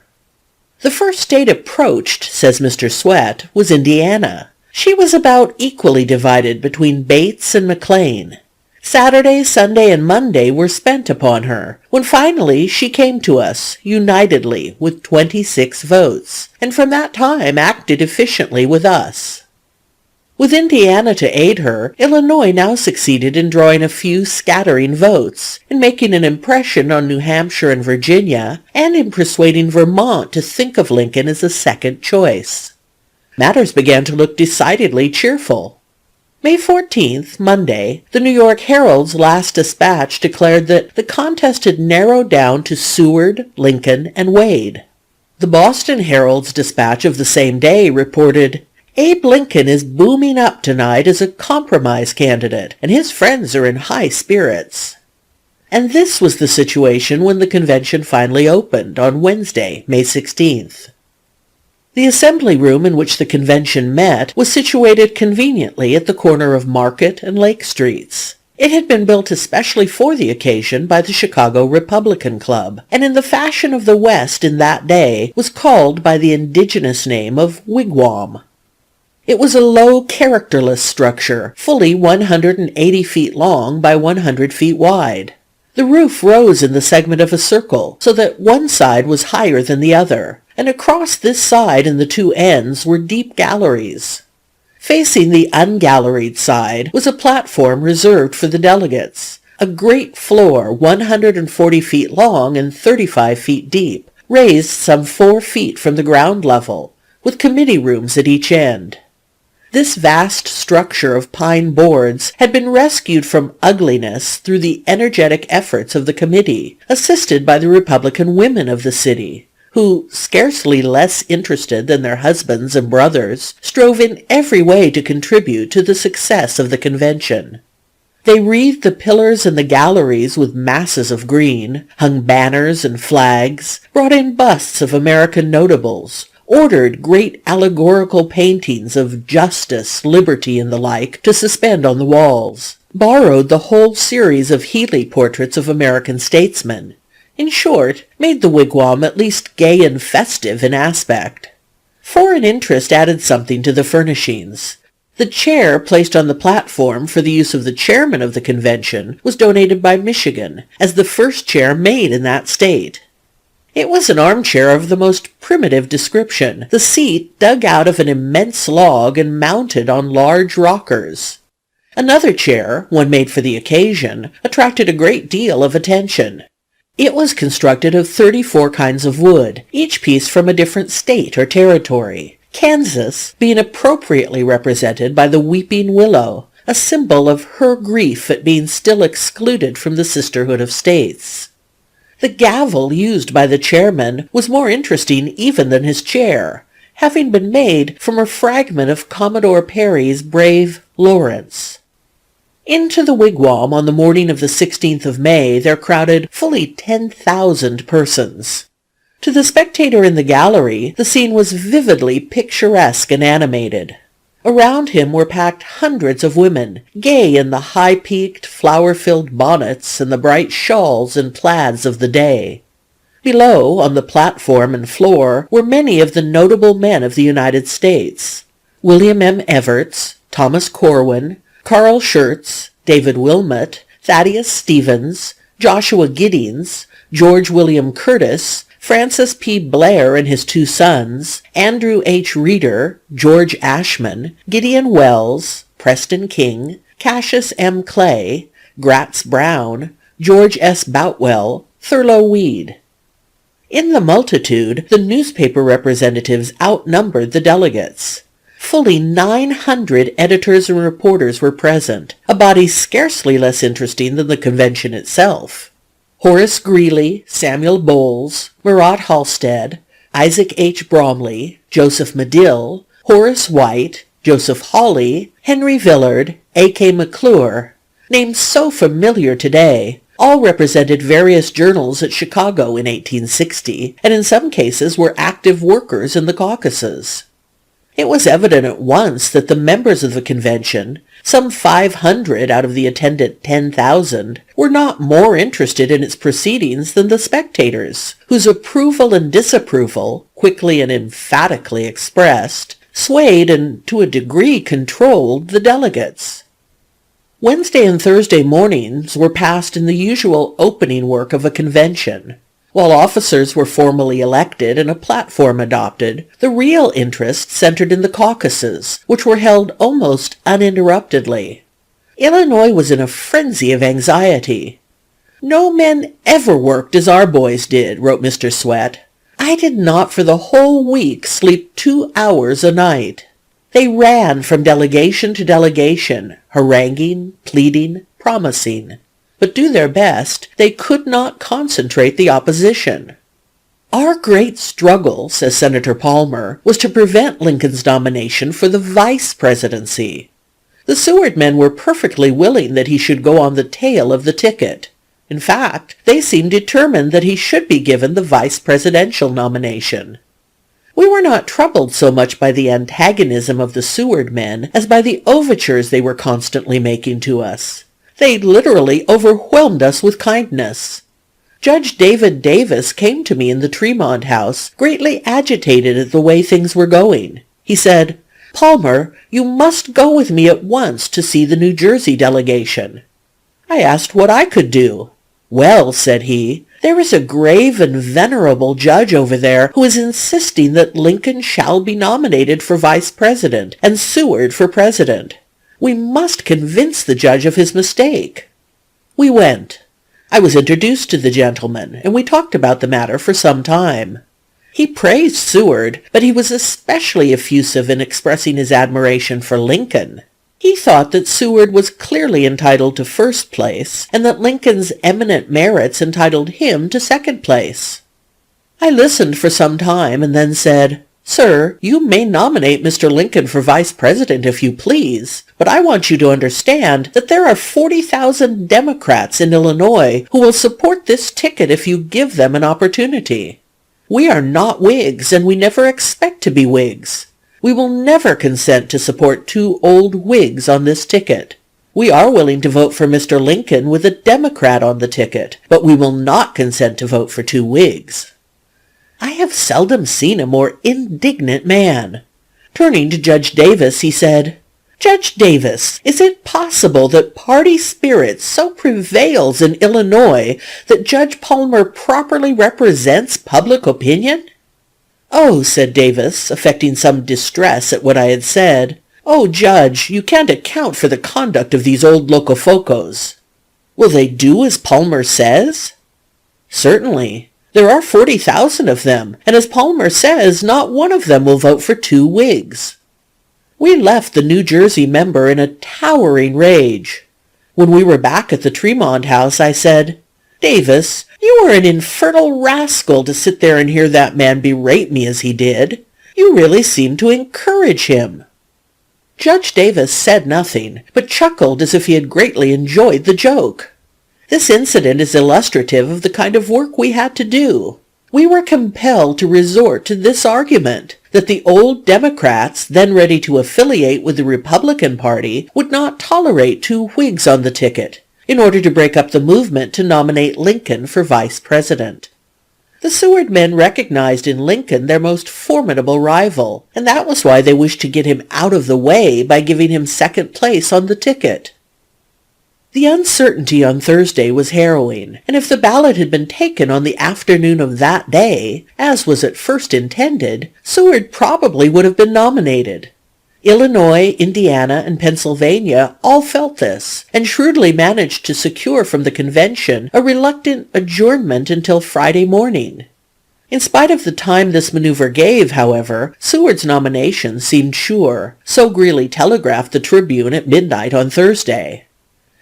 The first state approached, says Mr. Swett, was Indiana. She was about equally divided between Bates and McLean. Saturday, Sunday, and Monday were spent upon her, when finally she came to us, unitedly, with 26 votes, and from that time acted efficiently with us. With Indiana to aid her, Illinois now succeeded in drawing a few scattering votes, in making an impression on New Hampshire and Virginia, and in persuading Vermont to think of Lincoln as a second choice. Matters began to look decidedly cheerful. May 14th, Monday, the New York Herald's last dispatch declared that the contest had narrowed down to Seward, Lincoln, and Wade. The Boston Herald's dispatch of the same day reported, "Abe Lincoln is booming up tonight as a compromise candidate, and his friends are in high spirits." And this was the situation when the convention finally opened on Wednesday, May 16th. The assembly room in which the convention met was situated conveniently at the corner of Market and Lake Streets. It had been built especially for the occasion by the Chicago Republican Club, and in the fashion of the West in that day was called by the indigenous name of wigwam. It was a low, characterless structure, fully 180 feet long by 100 feet wide. The roof rose in the segment of a circle, so that one side was higher than the other, and across this side and the two ends were deep galleries. Facing the ungalleried side was a platform reserved for the delegates, a great floor 140 feet long and 35 feet deep, raised some 4 feet from the ground level, with committee rooms at each end. This vast structure of pine boards had been rescued from ugliness through the energetic efforts of the committee, assisted by the Republican women of the city, who, scarcely less interested than their husbands and brothers, strove in every way to contribute to the success of the convention. They wreathed the pillars and the galleries with masses of green, hung banners and flags, brought in busts of American notables, ordered great allegorical paintings of justice, liberty, and the like to suspend on the walls, borrowed the whole series of Healy portraits of American statesmen, in short, made the wigwam at least gay and festive in aspect. Foreign interest added something to the furnishings. The chair placed on the platform for the use of the chairman of the convention was donated by Michigan, as the first chair made in that state. It was an armchair of the most primitive description, the seat dug out of an immense log and mounted on large rockers. Another chair, one made for the occasion, attracted a great deal of attention. It was constructed of 34 kinds of wood, each piece from a different state or territory, Kansas being appropriately represented by the weeping willow, a symbol of her grief at being still excluded from the sisterhood of states. The gavel used by the chairman was more interesting even than his chair, having been made from a fragment of Commodore Perry's brave Lawrence. Into the wigwam on the morning of the 16th of May there crowded fully 10,000 persons. To the spectator in the gallery, the scene was vividly picturesque and animated. Around him were packed hundreds of women, gay in the high-peaked, flower-filled bonnets and the bright shawls and plaids of the day. Below, on the platform and floor, were many of the notable men of the United States: William M. Evarts, Thomas Corwin, Carl Schurz, David Wilmot, Thaddeus Stevens, Joshua Giddings, George William Curtis, Francis P. Blair and his two sons, Andrew H. Reeder, George Ashmun, Gideon Wells, Preston King, Cassius M. Clay, Gratz Brown, George S. Boutwell, Thurlow Weed. In the multitude, the newspaper representatives outnumbered the delegates. Fully 900 editors and reporters were present, a body scarcely less interesting than the convention itself. Horace Greeley, Samuel Bowles, Murat Halstead, Isaac H. Bromley, Joseph Medill, Horace White, Joseph Hawley, Henry Villard, A.K. McClure, names so familiar today, all represented various journals at Chicago in 1860, and in some cases were active workers in the caucuses. It was evident at once that the members of the convention, some 500 out of the attendant 10,000, were not more interested in its proceedings than the spectators, whose approval and disapproval, quickly and emphatically expressed, swayed and to a degree controlled the delegates. Wednesday and Thursday mornings were passed in the usual opening work of a convention. While officers were formally elected and a platform adopted, the real interest centered in the caucuses, which were held almost uninterruptedly. Illinois was in a frenzy of anxiety. "No men ever worked as our boys did," wrote Mr. Swett. "I did not for the whole week sleep 2 hours a night. They ran from delegation to delegation, haranguing, pleading, promising. But do their best, they could not concentrate the opposition. Our great struggle," says Senator Palmer, "was to prevent Lincoln's nomination for the vice presidency. The Seward men were perfectly willing that he should go on the tail of the ticket. In fact, they seemed determined that he should be given the vice presidential nomination. We were not troubled so much by the antagonism of the Seward men as by the overtures they were constantly making to us. They literally overwhelmed us with kindness. Judge David Davis came to me in the Tremont House, greatly agitated at the way things were going. He said, "Palmer, you must go with me at once to see the New Jersey delegation." I asked what I could do. "Well," said he, "there is a grave and venerable judge over there who is insisting that Lincoln shall be nominated for vice president and Seward for president. We must convince the judge of his mistake." We went. I was introduced to the gentleman, and we talked about the matter for some time. He praised Seward, but he was especially effusive in expressing his admiration for Lincoln. He thought that Seward was clearly entitled to first place, and that Lincoln's eminent merits entitled him to second place. I listened for some time, and then said, "Sir, you may nominate Mr. Lincoln for vice president if you please, but I want you to understand that there are 40,000 Democrats in Illinois who will support this ticket if you give them an opportunity. We are not Whigs, and we never expect to be Whigs. We will never consent to support two old Whigs on this ticket. We are willing to vote for Mr. Lincoln with a Democrat on the ticket, but we will not consent to vote for two Whigs." I have seldom seen a more indignant man. Turning to Judge Davis, he said, "Judge Davis, is it possible that party spirit so prevails in Illinois that Judge Palmer properly represents public opinion?" "Oh," said Davis, affecting some distress at what I had said, "oh, Judge, you can't account for the conduct of these old locofocos." "Will they do as Palmer says?" "Certainly. There are 40,000 of them, and as Palmer says, not one of them will vote for two Whigs." We left the New Jersey member in a towering rage. When we were back at the Tremont House, I said, "Davis, you are an infernal rascal to sit there and hear that man berate me as he did. You really seem to encourage him." Judge Davis said nothing, but chuckled as if he had greatly enjoyed the joke. This incident is illustrative of the kind of work we had to do. We were compelled to resort to this argument, that the old Democrats, then ready to affiliate with the Republican Party, would not tolerate two Whigs on the ticket, in order to break up the movement to nominate Lincoln for vice president. The Seward men recognized in Lincoln their most formidable rival, and that was why they wished to get him out of the way by giving him second place on the ticket. The uncertainty on Thursday was harrowing, and if the ballot had been taken on the afternoon of that day, as was at first intended, Seward probably would have been nominated. Illinois, Indiana, and Pennsylvania all felt this, and shrewdly managed to secure from the convention a reluctant adjournment until Friday morning. In spite of the time this maneuver gave, however, Seward's nomination seemed sure, so Greeley telegraphed the Tribune at midnight on Thursday.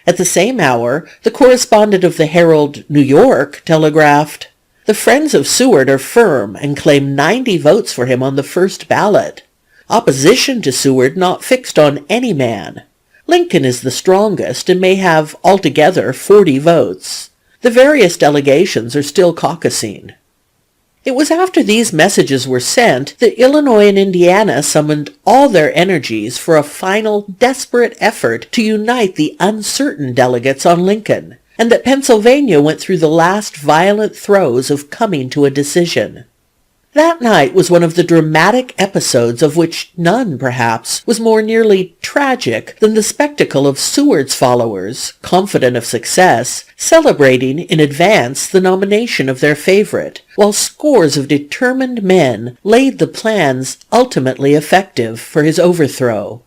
At the same hour, the correspondent of the Herald, New York, telegraphed, "The friends of Seward are firm and claim 90 votes for him on the first ballot. Opposition to Seward not fixed on any man. Lincoln is the strongest and may have altogether 40 votes. The various delegations are still caucusing." It was after these messages were sent that Illinois and Indiana summoned all their energies for a final desperate effort to unite the uncertain delegates on Lincoln, and that Pennsylvania went through the last violent throes of coming to a decision. That night was one of the dramatic episodes of which none, perhaps, was more nearly tragic than the spectacle of Seward's followers, confident of success, celebrating in advance the nomination of their favorite, while scores of determined men laid the plans ultimately effective for his overthrow.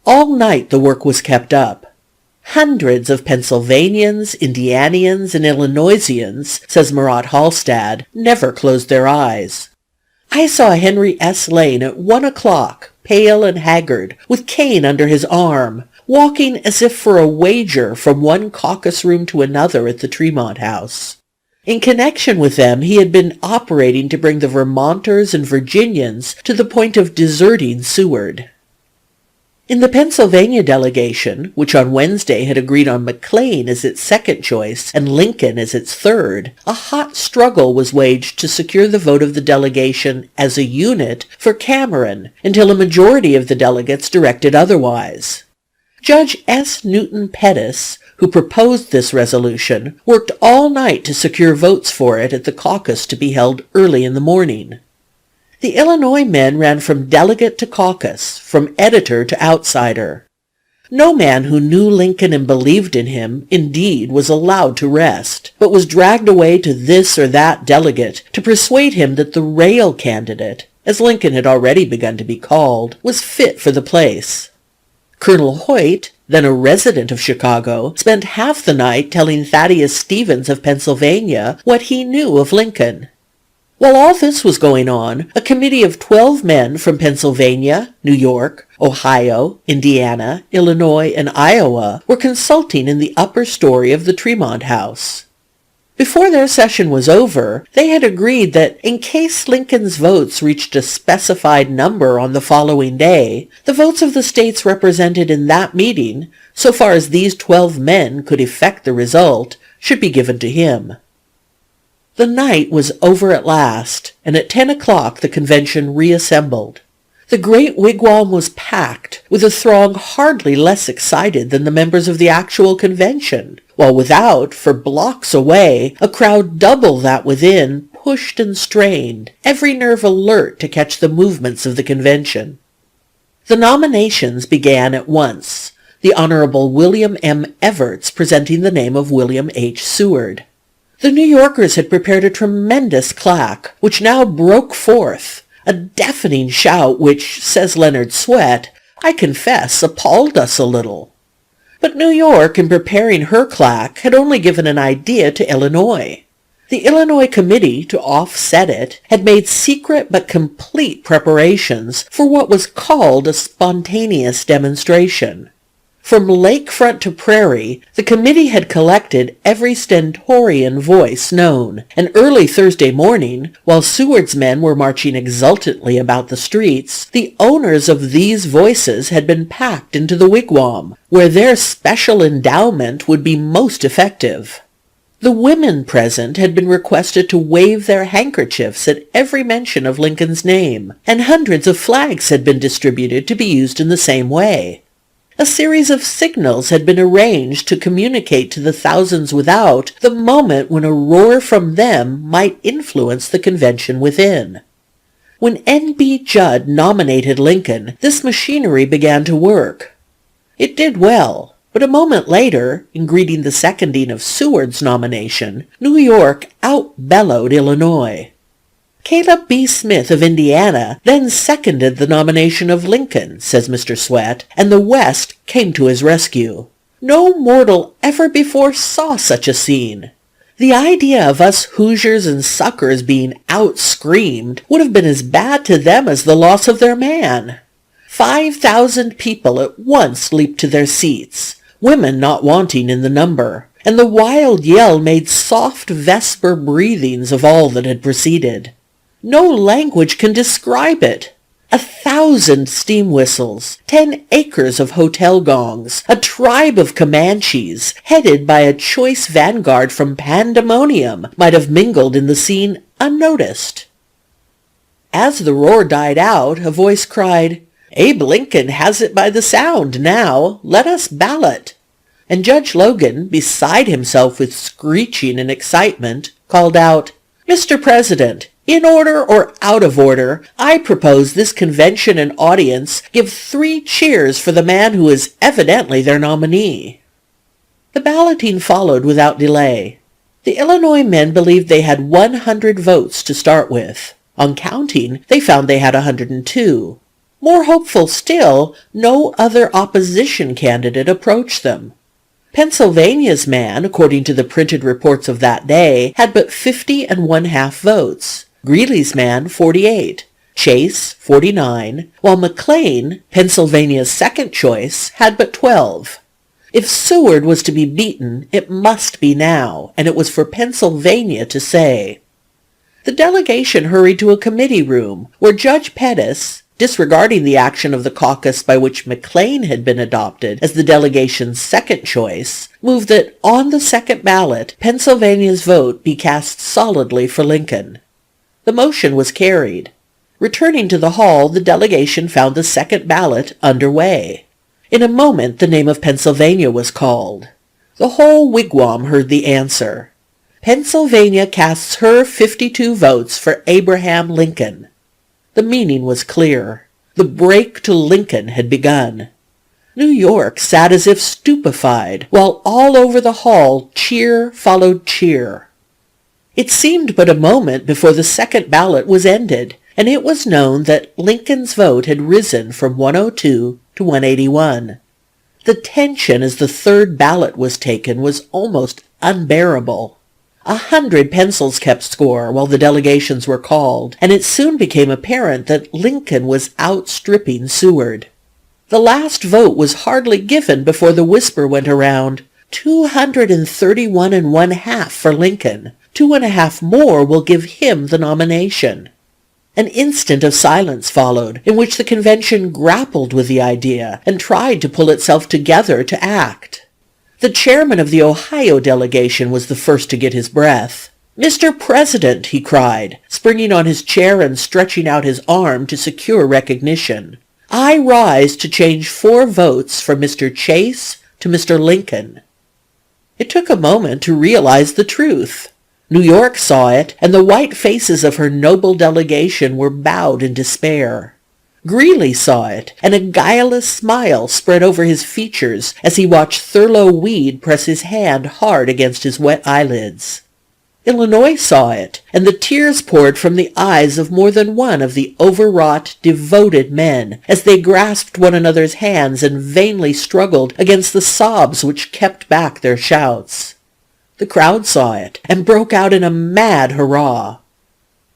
All night the work was kept up. Hundreds of Pennsylvanians, Indianians, and Illinoisians, says Murat Halstead, never closed their eyes. I saw Henry S. Lane at 1 o'clock, pale and haggard, with cane under his arm, walking as if for a wager from one caucus room to another at the Tremont House. In connection with them, he had been operating to bring the Vermonters and Virginians to the point of deserting Seward. In the Pennsylvania delegation, which on Wednesday had agreed on McLean as its second choice and Lincoln as its third, a hot struggle was waged to secure the vote of the delegation as a unit for Cameron until a majority of the delegates directed otherwise. Judge S. Newton Pettus, who who proposed this resolution, worked all night to secure votes for it at the caucus to be held early in the morning. The Illinois men ran from delegate to caucus, from editor to outsider. No man who knew Lincoln and believed in him, indeed, was allowed to rest, but was dragged away to this or that delegate to persuade him that the rail candidate, as Lincoln had already begun to be called, was fit for the place. Colonel Hoyt, then a resident of Chicago, spent half the night telling Thaddeus Stevens of Pennsylvania what he knew of Lincoln. While all this was going on, a committee of 12 men from Pennsylvania, New York, Ohio, Indiana, Illinois, and Iowa were consulting in the upper story of the Tremont House. Before their session was over, they had agreed that in case Lincoln's votes reached a specified number on the following day, the votes of the states represented in that meeting, so far as these 12 men could effect the result, should be given to him. The night was over at last, and at 10 o'clock the convention reassembled. The great wigwam was packed, with a throng hardly less excited than the members of the actual convention, while without, for blocks away, a crowd double that within pushed and strained, every nerve alert to catch the movements of the convention. The nominations began at once, the Honorable William M. Evarts presenting the name of William H. Seward. The New Yorkers had prepared a tremendous claque, which now broke forth, a deafening shout which, says Leonard Swett, I confess appalled us a little. But New York, in preparing her claque, had only given an idea to Illinois. The Illinois Committee, to offset it, had made secret but complete preparations for what was called a spontaneous demonstration. From lakefront to prairie, the committee had collected every stentorian voice known, and early Thursday morning, while Seward's men were marching exultantly about the streets, the owners of these voices had been packed into the wigwam, where their special endowment would be most effective. The women present had been requested to wave their handkerchiefs at every mention of Lincoln's name, and hundreds of flags had been distributed to be used in the same way. A series of signals had been arranged to communicate to the thousands without the moment when a roar from them might influence the convention within. When N.B. Judd nominated Lincoln, this machinery began to work. It did well, but a moment later, in greeting the seconding of Seward's nomination, New York out-bellowed Illinois. Caleb B. Smith of Indiana then seconded the nomination of Lincoln, says Mr. Swett, and the West came to his rescue. No mortal ever before saw such a scene. The idea of us Hoosiers and suckers being out-screamed would have been as bad to them as the loss of their man. 5,000 people at once leaped to their seats, women not wanting in the number, and the wild yell made soft vesper breathings of all that had preceded. No language can describe it. 1,000 steam whistles, 10 acres of hotel gongs, a tribe of Comanches, headed by a choice vanguard from Pandemonium, might have mingled in the scene unnoticed. As the roar died out, a voice cried, Abe Lincoln has it by the sound now, let us ballot. And Judge Logan, beside himself with screeching and excitement, called out, Mr. President, in order or out of order, I propose this convention and audience give 3 cheers for the man who is evidently their nominee. The balloting followed without delay. The Illinois men believed they had 100 votes to start with. On counting, they found they had 102. More hopeful still, no other opposition candidate approached them. Pennsylvania's man, according to the printed reports of that day, had but 50 1/2 votes. Greeley's man 48, Chase 49, while McLean, Pennsylvania's second choice, had but 12. If Seward was to be beaten, it must be now, and it was for Pennsylvania to say. The delegation hurried to a committee room, where Judge Pettus, disregarding the action of the caucus by which McLean had been adopted as the delegation's second choice, moved that on the second ballot, Pennsylvania's vote be cast solidly for Lincoln. The motion was carried. Returning to the hall, the delegation found the second ballot under way. In a moment the name of Pennsylvania was called. The whole wigwam heard the answer. Pennsylvania casts her 52 votes for Abraham Lincoln. The meaning was clear. The break to Lincoln had begun. New York sat as if stupefied, while all over the hall cheer followed cheer. It seemed but a moment before the second ballot was ended, and it was known that Lincoln's vote had risen from 102 to 181. The tension as the third ballot was taken was almost unbearable. 100 pencils kept score while the delegations were called, and it soon became apparent that Lincoln was outstripping Seward. The last vote was hardly given before the whisper went around, 231 1/2 for Lincoln. 2.5 more will give him the nomination. An instant of silence followed, in which the convention grappled with the idea and tried to pull itself together to act. The chairman of the Ohio delegation was the first to get his breath. "Mr. President," he cried, springing on his chair and stretching out his arm to secure recognition, "I rise to change 4 votes from Mr. Chase to Mr. Lincoln." It took a moment to realize the truth. New York saw it, and the white faces of her noble delegation were bowed in despair. Greeley saw it, and a guileless smile spread over his features as he watched Thurlow Weed press his hand hard against his wet eyelids. Illinois saw it, and the tears poured from the eyes of more than one of the overwrought, devoted men as they grasped one another's hands and vainly struggled against the sobs which kept back their shouts. The crowd saw it, and broke out in a mad hurrah.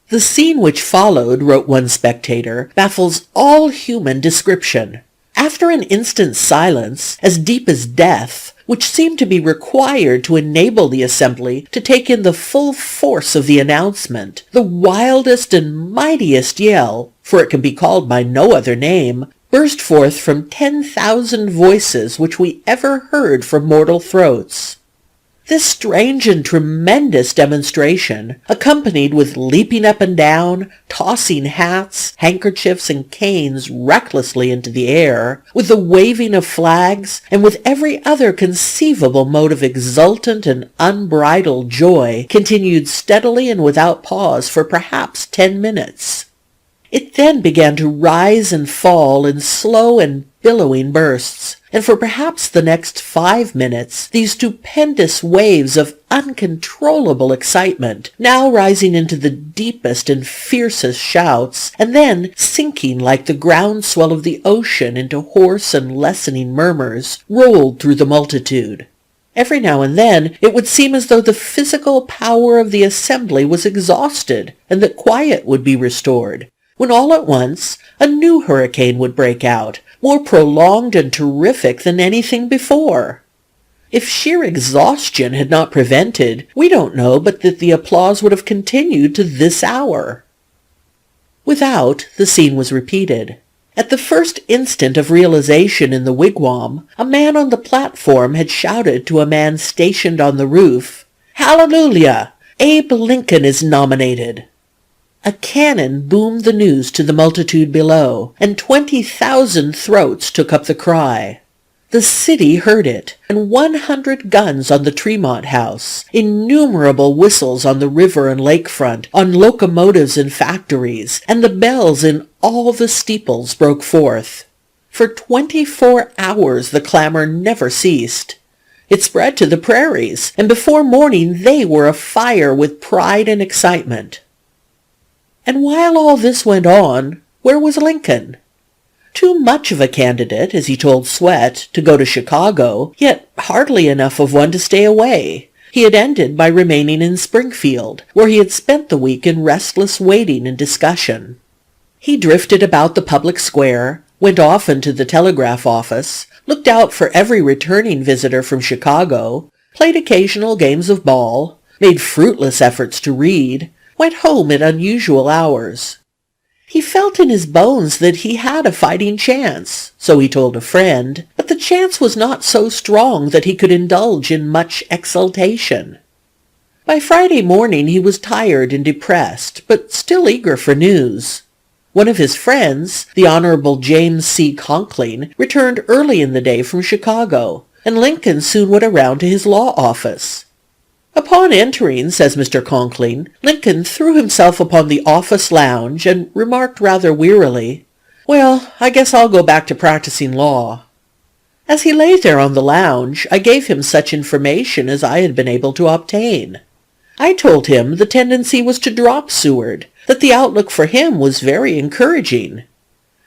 "The scene which followed," wrote one spectator, "baffles all human description. After an instant's silence, as deep as death, which seemed to be required to enable the assembly to take in the full force of the announcement, the wildest and mightiest yell, for it can be called by no other name, burst forth from 10,000 voices which we ever heard from mortal throats. This strange and tremendous demonstration, accompanied with leaping up and down, tossing hats, handkerchiefs, and canes recklessly into the air, with the waving of flags, and with every other conceivable mode of exultant and unbridled joy, continued steadily and without pause for perhaps 10 minutes. It then began to rise and fall in slow and billowing bursts, and for perhaps the next 5 minutes these stupendous waves of uncontrollable excitement, now rising into the deepest and fiercest shouts, and then sinking like the groundswell of the ocean into hoarse and lessening murmurs, rolled through the multitude. Every now and then it would seem as though the physical power of the assembly was exhausted, and that quiet would be restored, when all at once a new hurricane would break out, more prolonged and terrific than anything before. If sheer exhaustion had not prevented, we don't know but that the applause would have continued to this hour. Without, the scene was repeated. At the first instant of realization in the wigwam, a man on the platform had shouted to a man stationed on the roof, "Hallelujah! Abe Lincoln is nominated!" A cannon boomed the news to the multitude below, and 20,000 throats took up the cry. The city heard it, and 100 guns on the Tremont House, innumerable whistles on the river and lakefront, on locomotives and factories, and the bells in all the steeples broke forth. For 24 hours the clamor never ceased. It spread to the prairies, and before morning they were afire with pride and excitement. And while all this went on, where was Lincoln? Too much of a candidate, as he told Swett, to go to Chicago, yet hardly enough of one to stay away. He had ended by remaining in Springfield, where he had spent the week in restless waiting and discussion. He drifted about the public square, went often to the telegraph office, looked out for every returning visitor from Chicago, played occasional games of ball, made fruitless efforts to read, went home at unusual hours. He felt in his bones that he had a fighting chance, so he told a friend, but the chance was not so strong that he could indulge in much exultation. By Friday morning he was tired and depressed, but still eager for news. One of his friends, the Honorable James C. Conkling, returned early in the day from Chicago, and Lincoln soon went around to his law office. Upon entering, says Mr. Conkling, Lincoln threw himself upon the office lounge and remarked rather wearily, "Well, I guess I'll go back to practicing law." As he lay there on the lounge, I gave him such information as I had been able to obtain. I told him the tendency was to drop Seward, that the outlook for him was very encouraging.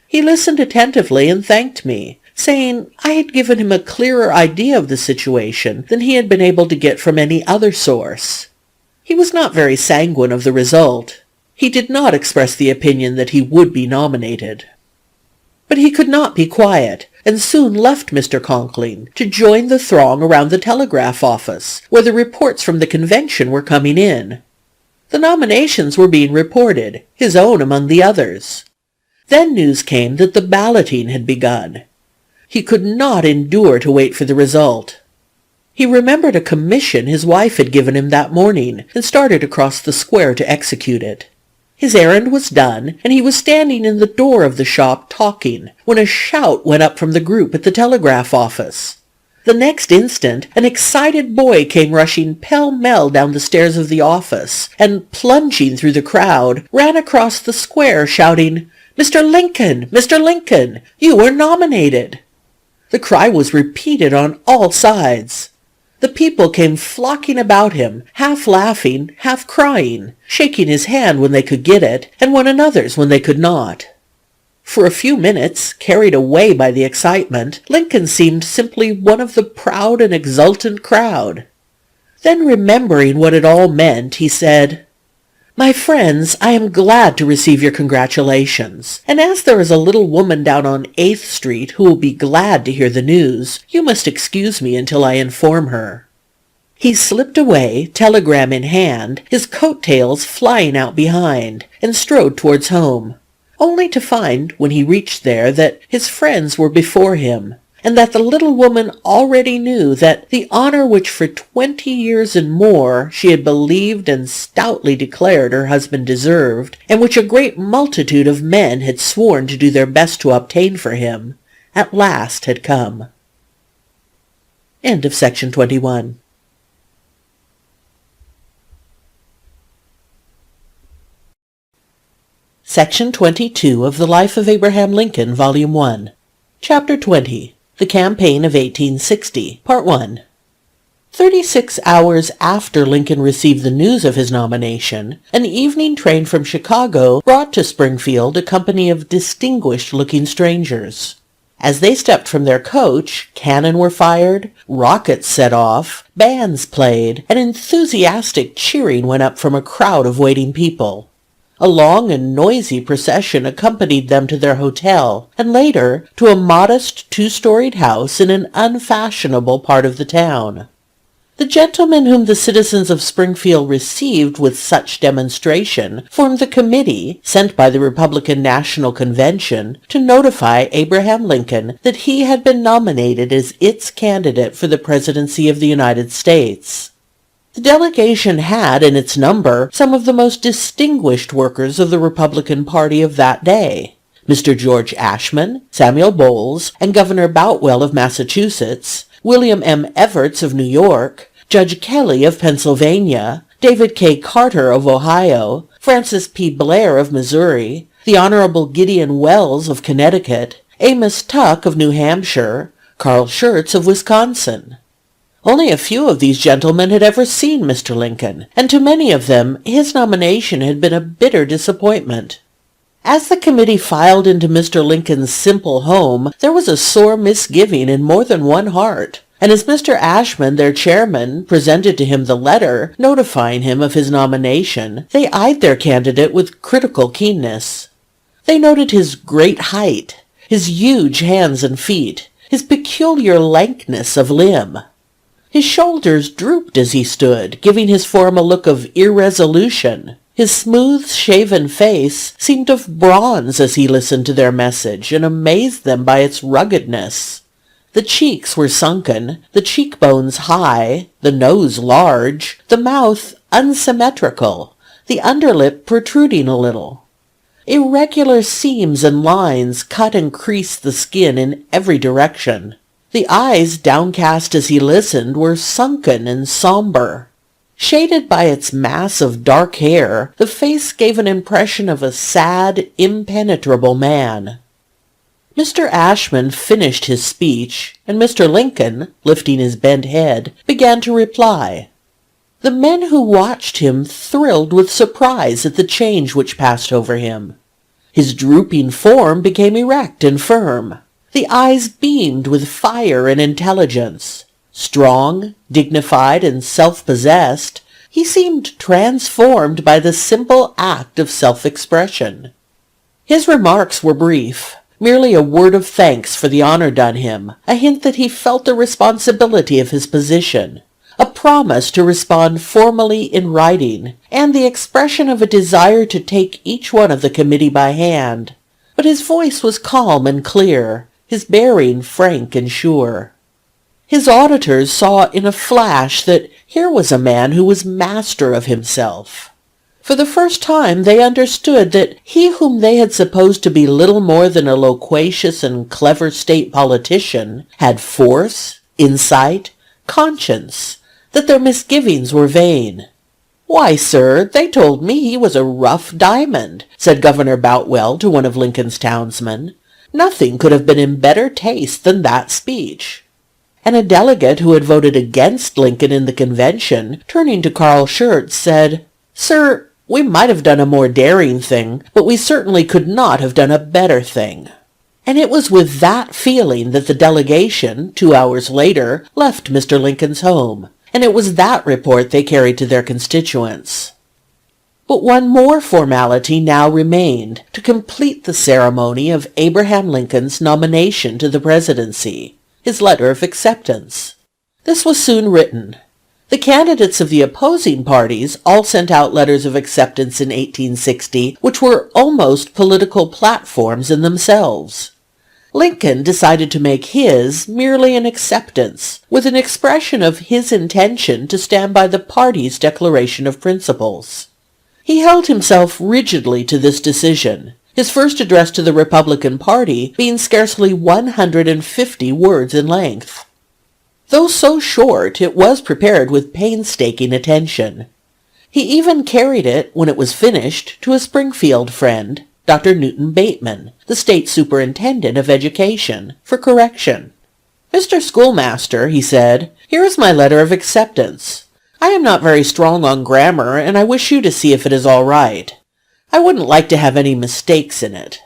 He listened attentively and thanked me, saying I had given him a clearer idea of the situation than he had been able to get from any other source. He was not very sanguine of the result. He did not express the opinion that he would be nominated. But he could not be quiet, and soon left Mr. Conkling to join the throng around the telegraph office, where the reports from the convention were coming in. The nominations were being reported, his own among the others. Then news came that the balloting had begun. He could not endure to wait for the result. He remembered a commission his wife had given him that morning, and started across the square to execute it. His errand was done, and he was standing in the door of the shop talking, when a shout went up from the group at the telegraph office. The next instant, an excited boy came rushing pell-mell down the stairs of the office, and, plunging through the crowd, ran across the square, shouting, "Mr. Lincoln! Mr. Lincoln! You are nominated!" The cry was repeated on all sides. The people came flocking about him, half laughing, half crying, shaking his hand when they could get it, and one another's when they could not. For a few minutes, carried away by the excitement, Lincoln seemed simply one of the proud and exultant crowd. Then, remembering what it all meant, he said, "My friends, I am glad to receive your congratulations, and as there is a little woman down on 8th Street who will be glad to hear the news, you must excuse me until I inform her." He slipped away, telegram in hand, his coat-tails flying out behind, and strode towards home, only to find, when he reached there, that his friends were before him, and that the little woman already knew that the honor which for 20 years and more she had believed and stoutly declared her husband deserved, and which a great multitude of men had sworn to do their best to obtain for him, at last had come. End of section 21. Section 22 of the Life of Abraham Lincoln, Volume 1. Chapter 20. The Campaign of 1860, Part 1. 36 hours after Lincoln received the news of his nomination, an evening train from Chicago brought to Springfield a company of distinguished-looking strangers. As they stepped from their coach, cannon were fired, rockets set off, bands played, and enthusiastic cheering went up from a crowd of waiting people. A long and noisy procession accompanied them to their hotel, and later to a modest two-storied house in an unfashionable part of the town. The gentlemen whom the citizens of Springfield received with such demonstration formed the committee sent by the Republican National Convention to notify Abraham Lincoln that he had been nominated as its candidate for the presidency of the United States. The delegation had in its number some of the most distinguished workers of the Republican Party of that day. Mr. George Ashmun, Samuel Bowles, and Governor Boutwell of Massachusetts, William M. Evarts of New York, Judge Kelly of Pennsylvania, David K. Carter of Ohio, Francis P. Blair of Missouri, the Honorable Gideon Welles of Connecticut, Amos Tuck of New Hampshire, Carl Schurz of Wisconsin. Only a few of these gentlemen had ever seen Mr. Lincoln, and to many of them his nomination had been a bitter disappointment. As the committee filed into Mr. Lincoln's simple home, there was a sore misgiving in more than one heart, and as Mr. Ashmun, their chairman, presented to him the letter notifying him of his nomination, they eyed their candidate with critical keenness. They noted his great height, his huge hands and feet, his peculiar lankness of limb. His shoulders drooped as he stood, giving his form a look of irresolution. His smooth, shaven face seemed of bronze as he listened to their message, and amazed them by its ruggedness. The cheeks were sunken, the cheekbones high, the nose large, the mouth unsymmetrical, the underlip protruding a little. Irregular seams and lines cut and creased the skin in every direction. The eyes, downcast as he listened, were sunken and somber. Shaded by its mass of dark hair, the face gave an impression of a sad, impenetrable man. Mr. Ashmun finished his speech, and Mr. Lincoln, lifting his bent head, began to reply. The men who watched him thrilled with surprise at the change which passed over him. His drooping form became erect and firm. The eyes beamed with fire and intelligence. Strong, dignified, and self-possessed, he seemed transformed by the simple act of self-expression. His remarks were brief, merely a word of thanks for the honor done him, a hint that he felt the responsibility of his position, a promise to respond formally in writing, and the expression of a desire to take each one of the committee by hand. But his voice was calm and clear, his bearing frank and sure. His auditors saw in a flash that here was a man who was master of himself. For the first time they understood that he whom they had supposed to be little more than a loquacious and clever state politician had force, insight, conscience, that their misgivings were vain. "Why, sir, they told me he was a rough diamond," said Governor Boutwell to one of Lincoln's townsmen. "Nothing could have been in better taste than that speech." And a delegate who had voted against Lincoln in the convention, turning to Carl Schurz, said, "Sir, we might have done a more daring thing, but we certainly could not have done a better thing." And it was with that feeling that the delegation, 2 hours later, left Mr. Lincoln's home, and it was that report they carried to their constituents. But one more formality now remained to complete the ceremony of Abraham Lincoln's nomination to the presidency, his letter of acceptance. This was soon written. The candidates of the opposing parties all sent out letters of acceptance in 1860, which were almost political platforms in themselves. Lincoln decided to make his merely an acceptance, with an expression of his intention to stand by the party's declaration of principles. He held himself rigidly to this decision, his first address to the Republican Party being scarcely 150 words in length. Though so short, it was prepared with painstaking attention. He even carried it, when it was finished, to a Springfield friend, Dr. Newton Bateman, the state superintendent of education, for correction. "Mr. Schoolmaster," he said, "here is my letter of acceptance. I am not very strong on grammar, and I wish you to see if it is all right. I wouldn't like to have any mistakes in it."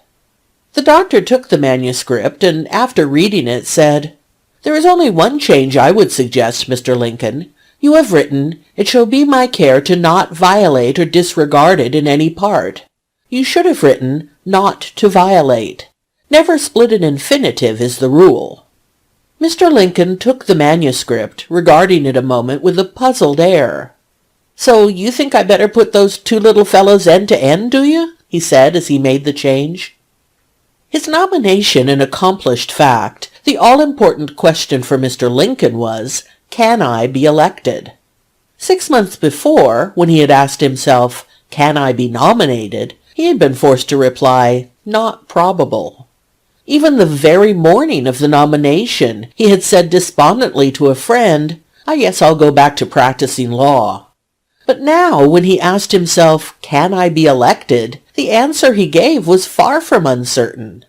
The doctor took the manuscript, and after reading it said, "There is only one change I would suggest, Mr. Lincoln. You have written, 'It shall be my care to not violate or disregard it in any part.' You should have written, 'not to violate.' Never split an infinitive is the rule." Mr. Lincoln took the manuscript, regarding it a moment with a puzzled air. "So you think I better put those two little fellows end to end, do you?" he said as he made the change. His nomination an accomplished fact, the all-important question for Mr. Lincoln was, "Can I be elected?" 6 months before, when he had asked himself, "Can I be nominated?" he had been forced to reply, "Not probable." Even the very morning of the nomination, he had said despondently to a friend, "I guess I'll go back to practicing law." But now, when he asked himself, "Can I be elected?" the answer he gave was far from uncertain.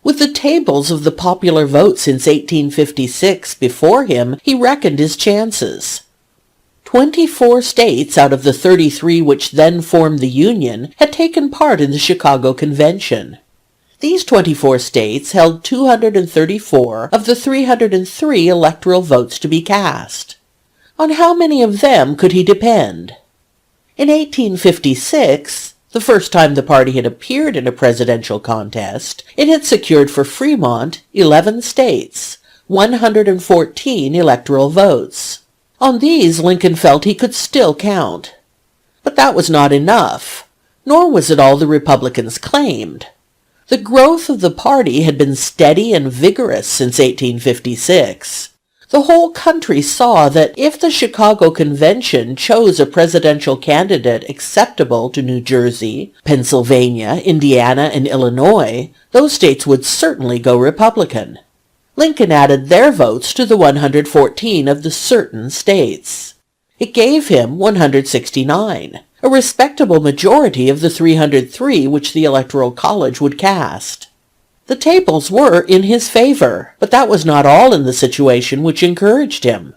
With the tables of the popular vote since 1856 before him, he reckoned his chances. 24 states out of the 33 which then formed the Union had taken part in the Chicago Convention. These 24 states held 234 of the 303 electoral votes to be cast. On how many of them could he depend? In 1856, the first time the party had appeared in a presidential contest, it had secured for Fremont 11 states, 114 electoral votes. On these Lincoln felt he could still count. But that was not enough, nor was it all the Republicans claimed. The growth of the party had been steady and vigorous since 1856. The whole country saw that if the Chicago Convention chose a presidential candidate acceptable to New Jersey, Pennsylvania, Indiana, and Illinois, those states would certainly go Republican. Lincoln added their votes to the 114 of the certain states. It gave him 169, a respectable majority of the 303 which the Electoral College would cast. The tables were in his favor, but that was not all in the situation which encouraged him.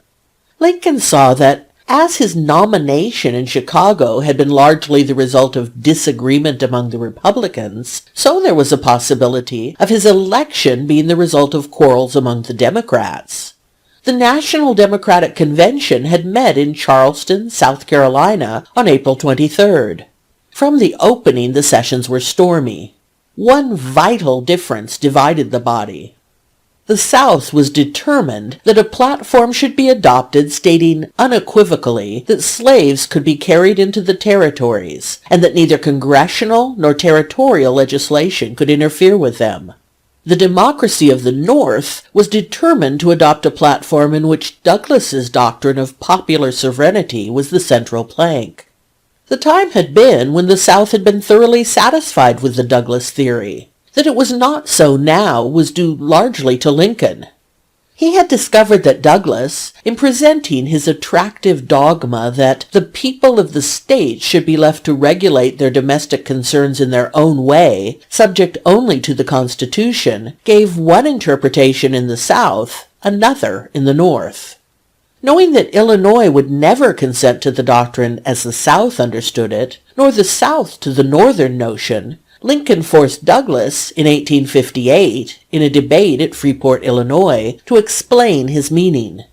Lincoln saw that, as his nomination in Chicago had been largely the result of disagreement among the Republicans, so there was a possibility of his election being the result of quarrels among the Democrats. The National Democratic Convention had met in Charleston, South Carolina, on April 23rd. From the opening, the sessions were stormy. One vital difference divided the body. The South was determined that a platform should be adopted stating unequivocally that slaves could be carried into the territories and that neither congressional nor territorial legislation could interfere with them. The Democracy of the North was determined to adopt a platform in which Douglas's doctrine of popular sovereignty was the central plank. The time had been when the South had been thoroughly satisfied with the Douglas theory. That it was not so now was due largely to Lincoln. He had discovered that Douglas, in presenting his attractive dogma that the people of the states should be left to regulate their domestic concerns in their own way, subject only to the Constitution, gave one interpretation in the South, another in the North. Knowing that Illinois would never consent to the doctrine as the South understood it, nor the South to the Northern notion, Lincoln forced Douglas, in 1858, in a debate at Freeport, Illinois, to explain his meaning.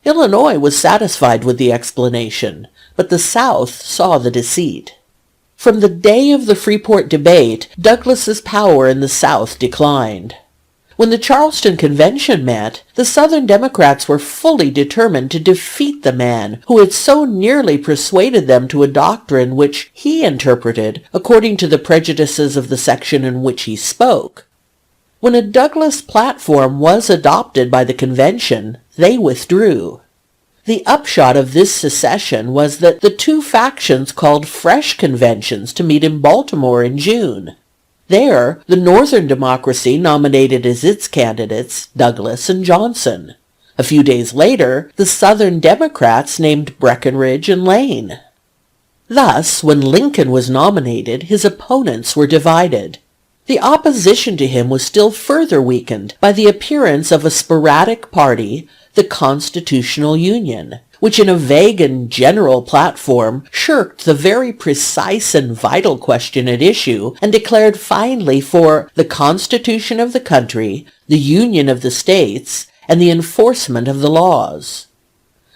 Illinois was satisfied with the explanation, but the South saw the deceit. From the day of the Freeport debate, Douglas's power in the South declined. When the Charleston Convention met, the Southern Democrats were fully determined to defeat the man who had so nearly persuaded them to a doctrine which he interpreted according to the prejudices of the section in which he spoke. When a Douglas platform was adopted by the convention, they withdrew. The upshot of this secession was that the two factions called fresh conventions to meet in Baltimore in June. There, the Northern Democracy nominated as its candidates Douglas and Johnson. A few days later, the Southern Democrats named Breckinridge and Lane. Thus, when Lincoln was nominated, his opponents were divided. The opposition to him was still further weakened by the appearance of a sporadic party, the Constitutional Union, which in a vague and general platform shirked the very precise and vital question at issue and declared finally for the Constitution of the country, the Union of the States, and the enforcement of the laws.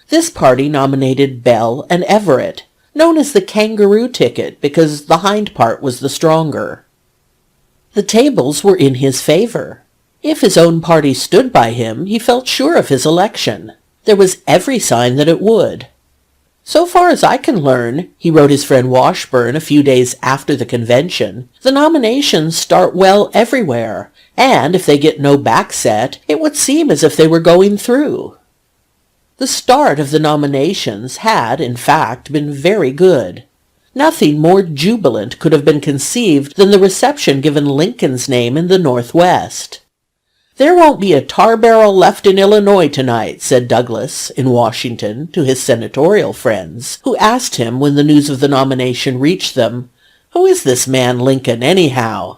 This party nominated Bell and Everett, known as the kangaroo ticket because the hind part was the stronger. The tables were in his favor. If his own party stood by him, he felt sure of his election. There was every sign that it would. So far as I can learn, he wrote his friend Washburn a few days after the convention, the nominations start well everywhere, and if they get no backset, it would seem as if they were going through. The start of the nominations had, in fact, been very good. Nothing more jubilant could have been conceived than the reception given Lincoln's name in the Northwest. "There won't be a tar barrel left in Illinois tonight," said Douglas in Washington to his senatorial friends, who asked him when the news of the nomination reached them, "Who is this man Lincoln, anyhow?"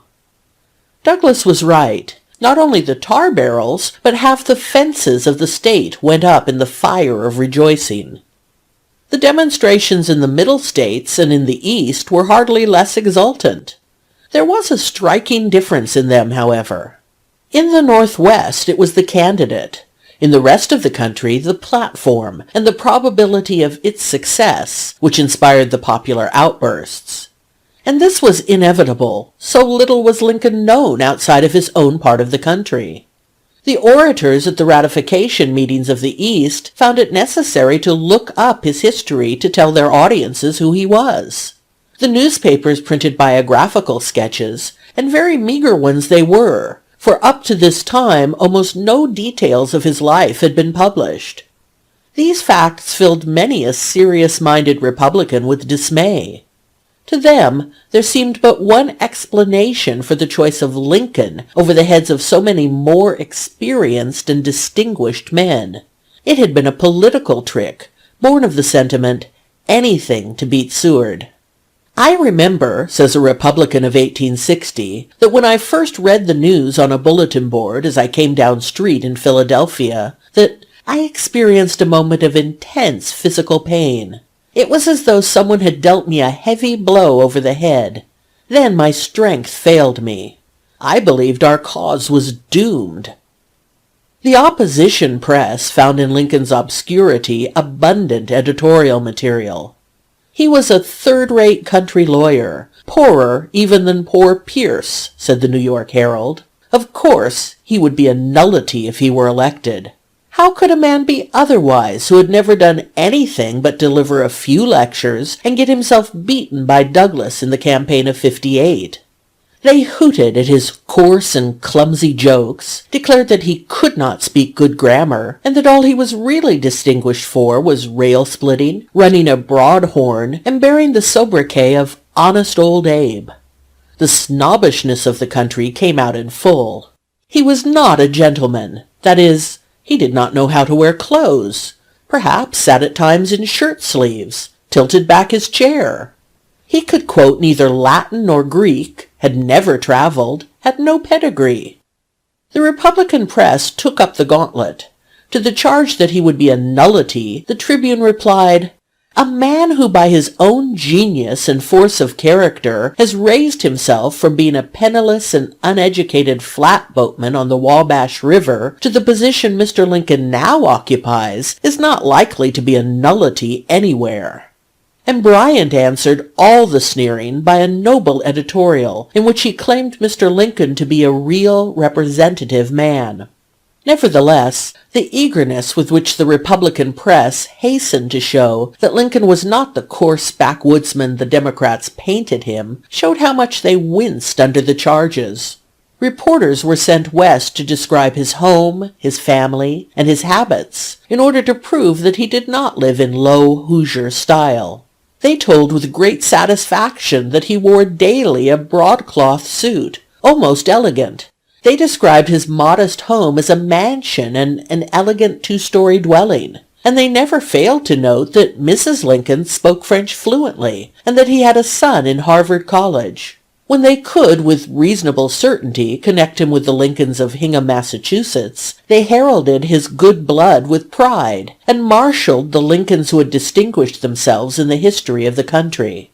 Douglas was right. Not only the tar barrels, but half the fences of the state went up in the fire of rejoicing. The demonstrations in the Middle States and in the East were hardly less exultant. There was a striking difference in them, however. In the Northwest, it was the candidate. In the rest of the country, the platform and the probability of its success, which inspired the popular outbursts. And this was inevitable, so little was Lincoln known outside of his own part of the country. The orators at the ratification meetings of the East found it necessary to look up his history to tell their audiences who he was. The newspapers printed biographical sketches, and very meager ones they were, for up to this time almost no details of his life had been published. These facts filled many a serious-minded Republican with dismay. To them, there seemed but one explanation for the choice of Lincoln over the heads of so many more experienced and distinguished men. It had been a political trick, born of the sentiment, anything to beat Seward. I remember, says a Republican of 1860, that when I first read the news on a bulletin board as I came down street in Philadelphia, that I experienced a moment of intense physical pain. It was as though someone had dealt me a heavy blow over the head. Then my strength failed me. I believed our cause was doomed. The opposition press found in Lincoln's obscurity abundant editorial material. He was a third-rate country lawyer, poorer even than poor Pierce, said the New York Herald. Of course, he would be a nullity if he were elected. How could a man be otherwise who had never done anything but deliver a few lectures and get himself beaten by Douglas in the campaign of '58? They hooted at his coarse and clumsy jokes, declared that he could not speak good grammar, and that all he was really distinguished for was rail-splitting, running a broad horn, and bearing the sobriquet of Honest Old Abe. The snobbishness of the country came out in full. He was not a gentleman, that is, he did not know how to wear clothes, perhaps sat at times in shirt-sleeves, tilted back his chair. He could quote neither Latin nor Greek, had never traveled, had no pedigree. The Republican press took up the gauntlet. To the charge that he would be a nullity, the Tribune replied, "A man who by his own genius and force of character has raised himself from being a penniless and uneducated flatboatman on the Wabash River to the position Mr. Lincoln now occupies is not likely to be a nullity anywhere." And Bryant answered all the sneering by a noble editorial in which he claimed Mr. Lincoln to be a real representative man. Nevertheless, the eagerness with which the Republican press hastened to show that Lincoln was not the coarse backwoodsman the Democrats painted him showed how much they winced under the charges. Reporters were sent west to describe his home, his family, and his habits, in order to prove that he did not live in low Hoosier style. They told with great satisfaction that he wore daily a broadcloth suit, almost elegant. They described his modest home as a mansion and an elegant two-story dwelling, and they never failed to note that Mrs. Lincoln spoke French fluently, and that he had a son in Harvard College. When they could with reasonable certainty connect him with the Lincolns of Hingham, Massachusetts, they heralded his good blood with pride, and marshaled the Lincolns who had distinguished themselves in the history of the country.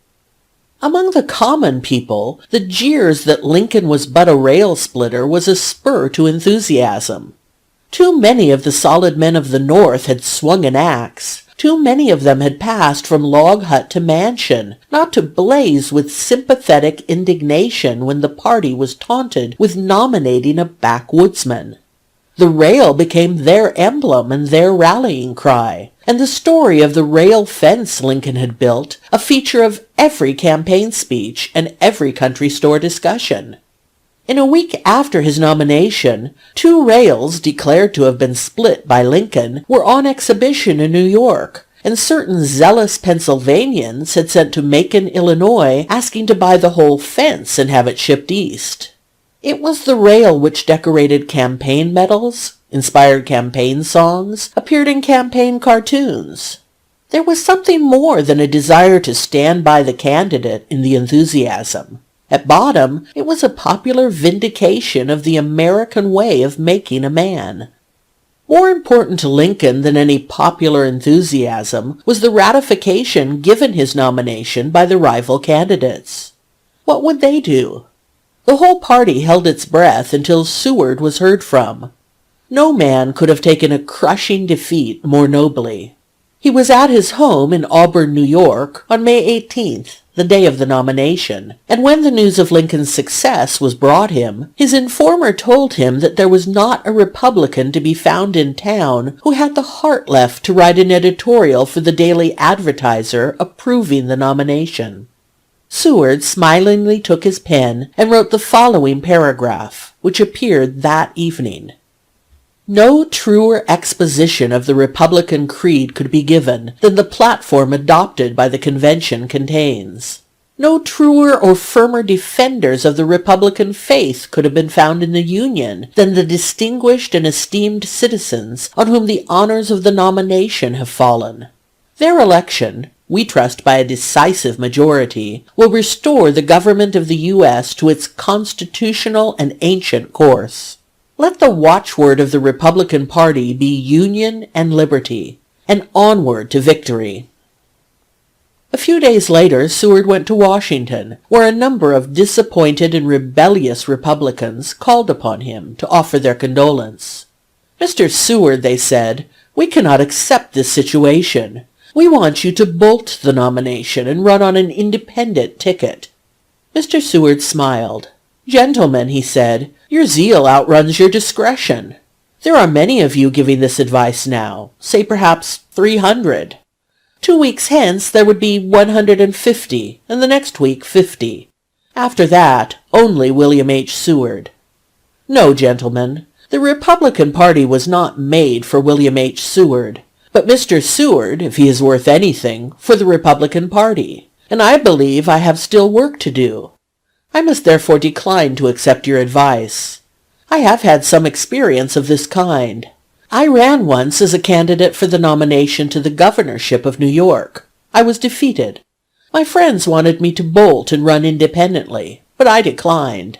Among the common people, the jeers that Lincoln was but a rail-splitter was a spur to enthusiasm. Too many of the solid men of the North had swung an axe. Too many of them had passed from log hut to mansion, not to blaze with sympathetic indignation when the party was taunted with nominating a backwoodsman. The rail became their emblem and their rallying cry, and the story of the rail fence Lincoln had built a feature of every campaign speech and every country store discussion. In a week after his nomination, 2 rails declared to have been split by Lincoln were on exhibition in New York, and certain zealous Pennsylvanians had sent to Macon, Illinois, asking to buy the whole fence and have it shipped east. It was the rail which decorated campaign medals, inspired campaign songs, appeared in campaign cartoons. There was something more than a desire to stand by the candidate in the enthusiasm. At bottom, it was a popular vindication of the American way of making a man. More important to Lincoln than any popular enthusiasm was the ratification given his nomination by the rival candidates. What would they do? The whole party held its breath until Seward was heard from. No man could have taken a crushing defeat more nobly. He was at his home in Auburn, New York, on May 18th, the day of the nomination, and when the news of Lincoln's success was brought him, his informer told him that there was not a Republican to be found in town who had the heart left to write an editorial for the Daily Advertiser approving the nomination. Seward smilingly took his pen and wrote the following paragraph, which appeared that evening. No truer exposition of the Republican creed could be given than the platform adopted by the convention contains. No truer or firmer defenders of the Republican faith could have been found in the Union than the distinguished and esteemed citizens on whom the honors of the nomination have fallen. Their election, we trust by a decisive majority, will restore the government of the U.S. to its constitutional and ancient course. Let the watchword of the Republican Party be union and liberty, and onward to victory. A few days later, Seward went to Washington, where a number of disappointed and rebellious Republicans called upon him to offer their condolence. "Mr. Seward," they said, "we cannot accept this situation. We want you to bolt the nomination and run on an independent ticket." Mr. Seward smiled. "Gentlemen," he said, "your zeal outruns your discretion. There are many of you giving this advice now, say perhaps 300. 2 weeks hence there would be 150, and the next week 50. After that, only William H. Seward. No, gentlemen, the Republican Party was not made for William H. Seward, but Mr. Seward, if he is worth anything, for the Republican Party, and I believe I have still work to do. I must therefore decline to accept your advice. I have had some experience of this kind. I ran once as a candidate for the nomination to the governorship of New York. I was defeated. My friends wanted me to bolt and run independently, but I declined.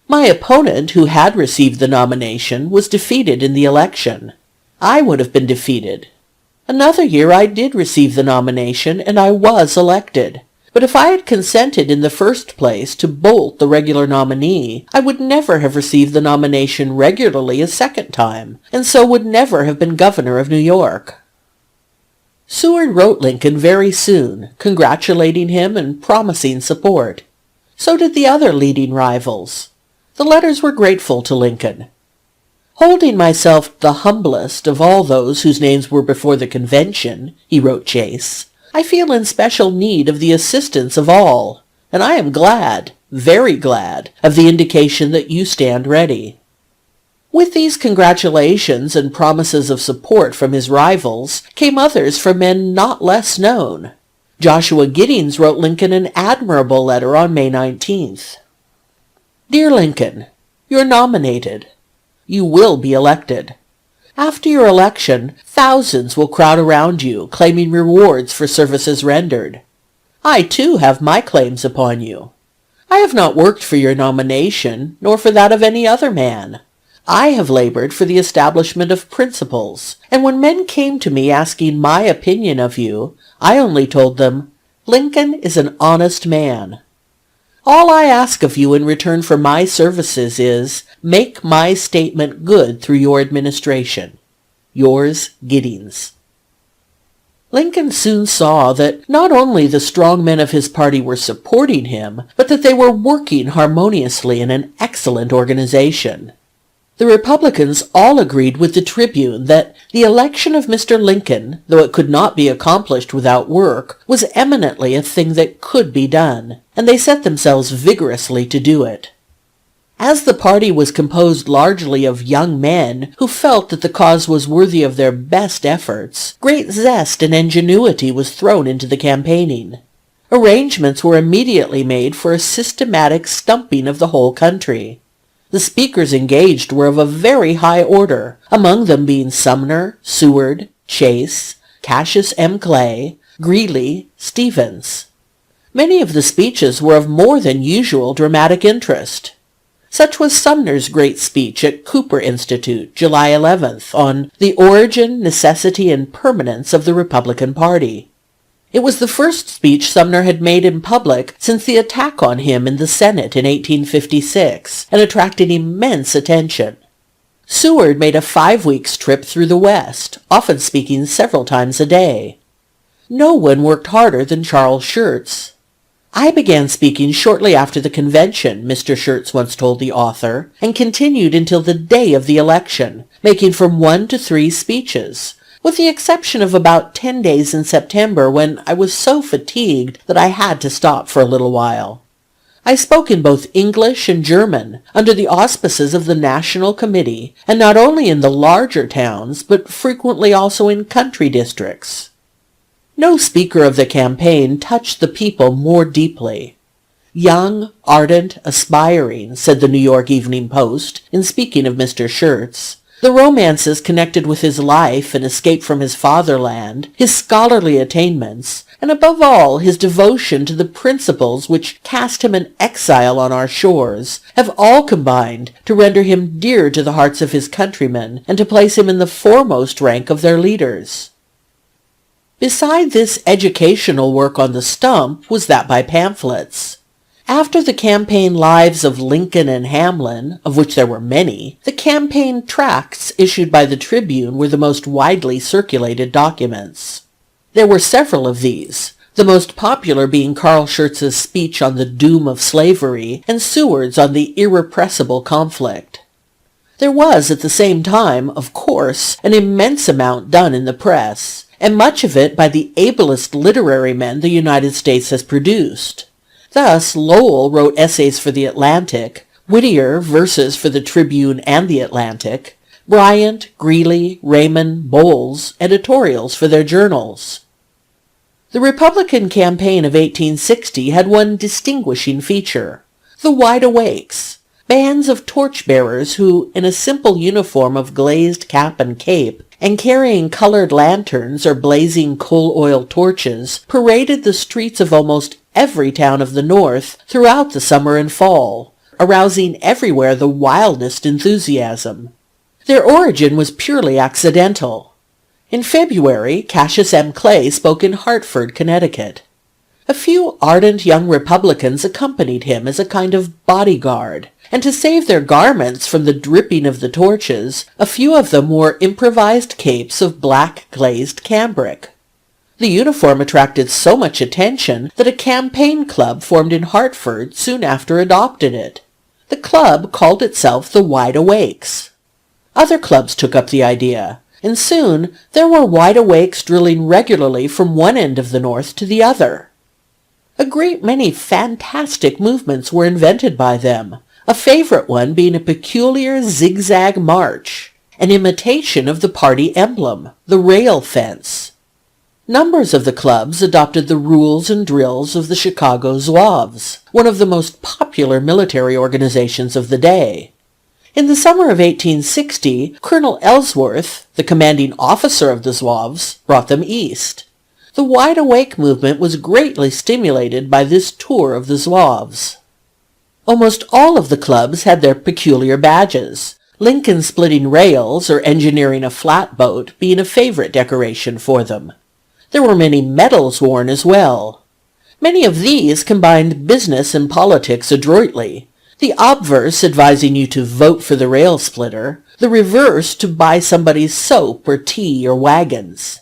My opponent, who had received the nomination, was defeated in the election. I would have been defeated. Another year I did receive the nomination, and I was elected. But if I had consented in the first place to bolt the regular nominee, I would never have received the nomination regularly a second time, and so would never have been governor of New York." Seward wrote Lincoln very soon, congratulating him and promising support. So did the other leading rivals. The letters were grateful to Lincoln. "Holding myself the humblest of all those whose names were before the convention," he wrote Chase, "I feel in special need of the assistance of all, and I am glad, very glad, of the indication that you stand ready." With these congratulations and promises of support from his rivals came others from men not less known. Joshua Giddings wrote Lincoln an admirable letter on May 19th. "Dear Lincoln, you're nominated. You will be elected. After your election, thousands will crowd around you, claiming rewards for services rendered. I, too, have my claims upon you. I have not worked for your nomination, nor for that of any other man. I have labored for the establishment of principles, and when men came to me asking my opinion of you, I only told them, 'Lincoln is an honest man.' All I ask of you in return for my services is, make my statement good through your administration. Yours, Giddings." Lincoln soon saw that not only the strong men of his party were supporting him, but that they were working harmoniously in an excellent organization. The Republicans all agreed with the Tribune that the election of Mr. Lincoln, though it could not be accomplished without work, was eminently a thing that could be done, and they set themselves vigorously to do it. As the party was composed largely of young men who felt that the cause was worthy of their best efforts, great zest and ingenuity was thrown into the campaigning. Arrangements were immediately made for a systematic stumping of the whole country. The speakers engaged were of a very high order, among them being Sumner, Seward, Chase, Cassius M. Clay, Greeley, Stevens. Many of the speeches were of more than usual dramatic interest. Such was Sumner's great speech at Cooper Institute, July 11th, on the origin, necessity, and permanence of the Republican Party. It was the first speech Sumner had made in public since the attack on him in the Senate in 1856, and attracted immense attention. Seward made a 5 weeks' trip through the West, often speaking several times a day. No one worked harder than Charles Schurz. "I began speaking shortly after the convention," Mr. Schurz once told the author, "and continued until the day of the election, making from 1 to 3 speeches, with the exception of about 10 days in September when I was so fatigued that I had to stop for a little while. I spoke in both English and German, under the auspices of the National Committee, and not only in the larger towns, but frequently also in country districts." No speaker of the campaign touched the people more deeply. Young, ardent, aspiring, said the New York Evening Post, in speaking of Mr. Schertz. The romances connected with his life and escape from his fatherland, his scholarly attainments, and above all his devotion to the principles which cast him an exile on our shores, have all combined to render him dear to the hearts of his countrymen and to place him in the foremost rank of their leaders. Beside this educational work on the stump was that by pamphlets. After the campaign lives of Lincoln and Hamlin, of which there were many, the campaign tracts issued by the Tribune were the most widely circulated documents. There were several of these, the most popular being Carl Schurz's speech on the doom of slavery and Seward's on the irrepressible conflict. There was at the same time, of course, an immense amount done in the press, and much of it by the ablest literary men the United States has produced. Thus, Lowell wrote essays for the Atlantic, Whittier verses for the Tribune and the Atlantic, Bryant, Greeley, Raymond, Bowles editorials for their journals. The Republican campaign of 1860 had one distinguishing feature: the Wide Awakes, bands of torch-bearers who, in a simple uniform of glazed cap and cape, and carrying colored lanterns or blazing coal-oil torches, paraded the streets of almost every town of the North throughout the summer and fall, arousing everywhere the wildest enthusiasm. Their origin was purely accidental. In February, Cassius M. Clay spoke in Hartford, Connecticut. A few ardent young Republicans accompanied him as a kind of bodyguard, and to save their garments from the dripping of the torches, a few of them wore improvised capes of black glazed cambric. The uniform attracted so much attention that a campaign club formed in Hartford soon after adopted it. The club called itself the Wide Awakes. Other clubs took up the idea, and soon there were Wide Awakes drilling regularly from one end of the North to the other. A great many fantastic movements were invented by them, a favorite one being a peculiar zigzag march, an imitation of the party emblem, the rail fence. Numbers of the clubs adopted the rules and drills of the Chicago Zouaves, one of the most popular military organizations of the day. In the summer of 1860, Colonel Ellsworth, the commanding officer of the Zouaves, brought them east. The Wide Awake movement was greatly stimulated by this tour of the Zouaves. Almost all of the clubs had their peculiar badges, Lincoln splitting rails or engineering a flatboat being a favorite decoration for them. There were many medals worn as well. Many of these combined business and politics adroitly, the obverse advising you to vote for the rail splitter, the reverse to buy somebody's soap or tea or wagons.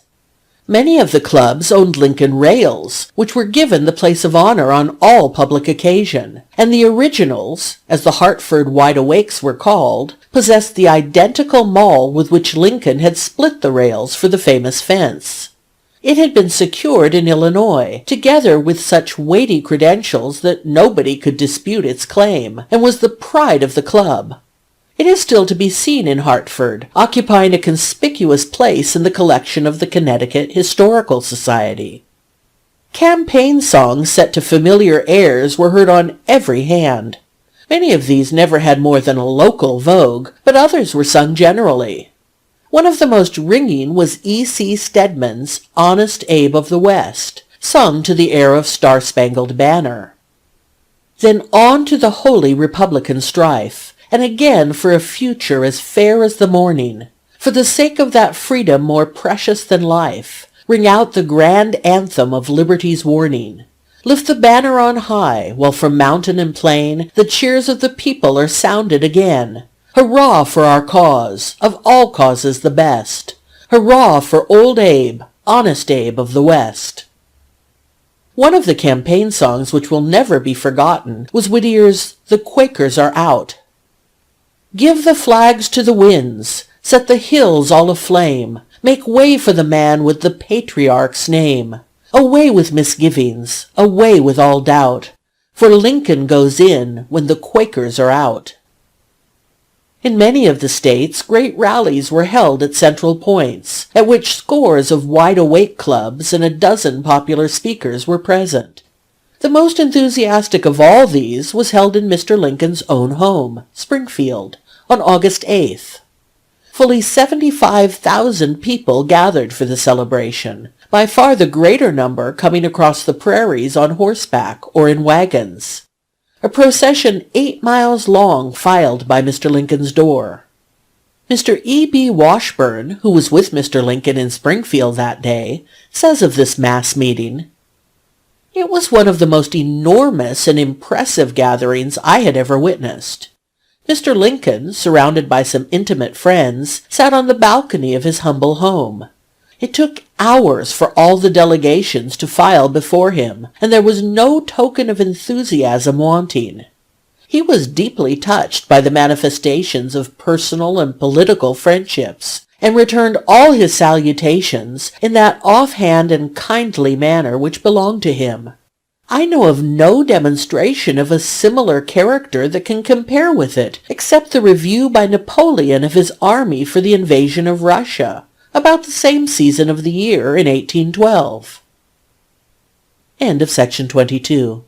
Many of the clubs owned Lincoln rails, which were given the place of honor on all public occasion, and the originals, as the Hartford Wide Awakes were called, possessed the identical maul with which Lincoln had split the rails for the famous fence. It had been secured in Illinois, together with such weighty credentials that nobody could dispute its claim, and was the pride of the club. It is still to be seen in Hartford, occupying a conspicuous place in the collection of the Connecticut Historical Society. Campaign songs set to familiar airs were heard on every hand. Many of these never had more than a local vogue, but others were sung generally. One of the most ringing was E.C. Stedman's Honest Abe of the West, sung to the air of Star-Spangled Banner. Then on to the holy Republican strife, and again for a future as fair as the morning. For the sake of that freedom more precious than life, ring out the grand anthem of liberty's warning. Lift the banner on high, while from mountain and plain the cheers of the people are sounded again. Hurrah for our cause, of all causes the best. Hurrah for old Abe, honest Abe of the West. One of the campaign songs which will never be forgotten was Whittier's The Quakers Are Out. Give the flags to the winds, set the hills all aflame, make way for the man with the patriarch's name. Away with misgivings, away with all doubt, for Lincoln goes in when the Quakers are out. In many of the states, great rallies were held at central points, at which scores of Wide Awake clubs and a dozen popular speakers were present. The most enthusiastic of all these was held in Mr. Lincoln's own home, Springfield, on August 8th. Fully 75,000 people gathered for the celebration, by far the greater number coming across the prairies on horseback or in wagons. A procession 8 miles long filed by Mr. Lincoln's door. Mr. E.B. Washburne, who was with Mr. Lincoln in Springfield that day, says of this mass meeting, "It was one of the most enormous and impressive gatherings I had ever witnessed. Mr. Lincoln, surrounded by some intimate friends, sat on the balcony of his humble home. It took hours for all the delegations to file before him, and there was no token of enthusiasm wanting. He was deeply touched by the manifestations of personal and political friendships, and returned all his salutations in that offhand and kindly manner which belonged to him. I know of no demonstration of a similar character that can compare with it, except the review by Napoleon of his army for the invasion of Russia, about the same season of the year in 1812. End of section 22.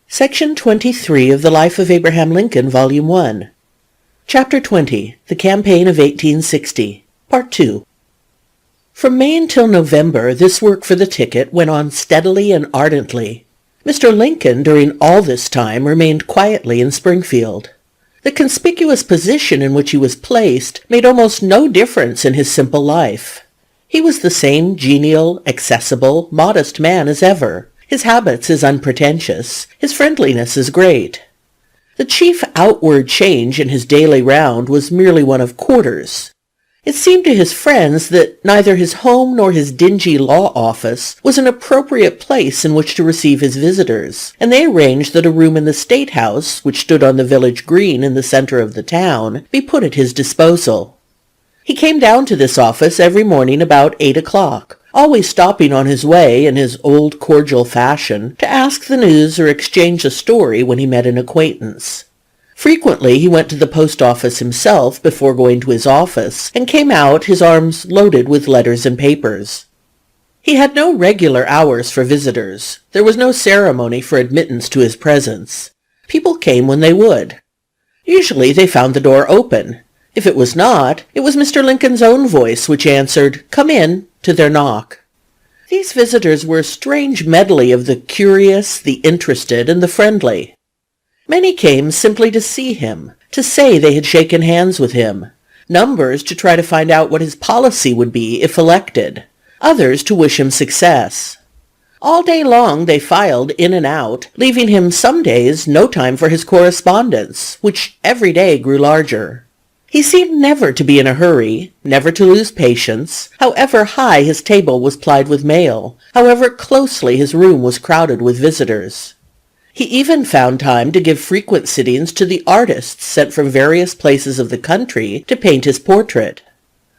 Section 23 of the Life of Abraham Lincoln, Volume 1. Chapter 20, The Campaign of 1860, Part 2. From May until November, this work for the ticket went on steadily and ardently. Mr. Lincoln, during all this time, remained quietly in Springfield. The conspicuous position in which he was placed made almost no difference in his simple life. He was the same genial, accessible, modest man as ever. His habits as unpretentious, his friendliness as great. The chief outward change in his daily round was merely one of quarters. It seemed to his friends that neither his home nor his dingy law office was an appropriate place in which to receive his visitors, and they arranged that a room in the State House, which stood on the village green in the center of the town, be put at his disposal. He came down to this office every morning about 8 o'clock, always stopping on his way in his old cordial fashion to ask the news or exchange a story when he met an acquaintance. Frequently he went to the post office himself before going to his office, and came out, his arms loaded with letters and papers. He had no regular hours for visitors. There was no ceremony for admittance to his presence. People came when they would. Usually they found the door open. If it was not, it was Mr. Lincoln's own voice which answered, "Come in," to their knock. These visitors were a strange medley of the curious, the interested, and the friendly. Many came simply to see him, to say they had shaken hands with him, numbers to try to find out what his policy would be if elected, others to wish him success. All day long they filed in and out, leaving him some days no time for his correspondence, which every day grew larger. He seemed never to be in a hurry, never to lose patience, however high his table was plied with mail, however closely his room was crowded with visitors. He even found time to give frequent sittings to the artists sent from various places of the country to paint his portrait.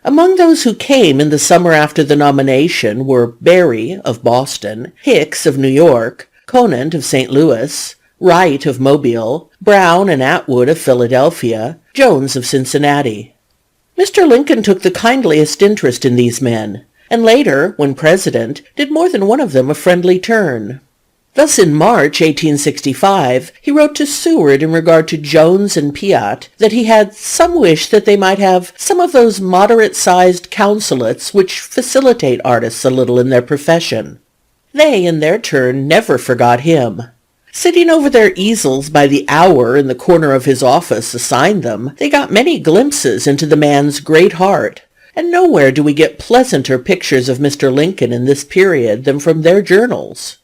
Among those who came in the summer after the nomination were Berry of Boston, Hicks of New York, Conant of St. Louis, Wright of Mobile, Brown and Atwood of Philadelphia, Jones of Cincinnati. Mr. Lincoln took the kindliest interest in these men, and later, when president, did more than one of them a friendly turn. Thus in March 1865 he wrote to Seward in regard to Jones and Piatt that he had some wish that they might have some of those moderate-sized consulates which facilitate artists a little in their profession. They, in their turn, never forgot him. Sitting over their easels by the hour in the corner of his office assigned them, they got many glimpses into the man's great heart, and nowhere do we get pleasanter pictures of Mr. Lincoln in this period than from their journals.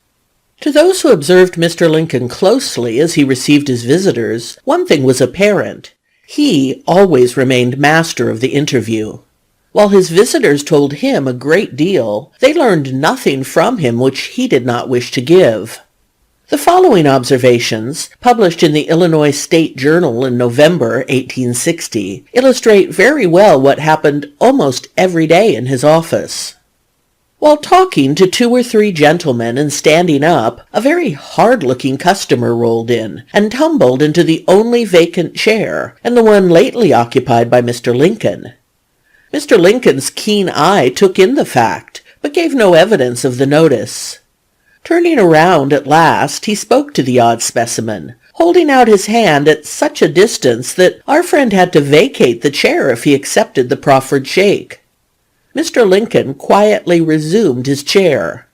To those who observed Mr. Lincoln closely as he received his visitors, one thing was apparent. He always remained master of the interview. While his visitors told him a great deal, they learned nothing from him which he did not wish to give. The following observations, published in the Illinois State Journal in November 1860, illustrate very well what happened almost every day in his office. While talking to 2 or 3 gentlemen and standing up, a very hard-looking customer rolled in, and tumbled into the only vacant chair, and the one lately occupied by Mr. Lincoln. Mr. Lincoln's keen eye took in the fact, but gave no evidence of the notice. Turning around at last, he spoke to the odd specimen, holding out his hand at such a distance that our friend had to vacate the chair if he accepted the proffered shake. Mr. Lincoln quietly resumed his chair.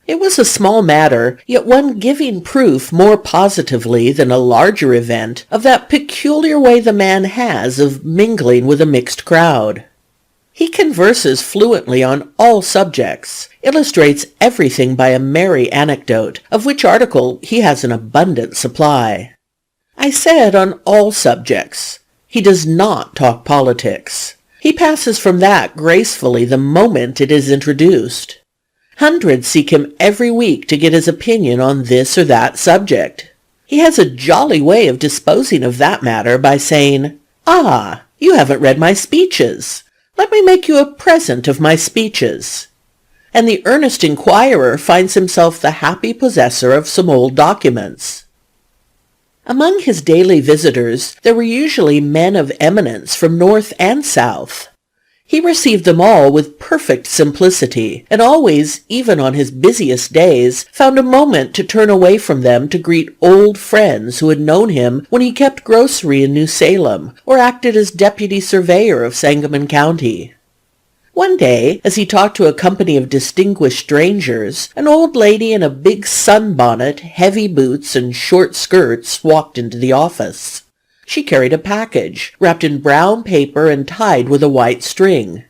It was a small matter, yet one giving proof more positively than a larger event of that peculiar way the man has of mingling with a mixed crowd. He converses fluently on all subjects, illustrates everything by a merry anecdote, of which article he has an abundant supply. I said on all subjects. He does not talk politics. He passes from that gracefully the moment it is introduced. Hundreds seek him every week to get his opinion on this or that subject. He has a jolly way of disposing of that matter by saying, "Ah, you haven't read my speeches. Let me make you a present of my speeches." And the earnest inquirer finds himself the happy possessor of some old documents. Among his daily visitors there were usually men of eminence from North and South. He received them all with perfect simplicity, and always, even on his busiest days, found a moment to turn away from them to greet old friends who had known him when he kept grocery in New Salem, or acted as deputy surveyor of Sangamon County. One day, as he talked to a company of distinguished strangers, an old lady in a big sunbonnet, heavy boots, and short skirts walked into the office. She carried a package, wrapped in brown paper and tied with a white string.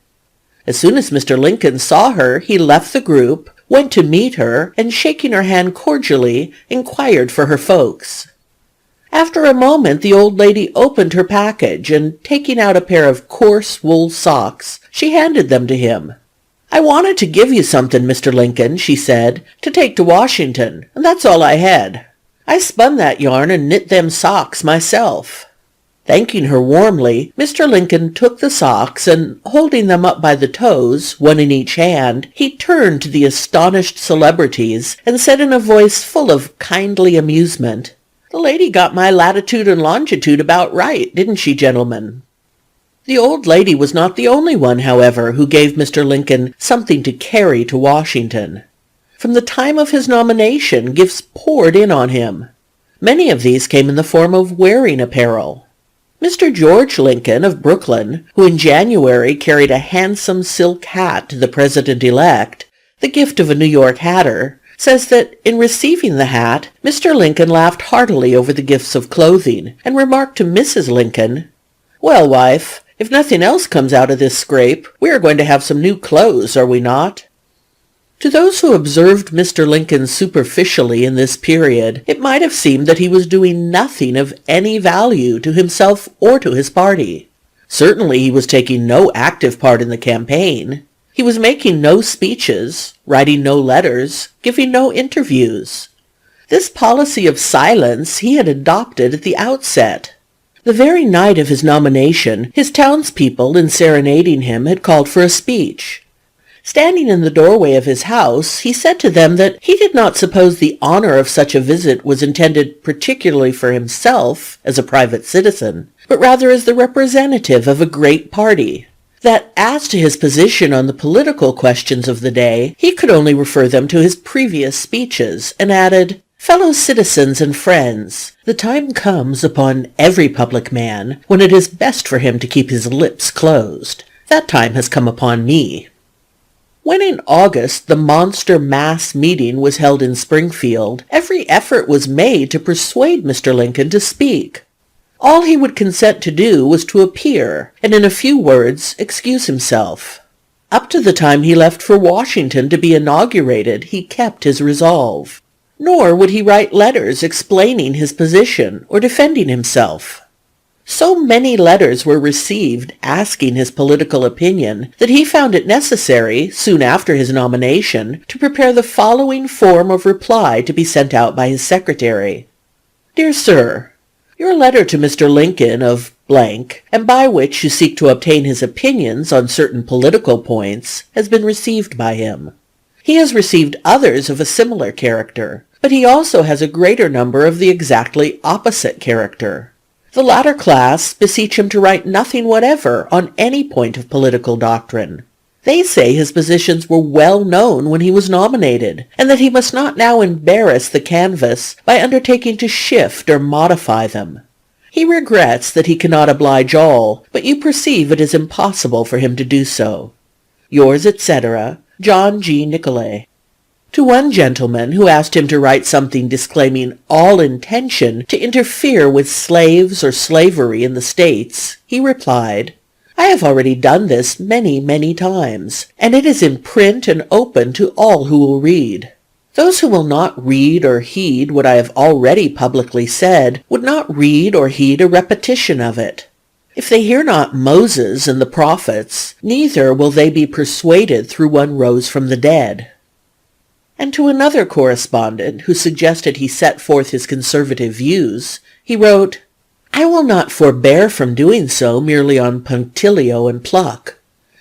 As soon as Mr. Lincoln saw her, he left the group, went to meet her, and shaking her hand cordially, inquired for her folks. After a moment the old lady opened her package, and taking out a pair of coarse wool socks, she handed them to him. "I wanted to give you something, Mr. Lincoln," she said, "to take to Washington, and that's all I had. I spun that yarn and knit them socks myself." Thanking her warmly, Mr. Lincoln took the socks, and holding them up by the toes, one in each hand, he turned to the astonished celebrities and said in a voice full of kindly amusement, "The lady got my latitude and longitude about right, didn't she, gentlemen?" The old lady was not the only one, however, who gave Mr. Lincoln something to carry to Washington. From the time of his nomination, gifts poured in on him. Many of these came in the form of wearing apparel. Mr. George Lincoln of Brooklyn, who in January carried a handsome silk hat to the President-elect, the gift of a New York hatter, says that in receiving the hat, Mr. Lincoln laughed heartily over the gifts of clothing, and remarked to Mrs. Lincoln, "Well, wife, if nothing else comes out of this scrape, we are going to have some new clothes, are we not?" To those who observed Mr. Lincoln superficially in this period, it might have seemed that he was doing nothing of any value to himself or to his party. Certainly he was taking no active part in the campaign. He was making no speeches, writing no letters, giving no interviews. This policy of silence he had adopted at the outset. The very night of his nomination, his townspeople, in serenading him, had called for a speech. Standing in the doorway of his house, he said to them that he did not suppose the honor of such a visit was intended particularly for himself as a private citizen, but rather as the representative of a great party. That as to his position on the political questions of the day, he could only refer them to his previous speeches, and added, "Fellow citizens and friends, the time comes upon every public man when it is best for him to keep his lips closed. That time has come upon me." When in August the monster mass meeting was held in Springfield, every effort was made to persuade Mr. Lincoln to speak. All he would consent to do was to appear, and in a few words excuse himself. Up to the time he left for Washington to be inaugurated, he kept his resolve. Nor would he write letters explaining his position or defending himself. So many letters were received asking his political opinion that he found it necessary, soon after his nomination, to prepare the following form of reply to be sent out by his secretary. "Dear Sir, your letter to Mr. Lincoln of blank, and by which you seek to obtain his opinions on certain political points, has been received by him. He has received others of a similar character, but he also has a greater number of the exactly opposite character. The latter class beseech him to write nothing whatever on any point of political doctrine. They say his positions were well known when he was nominated, and that he must not now embarrass the canvass by undertaking to shift or modify them. He regrets that he cannot oblige all, but you perceive it is impossible for him to do so. Yours, etc., John G. Nicolay. To one gentleman who asked him to write something disclaiming all intention to interfere with slaves or slavery in the States, he replied, "I have already done this many, many times, and it is in print and open to all who will read. Those who will not read or heed what I have already publicly said would not read or heed a repetition of it. If they hear not Moses and the prophets, neither will they be persuaded through one rose from the dead." And to another correspondent who suggested he set forth his conservative views, he wrote, "I will not forbear from doing so merely on punctilio and pluck.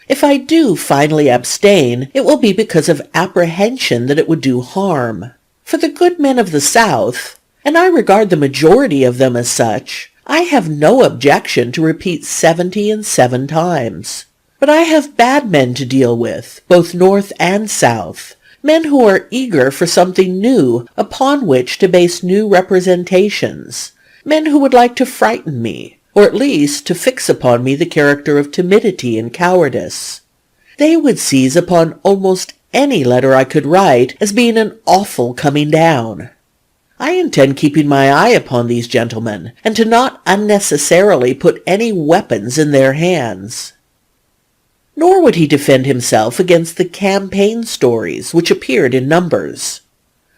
If I do finally abstain, it will be because of apprehension that it would do harm. For the good men of the South, and I regard the majority of them as such, I have no objection to repeat 77 times. But I have bad men to deal with, both North and South, men who are eager for something new upon which to base new representations, men who would like to frighten me, or at least to fix upon me the character of timidity and cowardice. They would seize upon almost any letter I could write as being an awful coming down. I intend keeping my eye upon these gentlemen, and to not unnecessarily put any weapons in their hands." Nor would he defend himself against the campaign stories which appeared in numbers.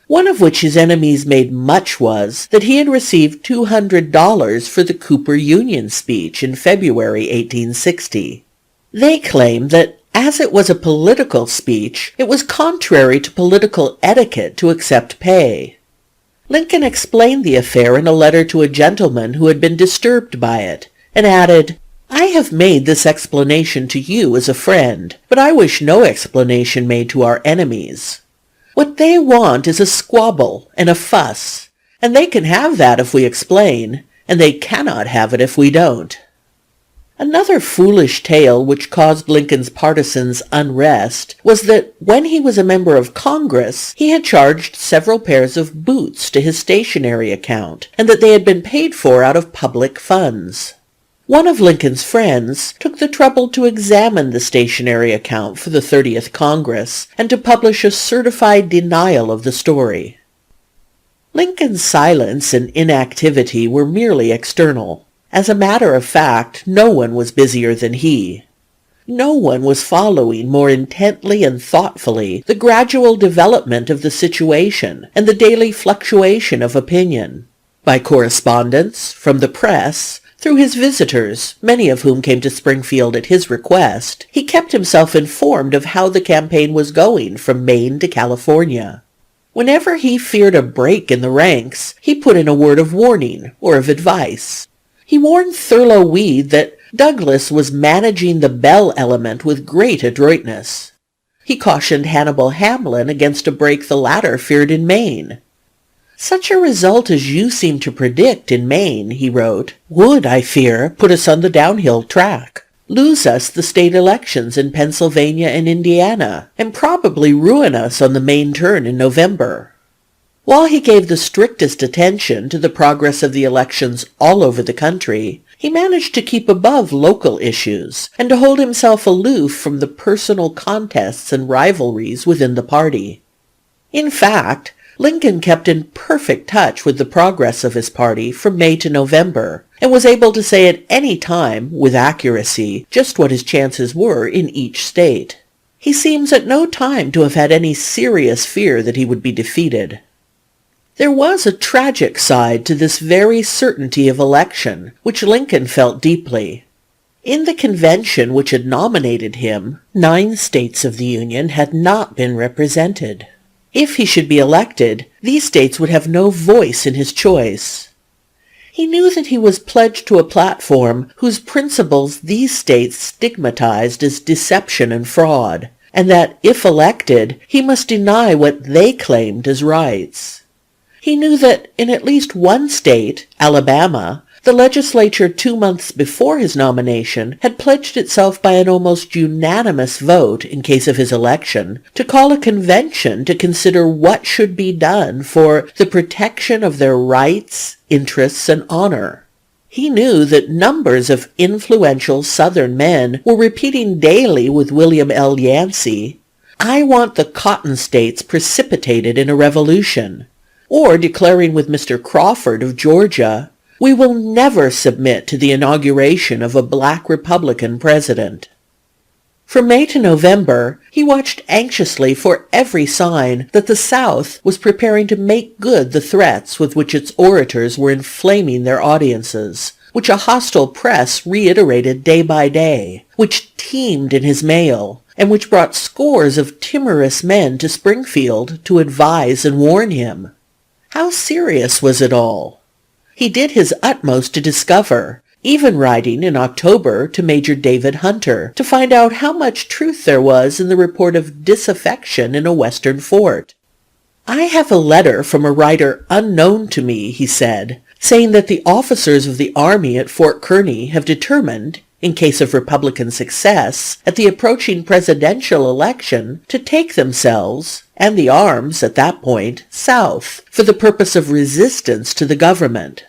One of which his enemies made much was, that he had received $200 for the Cooper Union speech in February 1860. They claimed that, as it was a political speech, it was contrary to political etiquette to accept pay. Lincoln explained the affair in a letter to a gentleman who had been disturbed by it, and added, "I have made this explanation to you as a friend, but I wish no explanation made to our enemies. What they want is a squabble and a fuss, and they can have that if we explain, and they cannot have it if we don't." Another foolish tale which caused Lincoln's partisans unrest was that when he was a member of Congress he had charged several pairs of boots to his stationery account, and that they had been paid for out of public funds. One of Lincoln's friends took the trouble to examine the stationery account for the 30th Congress and to publish a certified denial of the story. Lincoln's silence and inactivity were merely external. As a matter of fact, no one was busier than he. No one was following more intently and thoughtfully the gradual development of the situation and the daily fluctuation of opinion. By correspondence, from the press, through his visitors, many of whom came to Springfield at his request, he kept himself informed of how the campaign was going from Maine to California. Whenever he feared a break in the ranks, he put in a word of warning or of advice. He warned Thurlow Weed that Douglas was managing the Bell element with great adroitness. He cautioned Hannibal Hamlin against a break the latter feared in Maine. "Such a result as you seem to predict in Maine," he wrote, "would, I fear, put us on the downhill track, lose us the state elections in Pennsylvania and Indiana, and probably ruin us on the main turn in November." While he gave the strictest attention to the progress of the elections all over the country, he managed to keep above local issues, and to hold himself aloof from the personal contests and rivalries within the party. In fact, Lincoln kept in perfect touch with the progress of his party from May to November, and was able to say at any time, with accuracy, just what his chances were in each state. He seems at no time to have had any serious fear that he would be defeated. There was a tragic side to this very certainty of election, which Lincoln felt deeply. In the convention which had nominated him, 9 states of the Union had not been represented. If he should be elected, these states would have no voice in his choice. He knew that he was pledged to a platform whose principles these states stigmatized as deception and fraud, and that, if elected, he must deny what they claimed as rights. He knew that in at least one state, Alabama, The legislature 2 months before his nomination had pledged itself by an almost unanimous vote in case of his election to call a convention to consider what should be done for the protection of their rights, interests, and honor. He knew that numbers of influential Southern men were repeating daily with William L. Yancey, "I want the Cotton States precipitated in a revolution," or declaring with Mr. Crawford of Georgia, "We will never submit to the inauguration of a black Republican president." From May to November, he watched anxiously for every sign that the South was preparing to make good the threats with which its orators were inflaming their audiences, which a hostile press reiterated day by day, which teemed in his mail, and which brought scores of timorous men to Springfield to advise and warn him. How serious was it all? He did his utmost to discover, even writing in October to Major David Hunter to find out how much truth there was in the report of disaffection in a Western fort. "I have a letter from a writer unknown to me," he said, saying that the officers of the army at Fort Kearny have determined, in case of Republican success, at the approaching presidential election, to take themselves, and the arms at that point, south, for the purpose of resistance to the government.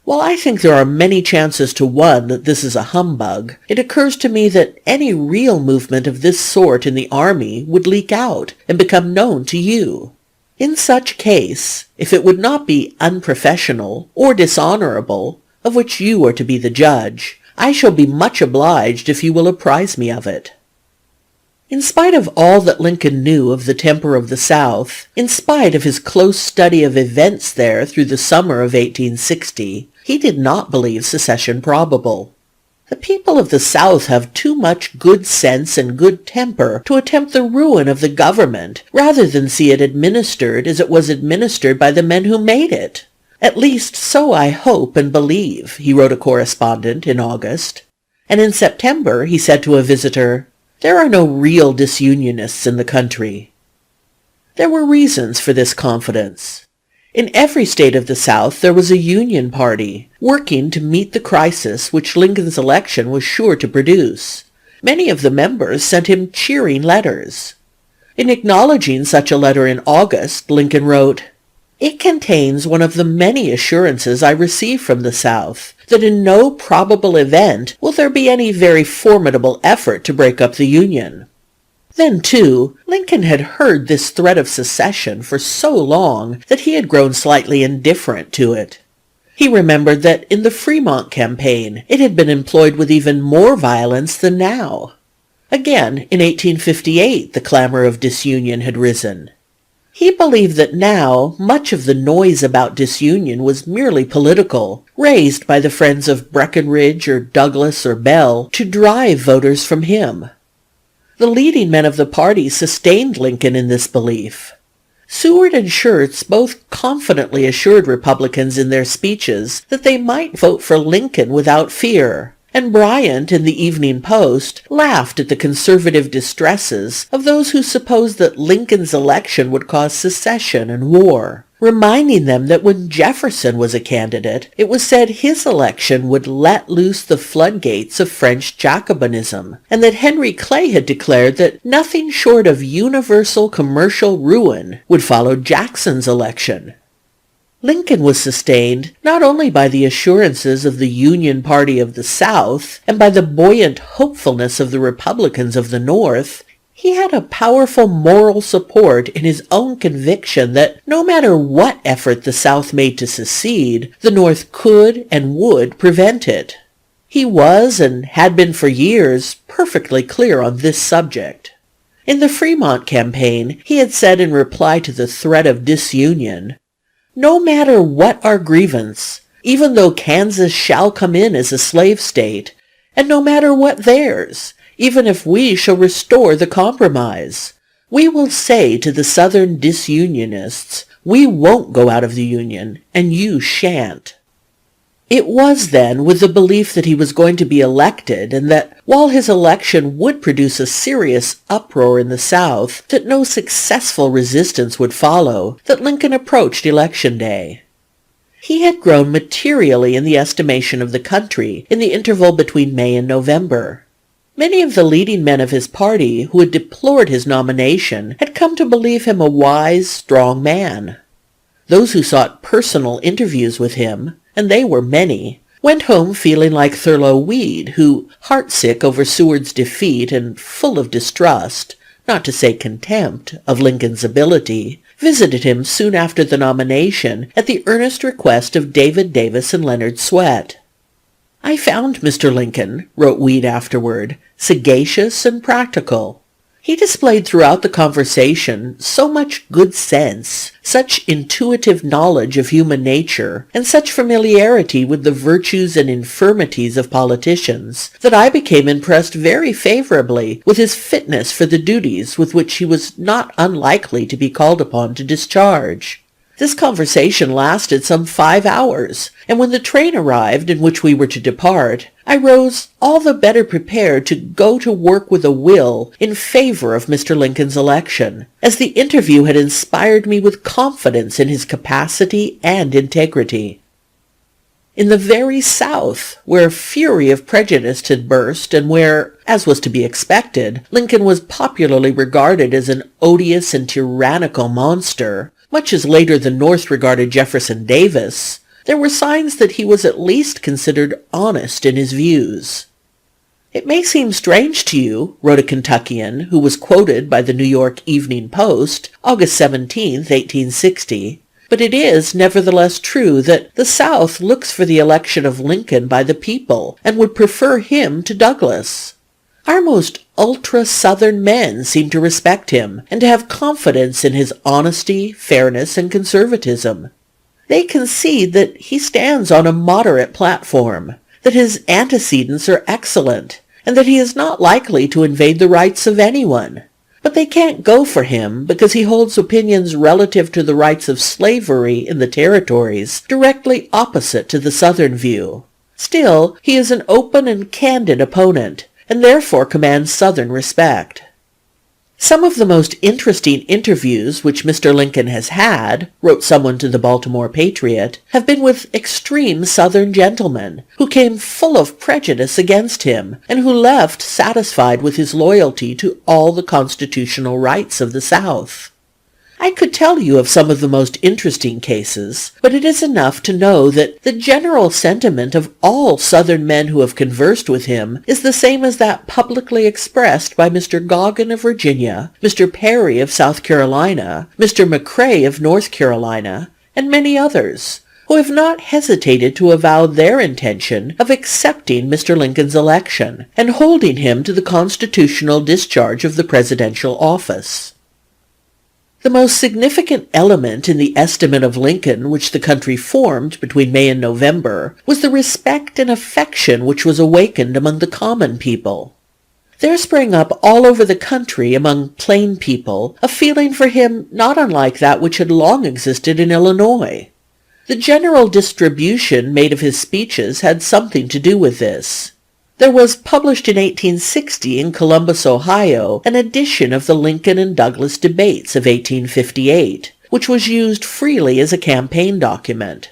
While I think there are many chances to one that this is a humbug, it occurs to me that any real movement of this sort in the army would leak out and become known to you. In such case, if it would not be unprofessional or dishonorable, of which you are to be the judge, I shall be much obliged if you will apprise me of it." In spite of all that Lincoln knew of the temper of the South, in spite of his close study of events there through the summer of 1860, he did not believe secession probable. The people of the South have too much good sense and good temper to attempt the ruin of the government rather than see it administered as it was administered by the men who made it. "At least so I hope and believe," he wrote a correspondent in August. And in September he said to a visitor, "There are no real disunionists in the country." There were reasons for this confidence. In every state of the South there was a Union party, working to meet the crisis which Lincoln's election was sure to produce. Many of the members sent him cheering letters. In acknowledging such a letter in August, Lincoln wrote, "It contains one of the many assurances I receive from the South, that in no probable event will there be any very formidable effort to break up the Union." Then, too, Lincoln had heard this threat of secession for so long that he had grown slightly indifferent to it. He remembered that in the Fremont campaign it had been employed with even more violence than now. Again, in 1858, the clamor of disunion had risen. He believed that now much of the noise about disunion was merely political, raised by the friends of Breckinridge or Douglas or Bell to drive voters from him. The leading men of the party sustained Lincoln in this belief. Seward and Schurz both confidently assured Republicans in their speeches that they might vote for Lincoln without fear, and Bryant in the Evening Post laughed at the conservative distresses of those who supposed that Lincoln's election would cause secession and war, reminding them that when Jefferson was a candidate, it was said his election would let loose the floodgates of French Jacobinism, and that Henry Clay had declared that nothing short of universal commercial ruin would follow Jackson's election. Lincoln was sustained not only by the assurances of the Union party of the South and by the buoyant hopefulness of the Republicans of the North, he had a powerful moral support in his own conviction that no matter what effort the South made to secede, the North could and would prevent it. He was, and had been for years, perfectly clear on this subject. In the Fremont campaign, he had said in reply to the threat of disunion, "No matter what our grievance, even though Kansas shall come in as a slave state, and no matter what theirs, even if we shall restore the compromise, we will say to the Southern disunionists, we won't go out of the Union, and you shan't." It was then with the belief that he was going to be elected, and that while his election would produce a serious uproar in the South, that no successful resistance would follow, that Lincoln approached Election Day. He had grown materially in the estimation of the country in the interval between May and November. Many of the leading men of his party who had deplored his nomination had come to believe him a wise, strong man. Those who sought personal interviews with him, and they were many, went home feeling like Thurlow Weed, who, heartsick over Seward's defeat and full of distrust, not to say contempt, of Lincoln's ability, visited him soon after the nomination at the earnest request of David Davis and Leonard Swett. "I found Mr. Lincoln," wrote Weed afterward, "sagacious and practical. He displayed throughout the conversation so much good sense, such intuitive knowledge of human nature, and such familiarity with the virtues and infirmities of politicians, that I became impressed very favorably with his fitness for the duties with which he was not unlikely to be called upon to discharge." This conversation lasted some 5 hours, and when the train arrived in which we were to depart, I rose all the better prepared to go to work with a will in favor of Mr. Lincoln's election, as the interview had inspired me with confidence in his capacity and integrity. In the very South, where a fury of prejudice had burst, and where, as was to be expected, Lincoln was popularly regarded as an odious and tyrannical monster, much as later the North regarded Jefferson Davis, there were signs that he was at least considered honest in his views. "It may seem strange to you," wrote a Kentuckian who was quoted by the New York Evening Post, August 17, 1860, "but it is nevertheless true that the South looks for the election of Lincoln by the people, and would prefer him to Douglas. Our most ultra-Southern men seem to respect him, and to have confidence in his honesty, fairness, and conservatism. They concede that he stands on a moderate platform, that his antecedents are excellent, and that he is not likely to invade the rights of anyone. But they can't go for him because he holds opinions relative to the rights of slavery in the territories directly opposite to the Southern view. Still, he is an open and candid opponent, and therefore commands Southern respect." "Some of the most interesting interviews which Mr. Lincoln has had," wrote someone to the Baltimore Patriot, "have been with extreme Southern gentlemen, who came full of prejudice against him, and who left satisfied with his loyalty to all the constitutional rights of the South. I could tell you of some of the most interesting cases, but it is enough to know that the general sentiment of all Southern men who have conversed with him is the same as that publicly expressed by Mr. Goggin of Virginia, Mr. Perry of South Carolina, Mr. McCrae of North Carolina, and many others, who have not hesitated to avow their intention of accepting Mr. Lincoln's election, and holding him to the constitutional discharge of the presidential office. The most significant element in the estimate of Lincoln which the country formed between May and November was the respect and affection which was awakened among the common people. There sprang up all over the country among plain people a feeling for him not unlike that which had long existed in Illinois. The general distribution made of his speeches had something to do with this. There was published in 1860 in Columbus, Ohio, an edition of the Lincoln and Douglas debates of 1858, which was used freely as a campaign document.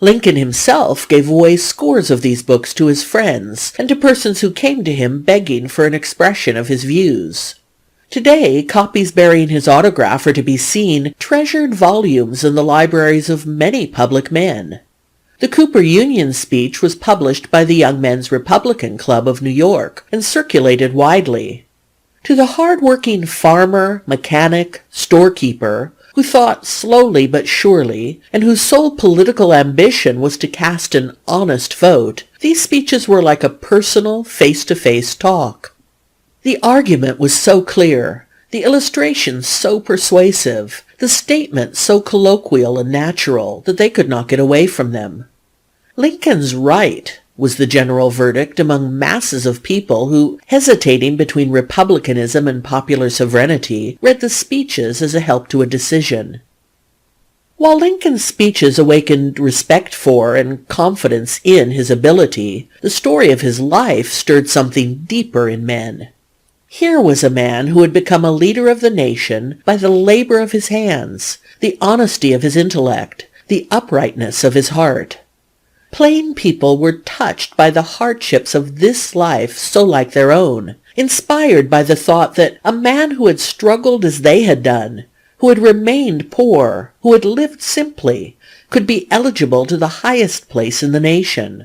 Lincoln himself gave away scores of these books to his friends and to persons who came to him begging for an expression of his views. Today, copies bearing his autograph are to be seen, treasured volumes in the libraries of many public men. The Cooper Union speech was published by the Young Men's Republican Club of New York and circulated widely. To the hard-working farmer, mechanic, storekeeper, who thought slowly but surely, and whose sole political ambition was to cast an honest vote, these speeches were like a personal, face-to-face talk. The argument was so clear, the illustrations so persuasive, the statements so colloquial and natural that they could not get away from them. "Lincoln's right," was the general verdict among masses of people who, hesitating between republicanism and popular sovereignty, read the speeches as a help to a decision. While Lincoln's speeches awakened respect for and confidence in his ability, the story of his life stirred something deeper in men. Here was a man who had become a leader of the nation by the labor of his hands, the honesty of his intellect, the uprightness of his heart. Plain people were touched by the hardships of this life so like their own, inspired by the thought that a man who had struggled as they had done, who had remained poor, who had lived simply, could be eligible to the highest place in the nation.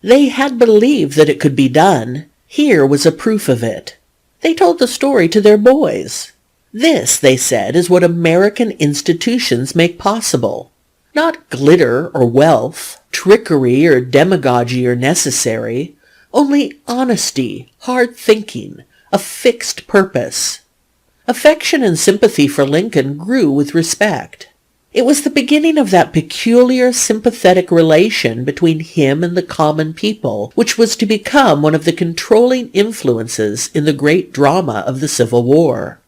They had believed that it could be done. Here was a proof of it. They told the story to their boys. This, they said, is what American institutions make possible. Not glitter or wealth, trickery or demagogy are necessary, only honesty, hard thinking, a fixed purpose. Affection and sympathy for Lincoln grew with respect. It was the beginning of that peculiar sympathetic relation between him and the common people, which was to become one of the controlling influences in the great drama of the Civil War.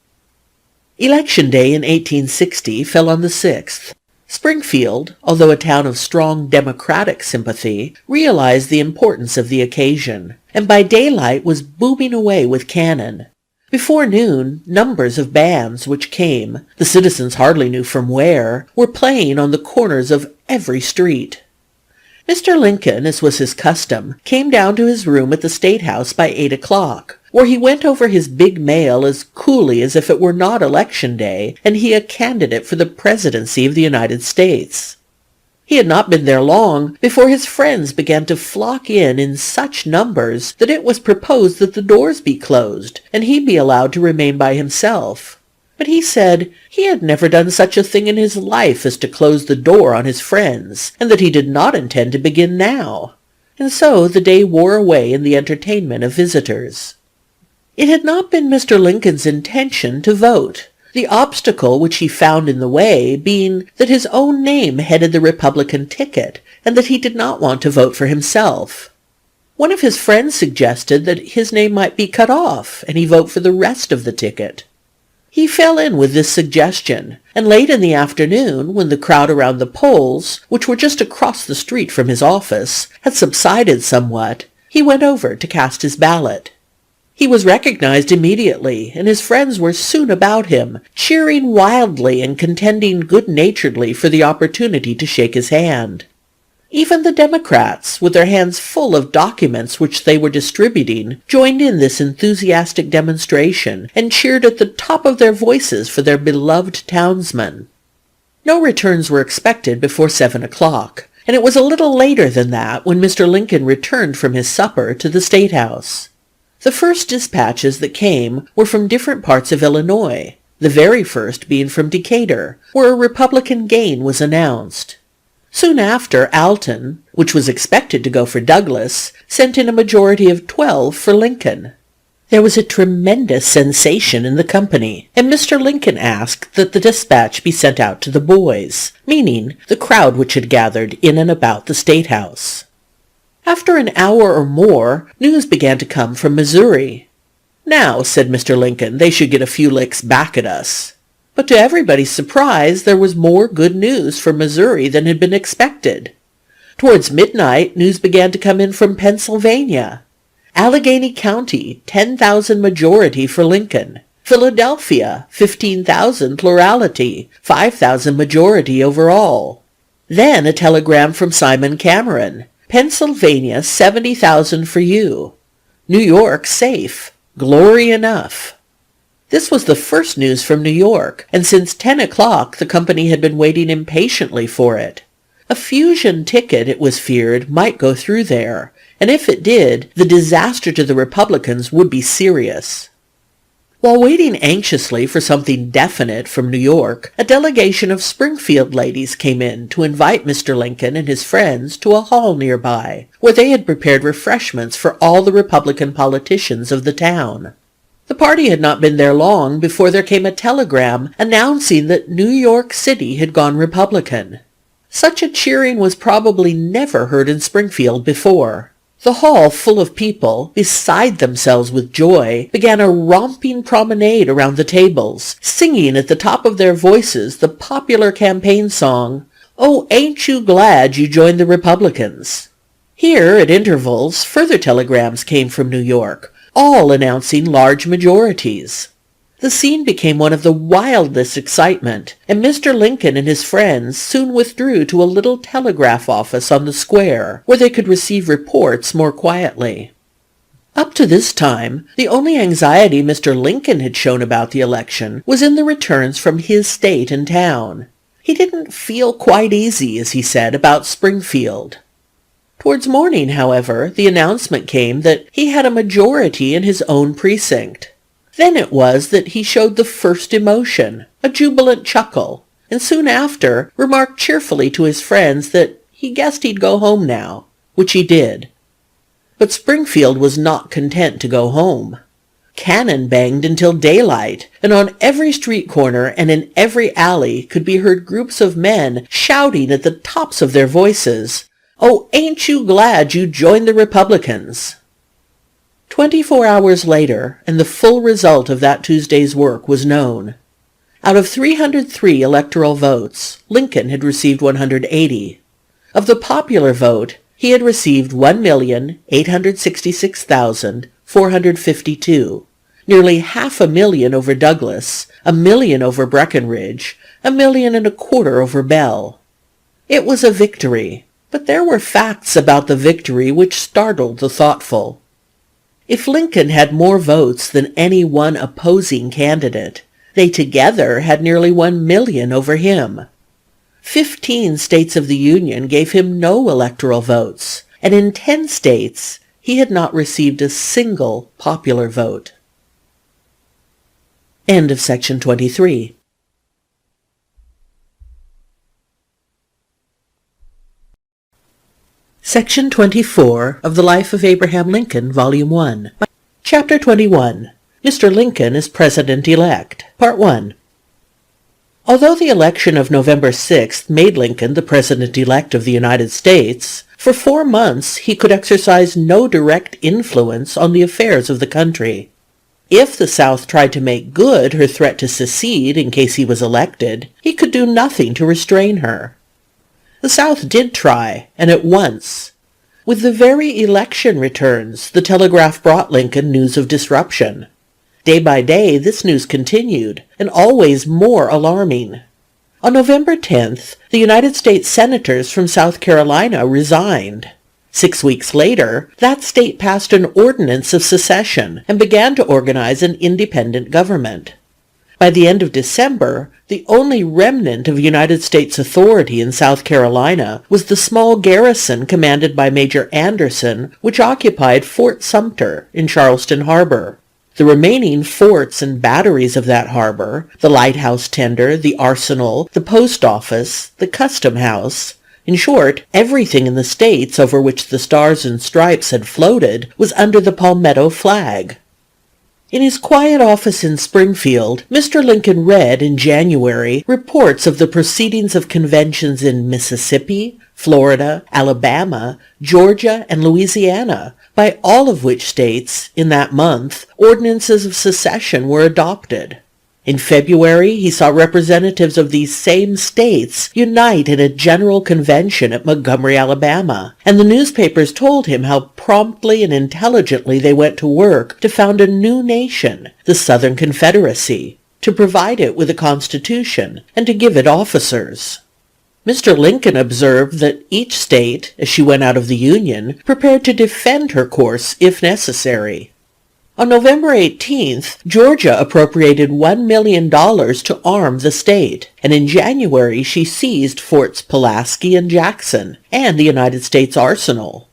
Election Day in 1860 fell on the 6th. Springfield, although a town of strong Democratic sympathy, realized the importance of the occasion, and by daylight was booming away with cannon. Before noon, numbers of bands which came, the citizens hardly knew from where, were playing on the corners of every street. Mr. Lincoln, as was his custom, came down to his room at the State House by 8 o'clock, where he went over his big mail as coolly as if it were not Election Day and he a candidate for the presidency of the United States. He had not been there long before his friends began to flock in such numbers that it was proposed that the doors be closed and he be allowed to remain by himself. But he said he had never done such a thing in his life as to close the door on his friends, and that he did not intend to begin now. And so the day wore away in the entertainment of visitors. It had not been Mr. Lincoln's intention to vote, the obstacle which he found in the way being that his own name headed the Republican ticket, and that he did not want to vote for himself. One of his friends suggested that his name might be cut off, and he vote for the rest of the ticket. He fell in with this suggestion, and late in the afternoon, when the crowd around the polls, which were just across the street from his office, had subsided somewhat, he went over to cast his ballot. He was recognized immediately, and his friends were soon about him, cheering wildly and contending good-naturedly for the opportunity to shake his hand. Even the Democrats, with their hands full of documents which they were distributing, joined in this enthusiastic demonstration and cheered at the top of their voices for their beloved townsman. No returns were expected before 7 o'clock, and it was a little later than that when Mr. Lincoln returned from his supper to the State House. The first dispatches that came were from different parts of Illinois, the very first being from Decatur, where a Republican gain was announced. Soon after, Alton, which was expected to go for Douglas, sent in a majority of 12 for Lincoln. There was a tremendous sensation in the company, and Mr. Lincoln asked that the dispatch be sent out to the boys, meaning the crowd which had gathered in and about the State House. After an hour or more, news began to come from Missouri. Now, said Mr. Lincoln, they should get a few licks back at us. But to everybody's surprise, there was more good news from Missouri than had been expected. Towards midnight, news began to come in from Pennsylvania. Allegheny County, 10,000 majority for Lincoln. Philadelphia, 15,000 plurality, 5,000 majority overall. Then a telegram from Simon Cameron. Pennsylvania, 70,000 for you. New York, safe. Glory enough. This was the first news from New York, and since 10 o'clock the company had been waiting impatiently for it. A fusion ticket, it was feared, might go through there, and if it did, the disaster to the Republicans would be serious. While waiting anxiously for something definite from New York, a delegation of Springfield ladies came in to invite Mr. Lincoln and his friends to a hall nearby, where they had prepared refreshments for all the Republican politicians of the town. The party had not been there long before there came a telegram announcing that New York City had gone Republican. Such a cheering was probably never heard in Springfield before. The hall, full of people, beside themselves with joy, began a romping promenade around the tables, singing at the top of their voices the popular campaign song, "Oh, Ain't You Glad You Joined the Republicans?" Here, at intervals, further telegrams came from New York, all announcing large majorities. The scene became one of the wildest excitement, and Mr. Lincoln and his friends soon withdrew to a little telegraph office on the square, where they could receive reports more quietly. Up to this time, the only anxiety Mr. Lincoln had shown about the election was in the returns from his state and town. He didn't feel quite easy, as he said, about Springfield. Towards morning, however, the announcement came that he had a majority in his own precinct. Then it was that he showed the first emotion, a jubilant chuckle, and soon after remarked cheerfully to his friends that he guessed he'd go home now, which he did. But Springfield was not content to go home. Cannon banged until daylight, and on every street corner and in every alley could be heard groups of men shouting at the tops of their voices, "Oh, ain't you glad you joined the Republicans?" 24 hours later, and the full result of that Tuesday's work was known. Out of 303 electoral votes, Lincoln had received 180. Of the popular vote, he had received 1,866,452, nearly 500,000 over Douglas, 1,000,000 over Breckinridge, 1,250,000 over Bell. It was a victory, but there were facts about the victory which startled the thoughtful. If Lincoln had more votes than any one opposing candidate, they together had nearly 1,000,000 over him. 15 states of the Union gave him no electoral votes, and in 10 states he had not received a single popular vote. End of section 23. Section 24 of the Life of Abraham Lincoln, Volume 1. Chapter 21. Mr. Lincoln is President-elect. Part 1. Although the election of November 6th made Lincoln the President-elect of the United States, for 4 months he could exercise no direct influence on the affairs of the country. If the South tried to make good her threat to secede in case he was elected, he could do nothing to restrain her. The South did try, and at once. With the very election returns, the telegraph brought Lincoln news of disruption. Day by day this news continued, and always more alarming. On November 10th, the United States Senators from South Carolina resigned. 6 weeks later, that state passed an ordinance of secession and began to organize an independent government. By the end of December, the only remnant of United States authority in South Carolina was the small garrison commanded by Major Anderson, which occupied Fort Sumter in Charleston Harbor. The remaining forts and batteries of that harbor, the lighthouse tender, the arsenal, the post office, the custom house, in short, everything in the states over which the stars and stripes had floated was under the palmetto flag. In his quiet office in Springfield, Mr. Lincoln read in January reports of the proceedings of conventions in Mississippi, Florida, Alabama, Georgia, and Louisiana, by all of which states, in that month, ordinances of secession were adopted. In February, he saw representatives of these same states unite in a general convention at Montgomery, Alabama, and the newspapers told him how promptly and intelligently they went to work to found a new nation, the Southern Confederacy, to provide it with a constitution, and to give it officers. Mr. Lincoln observed that each state, as she went out of the Union, prepared to defend her course if necessary. On November 18th, Georgia appropriated $1 million to arm the state, and in January she seized Forts Pulaski and Jackson, and the United States Arsenal.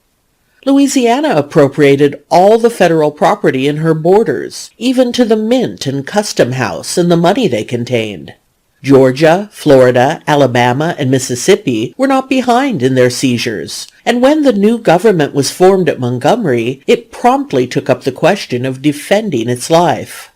Louisiana appropriated all the federal property in her borders, even to the mint and custom house and the money they contained. Georgia, Florida, Alabama, and Mississippi were not behind in their seizures, and when the new government was formed at Montgomery, it promptly took up the question of defending its life.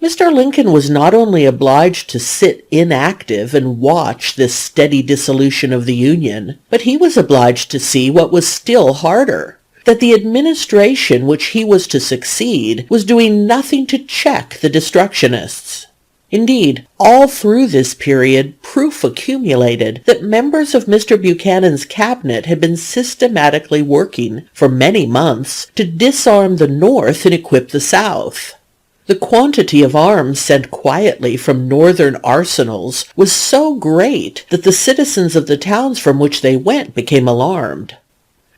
Mr. Lincoln was not only obliged to sit inactive and watch this steady dissolution of the Union, but he was obliged to see what was still harder, that the administration which he was to succeed was doing nothing to check the destructionists. Indeed, all through this period, proof accumulated that members of Mr. Buchanan's cabinet had been systematically working for many months to disarm the North and equip the South. The quantity of arms sent quietly from northern arsenals was so great that the citizens of the towns from which they went became alarmed.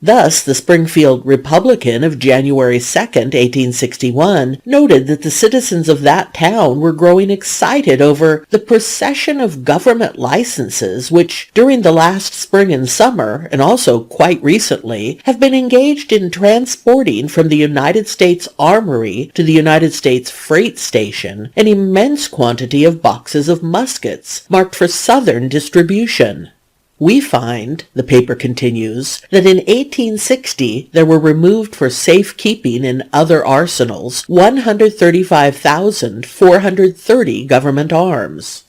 Thus, the Springfield Republican of January 2nd, 1861, noted that the citizens of that town were growing excited over the procession of government licenses which, during the last spring and summer, and also quite recently, have been engaged in transporting from the United States Armory to the United States Freight Station an immense quantity of boxes of muskets marked for Southern distribution. We find, the paper continues, that in 1860 there were removed for safekeeping in other arsenals 135,430 government arms.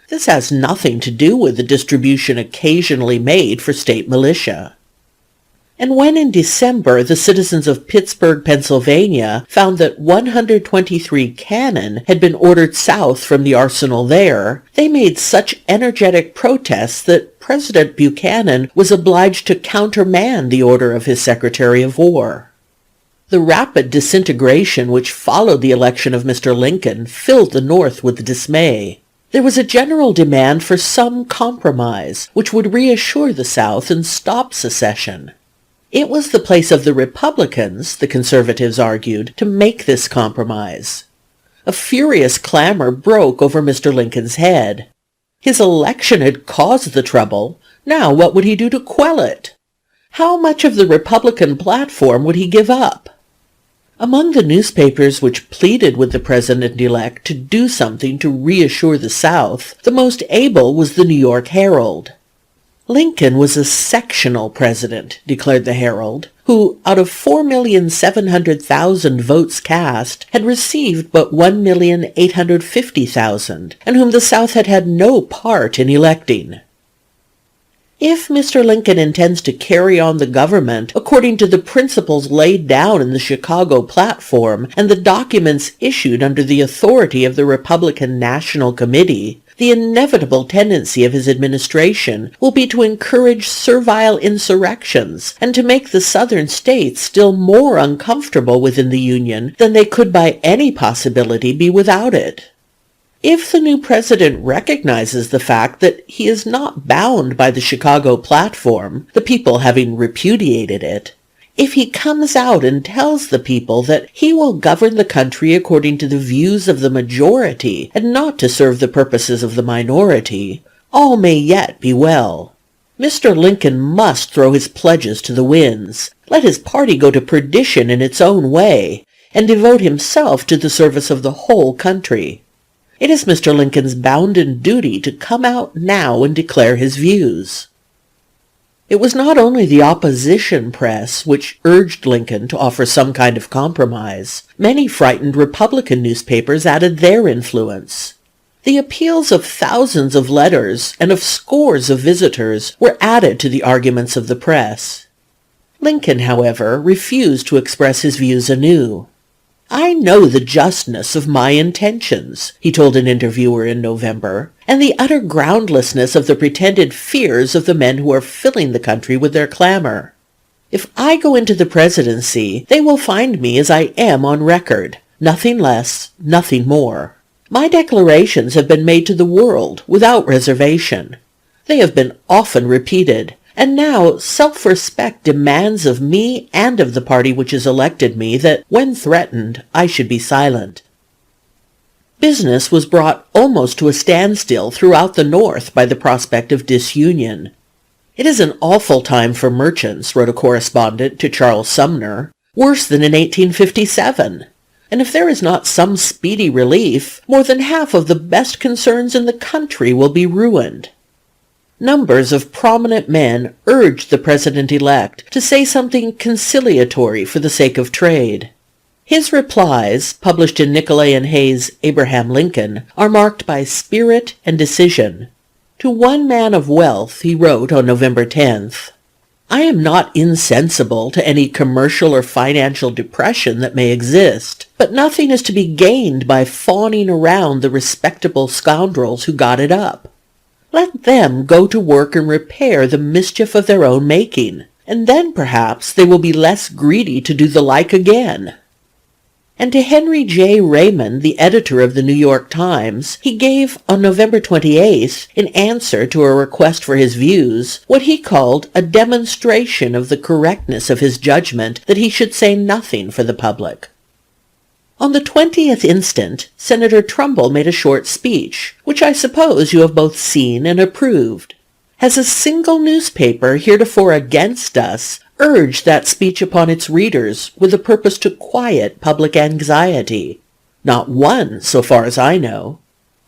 This has nothing to do with the distribution occasionally made for state militia. And when in December the citizens of Pittsburgh, Pennsylvania, found that 123 cannon had been ordered south from the arsenal there, they made such energetic protests that President Buchanan was obliged to countermand the order of his Secretary of War. The rapid disintegration which followed the election of Mr. Lincoln filled the North with dismay. There was a general demand for some compromise which would reassure the South and stop secession. It was the place of the Republicans, the conservatives argued, to make this compromise. A furious clamor broke over Mr. Lincoln's head. His election had caused the trouble. Now what would he do to quell it? How much of the Republican platform would he give up? Among the newspapers which pleaded with the President-elect to do something to reassure the South, the most able was the New York Herald. Lincoln was a sectional president, declared the Herald, who, out of 4,700,000 votes cast, had received but 1,850,000, and whom the South had had no part in electing. If Mr. Lincoln intends to carry on the government according to the principles laid down in the Chicago platform and the documents issued under the authority of the Republican National Committee, the inevitable tendency of his administration will be to encourage servile insurrections and to make the Southern states still more uncomfortable within the Union than they could by any possibility be without it. If the new president recognizes the fact that he is not bound by the Chicago platform, the people having repudiated it, if he comes out and tells the people that he will govern the country according to the views of the majority and not to serve the purposes of the minority, all may yet be well. Mr. Lincoln must throw his pledges to the winds, let his party go to perdition in its own way, and devote himself to the service of the whole country. It is Mr. Lincoln's bounden duty to come out now and declare his views. It was not only the opposition press which urged Lincoln to offer some kind of compromise. Many frightened Republican newspapers added their influence. The appeals of thousands of letters and of scores of visitors were added to the arguments of the press. Lincoln, however, refused to express his views anew. "I know the justness of my intentions," he told an interviewer in November, "and the utter groundlessness of the pretended fears of the men who are filling the country with their clamor. If I go into the presidency, they will find me as I am on record, nothing less, nothing more. My declarations have been made to the world without reservation. They have been often repeated, and now self-respect demands of me and of the party which has elected me that, when threatened, I should be silent." Business was brought almost to a standstill throughout the North by the prospect of disunion. "It is an awful time for merchants," wrote a correspondent to Charles Sumner, "worse than in 1857. And if there is not some speedy relief, more than half of the best concerns in the country will be ruined." Numbers of prominent men urged the President-elect to say something conciliatory for the sake of trade. His replies, published in Nicolay and Hay's Abraham Lincoln, are marked by spirit and decision. To one man of wealth he wrote on November 10th, "I am not insensible to any commercial or financial depression that may exist, but nothing is to be gained by fawning around the respectable scoundrels who got it up. Let them go to work and repair the mischief of their own making, and then perhaps they will be less greedy to do the like again." and to Henry J. Raymond, the editor of the New York Times, he gave, on November 28th, in answer to a request for his views, what he called a demonstration of the correctness of his judgment that he should say nothing for the public. On the 20th instant, Senator Trumbull made a short speech, which I suppose you have both seen and approved. Has a single newspaper heretofore against us urged that speech upon its readers with the purpose to quiet public anxiety? Not one, so far as I know.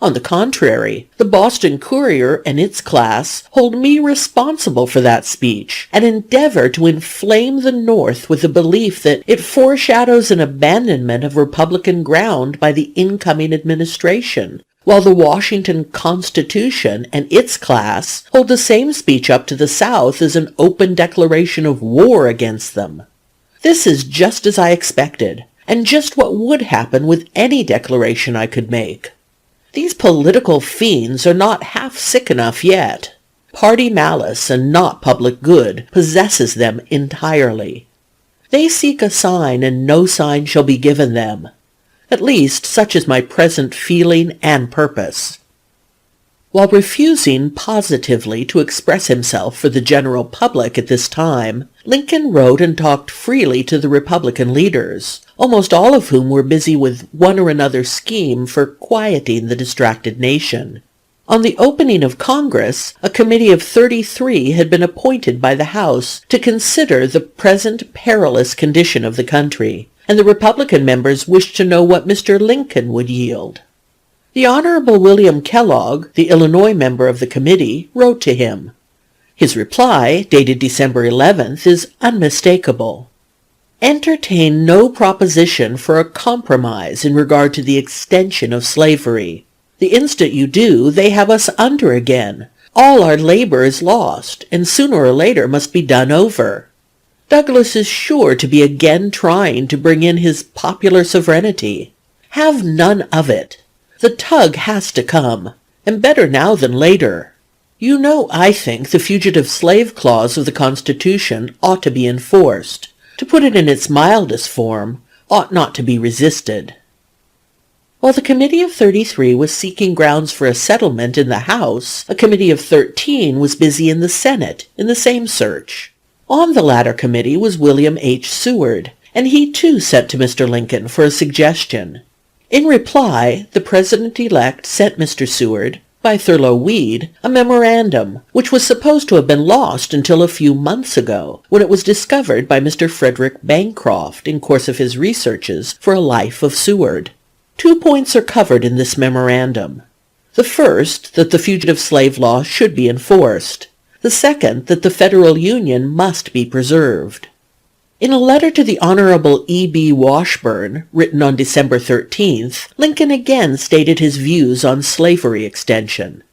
On the contrary, the Boston Courier and its class hold me responsible for that speech, and endeavor to inflame the North with the belief that it foreshadows an abandonment of Republican ground by the incoming administration, while the Washington Constitution and its class hold the same speech up to the South as an open declaration of war against them. This is just as I expected, and just what would happen with any declaration I could make. These political fiends are not half sick enough yet. Party malice and not public good possesses them entirely. They seek a sign, and no sign shall be given them. At least, such is my present feeling and purpose. While refusing positively to express himself for the general public at this time, Lincoln wrote and talked freely to the Republican leaders, almost all of whom were busy with one or another scheme for quieting the distracted nation. On the opening of Congress, a committee of 33 had been appointed by the House to consider the present perilous condition of the country, and the Republican members wished to know what Mr. Lincoln would yield. The Honorable William Kellogg, the Illinois member of the committee, wrote to him. His reply, dated December 11th, is unmistakable. Entertain no proposition for a compromise in regard to the extension of slavery. The instant you do, they have us under again. All our labor is lost, and sooner or later must be done over. Douglas is sure to be again trying to bring in his popular sovereignty. Have none of it. The tug has to come, and better now than later. You know, I think, the fugitive slave clause of the Constitution ought to be enforced. To put it in its mildest form, ought not to be resisted. While the Committee of 33 was seeking grounds for a settlement in the House, a Committee of 13 was busy in the Senate in the same search. On the latter committee was William H. Seward, and he too sent to Mr. Lincoln for a suggestion. In reply, the President-elect sent Mr. Seward, by Thurlow Weed, a memorandum, which was supposed to have been lost until a few months ago, when it was discovered by Mr. Frederick Bancroft in course of his researches for a life of Seward. 2 points are covered in this memorandum. The first, that the fugitive slave law should be enforced. The second, that the Federal Union must be preserved. In a letter to the Honorable E.B. Washburne, written on December 13th, Lincoln again stated his views on slavery extension.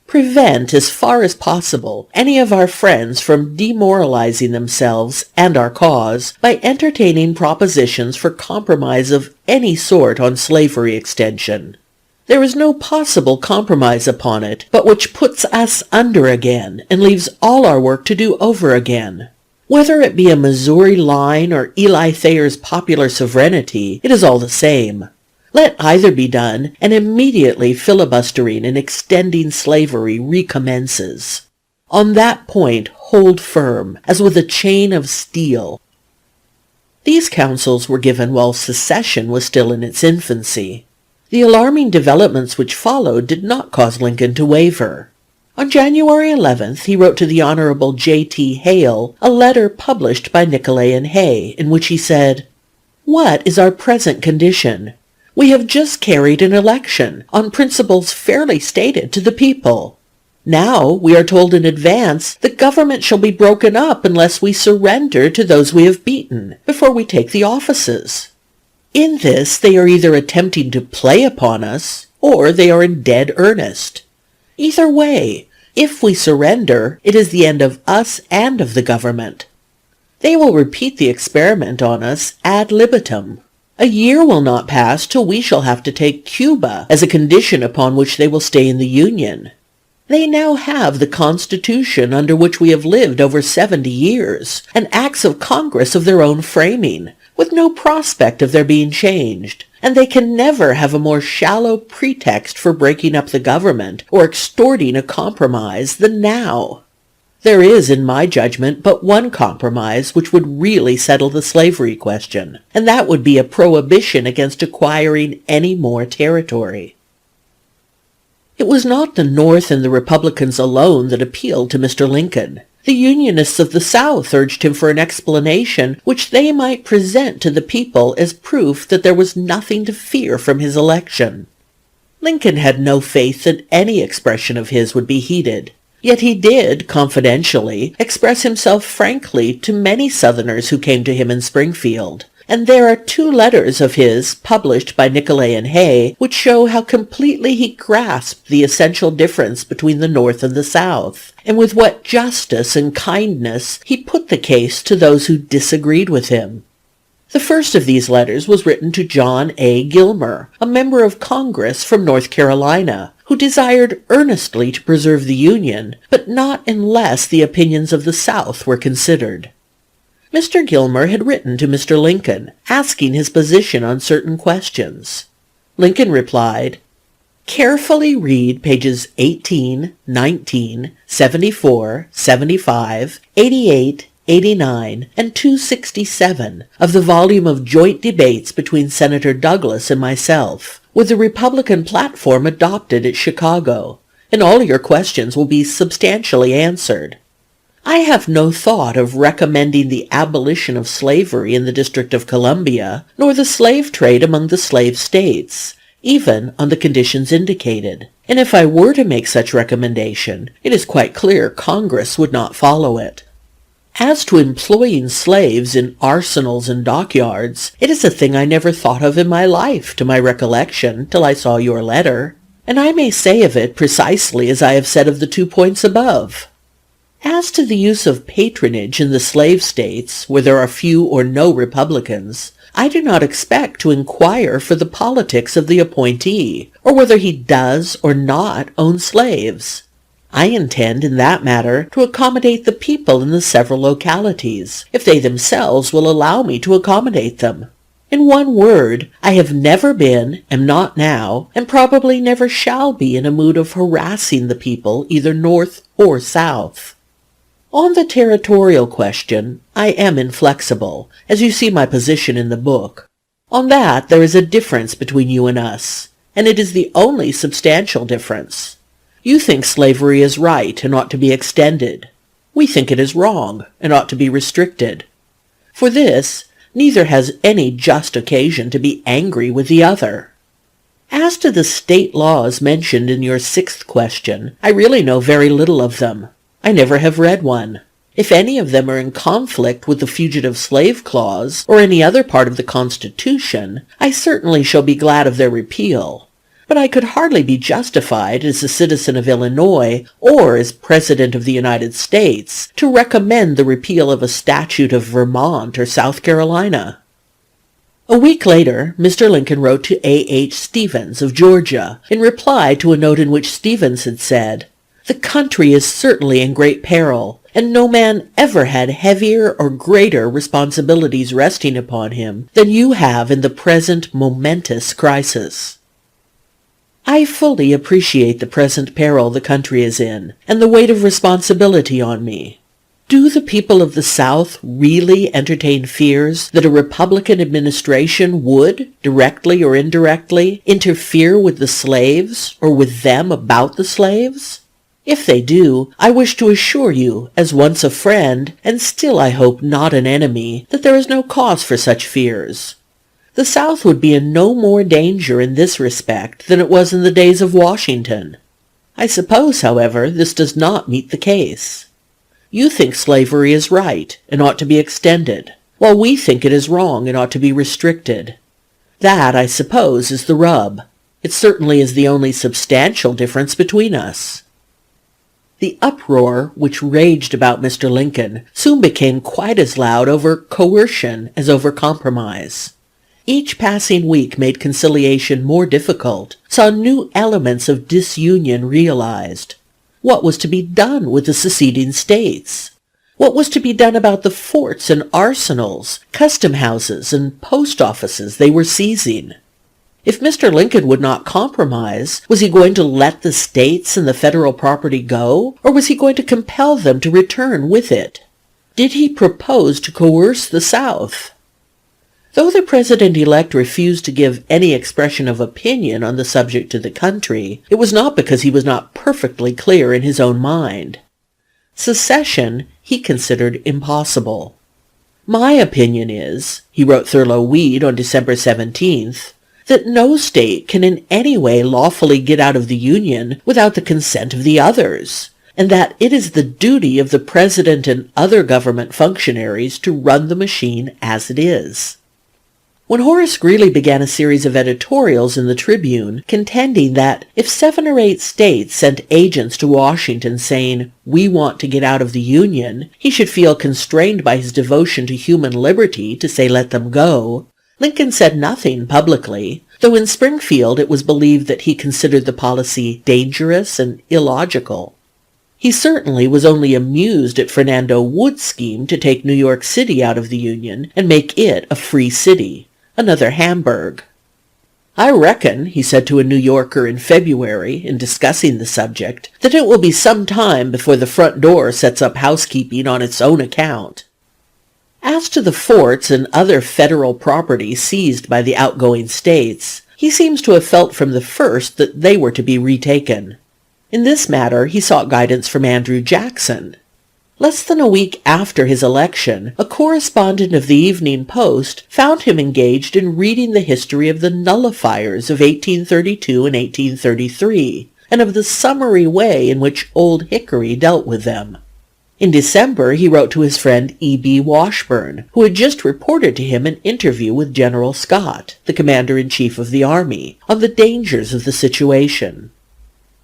Prevent, as far as possible, any of our friends from demoralizing themselves and our cause by entertaining propositions for compromise of any sort on slavery extension. There is no possible compromise upon it, but which puts us under again, and leaves all our work to do over again. Whether it be a Missouri line or Eli Thayer's popular sovereignty, it is all the same. Let either be done, and immediately filibustering and extending slavery recommences. On that point hold firm, as with a chain of steel. These counsels were given while secession was still in its infancy. The alarming developments which followed did not cause Lincoln to waver. On January 11th, he wrote to the Honorable J.T. Hale a letter published by Nicolay and Hay, in which he said, "What is our present condition? We have just carried an election, on principles fairly stated to the people. Now we are told in advance the government shall be broken up unless we surrender to those we have beaten, before we take the offices. In this they are either attempting to play upon us, or they are in dead earnest. Either way, if we surrender, it is the end of us and of the government. They will repeat the experiment on us ad libitum. A year will not pass till we shall have to take Cuba as a condition upon which they will stay in the Union. They now have the Constitution under which we have lived over 70 years, and acts of Congress of their own framing, with no prospect of their being changed, and they can never have a more shallow pretext for breaking up the government or extorting a compromise than now. There is, in my judgment, but one compromise which would really settle the slavery question, and that would be a prohibition against acquiring any more territory. It was not the North and the Republicans alone that appealed to Mr. Lincoln. The Unionists of the South urged him for an explanation which they might present to the people as proof that there was nothing to fear from his election. Lincoln had no faith that any expression of his would be heeded. Yet he did, confidentially, express himself frankly to many Southerners who came to him in Springfield, and there are 2 letters of his, published by Nicolay and Hay, which show how completely he grasped the essential difference between the North and the South, and with what justice and kindness he put the case to those who disagreed with him. The first of these letters was written to John A. Gilmer, a member of Congress from North Carolina, who desired earnestly to preserve the Union, but not unless the opinions of the South were considered. Mr. Gilmer had written to Mr. Lincoln, asking his position on certain questions. Lincoln replied, "Carefully read pages 18, 19, 74, 75, 88, 89, and 267 of the volume of joint debates between Senator Douglas and myself, with the Republican platform adopted at Chicago, and all your questions will be substantially answered. I have no thought of recommending the abolition of slavery in the District of Columbia, nor the slave trade among the slave states, even on the conditions indicated, and if I were to make such recommendation, it is quite clear Congress would not follow it. As to employing slaves in arsenals and dockyards, it is a thing I never thought of in my life, to my recollection, till I saw your letter, and I may say of it precisely as I have said of the 2 points above. As to the use of patronage in the slave states, where there are few or no Republicans, I do not expect to inquire for the politics of the appointee, or whether he does or not own slaves. I intend, in that matter, to accommodate the people in the several localities, if they themselves will allow me to accommodate them. In one word, I have never been, am not now, and probably never shall be in a mood of harassing the people either North or South. On the territorial question, I am inflexible, as you see my position in the book. On that there is a difference between you and us, and it is the only substantial difference. You think slavery is right and ought to be extended. We think it is wrong and ought to be restricted. For this, neither has any just occasion to be angry with the other. As to the state laws mentioned in your 6th question, I really know very little of them. I never have read one. If any of them are in conflict with the Fugitive Slave Clause or any other part of the Constitution, I certainly shall be glad of their repeal. But I could hardly be justified as a citizen of Illinois or as President of the United States to recommend the repeal of a statute of Vermont or South Carolina. A week later, Mr. Lincoln wrote to A. H. Stevens of Georgia in reply to a note in which Stevens had said, "The country is certainly in great peril, and no man ever had heavier or greater responsibilities resting upon him than you have in the present momentous crisis. I fully appreciate the present peril the country is in, and the weight of responsibility on me. Do the people of the South really entertain fears that a Republican administration would, directly or indirectly, interfere with the slaves, or with them about the slaves? If they do, I wish to assure you, as once a friend, and still I hope not an enemy, that there is no cause for such fears. The South would be in no more danger in this respect than it was in the days of Washington. I suppose, however, this does not meet the case. You think slavery is right and ought to be extended, while we think it is wrong and ought to be restricted. That, I suppose, is the rub. It certainly is the only substantial difference between us." The uproar which raged about Mr. Lincoln soon became quite as loud over coercion as over compromise. Each passing week made conciliation more difficult, saw new elements of disunion realized. What was to be done with the seceding states? What was to be done about the forts and arsenals, custom houses, and post offices they were seizing? If Mr. Lincoln would not compromise, was he going to let the states and the federal property go, or was he going to compel them to return with it? Did he propose to coerce the South? Though the President-elect refused to give any expression of opinion on the subject to the country, it was not because he was not perfectly clear in his own mind. Secession he considered impossible. "My opinion is," he wrote Thurlow Weed on December 17th, "that no state can in any way lawfully get out of the Union without the consent of the others, and that it is the duty of the President and other government functionaries to run the machine as it is." When Horace Greeley began a series of editorials in the Tribune contending that if 7 or 8 states sent agents to Washington saying, "We want to get out of the Union," he should feel constrained by his devotion to human liberty to say let them go, Lincoln said nothing publicly, though in Springfield it was believed that he considered the policy dangerous and illogical. He certainly was only amused at Fernando Wood's scheme to take New York City out of the Union and make it a free city, another Hamburg. "I reckon," he said to a New Yorker in February in discussing the subject, "that it will be some time before the front door sets up housekeeping on its own account." As to the forts and other federal property seized by the outgoing states, he seems to have felt from the first that they were to be retaken. In this matter he sought guidance from Andrew Jackson. Less than a week after his election, a correspondent of the Evening Post found him engaged in reading the history of the nullifiers of 1832 and 1833, and of the summary way in which Old Hickory dealt with them. In December he wrote to his friend E.B. Washburne, who had just reported to him an interview with General Scott, the commander-in-chief of the army, on the dangers of the situation.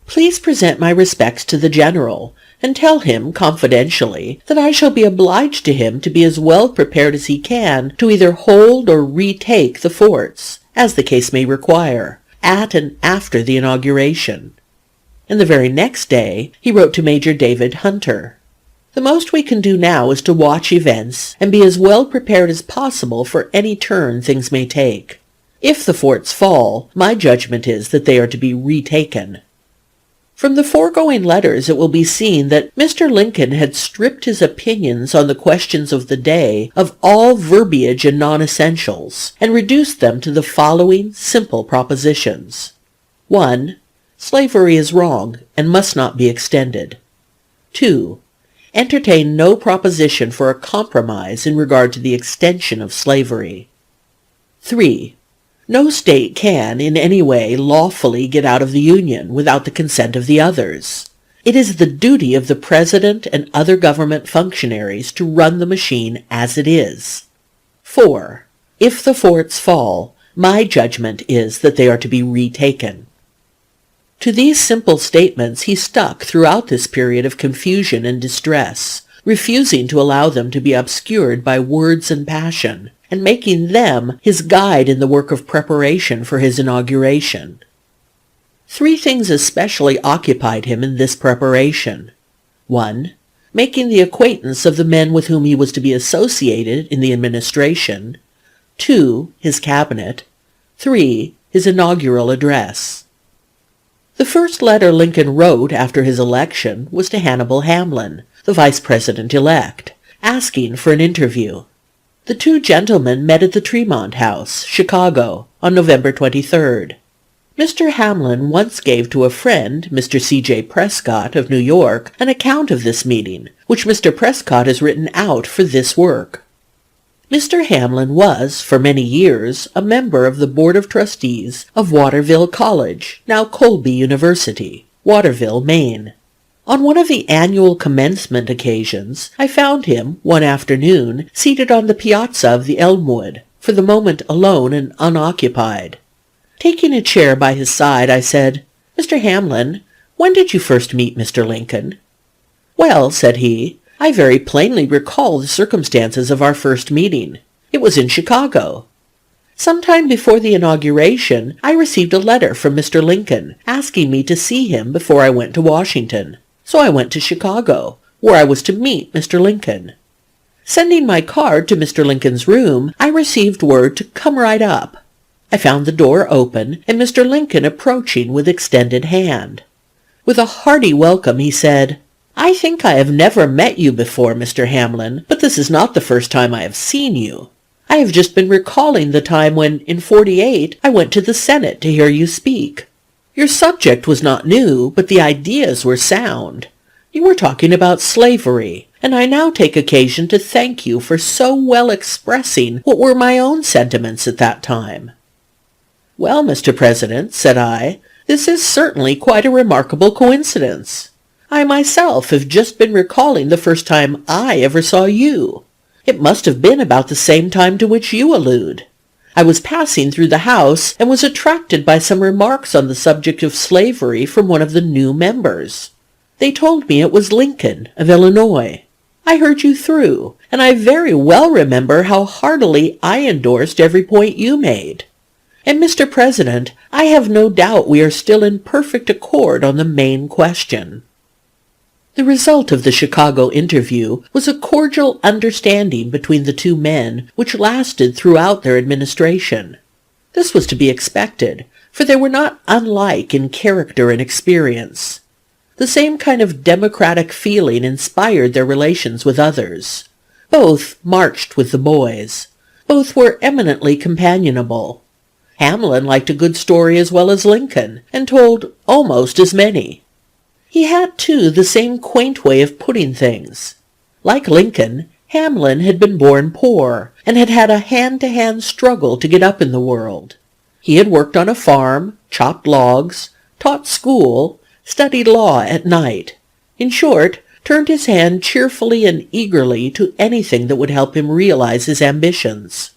"Please present my respects to the general, and tell him confidentially that I shall be obliged to him to be as well prepared as he can to either hold or retake the forts, as the case may require, at and after the inauguration." And the very next day he wrote to Major David Hunter, "The most we can do now is to watch events and be as well prepared as possible for any turn things may take. If the forts fall, my judgment is that they are to be retaken." From the foregoing letters it will be seen that Mr. Lincoln had stripped his opinions on the questions of the day of all verbiage and non-essentials, and reduced them to the following simple propositions. 1. Slavery is wrong, and must not be extended. 2. Entertain no proposition for a compromise in regard to the extension of slavery. 3. No state can, in any way, lawfully get out of the Union without the consent of the others. It is the duty of the President and other government functionaries to run the machine as it is. 4. If the forts fall, my judgment is that they are to be retaken. To these simple statements he stuck throughout this period of confusion and distress, refusing to allow them to be obscured by words and passion, and making them his guide in the work of preparation for his inauguration. 3 things especially occupied him in this preparation. 1. Making the acquaintance of the men with whom he was to be associated in the administration. 2. His cabinet. 3. His inaugural address. The first letter Lincoln wrote after his election was to Hannibal Hamlin, the Vice President-elect, asking for an interview. The 2 gentlemen met at the Tremont House, Chicago, on November 23rd. Mr. Hamlin once gave to a friend, Mr. C.J. Prescott of New York, an account of this meeting, which Mr. Prescott has written out for this work. Mr. Hamlin was, for many years, a member of the Board of Trustees of Waterville College, now Colby University, Waterville, Maine. On one of the annual commencement occasions, I found him, one afternoon, seated on the piazza of the Elmwood, for the moment alone and unoccupied. Taking a chair by his side, I said, "Mr. Hamlin, when did you first meet Mr. Lincoln?" "Well," said he, "I very plainly recall the circumstances of our first meeting. It was in Chicago. Some time before the inauguration, I received a letter from Mr. Lincoln, asking me to see him before I went to Washington. So I went to Chicago, where I was to meet Mr. Lincoln. Sending my card to Mr. Lincoln's room, I received word to come right up. I found the door open and Mr. Lincoln approaching with extended hand. With a hearty welcome he said, "I think I have never met you before, Mr. Hamlin, but this is not the first time I have seen you. I have just been recalling the time when, in '48, I went to the Senate to hear you speak. Your subject was not new, but the ideas were sound. You were talking about slavery, and I now take occasion to thank you for so well expressing what were my own sentiments at that time." "Well, Mr. President," said I, "this is certainly quite a remarkable coincidence. I myself have just been recalling the first time I ever saw you. It must have been about the same time to which you allude. I was passing through the House and was attracted by some remarks on the subject of slavery from one of the new members. They told me it was Lincoln, of Illinois. I heard you through, and I very well remember how heartily I endorsed every point you made. And, Mr. President, I have no doubt we are still in perfect accord on the main question." The result of the Chicago interview was a cordial understanding between the two men which lasted throughout their administration. This was to be expected, for they were not unlike in character and experience. The same kind of democratic feeling inspired their relations with others. Both marched with the boys. Both were eminently companionable. Hamlin liked a good story as well as Lincoln, and told almost as many. He had, too, the same quaint way of putting things. Like Lincoln, Hamlin had been born poor, and had had a hand-to-hand struggle to get up in the world. He had worked on a farm, chopped logs, taught school, studied law at night. In short, turned his hand cheerfully and eagerly to anything that would help him realize his ambitions.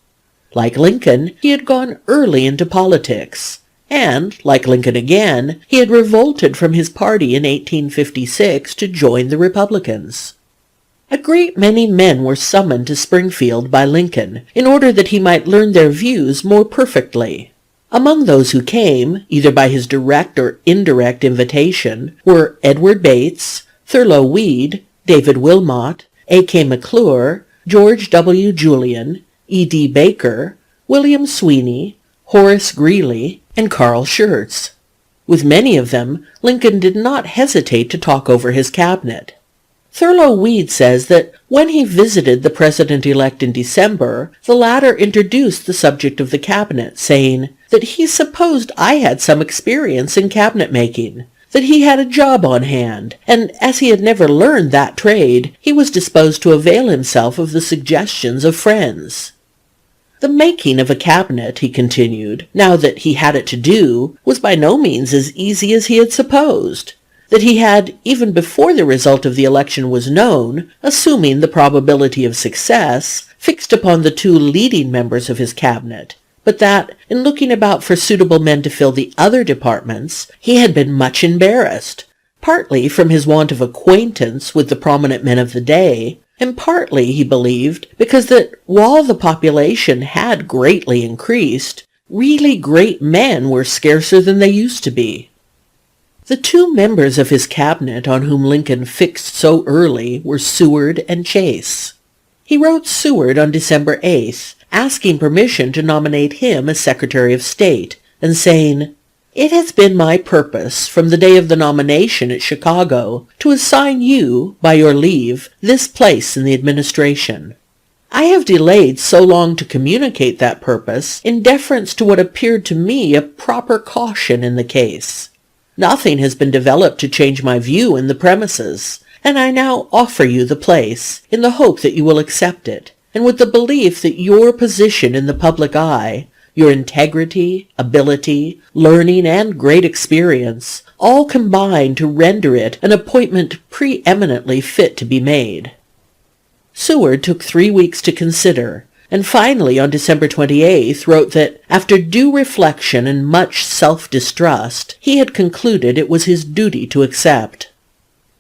Like Lincoln, he had gone early into politics. And, like Lincoln again, he had revolted from his party in 1856 to join the Republicans. A great many men were summoned to Springfield by Lincoln in order that he might learn their views more perfectly. Among those who came, either by his direct or indirect invitation, were Edward Bates, Thurlow Weed, David Wilmot, A.K. McClure, George W. Julian, E.D. Baker, William Sweeney, Horace Greeley, and Carl Schurz. With many of them, Lincoln did not hesitate to talk over his cabinet. Thurlow Weed says that when he visited the president-elect in December, the latter introduced the subject of the cabinet, saying that he supposed I had some experience in cabinet-making, that he had a job on hand, and as he had never learned that trade, he was disposed to avail himself of the suggestions of friends. The making of a cabinet, he continued, now that he had it to do, was by no means as easy as he had supposed. That he had, even before the result of the election was known, assuming the probability of success, fixed upon the two leading members of his cabinet, but that, in looking about for suitable men to fill the other departments, he had been much embarrassed, partly from his want of acquaintance with the prominent men of the day, and partly, he believed, because that while the population had greatly increased, really great men were scarcer than they used to be. The two members of his cabinet on whom Lincoln fixed so early were Seward and Chase. He wrote Seward on December 8th, asking permission to nominate him as Secretary of State, and saying, "It has been my purpose, from the day of the nomination at Chicago, to assign you, by your leave, this place in the administration. I have delayed so long to communicate that purpose in deference to what appeared to me a proper caution in the case. Nothing has been developed to change my view in the premises, and I now offer you the place, in the hope that you will accept it, and with the belief that your position in the public eye, your integrity, ability, learning, and great experience, all combine to render it an appointment preeminently fit to be made." Seward took 3 weeks to consider, and finally on December 28th wrote that, after due reflection and much self-distrust, he had concluded it was his duty to accept.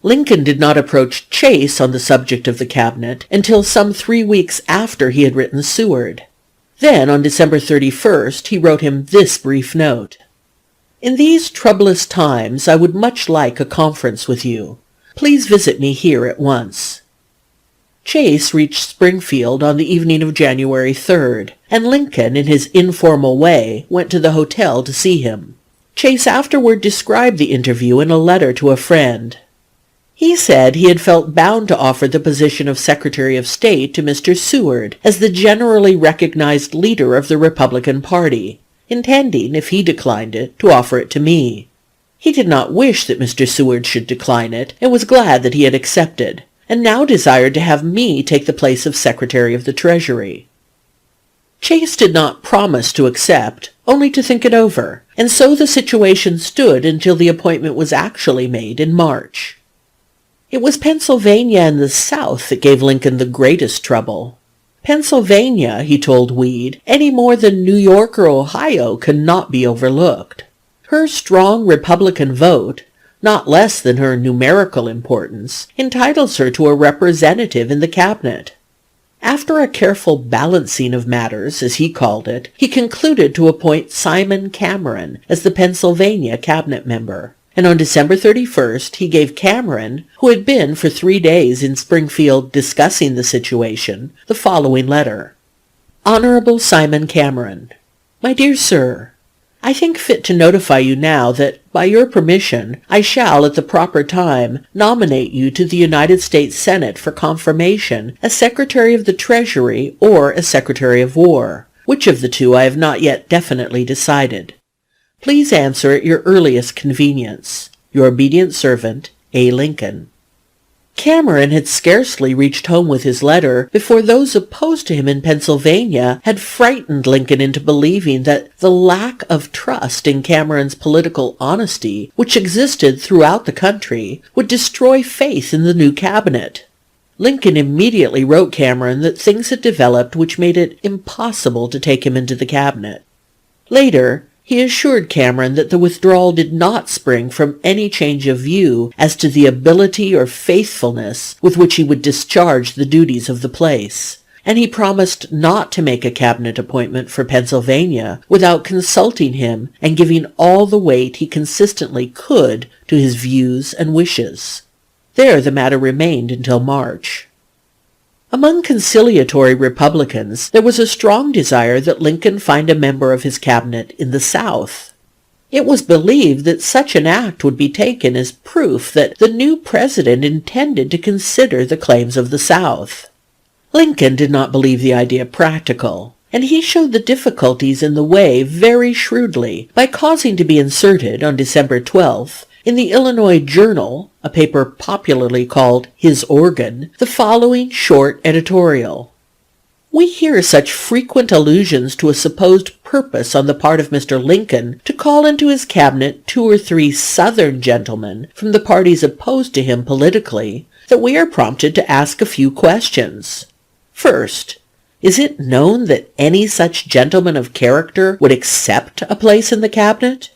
Lincoln did not approach Chase on the subject of the cabinet until some 3 weeks after he had written Seward. Then, on December 31st, he wrote him this brief note: "In these troublous times I would much like a conference with you. Please visit me here at once." Chase reached Springfield on the evening of January 3rd, and Lincoln, in his informal way, went to the hotel to see him. Chase afterward described the interview in a letter to a friend. He said he had felt bound to offer the position of Secretary of State to Mr. Seward as the generally recognized leader of the Republican Party, intending, if he declined it, to offer it to me. He did not wish that Mr. Seward should decline it, and was glad that he had accepted, and now desired to have me take the place of Secretary of the Treasury. Chase did not promise to accept, only to think it over, and so the situation stood until the appointment was actually made in March. It was Pennsylvania and the South that gave Lincoln the greatest trouble. Pennsylvania, he told Weed, any more than New York or Ohio cannot be overlooked. Her strong Republican vote, not less than her numerical importance, entitles her to a representative in the cabinet. After a careful balancing of matters, as he called it, he concluded to appoint Simon Cameron as the Pennsylvania cabinet member, and on December 31st he gave Cameron, who had been for 3 days in Springfield discussing the situation, the following letter. Honorable Simon Cameron, My dear Sir, I think fit to notify you now that, by your permission, I shall at the proper time nominate you to the United States Senate for confirmation as Secretary of the Treasury or as Secretary of War, which of the two I have not yet definitely decided. Please answer at your earliest convenience. Your obedient servant, A. Lincoln. Cameron had scarcely reached home with his letter before those opposed to him in Pennsylvania had frightened Lincoln into believing that the lack of trust in Cameron's political honesty, which existed throughout the country, would destroy faith in the new cabinet. Lincoln immediately wrote Cameron that things had developed which made it impossible to take him into the cabinet. Later, he assured Cameron that the withdrawal did not spring from any change of view as to the ability or faithfulness with which he would discharge the duties of the place, and he promised not to make a cabinet appointment for Pennsylvania without consulting him and giving all the weight he consistently could to his views and wishes. There the matter remained until March. Among conciliatory Republicans, there was a strong desire that Lincoln find a member of his cabinet in the South. It was believed that such an act would be taken as proof that the new president intended to consider the claims of the South. Lincoln did not believe the idea practical, and he showed the difficulties in the way very shrewdly by causing to be inserted on December 12th in the Illinois Journal, a paper popularly called His Organ, the following short editorial. We hear such frequent allusions to a supposed purpose on the part of Mr. Lincoln to call into his cabinet 2 or 3 Southern gentlemen from the parties opposed to him politically, that we are prompted to ask a few questions. First, is it known that any such gentleman of character would accept a place in the cabinet?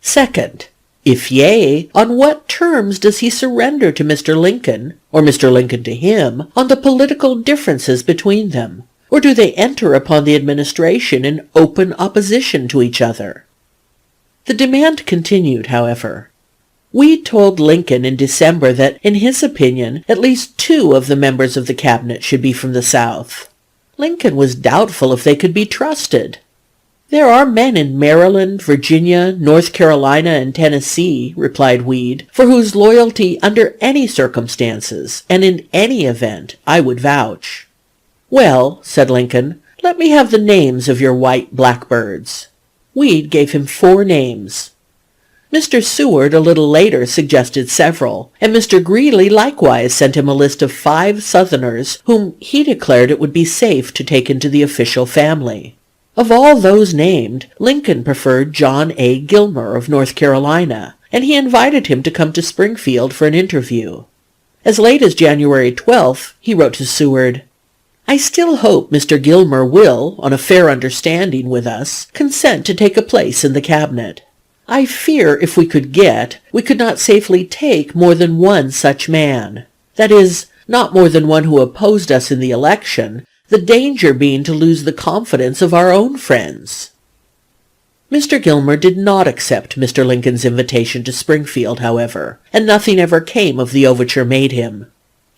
Second, if yea, on what terms does he surrender to Mr. Lincoln, or Mr. Lincoln to him, on the political differences between them, or do they enter upon the administration in open opposition to each other? The demand continued, however. Weed told Lincoln in December that, in his opinion, at least 2 of the members of the cabinet should be from the South. Lincoln was doubtful if they could be trusted. There are men in Maryland, Virginia, North Carolina, and Tennessee, replied Weed, for whose loyalty under any circumstances, and in any event, I would vouch. Well, said Lincoln, let me have the names of your white blackbirds. Weed gave him 4 names. Mr. Seward a little later suggested several, and Mr. Greeley likewise sent him a list of 5 Southerners whom he declared it would be safe to take into the official family. Of all those named, Lincoln preferred John A. Gilmer of North Carolina, and he invited him to come to Springfield for an interview. As late as January 12th, he wrote to Seward, I still hope Mr. Gilmer will, on a fair understanding with us, consent to take a place in the cabinet. I fear if we could not safely take more than one such man. That is, not more than one who opposed us in the election, the danger being to lose the confidence of our own friends. Mr. Gilmer did not accept Mr. Lincoln's invitation to Springfield, however, and nothing ever came of the overture made him.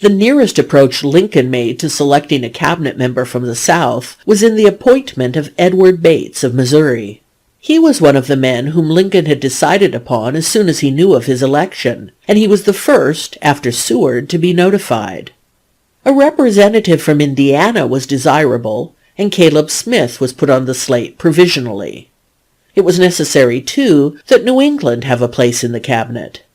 The nearest approach Lincoln made to selecting a cabinet member from the South was in the appointment of Edward Bates of Missouri. He was one of the men whom Lincoln had decided upon as soon as he knew of his election, and he was the first, after Seward, to be notified. A representative from Indiana was desirable, and Caleb Smith was put on the slate provisionally. It was necessary, too, that New England have a place in the cabinet.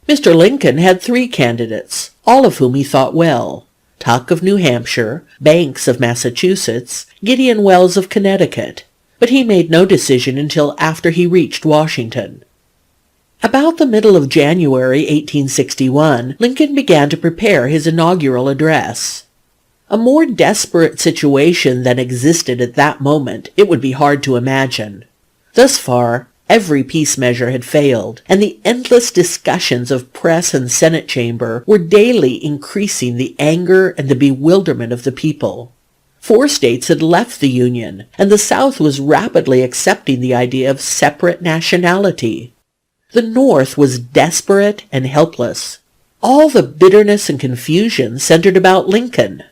Mr. Lincoln had 3 candidates, all of whom he thought well: Tuck of New Hampshire, Banks of Massachusetts, Gideon Welles of Connecticut, but he made no decision until after he reached Washington. About the middle of January 1861, Lincoln began to prepare his inaugural address. A more desperate situation than existed at that moment it would be hard to imagine. Thus far, every peace measure had failed, and the endless discussions of press and Senate chamber were daily increasing the anger and the bewilderment of the people. 4 states had left the Union, and the South was rapidly accepting the idea of separate nationality. The North was desperate and helpless. All the bitterness and confusion centered about Lincoln.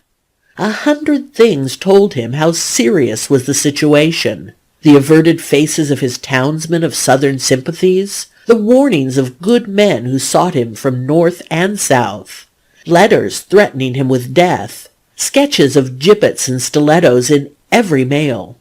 100 things told him how serious was the situation: the averted faces of his townsmen of Southern sympathies, the warnings of good men who sought him from North and South, letters threatening him with death, sketches of gibbets and stilettos in every mail.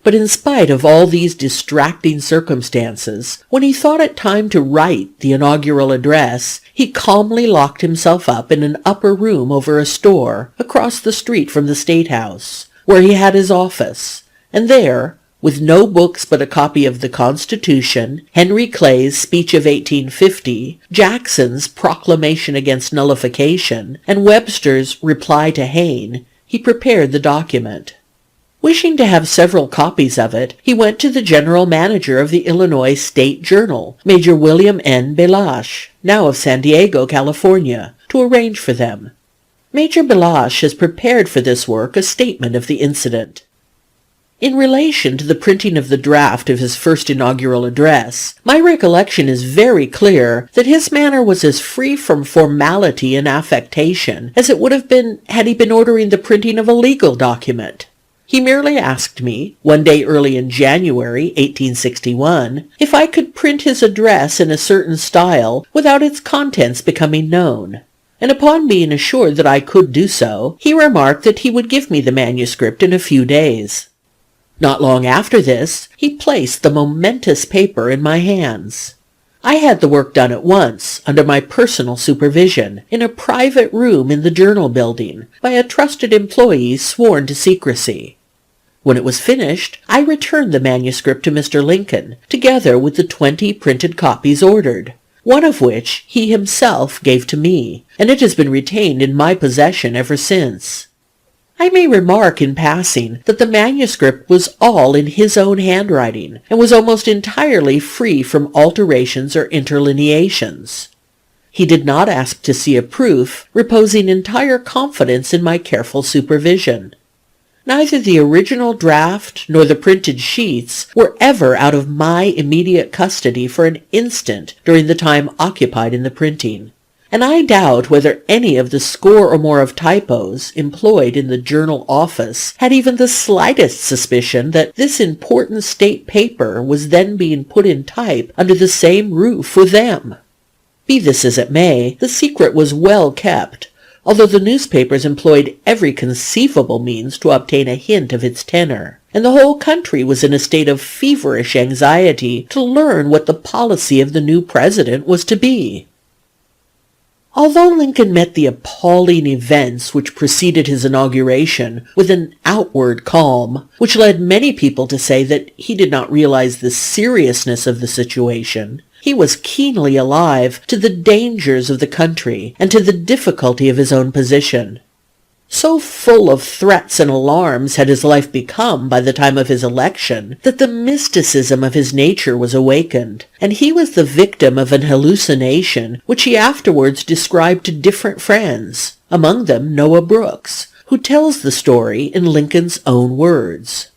But in spite of all these distracting circumstances, when he thought it time to write the inaugural address, he calmly locked himself up in an upper room over a store across the street from the State House, where he had his office, and there, with no books but a copy of the Constitution, Henry Clay's speech of 1850, Jackson's proclamation against nullification, and Webster's reply to Hayne, he prepared the document. Wishing to have several copies of it, he went to the general manager of the Illinois State Journal, Major William N. Belash, now of San Diego, California, to arrange for them. Major Belash has prepared for this work a statement of the incident. In relation to the printing of the draft of his first inaugural address, my recollection is very clear that his manner was as free from formality and affectation as it would have been had he been ordering the printing of a legal document. He merely asked me, one day early in January 1861, if I could print his address in a certain style without its contents becoming known, and upon being assured that I could do so, he remarked that he would give me the manuscript in a few days. Not long after this, he placed the momentous paper in my hands. I had the work done at once, under my personal supervision, in a private room in the Journal building, by a trusted employee sworn to secrecy. When it was finished, I returned the manuscript to Mr. Lincoln, together with the 20 printed copies ordered, one of which he himself gave to me, and it has been retained in my possession ever since. I may remark in passing that the manuscript was all in his own handwriting, and was almost entirely free from alterations or interlineations. He did not ask to see a proof, reposing entire confidence in my careful supervision. Neither the original draft nor the printed sheets were ever out of my immediate custody for an instant during the time occupied in the printing, and I doubt whether any of the score or more of typos employed in the Journal office had even the slightest suspicion that this important state paper was then being put in type under the same roof with them. Be this as it may, the secret was well kept, although the newspapers employed every conceivable means to obtain a hint of its tenor, and the whole country was in a state of feverish anxiety to learn what the policy of the new president was to be. Although Lincoln met the appalling events which preceded his inauguration with an outward calm, which led many people to say that he did not realize the seriousness of the situation, he was keenly alive to the dangers of the country and to the difficulty of his own position. So full of threats and alarms had his life become by the time of his election that the mysticism of his nature was awakened, and he was the victim of an hallucination which he afterwards described to different friends, among them Noah Brooks, who tells the story in Lincoln's own words.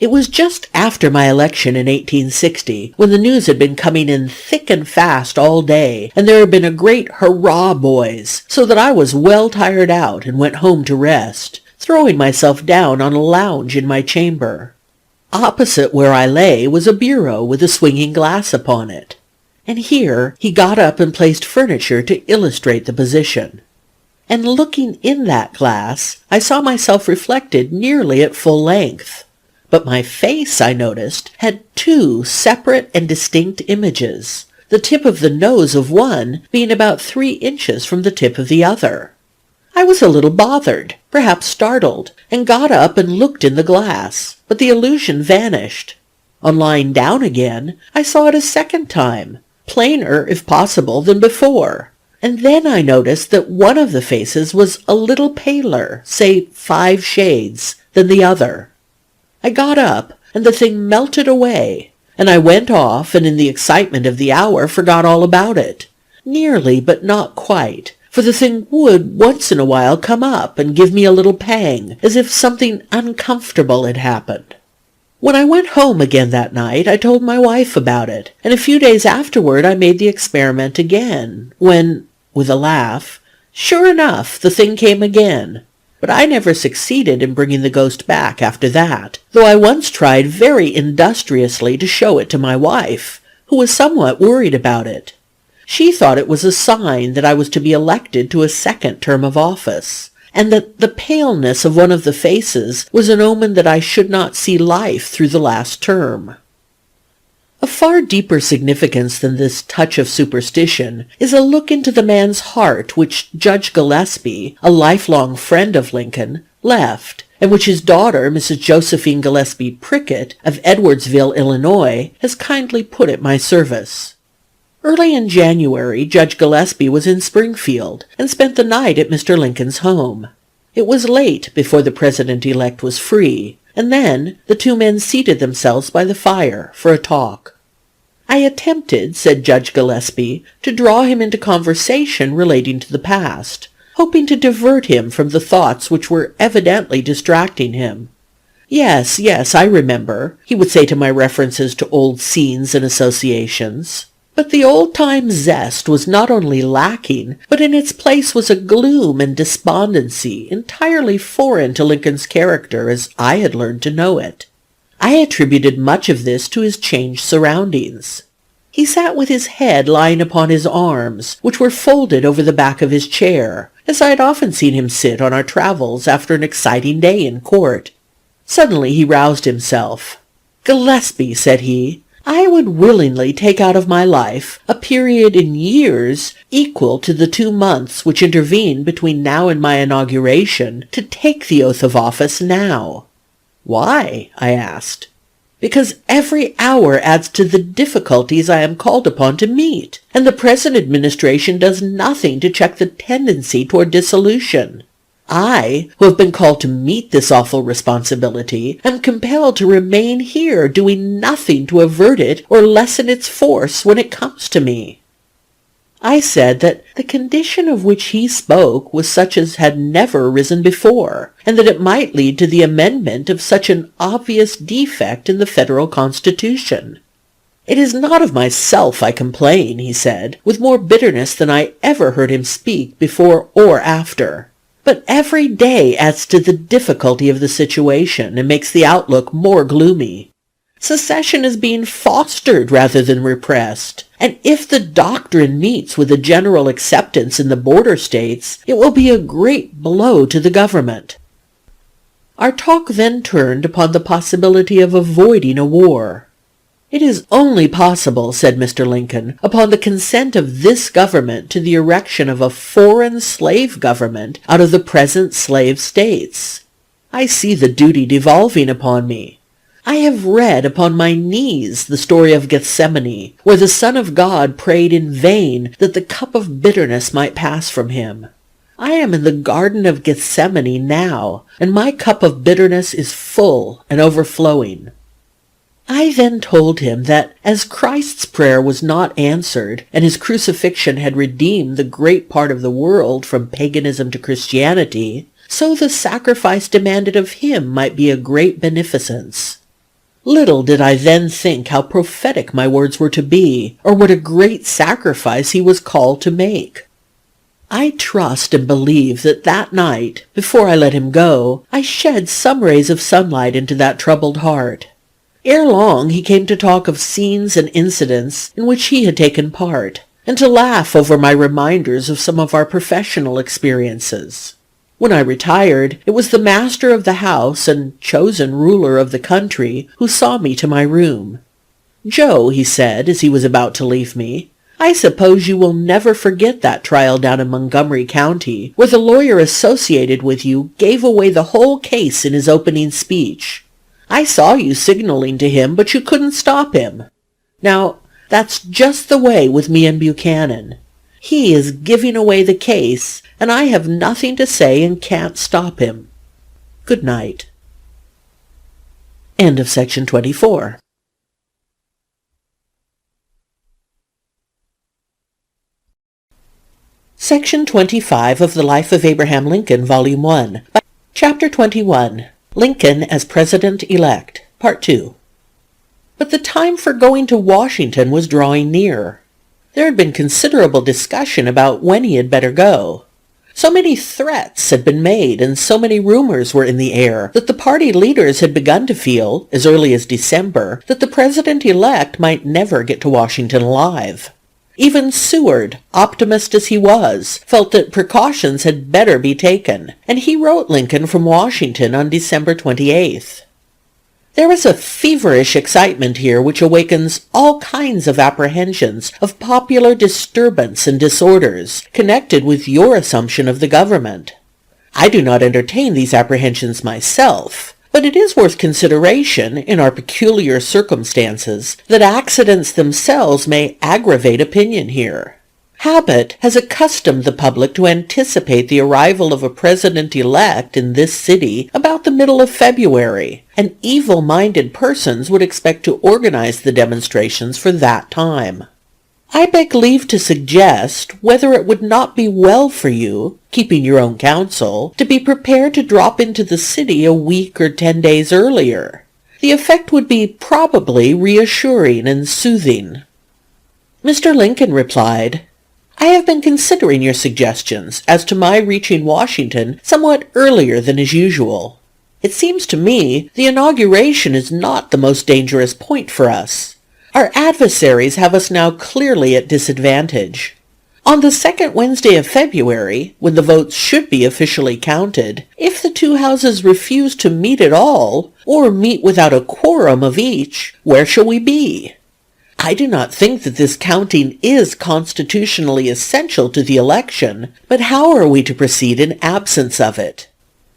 It was just after my election in 1860, when the news had been coming in thick and fast all day, and there had been a great hurrah, boys, so that I was well tired out and went home to rest, throwing myself down on a lounge in my chamber. Opposite where I lay was a bureau with a swinging glass upon it, and here he got up and placed furniture to illustrate the position. And looking in that glass, I saw myself reflected nearly at full length. But my face, I noticed, had two separate and distinct images, the tip of the nose of one being about 3 inches from the tip of the other. I was a little bothered, perhaps startled, and got up and looked in the glass, but the illusion vanished. On lying down again, I saw it a second time, plainer, if possible, than before, and then I noticed that one of the faces was a little paler, say 5 shades, than the other. I got up, and the thing melted away, and I went off, and in the excitement of the hour forgot all about it. Nearly, but not quite, for the thing would once in a while come up and give me a little pang, as if something uncomfortable had happened. When I went home again that night, I told my wife about it, and a few days afterward I made the experiment again, when, with a laugh, sure enough, the thing came again. But I never succeeded in bringing the ghost back after that, though I once tried very industriously to show it to my wife, who was somewhat worried about it. She thought it was a sign that I was to be elected to a second term of office, and that the paleness of one of the faces was an omen that I should not see life through the last term. A far deeper significance than this touch of superstition is a look into the man's heart which Judge Gillespie, a lifelong friend of Lincoln, left, and which his daughter, Mrs. Josephine Gillespie Prickett, of Edwardsville, Illinois, has kindly put at my service. Early in January, Judge Gillespie was in Springfield, and spent the night at Mr. Lincoln's home. It was late before the President-elect was free, and then the two men seated themselves by the fire for a talk. I attempted, said Judge Gillespie, to draw him into conversation relating to the past, hoping to divert him from the thoughts which were evidently distracting him. Yes, I remember, he would say to my references to old scenes and associations. But the old-time zest was not only lacking, but in its place was a gloom and despondency entirely foreign to Lincoln's character as I had learned to know it. I attributed much of this to his changed surroundings. He sat with his head lying upon his arms, which were folded over the back of his chair, as I had often seen him sit on our travels after an exciting day in court. Suddenly he roused himself. "Gillespie," said he, "I would willingly take out of my life a period in years equal to the 2 months which intervene between now and my inauguration to take the oath of office now." "Why?" I asked. "Because every hour adds to the difficulties I am called upon to meet, and the present administration does nothing to check the tendency toward dissolution. I, who have been called to meet this awful responsibility, am compelled to remain here doing nothing to avert it or lessen its force when it comes to me." I said that the condition of which he spoke was such as had never arisen before, and that it might lead to the amendment of such an obvious defect in the federal Constitution. "It is not of myself I complain," he said, with more bitterness than I ever heard him speak before or after. "But every day adds to the difficulty of the situation and makes the outlook more gloomy. Secession is being fostered rather than repressed, and if the doctrine meets with a general acceptance in the border states, it will be a great blow to the government." Our talk then turned upon the possibility of avoiding a war. "It is only possible," said Mr. Lincoln, "upon the consent of this government to the erection of a foreign slave government out of the present slave states. I see the duty devolving upon me. I have read upon my knees the story of Gethsemane, where the Son of God prayed in vain that the cup of bitterness might pass from him. I am in the Garden of Gethsemane now, and my cup of bitterness is full and overflowing." I then told him that as Christ's prayer was not answered, and his crucifixion had redeemed the great part of the world from paganism to Christianity, so the sacrifice demanded of him might be a great beneficence. Little did I then think how prophetic my words were to be, or what a great sacrifice he was called to make. I trust and believe that that night, before I let him go, I shed some rays of sunlight into that troubled heart. Ere long he came to talk of scenes and incidents in which he had taken part, and to laugh over my reminders of some of our professional experiences. When I retired, it was the master of the house and chosen ruler of the country who saw me to my room. "Joe," he said, as he was about to leave me, "I suppose you will never forget that trial down in Montgomery County, where the lawyer associated with you gave away the whole case in his opening speech. I saw you signaling to him, but you couldn't stop him. Now, that's just the way with me and Buchanan. He is giving away the case, and I have nothing to say and can't stop him. Good night." End of section 24. Section 25 of the Life of Abraham Lincoln, Volume 1, Chapter 21, Lincoln as President-elect, Part 2. But the time for going to Washington was drawing near. There had been considerable discussion about when he had better go. So many threats had been made and so many rumors were in the air that the party leaders had begun to feel, as early as December, that the President-elect might never get to Washington alive. Even Seward, optimist as he was, felt that precautions had better be taken, and he wrote Lincoln from Washington on December 28th. There is a feverish excitement here which awakens all kinds of apprehensions of popular disturbance and disorders connected with your assumption of the government. I do not entertain these apprehensions myself, but it is worth consideration, in our peculiar circumstances, that accidents themselves may aggravate opinion here. Habit has accustomed the public to anticipate the arrival of a president-elect in this city about the middle of February, and evil-minded persons would expect to organize the demonstrations for that time. I beg leave to suggest whether it would not be well for you, keeping your own counsel, to be prepared to drop into the city a week or 10 days earlier. The effect would be probably reassuring and soothing. Mr. Lincoln replied, "I have been considering your suggestions as to my reaching Washington somewhat earlier than is usual. It seems to me the inauguration is not the most dangerous point for us. Our adversaries have us now clearly at disadvantage. On the second Wednesday of February, when the votes should be officially counted, if the two houses refuse to meet at all, or meet without a quorum of each, where shall we be? I do not think that this counting is constitutionally essential to the election, but how are we to proceed in absence of it?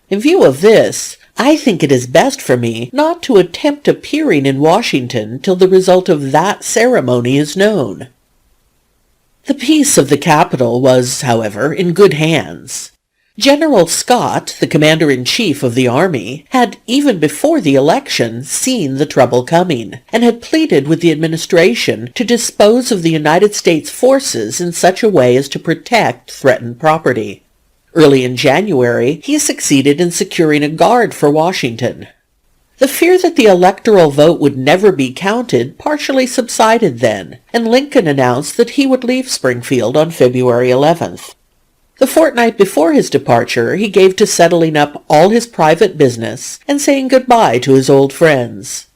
In view of this, I think it is best for me not to attempt appearing in Washington till the result of that ceremony is known." The peace of the capital was, however, in good hands. General Scott, the commander-in-chief of the army, had, even before the election, seen the trouble coming, and had pleaded with the administration to dispose of the United States forces in such a way as to protect threatened property. Early in January, he succeeded in securing a guard for Washington. The fear that the electoral vote would never be counted partially subsided then, and Lincoln announced that he would leave Springfield on February 11th. The fortnight before his departure, he gave to settling up all his private business and saying goodbye to his old friends.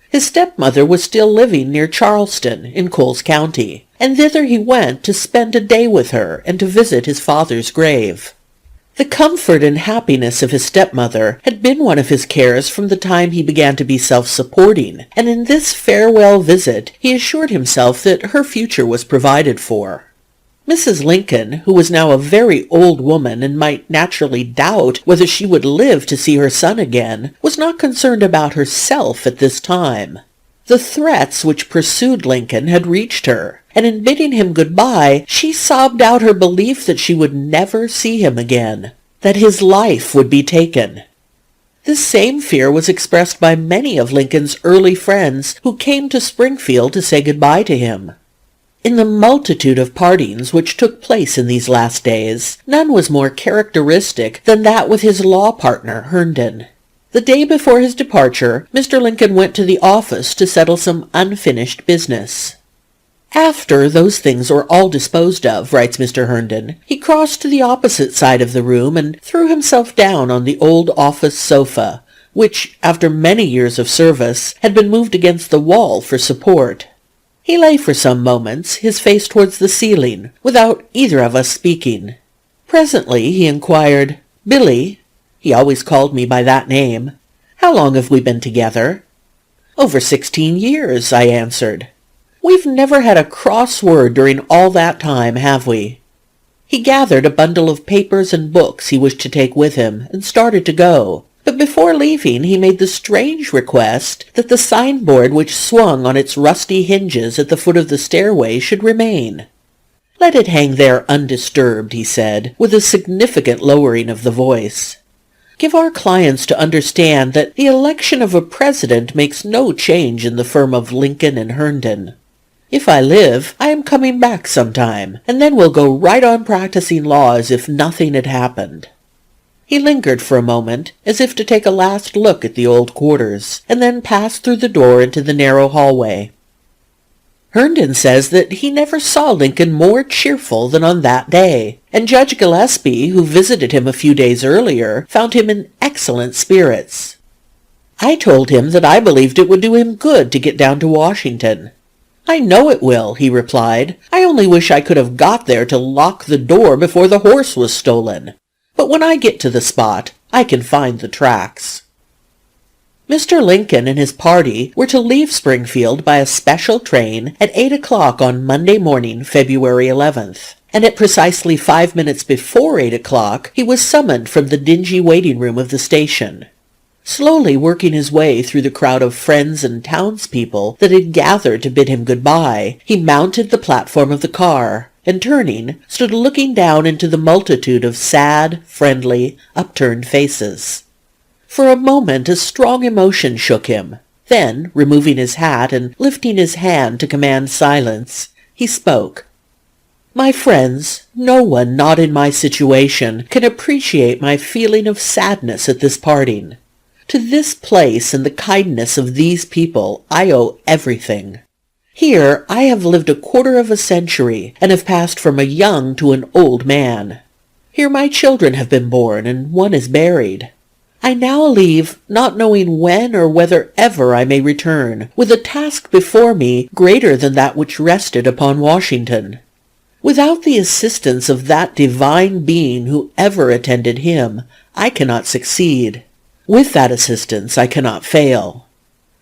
His stepmother was still living near Charleston, in Coles County, and thither he went to spend a day with her and to visit his father's grave. The comfort and happiness of his stepmother had been one of his cares from the time he began to be self-supporting, and in this farewell visit he assured himself that her future was provided for. Mrs. Lincoln, who was now a very old woman and might naturally doubt whether she would live to see her son again, was not concerned about herself at this time. The threats which pursued Lincoln had reached her, and in bidding him good-bye, she sobbed out her belief that she would never see him again, that his life would be taken. This same fear was expressed by many of Lincoln's early friends who came to Springfield to say good-bye to him. In the multitude of partings which took place in these last days, none was more characteristic than that with his law partner, Herndon. The day before his departure, Mr. Lincoln went to the office to settle some unfinished business. After those things were all disposed of, writes Mr. Herndon, he crossed to the opposite side of the room and threw himself down on the old office sofa, which, after many years of service, had been moved against the wall for support. He lay for some moments, his face towards the ceiling, without either of us speaking. Presently he inquired, "Billy," he always called me by that name, "how long have we been together?" "Over 16 years, I answered. "We've never had a cross word during all that time, have we?" He gathered a bundle of papers and books he wished to take with him, and started to go. But before leaving he made the strange request that the signboard which swung on its rusty hinges at the foot of the stairway should remain. "Let it hang there undisturbed," he said, with a significant lowering of the voice. "Give our clients to understand that the election of a president makes no change in the firm of Lincoln and Herndon. If I live, I am coming back sometime, and then we'll go right on practicing law as if nothing had happened." He lingered for a moment, as if to take a last look at the old quarters, and then passed through the door into the narrow hallway. Herndon says that he never saw Lincoln more cheerful than on that day, and Judge Gillespie, who visited him a few days earlier, found him in excellent spirits. I told him that I believed it would do him good to get down to Washington. "I know it will," he replied. "I only wish I could have got there to lock the door before the horse was stolen. But when I get to the spot, I can find the tracks." Mr. Lincoln and his party were to leave Springfield by a special train at 8 o'clock on Monday morning, February 11th, and at precisely 5 minutes before 8 o'clock he was summoned from the dingy waiting room of the station. Slowly working his way through the crowd of friends and townspeople that had gathered to bid him good-bye, he mounted the platform of the car, and turning, stood looking down into the multitude of sad, friendly, upturned faces. For a moment a strong emotion shook him. Then, removing his hat and lifting his hand to command silence, he spoke. "My friends, no one not in my situation can appreciate my feeling of sadness at this parting. To this place and the kindness of these people I owe everything. Here I have lived a quarter of a century, and have passed from a young to an old man. Here my children have been born, and one is buried. I now leave, not knowing when or whether ever I may return, with a task before me greater than that which rested upon Washington. Without the assistance of that divine being who ever attended him, I cannot succeed. With that assistance I cannot fail.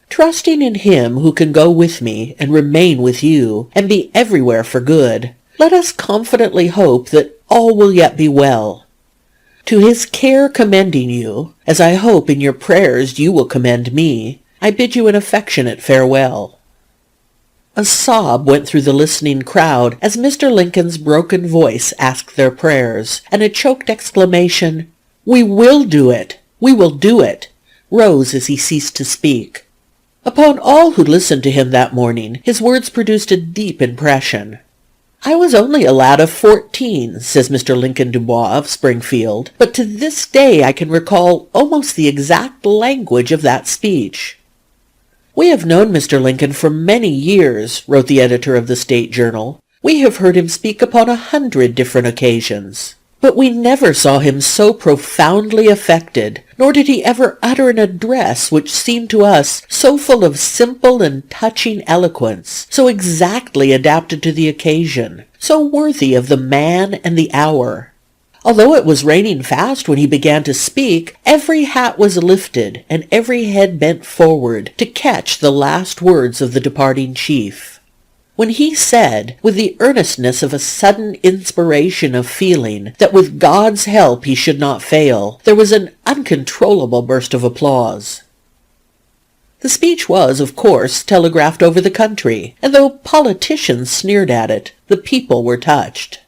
Trusting in him who can go with me and remain with you, and be everywhere for good, let us confidently hope that all will yet be well. To his care commending you, as I hope in your prayers you will commend me, I bid you an affectionate farewell." A sob went through the listening crowd as Mr. Lincoln's broken voice asked their prayers, and a choked exclamation, "We will do it! We will do it!" rose as he ceased to speak. Upon all who listened to him that morning, his words produced a deep impression. "I was only a lad of 14, says Mr. Lincoln Dubois of Springfield, but to this day I can recall almost the exact language of that speech." "We have known Mr. Lincoln for many years," wrote the editor of the State Journal. "We have heard him speak upon 100 different occasions. But we never saw him so profoundly affected, nor did he ever utter an address which seemed to us so full of simple and touching eloquence, so exactly adapted to the occasion, so worthy of the man and the hour. Although it was raining fast when he began to speak, every hat was lifted and every head bent forward to catch the last words of the departing chief. When he said, with the earnestness of a sudden inspiration of feeling, that with God's help he should not fail, there was an uncontrollable burst of applause. The speech was, of course, telegraphed over the country, and though politicians sneered at it, the people were touched.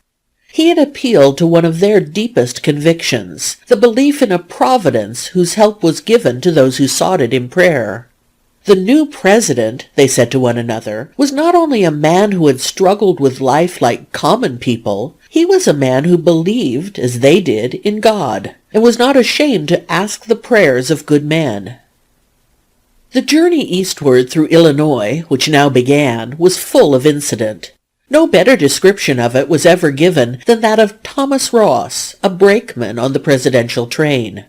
He had appealed to one of their deepest convictions, the belief in a Providence whose help was given to those who sought it in prayer. The new president, they said to one another, was not only a man who had struggled with life like common people, He was a man who believed, as they did, in God, and was not ashamed to ask the prayers of good men. The journey eastward through Illinois, which now began, was full of incident. No better description of it was ever given than that of Thomas Ross, a brakeman on the presidential train.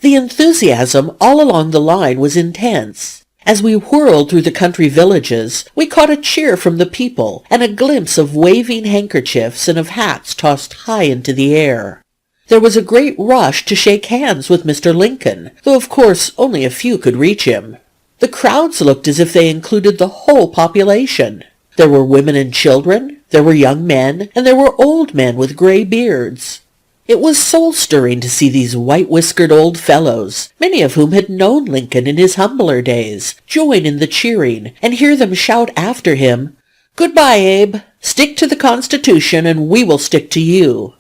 The enthusiasm all along the line was intense. As we whirled through the country villages, we caught a cheer from the people and a glimpse of waving handkerchiefs and of hats tossed high into the air. There was a great rush to shake hands with Mr. Lincoln, though of course only a few could reach him. The crowds looked as if they included the whole population. There were women and children, there were young men, and there were old men with gray beards. It was soul-stirring to see these white-whiskered old fellows, many of whom had known Lincoln in his humbler days, join in the cheering, and hear them shout after him, "Goodbye, Abe. Stick to the Constitution, and we will stick to you."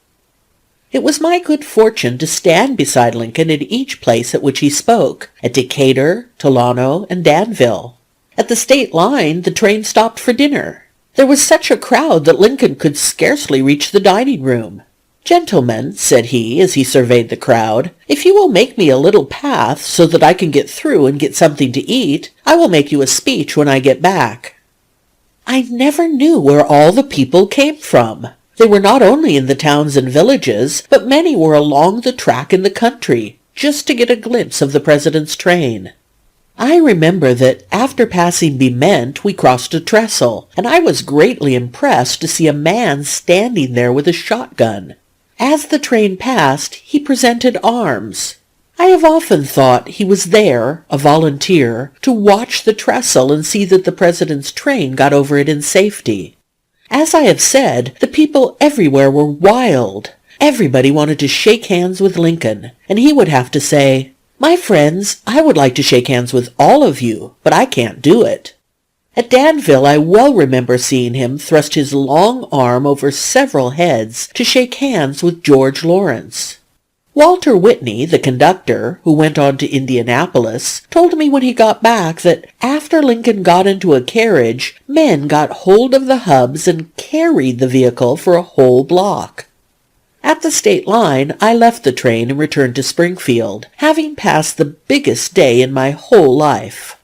It was my good fortune to stand beside Lincoln at each place at which he spoke, at Decatur, Tolano, and Danville. At the state line, the train stopped for dinner. There was such a crowd that Lincoln could scarcely reach the dining room. "Gentlemen," said he, as he surveyed the crowd, "if you will make me a little path so that I can get through and get something to eat, I will make you a speech when I get back." I never knew where all the people came from. They were not only in the towns and villages, but many were along the track in the country, just to get a glimpse of the president's train. I remember that after passing Bement we crossed a trestle, and I was greatly impressed to see a man standing there with a shotgun. As the train passed, he presented arms. I have often thought he was there, a volunteer, to watch the trestle and see that the president's train got over it in safety. As I have said, the people everywhere were wild. Everybody wanted to shake hands with Lincoln, and he would have to say, "My friends, I would like to shake hands with all of you, but I can't do it." At Danville I well remember seeing him thrust his long arm over several heads to shake hands with George Lawrence. Walter Whitney, the conductor, who went on to Indianapolis, told me when he got back that after Lincoln got into a carriage, men got hold of the hubs and carried the vehicle for a whole block. At the state line, I left the train and returned to Springfield, having passed the biggest day in my whole life.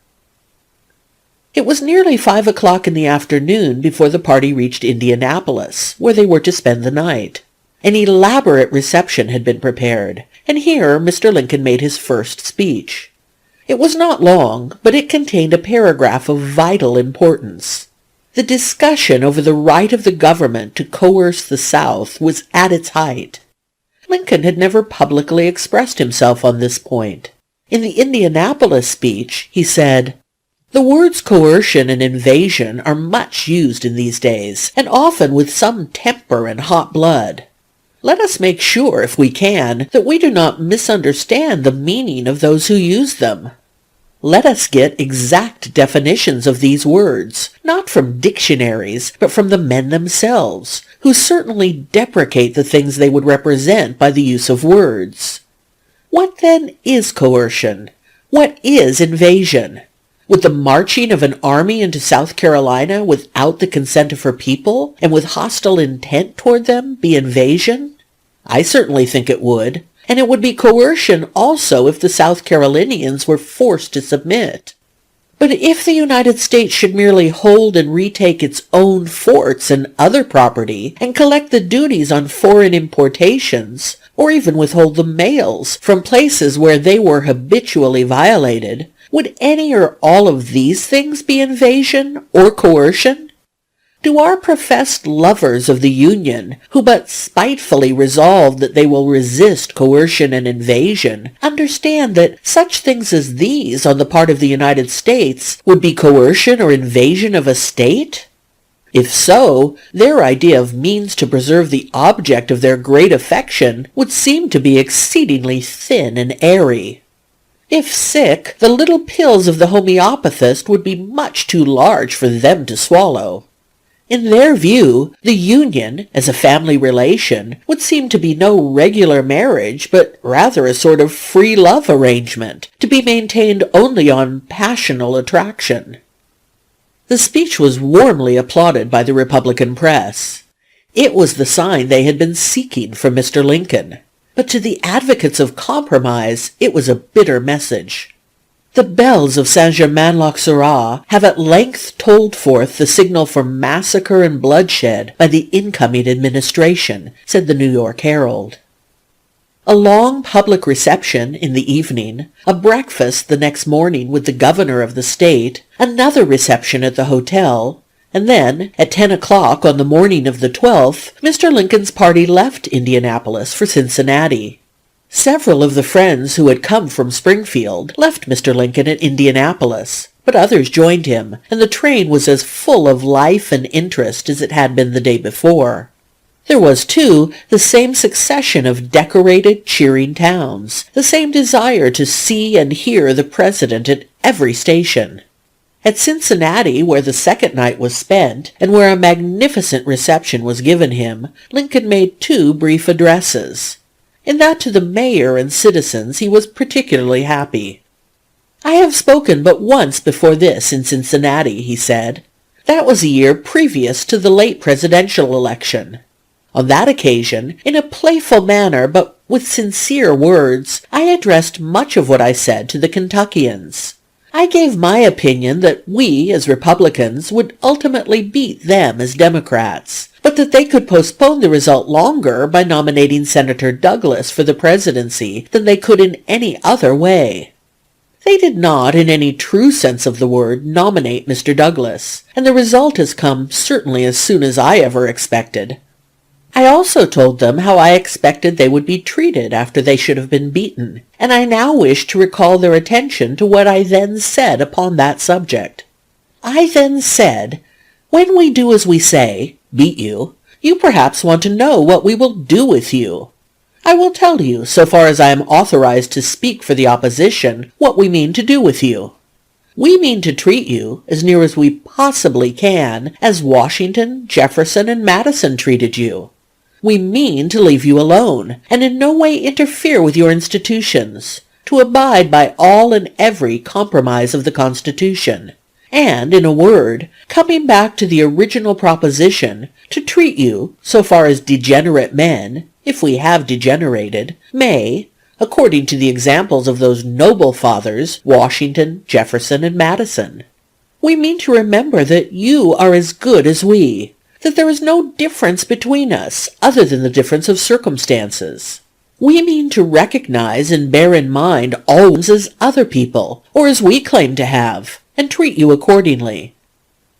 It was nearly 5 o'clock in the afternoon before the party reached Indianapolis, where they were to spend the night. An elaborate reception had been prepared, and here Mr. Lincoln made his first speech. It was not long, but it contained a paragraph of vital importance. The discussion over the right of the government to coerce the South was at its height. Lincoln had never publicly expressed himself on this point. In the Indianapolis speech, he said, "The words coercion and invasion are much used in these days, and often with some temper and hot blood. Let us make sure, if we can, that we do not misunderstand the meaning of those who use them. Let us get exact definitions of these words, not from dictionaries, but from the men themselves, who certainly deprecate the things they would represent by the use of words. What then is coercion? What is invasion? Would the marching of an army into South Carolina without the consent of her people, and with hostile intent toward them, be invasion? I certainly think it would, and it would be coercion also if the South Carolinians were forced to submit. But if the United States should merely hold and retake its own forts and other property, and collect the duties on foreign importations, or even withhold the mails from places where they were habitually violated, would any or all of these things be invasion or coercion? Do our professed lovers of the Union, who but spitefully resolve that they will resist coercion and invasion, understand that such things as these on the part of the United States would be coercion or invasion of a state? If so, their idea of means to preserve the object of their great affection would seem to be exceedingly thin and airy. If sick, the little pills of the homeopathist would be much too large for them to swallow. In their view, the union, as a family relation, would seem to be no regular marriage, but rather a sort of free love arrangement, to be maintained only on passional attraction. The speech was warmly applauded by the Republican press. It was the sign they had been seeking from Mr. Lincoln. But to the advocates of compromise, it was a bitter message. The bells of Saint-Germain-l'Auxerrois have at length tolled forth the signal for massacre and bloodshed by the incoming administration, said the New York Herald. A long public reception in the evening, a breakfast the next morning with the governor of the state, another reception at the hotel, and then, at 10 o'clock on the morning of the 12th, Mr. Lincoln's party left Indianapolis for Cincinnati. Several of the friends who had come from Springfield left Mr. Lincoln at Indianapolis, but others joined him, and the train was as full of life and interest as it had been the day before. There was, too, the same succession of decorated, cheering towns, the same desire to see and hear the President at every station. At Cincinnati, where the second night was spent, and where a magnificent reception was given him, Lincoln made 2 brief addresses. In that to the mayor and citizens he was particularly happy. "I have spoken but once before this in Cincinnati," he said. "That was a year previous to the late presidential election. On that occasion, in a playful manner but with sincere words, I addressed much of what I said to the Kentuckians. I gave my opinion that we, as Republicans, would ultimately beat them as Democrats, but that they could postpone the result longer by nominating Senator Douglas for the presidency than they could in any other way. They did not, in any true sense of the word, nominate Mr. Douglas, and the result has come certainly as soon as I ever expected. I also told them how I expected they would be treated after they should have been beaten, and I now wish to recall their attention to what I then said upon that subject. I then said, 'When we do as we say, beat you, you perhaps want to know what we will do with you. I will tell you, so far as I am authorized to speak for the opposition, what we mean to do with you. We mean to treat you, as near as we possibly can, as Washington, Jefferson, and Madison treated you. We mean to leave you alone, and in no way interfere with your institutions, to abide by all and every compromise of the Constitution, and, in a word, coming back to the original proposition, to treat you, so far as degenerate men, if we have degenerated, may, according to the examples of those noble fathers, Washington, Jefferson, and Madison. We mean to remember that you are as good as we, that there is no difference between us other than the difference of circumstances. We mean to recognize and bear in mind all as other people, or as we claim to have, and treat you accordingly.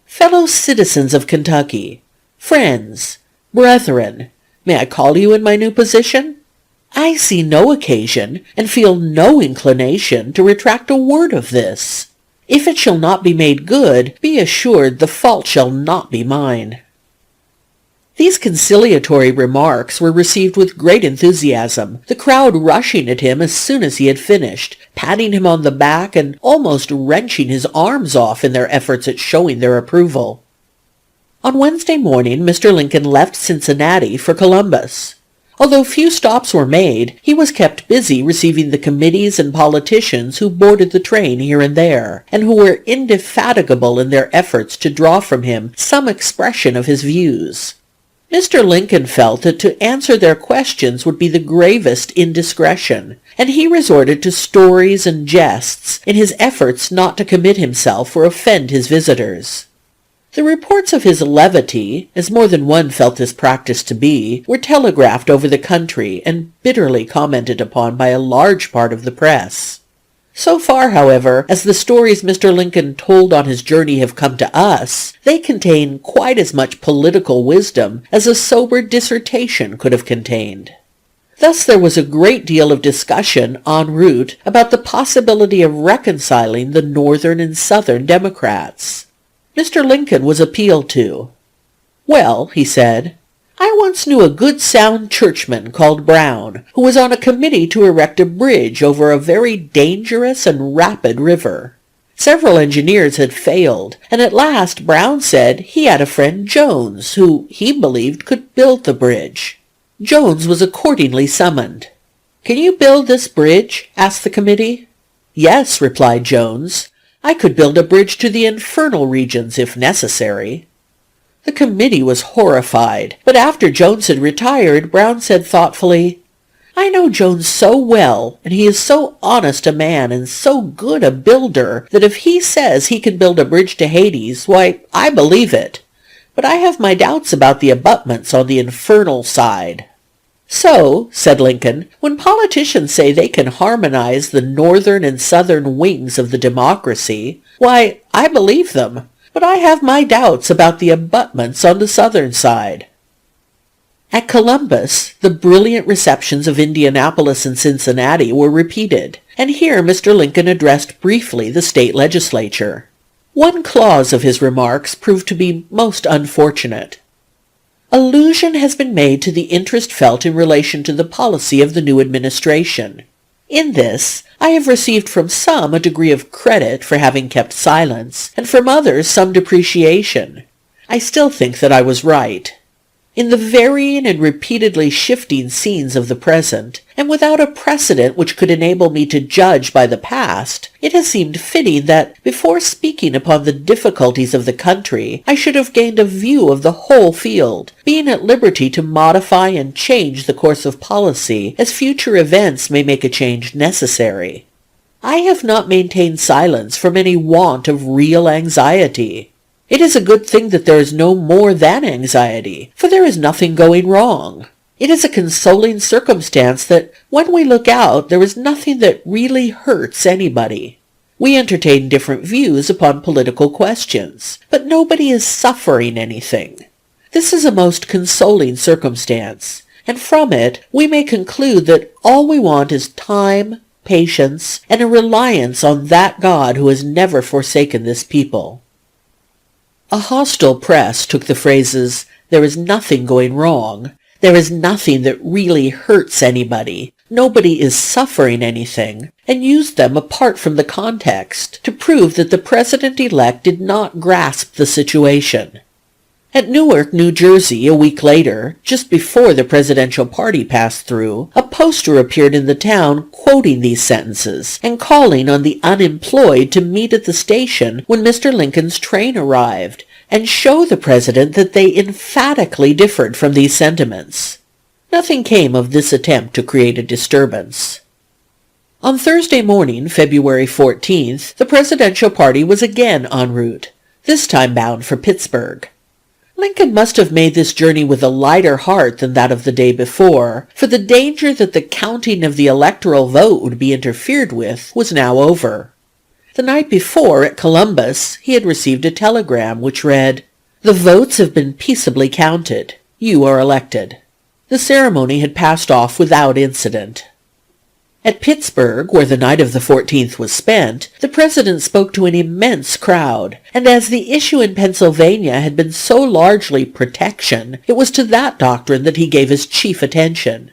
Fellow citizens of Kentucky, friends, brethren, may I call you in my new position? I see no occasion, and feel no inclination, to retract a word of this. If it shall not be made good, be assured the fault shall not be mine." These conciliatory remarks were received with great enthusiasm, the crowd rushing at him as soon as he had finished, patting him on the back and almost wrenching his arms off in their efforts at showing their approval. On Wednesday morning Mr. Lincoln left Cincinnati for Columbus. Although few stops were made, he was kept busy receiving the committees and politicians who boarded the train here and there, and who were indefatigable in their efforts to draw from him some expression of his views. Mr. Lincoln felt that to answer their questions would be the gravest indiscretion, and he resorted to stories and jests in his efforts not to commit himself or offend his visitors. The reports of his levity, as more than one felt this practice to be, were telegraphed over the country and bitterly commented upon by a large part of the press. So far, however, as the stories Mr. Lincoln told on his journey have come to us, they contain quite as much political wisdom as a sober dissertation could have contained. Thus there was a great deal of discussion en route about the possibility of reconciling the Northern and Southern Democrats. Mr. Lincoln was appealed to. "Well," he said, "I once knew a good sound churchman called Brown, who was on a committee to erect a bridge over a very dangerous and rapid river. Several engineers had failed, and at last Brown said he had a friend Jones, who he believed could build the bridge. Jones was accordingly summoned. 'Can you build this bridge?' asked the committee. 'Yes,' replied Jones. 'I could build a bridge to the infernal regions if necessary.' The committee was horrified, but after Jones had retired, Brown said thoughtfully, "I know Jones so well, and he is so honest a man and so good a builder, that if he says he can build a bridge to Hades, why, I believe it. But I have my doubts about the abutments on the infernal side." "So," said Lincoln, "when politicians say they can harmonize the northern and southern wings of the democracy, why, I believe them, but I have my doubts about the abutments on the southern side." At Columbus, the brilliant receptions of Indianapolis and Cincinnati were repeated, and here Mr. Lincoln addressed briefly the state legislature. One clause of his remarks proved to be most unfortunate. "Allusion has been made to the interest felt in relation to the policy of the new administration. In this, I have received from some a degree of credit for having kept silence, and from others some depreciation. I still think that I was right. In the varying and repeatedly shifting scenes of the present, and without a precedent which could enable me to judge by the past, it has seemed fitting that, before speaking upon the difficulties of the country, I should have gained a view of the whole field, being at liberty to modify and change the course of policy as future events may make a change necessary. I have not maintained silence from any want of real anxiety. It is a good thing that there is no more than anxiety, for there is nothing going wrong. It is a consoling circumstance that when we look out there is nothing that really hurts anybody. We entertain different views upon political questions, but nobody is suffering anything. This is a most consoling circumstance, and from it we may conclude that all we want is time, patience, and a reliance on that God who has never forsaken this people." A hostile press took the phrases, "There is nothing going wrong," "There is nothing that really hurts anybody," "Nobody is suffering anything," and used them apart from the context to prove that the President-elect did not grasp the situation. At Newark, New Jersey, a week later, just before the presidential party passed through, a poster appeared in the town quoting these sentences and calling on the unemployed to meet at the station when Mr. Lincoln's train arrived and show the president that they emphatically differed from these sentiments. Nothing came of this attempt to create a disturbance. On Thursday morning, February 14th, the presidential party was again en route, this time bound for Pittsburgh. Lincoln must have made this journey with a lighter heart than that of the day before, for the danger that the counting of the electoral vote would be interfered with was now over. The night before, at Columbus, he had received a telegram which read, "The votes have been peaceably counted. You are elected." The ceremony had passed off without incident. At Pittsburgh, where the night of the 14th was spent, the president spoke to an immense crowd, and as the issue in Pennsylvania had been so largely protection, it was to that doctrine that he gave his chief attention.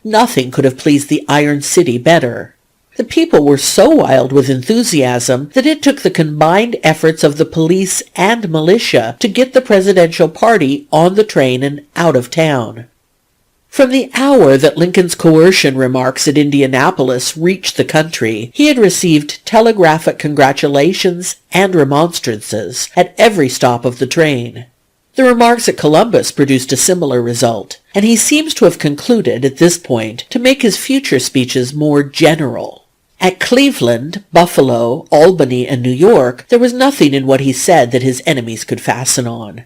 Nothing could have pleased the Iron City better. The people were so wild with enthusiasm that it took the combined efforts of the police and militia to get the presidential party on the train and out of town. From the hour that Lincoln's coercion remarks at Indianapolis reached the country, he had received telegraphic congratulations and remonstrances at every stop of the train. The remarks at Columbus produced a similar result, and he seems to have concluded at this point to make his future speeches more general. At Cleveland, Buffalo, Albany, and New York, there was nothing in what he said that his enemies could fasten on.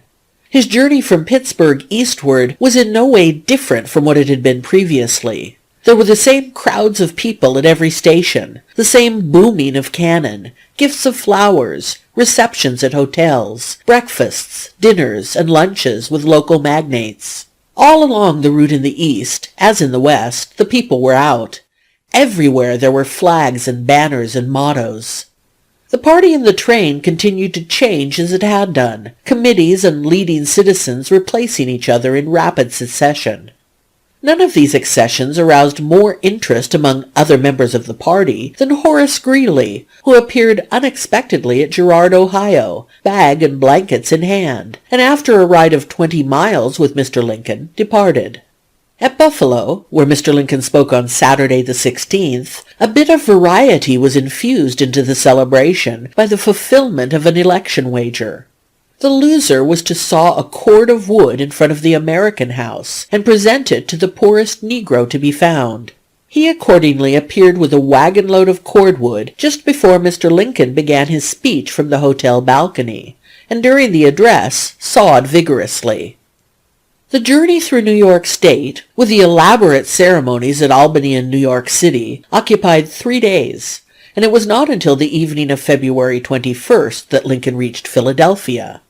His journey from Pittsburgh eastward was in no way different from what it had been previously. There were the same crowds of people at every station, the same booming of cannon, gifts of flowers, receptions at hotels, breakfasts, dinners, and lunches with local magnates. All along the route in the east, as in the west, the people were out. Everywhere there were flags and banners and mottos. The party in the train continued to change as it had done, committees and leading citizens replacing each other in rapid succession. None of these accessions aroused more interest among other members of the party than Horace Greeley, who appeared unexpectedly at Girard, Ohio, bag and blankets in hand, and after a ride of 20 miles with Mr. Lincoln, departed. At Buffalo, where Mr. Lincoln spoke on Saturday the 16th, a bit of variety was infused into the celebration by the fulfillment of an election wager. The loser was to saw a cord of wood in front of the American House and present it to the poorest Negro to be found. He accordingly appeared with a wagon-load of cordwood just before Mr. Lincoln began his speech from the hotel balcony, and during the address sawed vigorously. The journey through New York State, with the elaborate ceremonies at Albany and New York City, occupied 3 days, and it was not until the evening of February 21st that Lincoln reached Philadelphia.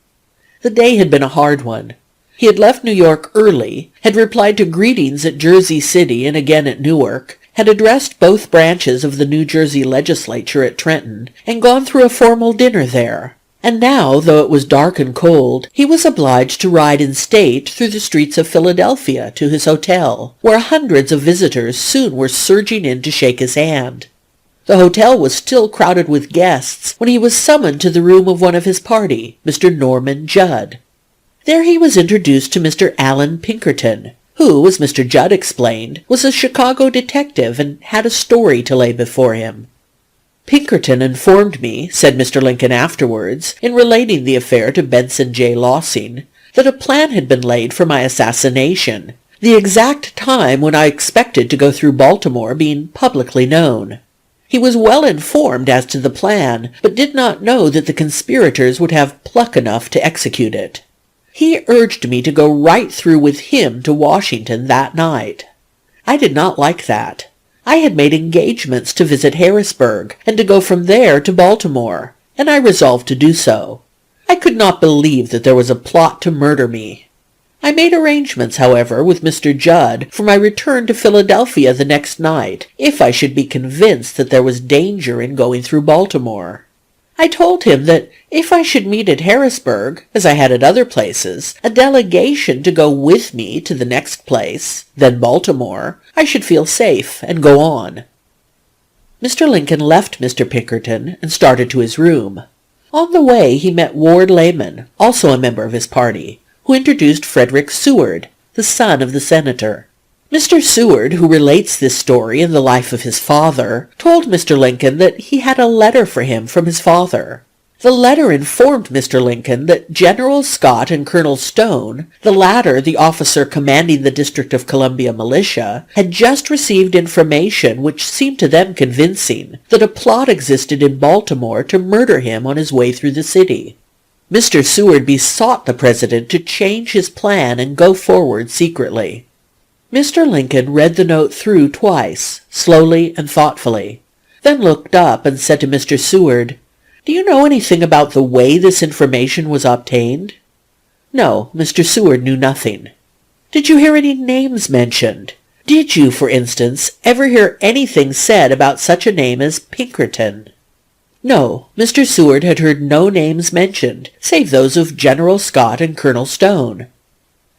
The day had been a hard one. He had left New York early, had replied to greetings at Jersey City and again at Newark, had addressed both branches of the New Jersey legislature at Trenton, and gone through a formal dinner there. And now, though it was dark and cold, he was obliged to ride in state through the streets of Philadelphia to his hotel, where hundreds of visitors soon were surging in to shake his hand. The hotel was still crowded with guests when he was summoned to the room of one of his party, Mr. Norman Judd. There he was introduced to Mr. Allen Pinkerton, who, as Mr. Judd explained, was a Chicago detective and had a story to lay before him. Pinkerton informed me, said Mr. Lincoln afterwards, in relating the affair to Benson J. Lossing, that a plan had been laid for my assassination, the exact time when I expected to go through Baltimore being publicly known. He was well informed as to the plan, but did not know that the conspirators would have pluck enough to execute it. He urged me to go right through with him to Washington that night. I did not like that. I had made engagements to visit Harrisburg, and to go from there to Baltimore, and I resolved to do so. I could not believe that there was a plot to murder me. I made arrangements, however, with Mr. Judd for my return to Philadelphia the next night, if I should be convinced that there was danger in going through Baltimore. I told him that if I should meet at Harrisburg, as I had at other places, a delegation to go with me to the next place, then Baltimore, I should feel safe and go on. Mr. Lincoln left Mr. Pinkerton and started to his room. On the way he met Ward Lamon, also a member of his party, who introduced Frederick Seward, the son of the senator. Mr. Seward, who relates this story in the life of his father, told Mr. Lincoln that he had a letter for him from his father. The letter informed Mr. Lincoln that General Scott and Colonel Stone, the latter the officer commanding the District of Columbia militia, had just received information which seemed to them convincing that a plot existed in Baltimore to murder him on his way through the city. Mr. Seward besought the President to change his plan and go forward secretly. Mr. Lincoln read the note through twice, slowly and thoughtfully, then looked up and said to Mr. Seward, "Do you know anything about the way this information was obtained?" No, Mr. Seward knew nothing. "Did you hear any names mentioned? Did you, for instance, ever hear anything said about such a name as Pinkerton?" No, Mr. Seward had heard no names mentioned, save those of General Scott and Colonel Stone.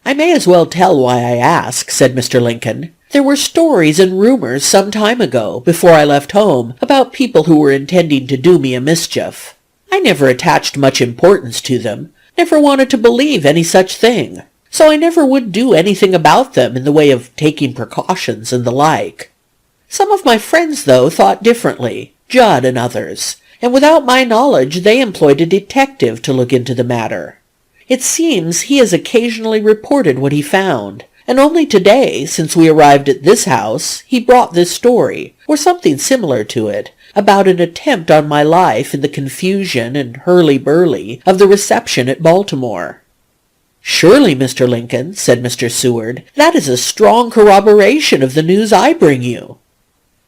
"I may as well tell why I ask," said Mr. Lincoln. "There were stories and rumors some time ago, before I left home, about people who were intending to do me a mischief. I never attached much importance to them, never wanted to believe any such thing, so I never would do anything about them in the way of taking precautions and the like. Some of my friends, though, thought differently, Judd and others, and without my knowledge they employed a detective to look into the matter. It seems he has occasionally reported what he found, and only today, since we arrived at this house, he brought this story, or something similar to it, about an attempt on my life in the confusion and hurly-burly of the reception at Baltimore." "Surely, Mr. Lincoln," said Mr. Seward, "that is a strong corroboration of the news I bring you."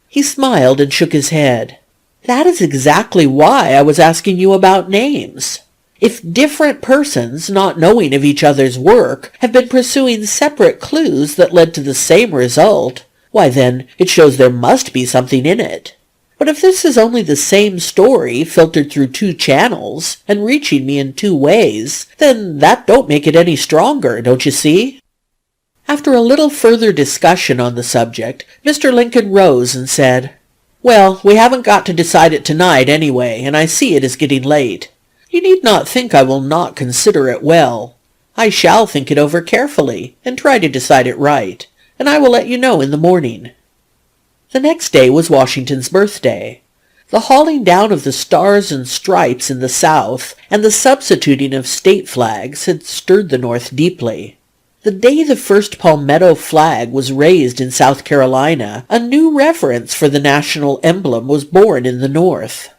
He smiled and shook his head. "That is exactly why I was asking you about names. If different persons, not knowing of each other's work, have been pursuing separate clues that led to the same result, why then it shows there must be something in it. But if this is only the same story filtered through 2 channels, and reaching me in 2 ways, then that don't make it any stronger, don't you see?" After a little further discussion on the subject, Mr. Lincoln rose and said, "Well, we haven't got to decide it tonight anyway, and I see it is getting late. You need not think I will not consider it well. I shall think it over carefully, and try to decide it right, and I will let you know in the morning." The next day was Washington's birthday. The hauling down of the stars and stripes in the South and the substituting of state flags had stirred the North deeply. The day the first palmetto flag was raised in South Carolina, a new reverence for the national emblem was born in the North.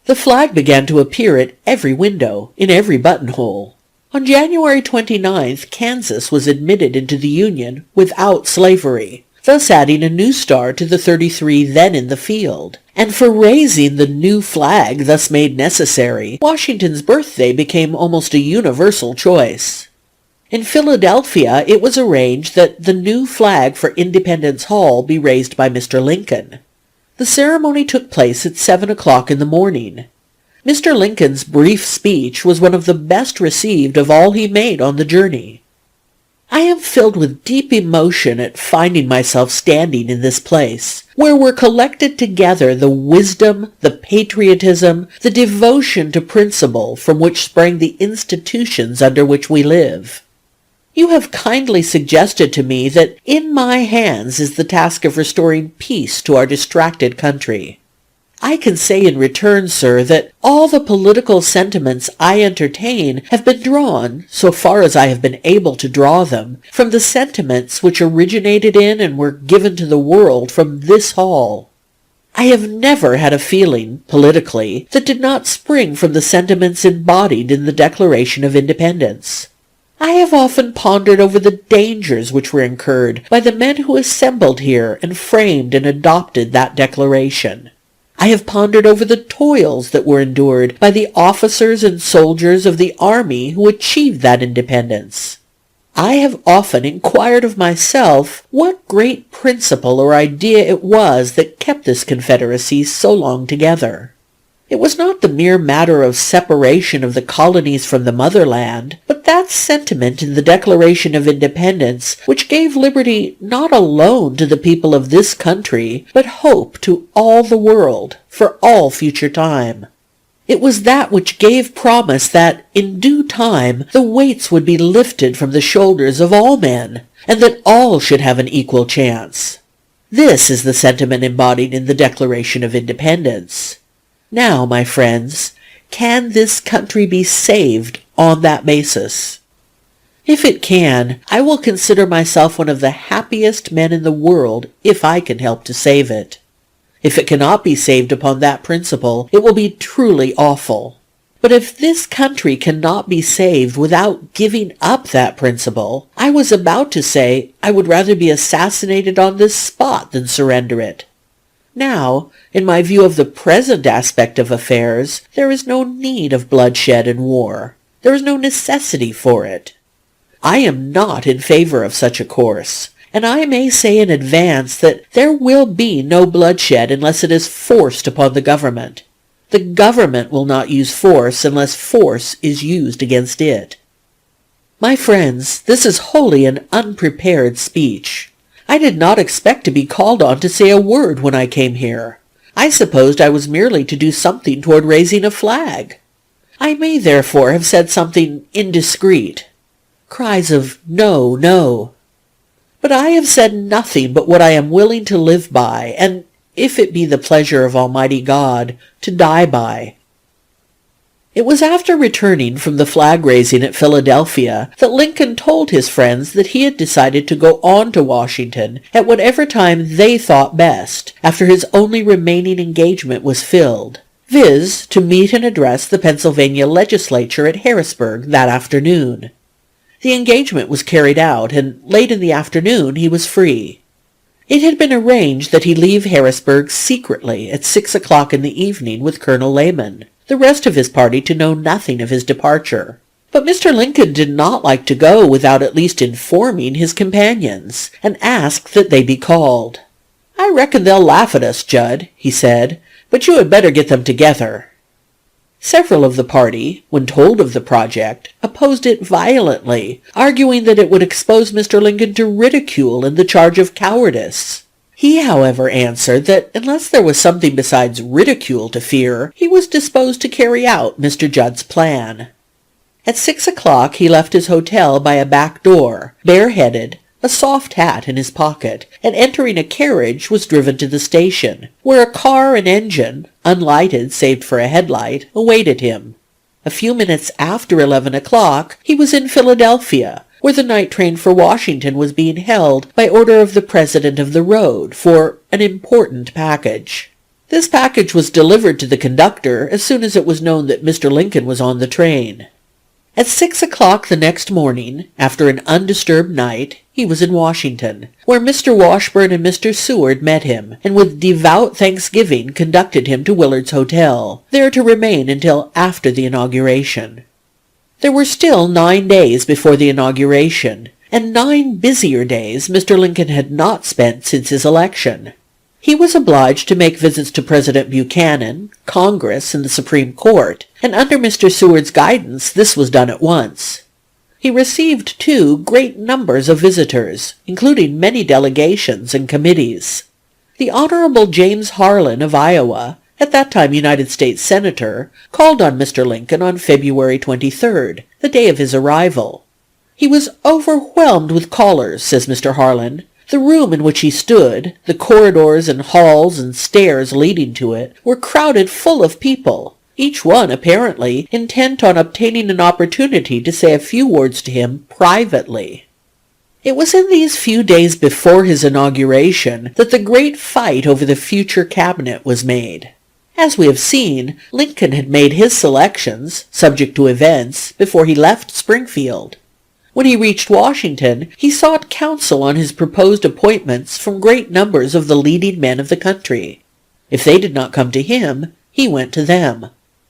The flag began to appear at every window, in every buttonhole. On January 29th, Kansas was admitted into the Union without slavery, thus adding a new star to the 33 then in the field. And for raising the new flag thus made necessary, Washington's birthday became almost a universal choice. In Philadelphia, it was arranged that the new flag for Independence Hall be raised by Mr. Lincoln. The ceremony took place at 7 o'clock in the morning. Mr. Lincoln's brief speech was one of the best received of all he made on the journey. I am filled with deep emotion at finding myself standing in this place, where were collected together the wisdom, the patriotism, the devotion to principle from which sprang the institutions under which we live. You have kindly suggested to me that in my hands is the task of restoring peace to our distracted country. I can say in return, sir, that all the political sentiments I entertain have been drawn, so far as I have been able to draw them, from the sentiments which originated in and were given to the world from this hall. I have never had a feeling, politically, that did not spring from the sentiments embodied in the Declaration of Independence. I have often pondered over the dangers which were incurred by the men who assembled here and framed and adopted that declaration. I have pondered over the toils that were endured by the officers and soldiers of the army who achieved that independence. I have often inquired of myself what great principle or idea it was that kept this Confederacy so long together. It was not the mere matter of separation of the colonies from the motherland, but that sentiment in the Declaration of Independence which gave liberty not alone to the people of this country, but hope to all the world, for all future time. It was that which gave promise that, in due time, the weights would be lifted from the shoulders of all men, and that all should have an equal chance. This is the sentiment embodied in the Declaration of Independence. Now, my friends, can this country be saved on that basis? If it can, I will consider myself one of the happiest men in the world if I can help to save it. If it cannot be saved upon that principle, it will be truly awful. But if this country cannot be saved without giving up that principle, I was about to say I would rather be assassinated on this spot than surrender it. Now, in my view of the present aspect of affairs, there is no need of bloodshed and war. There is no necessity for it. I am not in favor of such a course, and I may say in advance that there will be no bloodshed unless it is forced upon the government. The government will not use force unless force is used against it. My friends, this is wholly an unprepared speech. I did not expect to be called on to say a word when I came here. I supposed I was merely to do something toward raising a flag. I may therefore have said something indiscreet. Cries of "No, no." But I have said nothing but what I am willing to live by, and, if it be the pleasure of Almighty God, to die by. It was after returning from the flag-raising at Philadelphia that Lincoln told his friends that he had decided to go on to Washington at whatever time they thought best, after his only remaining engagement was filled, viz., to meet and address the Pennsylvania legislature at Harrisburg that afternoon. The engagement was carried out, and late in the afternoon he was free. It had been arranged that he leave Harrisburg secretly at 6 o'clock in the evening with Colonel Lamon, the rest of his party to know nothing of his departure. But Mr. Lincoln did not like to go without at least informing his companions, and asked that they be called. "I reckon they'll laugh at us, Judd," he said, "but you had better get them together." Several of the party, when told of the project, opposed it violently, arguing that it would expose Mr. Lincoln to ridicule and the charge of cowardice. He, however, answered that unless there was something besides ridicule to fear, he was disposed to carry out Mr. Judd's plan. At 6 o'clock he left his hotel by a back door, bareheaded, a soft hat in his pocket, and entering a carriage was driven to the station, where a car and engine, unlighted save for a headlight, awaited him. A few minutes after 11 o'clock, he was in Philadelphia, where the night train for Washington was being held by order of the president of the road for an important package. This package was delivered to the conductor as soon as it was known that Mr. Lincoln was on the train. At 6 o'clock the next morning, after an undisturbed night, he was in Washington, where Mr. Washburne and Mr. Seward met him, and with devout thanksgiving conducted him to Willard's Hotel, there to remain until after the inauguration. There were still 9 days before the inauguration, and 9 busier days Mr. Lincoln had not spent since his election. He was obliged to make visits to President Buchanan, Congress, and the Supreme Court, and under Mr. Seward's guidance this was done at once. He received, too, great numbers of visitors, including many delegations and committees. The Honorable James Harlan of Iowa, at that time United States Senator, called on Mr. Lincoln on February 23rd, the day of his arrival. He was overwhelmed with callers, says Mr. Harlan. The room in which he stood, the corridors and halls and stairs leading to it, were crowded full of people, each one apparently intent on obtaining an opportunity to say a few words to him privately. It was in these few days before his inauguration that the great fight over the future cabinet was made. As we have seen, Lincoln had made his selections, subject to events, before he left Springfield. When he reached Washington, he sought counsel on his proposed appointments from great numbers of the leading men of the country. If they did not come to him, he went to them.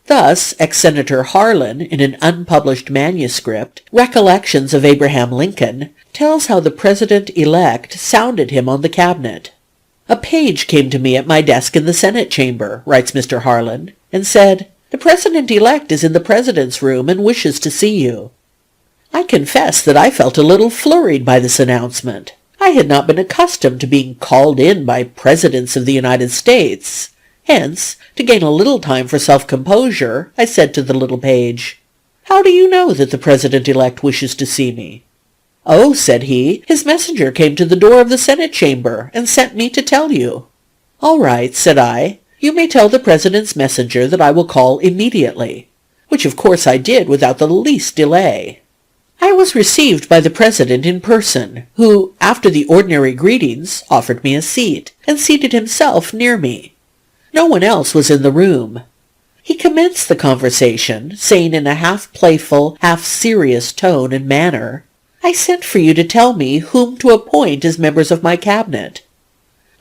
Thus, ex-Senator Harlan, in an unpublished manuscript, Recollections of Abraham Lincoln, tells how the President-elect sounded him on the cabinet. "A page came to me at my desk in the Senate chamber," writes Mr. Harlan, and said, "The President-elect is in the President's room and wishes to see you." I confess that I felt a little flurried by this announcement. I had not been accustomed to being called in by Presidents of the United States. Hence, to gain a little time for self-composure, I said to the little page, "How do you know that the President-elect wishes to see me?" "Oh," said he, "his messenger came to the door of the Senate chamber and sent me to tell you." "All right," said I, "you may tell the President's messenger that I will call immediately," which of course I did without the least delay. I was received by the President in person, who, after the ordinary greetings, offered me a seat, and seated himself near me. No one else was in the room. He commenced the conversation, saying in a half-playful, half-serious tone and manner, "I sent for you to tell me whom to appoint as members of my cabinet."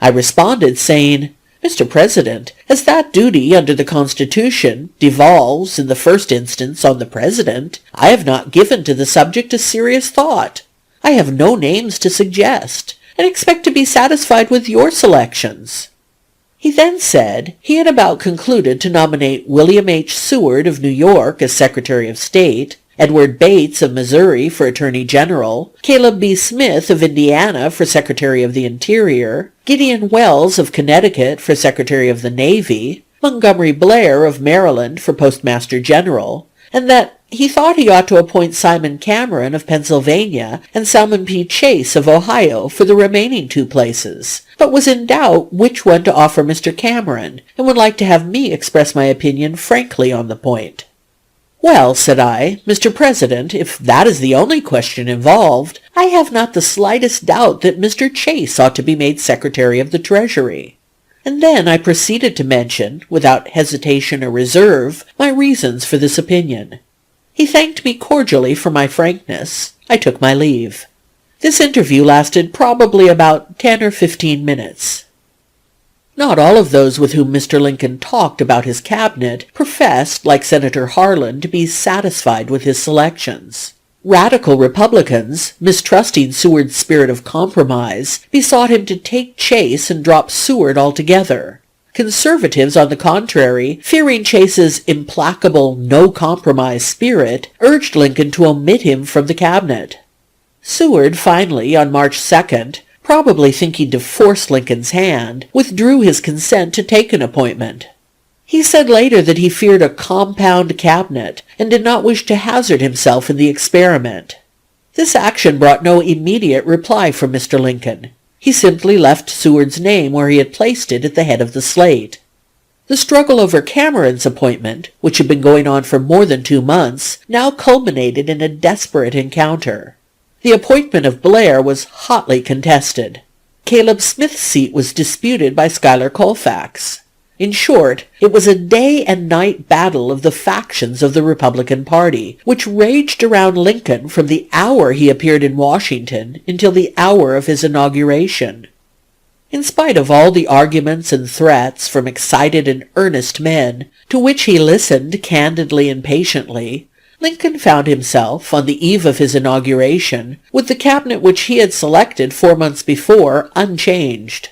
I responded, saying, "Mr. President, as that duty under the Constitution devolves in the first instance on the President, I have not given to the subject a serious thought. I have no names to suggest, and expect to be satisfied with your selections." He then said he had about concluded to nominate William H. Seward of New York as Secretary of State, Edward Bates of Missouri for Attorney General, Caleb B. Smith of Indiana for Secretary of the Interior, Gideon Welles of Connecticut for Secretary of the Navy, Montgomery Blair of Maryland for Postmaster General, and that he thought he ought to appoint Simon Cameron of Pennsylvania and Salmon P. Chase of Ohio for the remaining 2 places, but was in doubt which one to offer Mr. Cameron, and would like to have me express my opinion frankly on the point. "Well," said I, "Mr. President, if that is the only question involved, I have not the slightest doubt that Mr. Chase ought to be made Secretary of the Treasury." And then I proceeded to mention, without hesitation or reserve, my reasons for this opinion. He thanked me cordially for my frankness. I took my leave. This interview lasted probably about 10 or 15 minutes. Not all of those with whom Mr. Lincoln talked about his cabinet professed, like Senator Harlan, to be satisfied with his selections. Radical Republicans, mistrusting Seward's spirit of compromise, besought him to take Chase and drop Seward altogether. Conservatives, on the contrary, fearing Chase's implacable no-compromise spirit, urged Lincoln to omit him from the cabinet. Seward finally, on March 2nd, probably thinking to force Lincoln's hand, withdrew his consent to take an appointment. He said later that he feared a compound cabinet and did not wish to hazard himself in the experiment. This action brought no immediate reply from Mr. Lincoln. He simply left Seward's name where he had placed it at the head of the slate. The struggle over Cameron's appointment, which had been going on for more than 2 months, now culminated in a desperate encounter. The appointment of Blair was hotly contested. Caleb Smith's seat was disputed by Schuyler Colfax. In short, it was a day and night battle of the factions of the Republican Party, which raged around Lincoln from the hour he appeared in Washington until the hour of his inauguration. In spite of all the arguments and threats from excited and earnest men, to which he listened candidly and patiently, Lincoln found himself, on the eve of his inauguration, with the cabinet which he had selected 4 months before unchanged.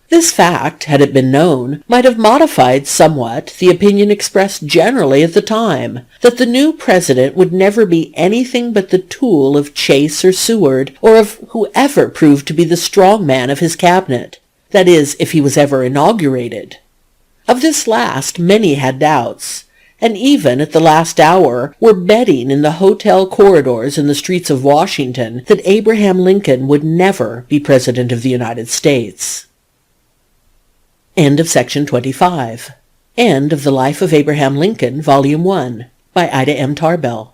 This fact, had it been known, might have modified somewhat the opinion expressed generally at the time, that the new president would never be anything but the tool of Chase or Seward, or of whoever proved to be the strong man of his cabinet, that is, if he was ever inaugurated. Of this last many had doubts, and even at the last hour were betting in the hotel corridors and the streets of Washington that Abraham Lincoln would never be President of the United States. End of section 25. End of The Life of Abraham Lincoln, Volume 1, by Ida M. Tarbell.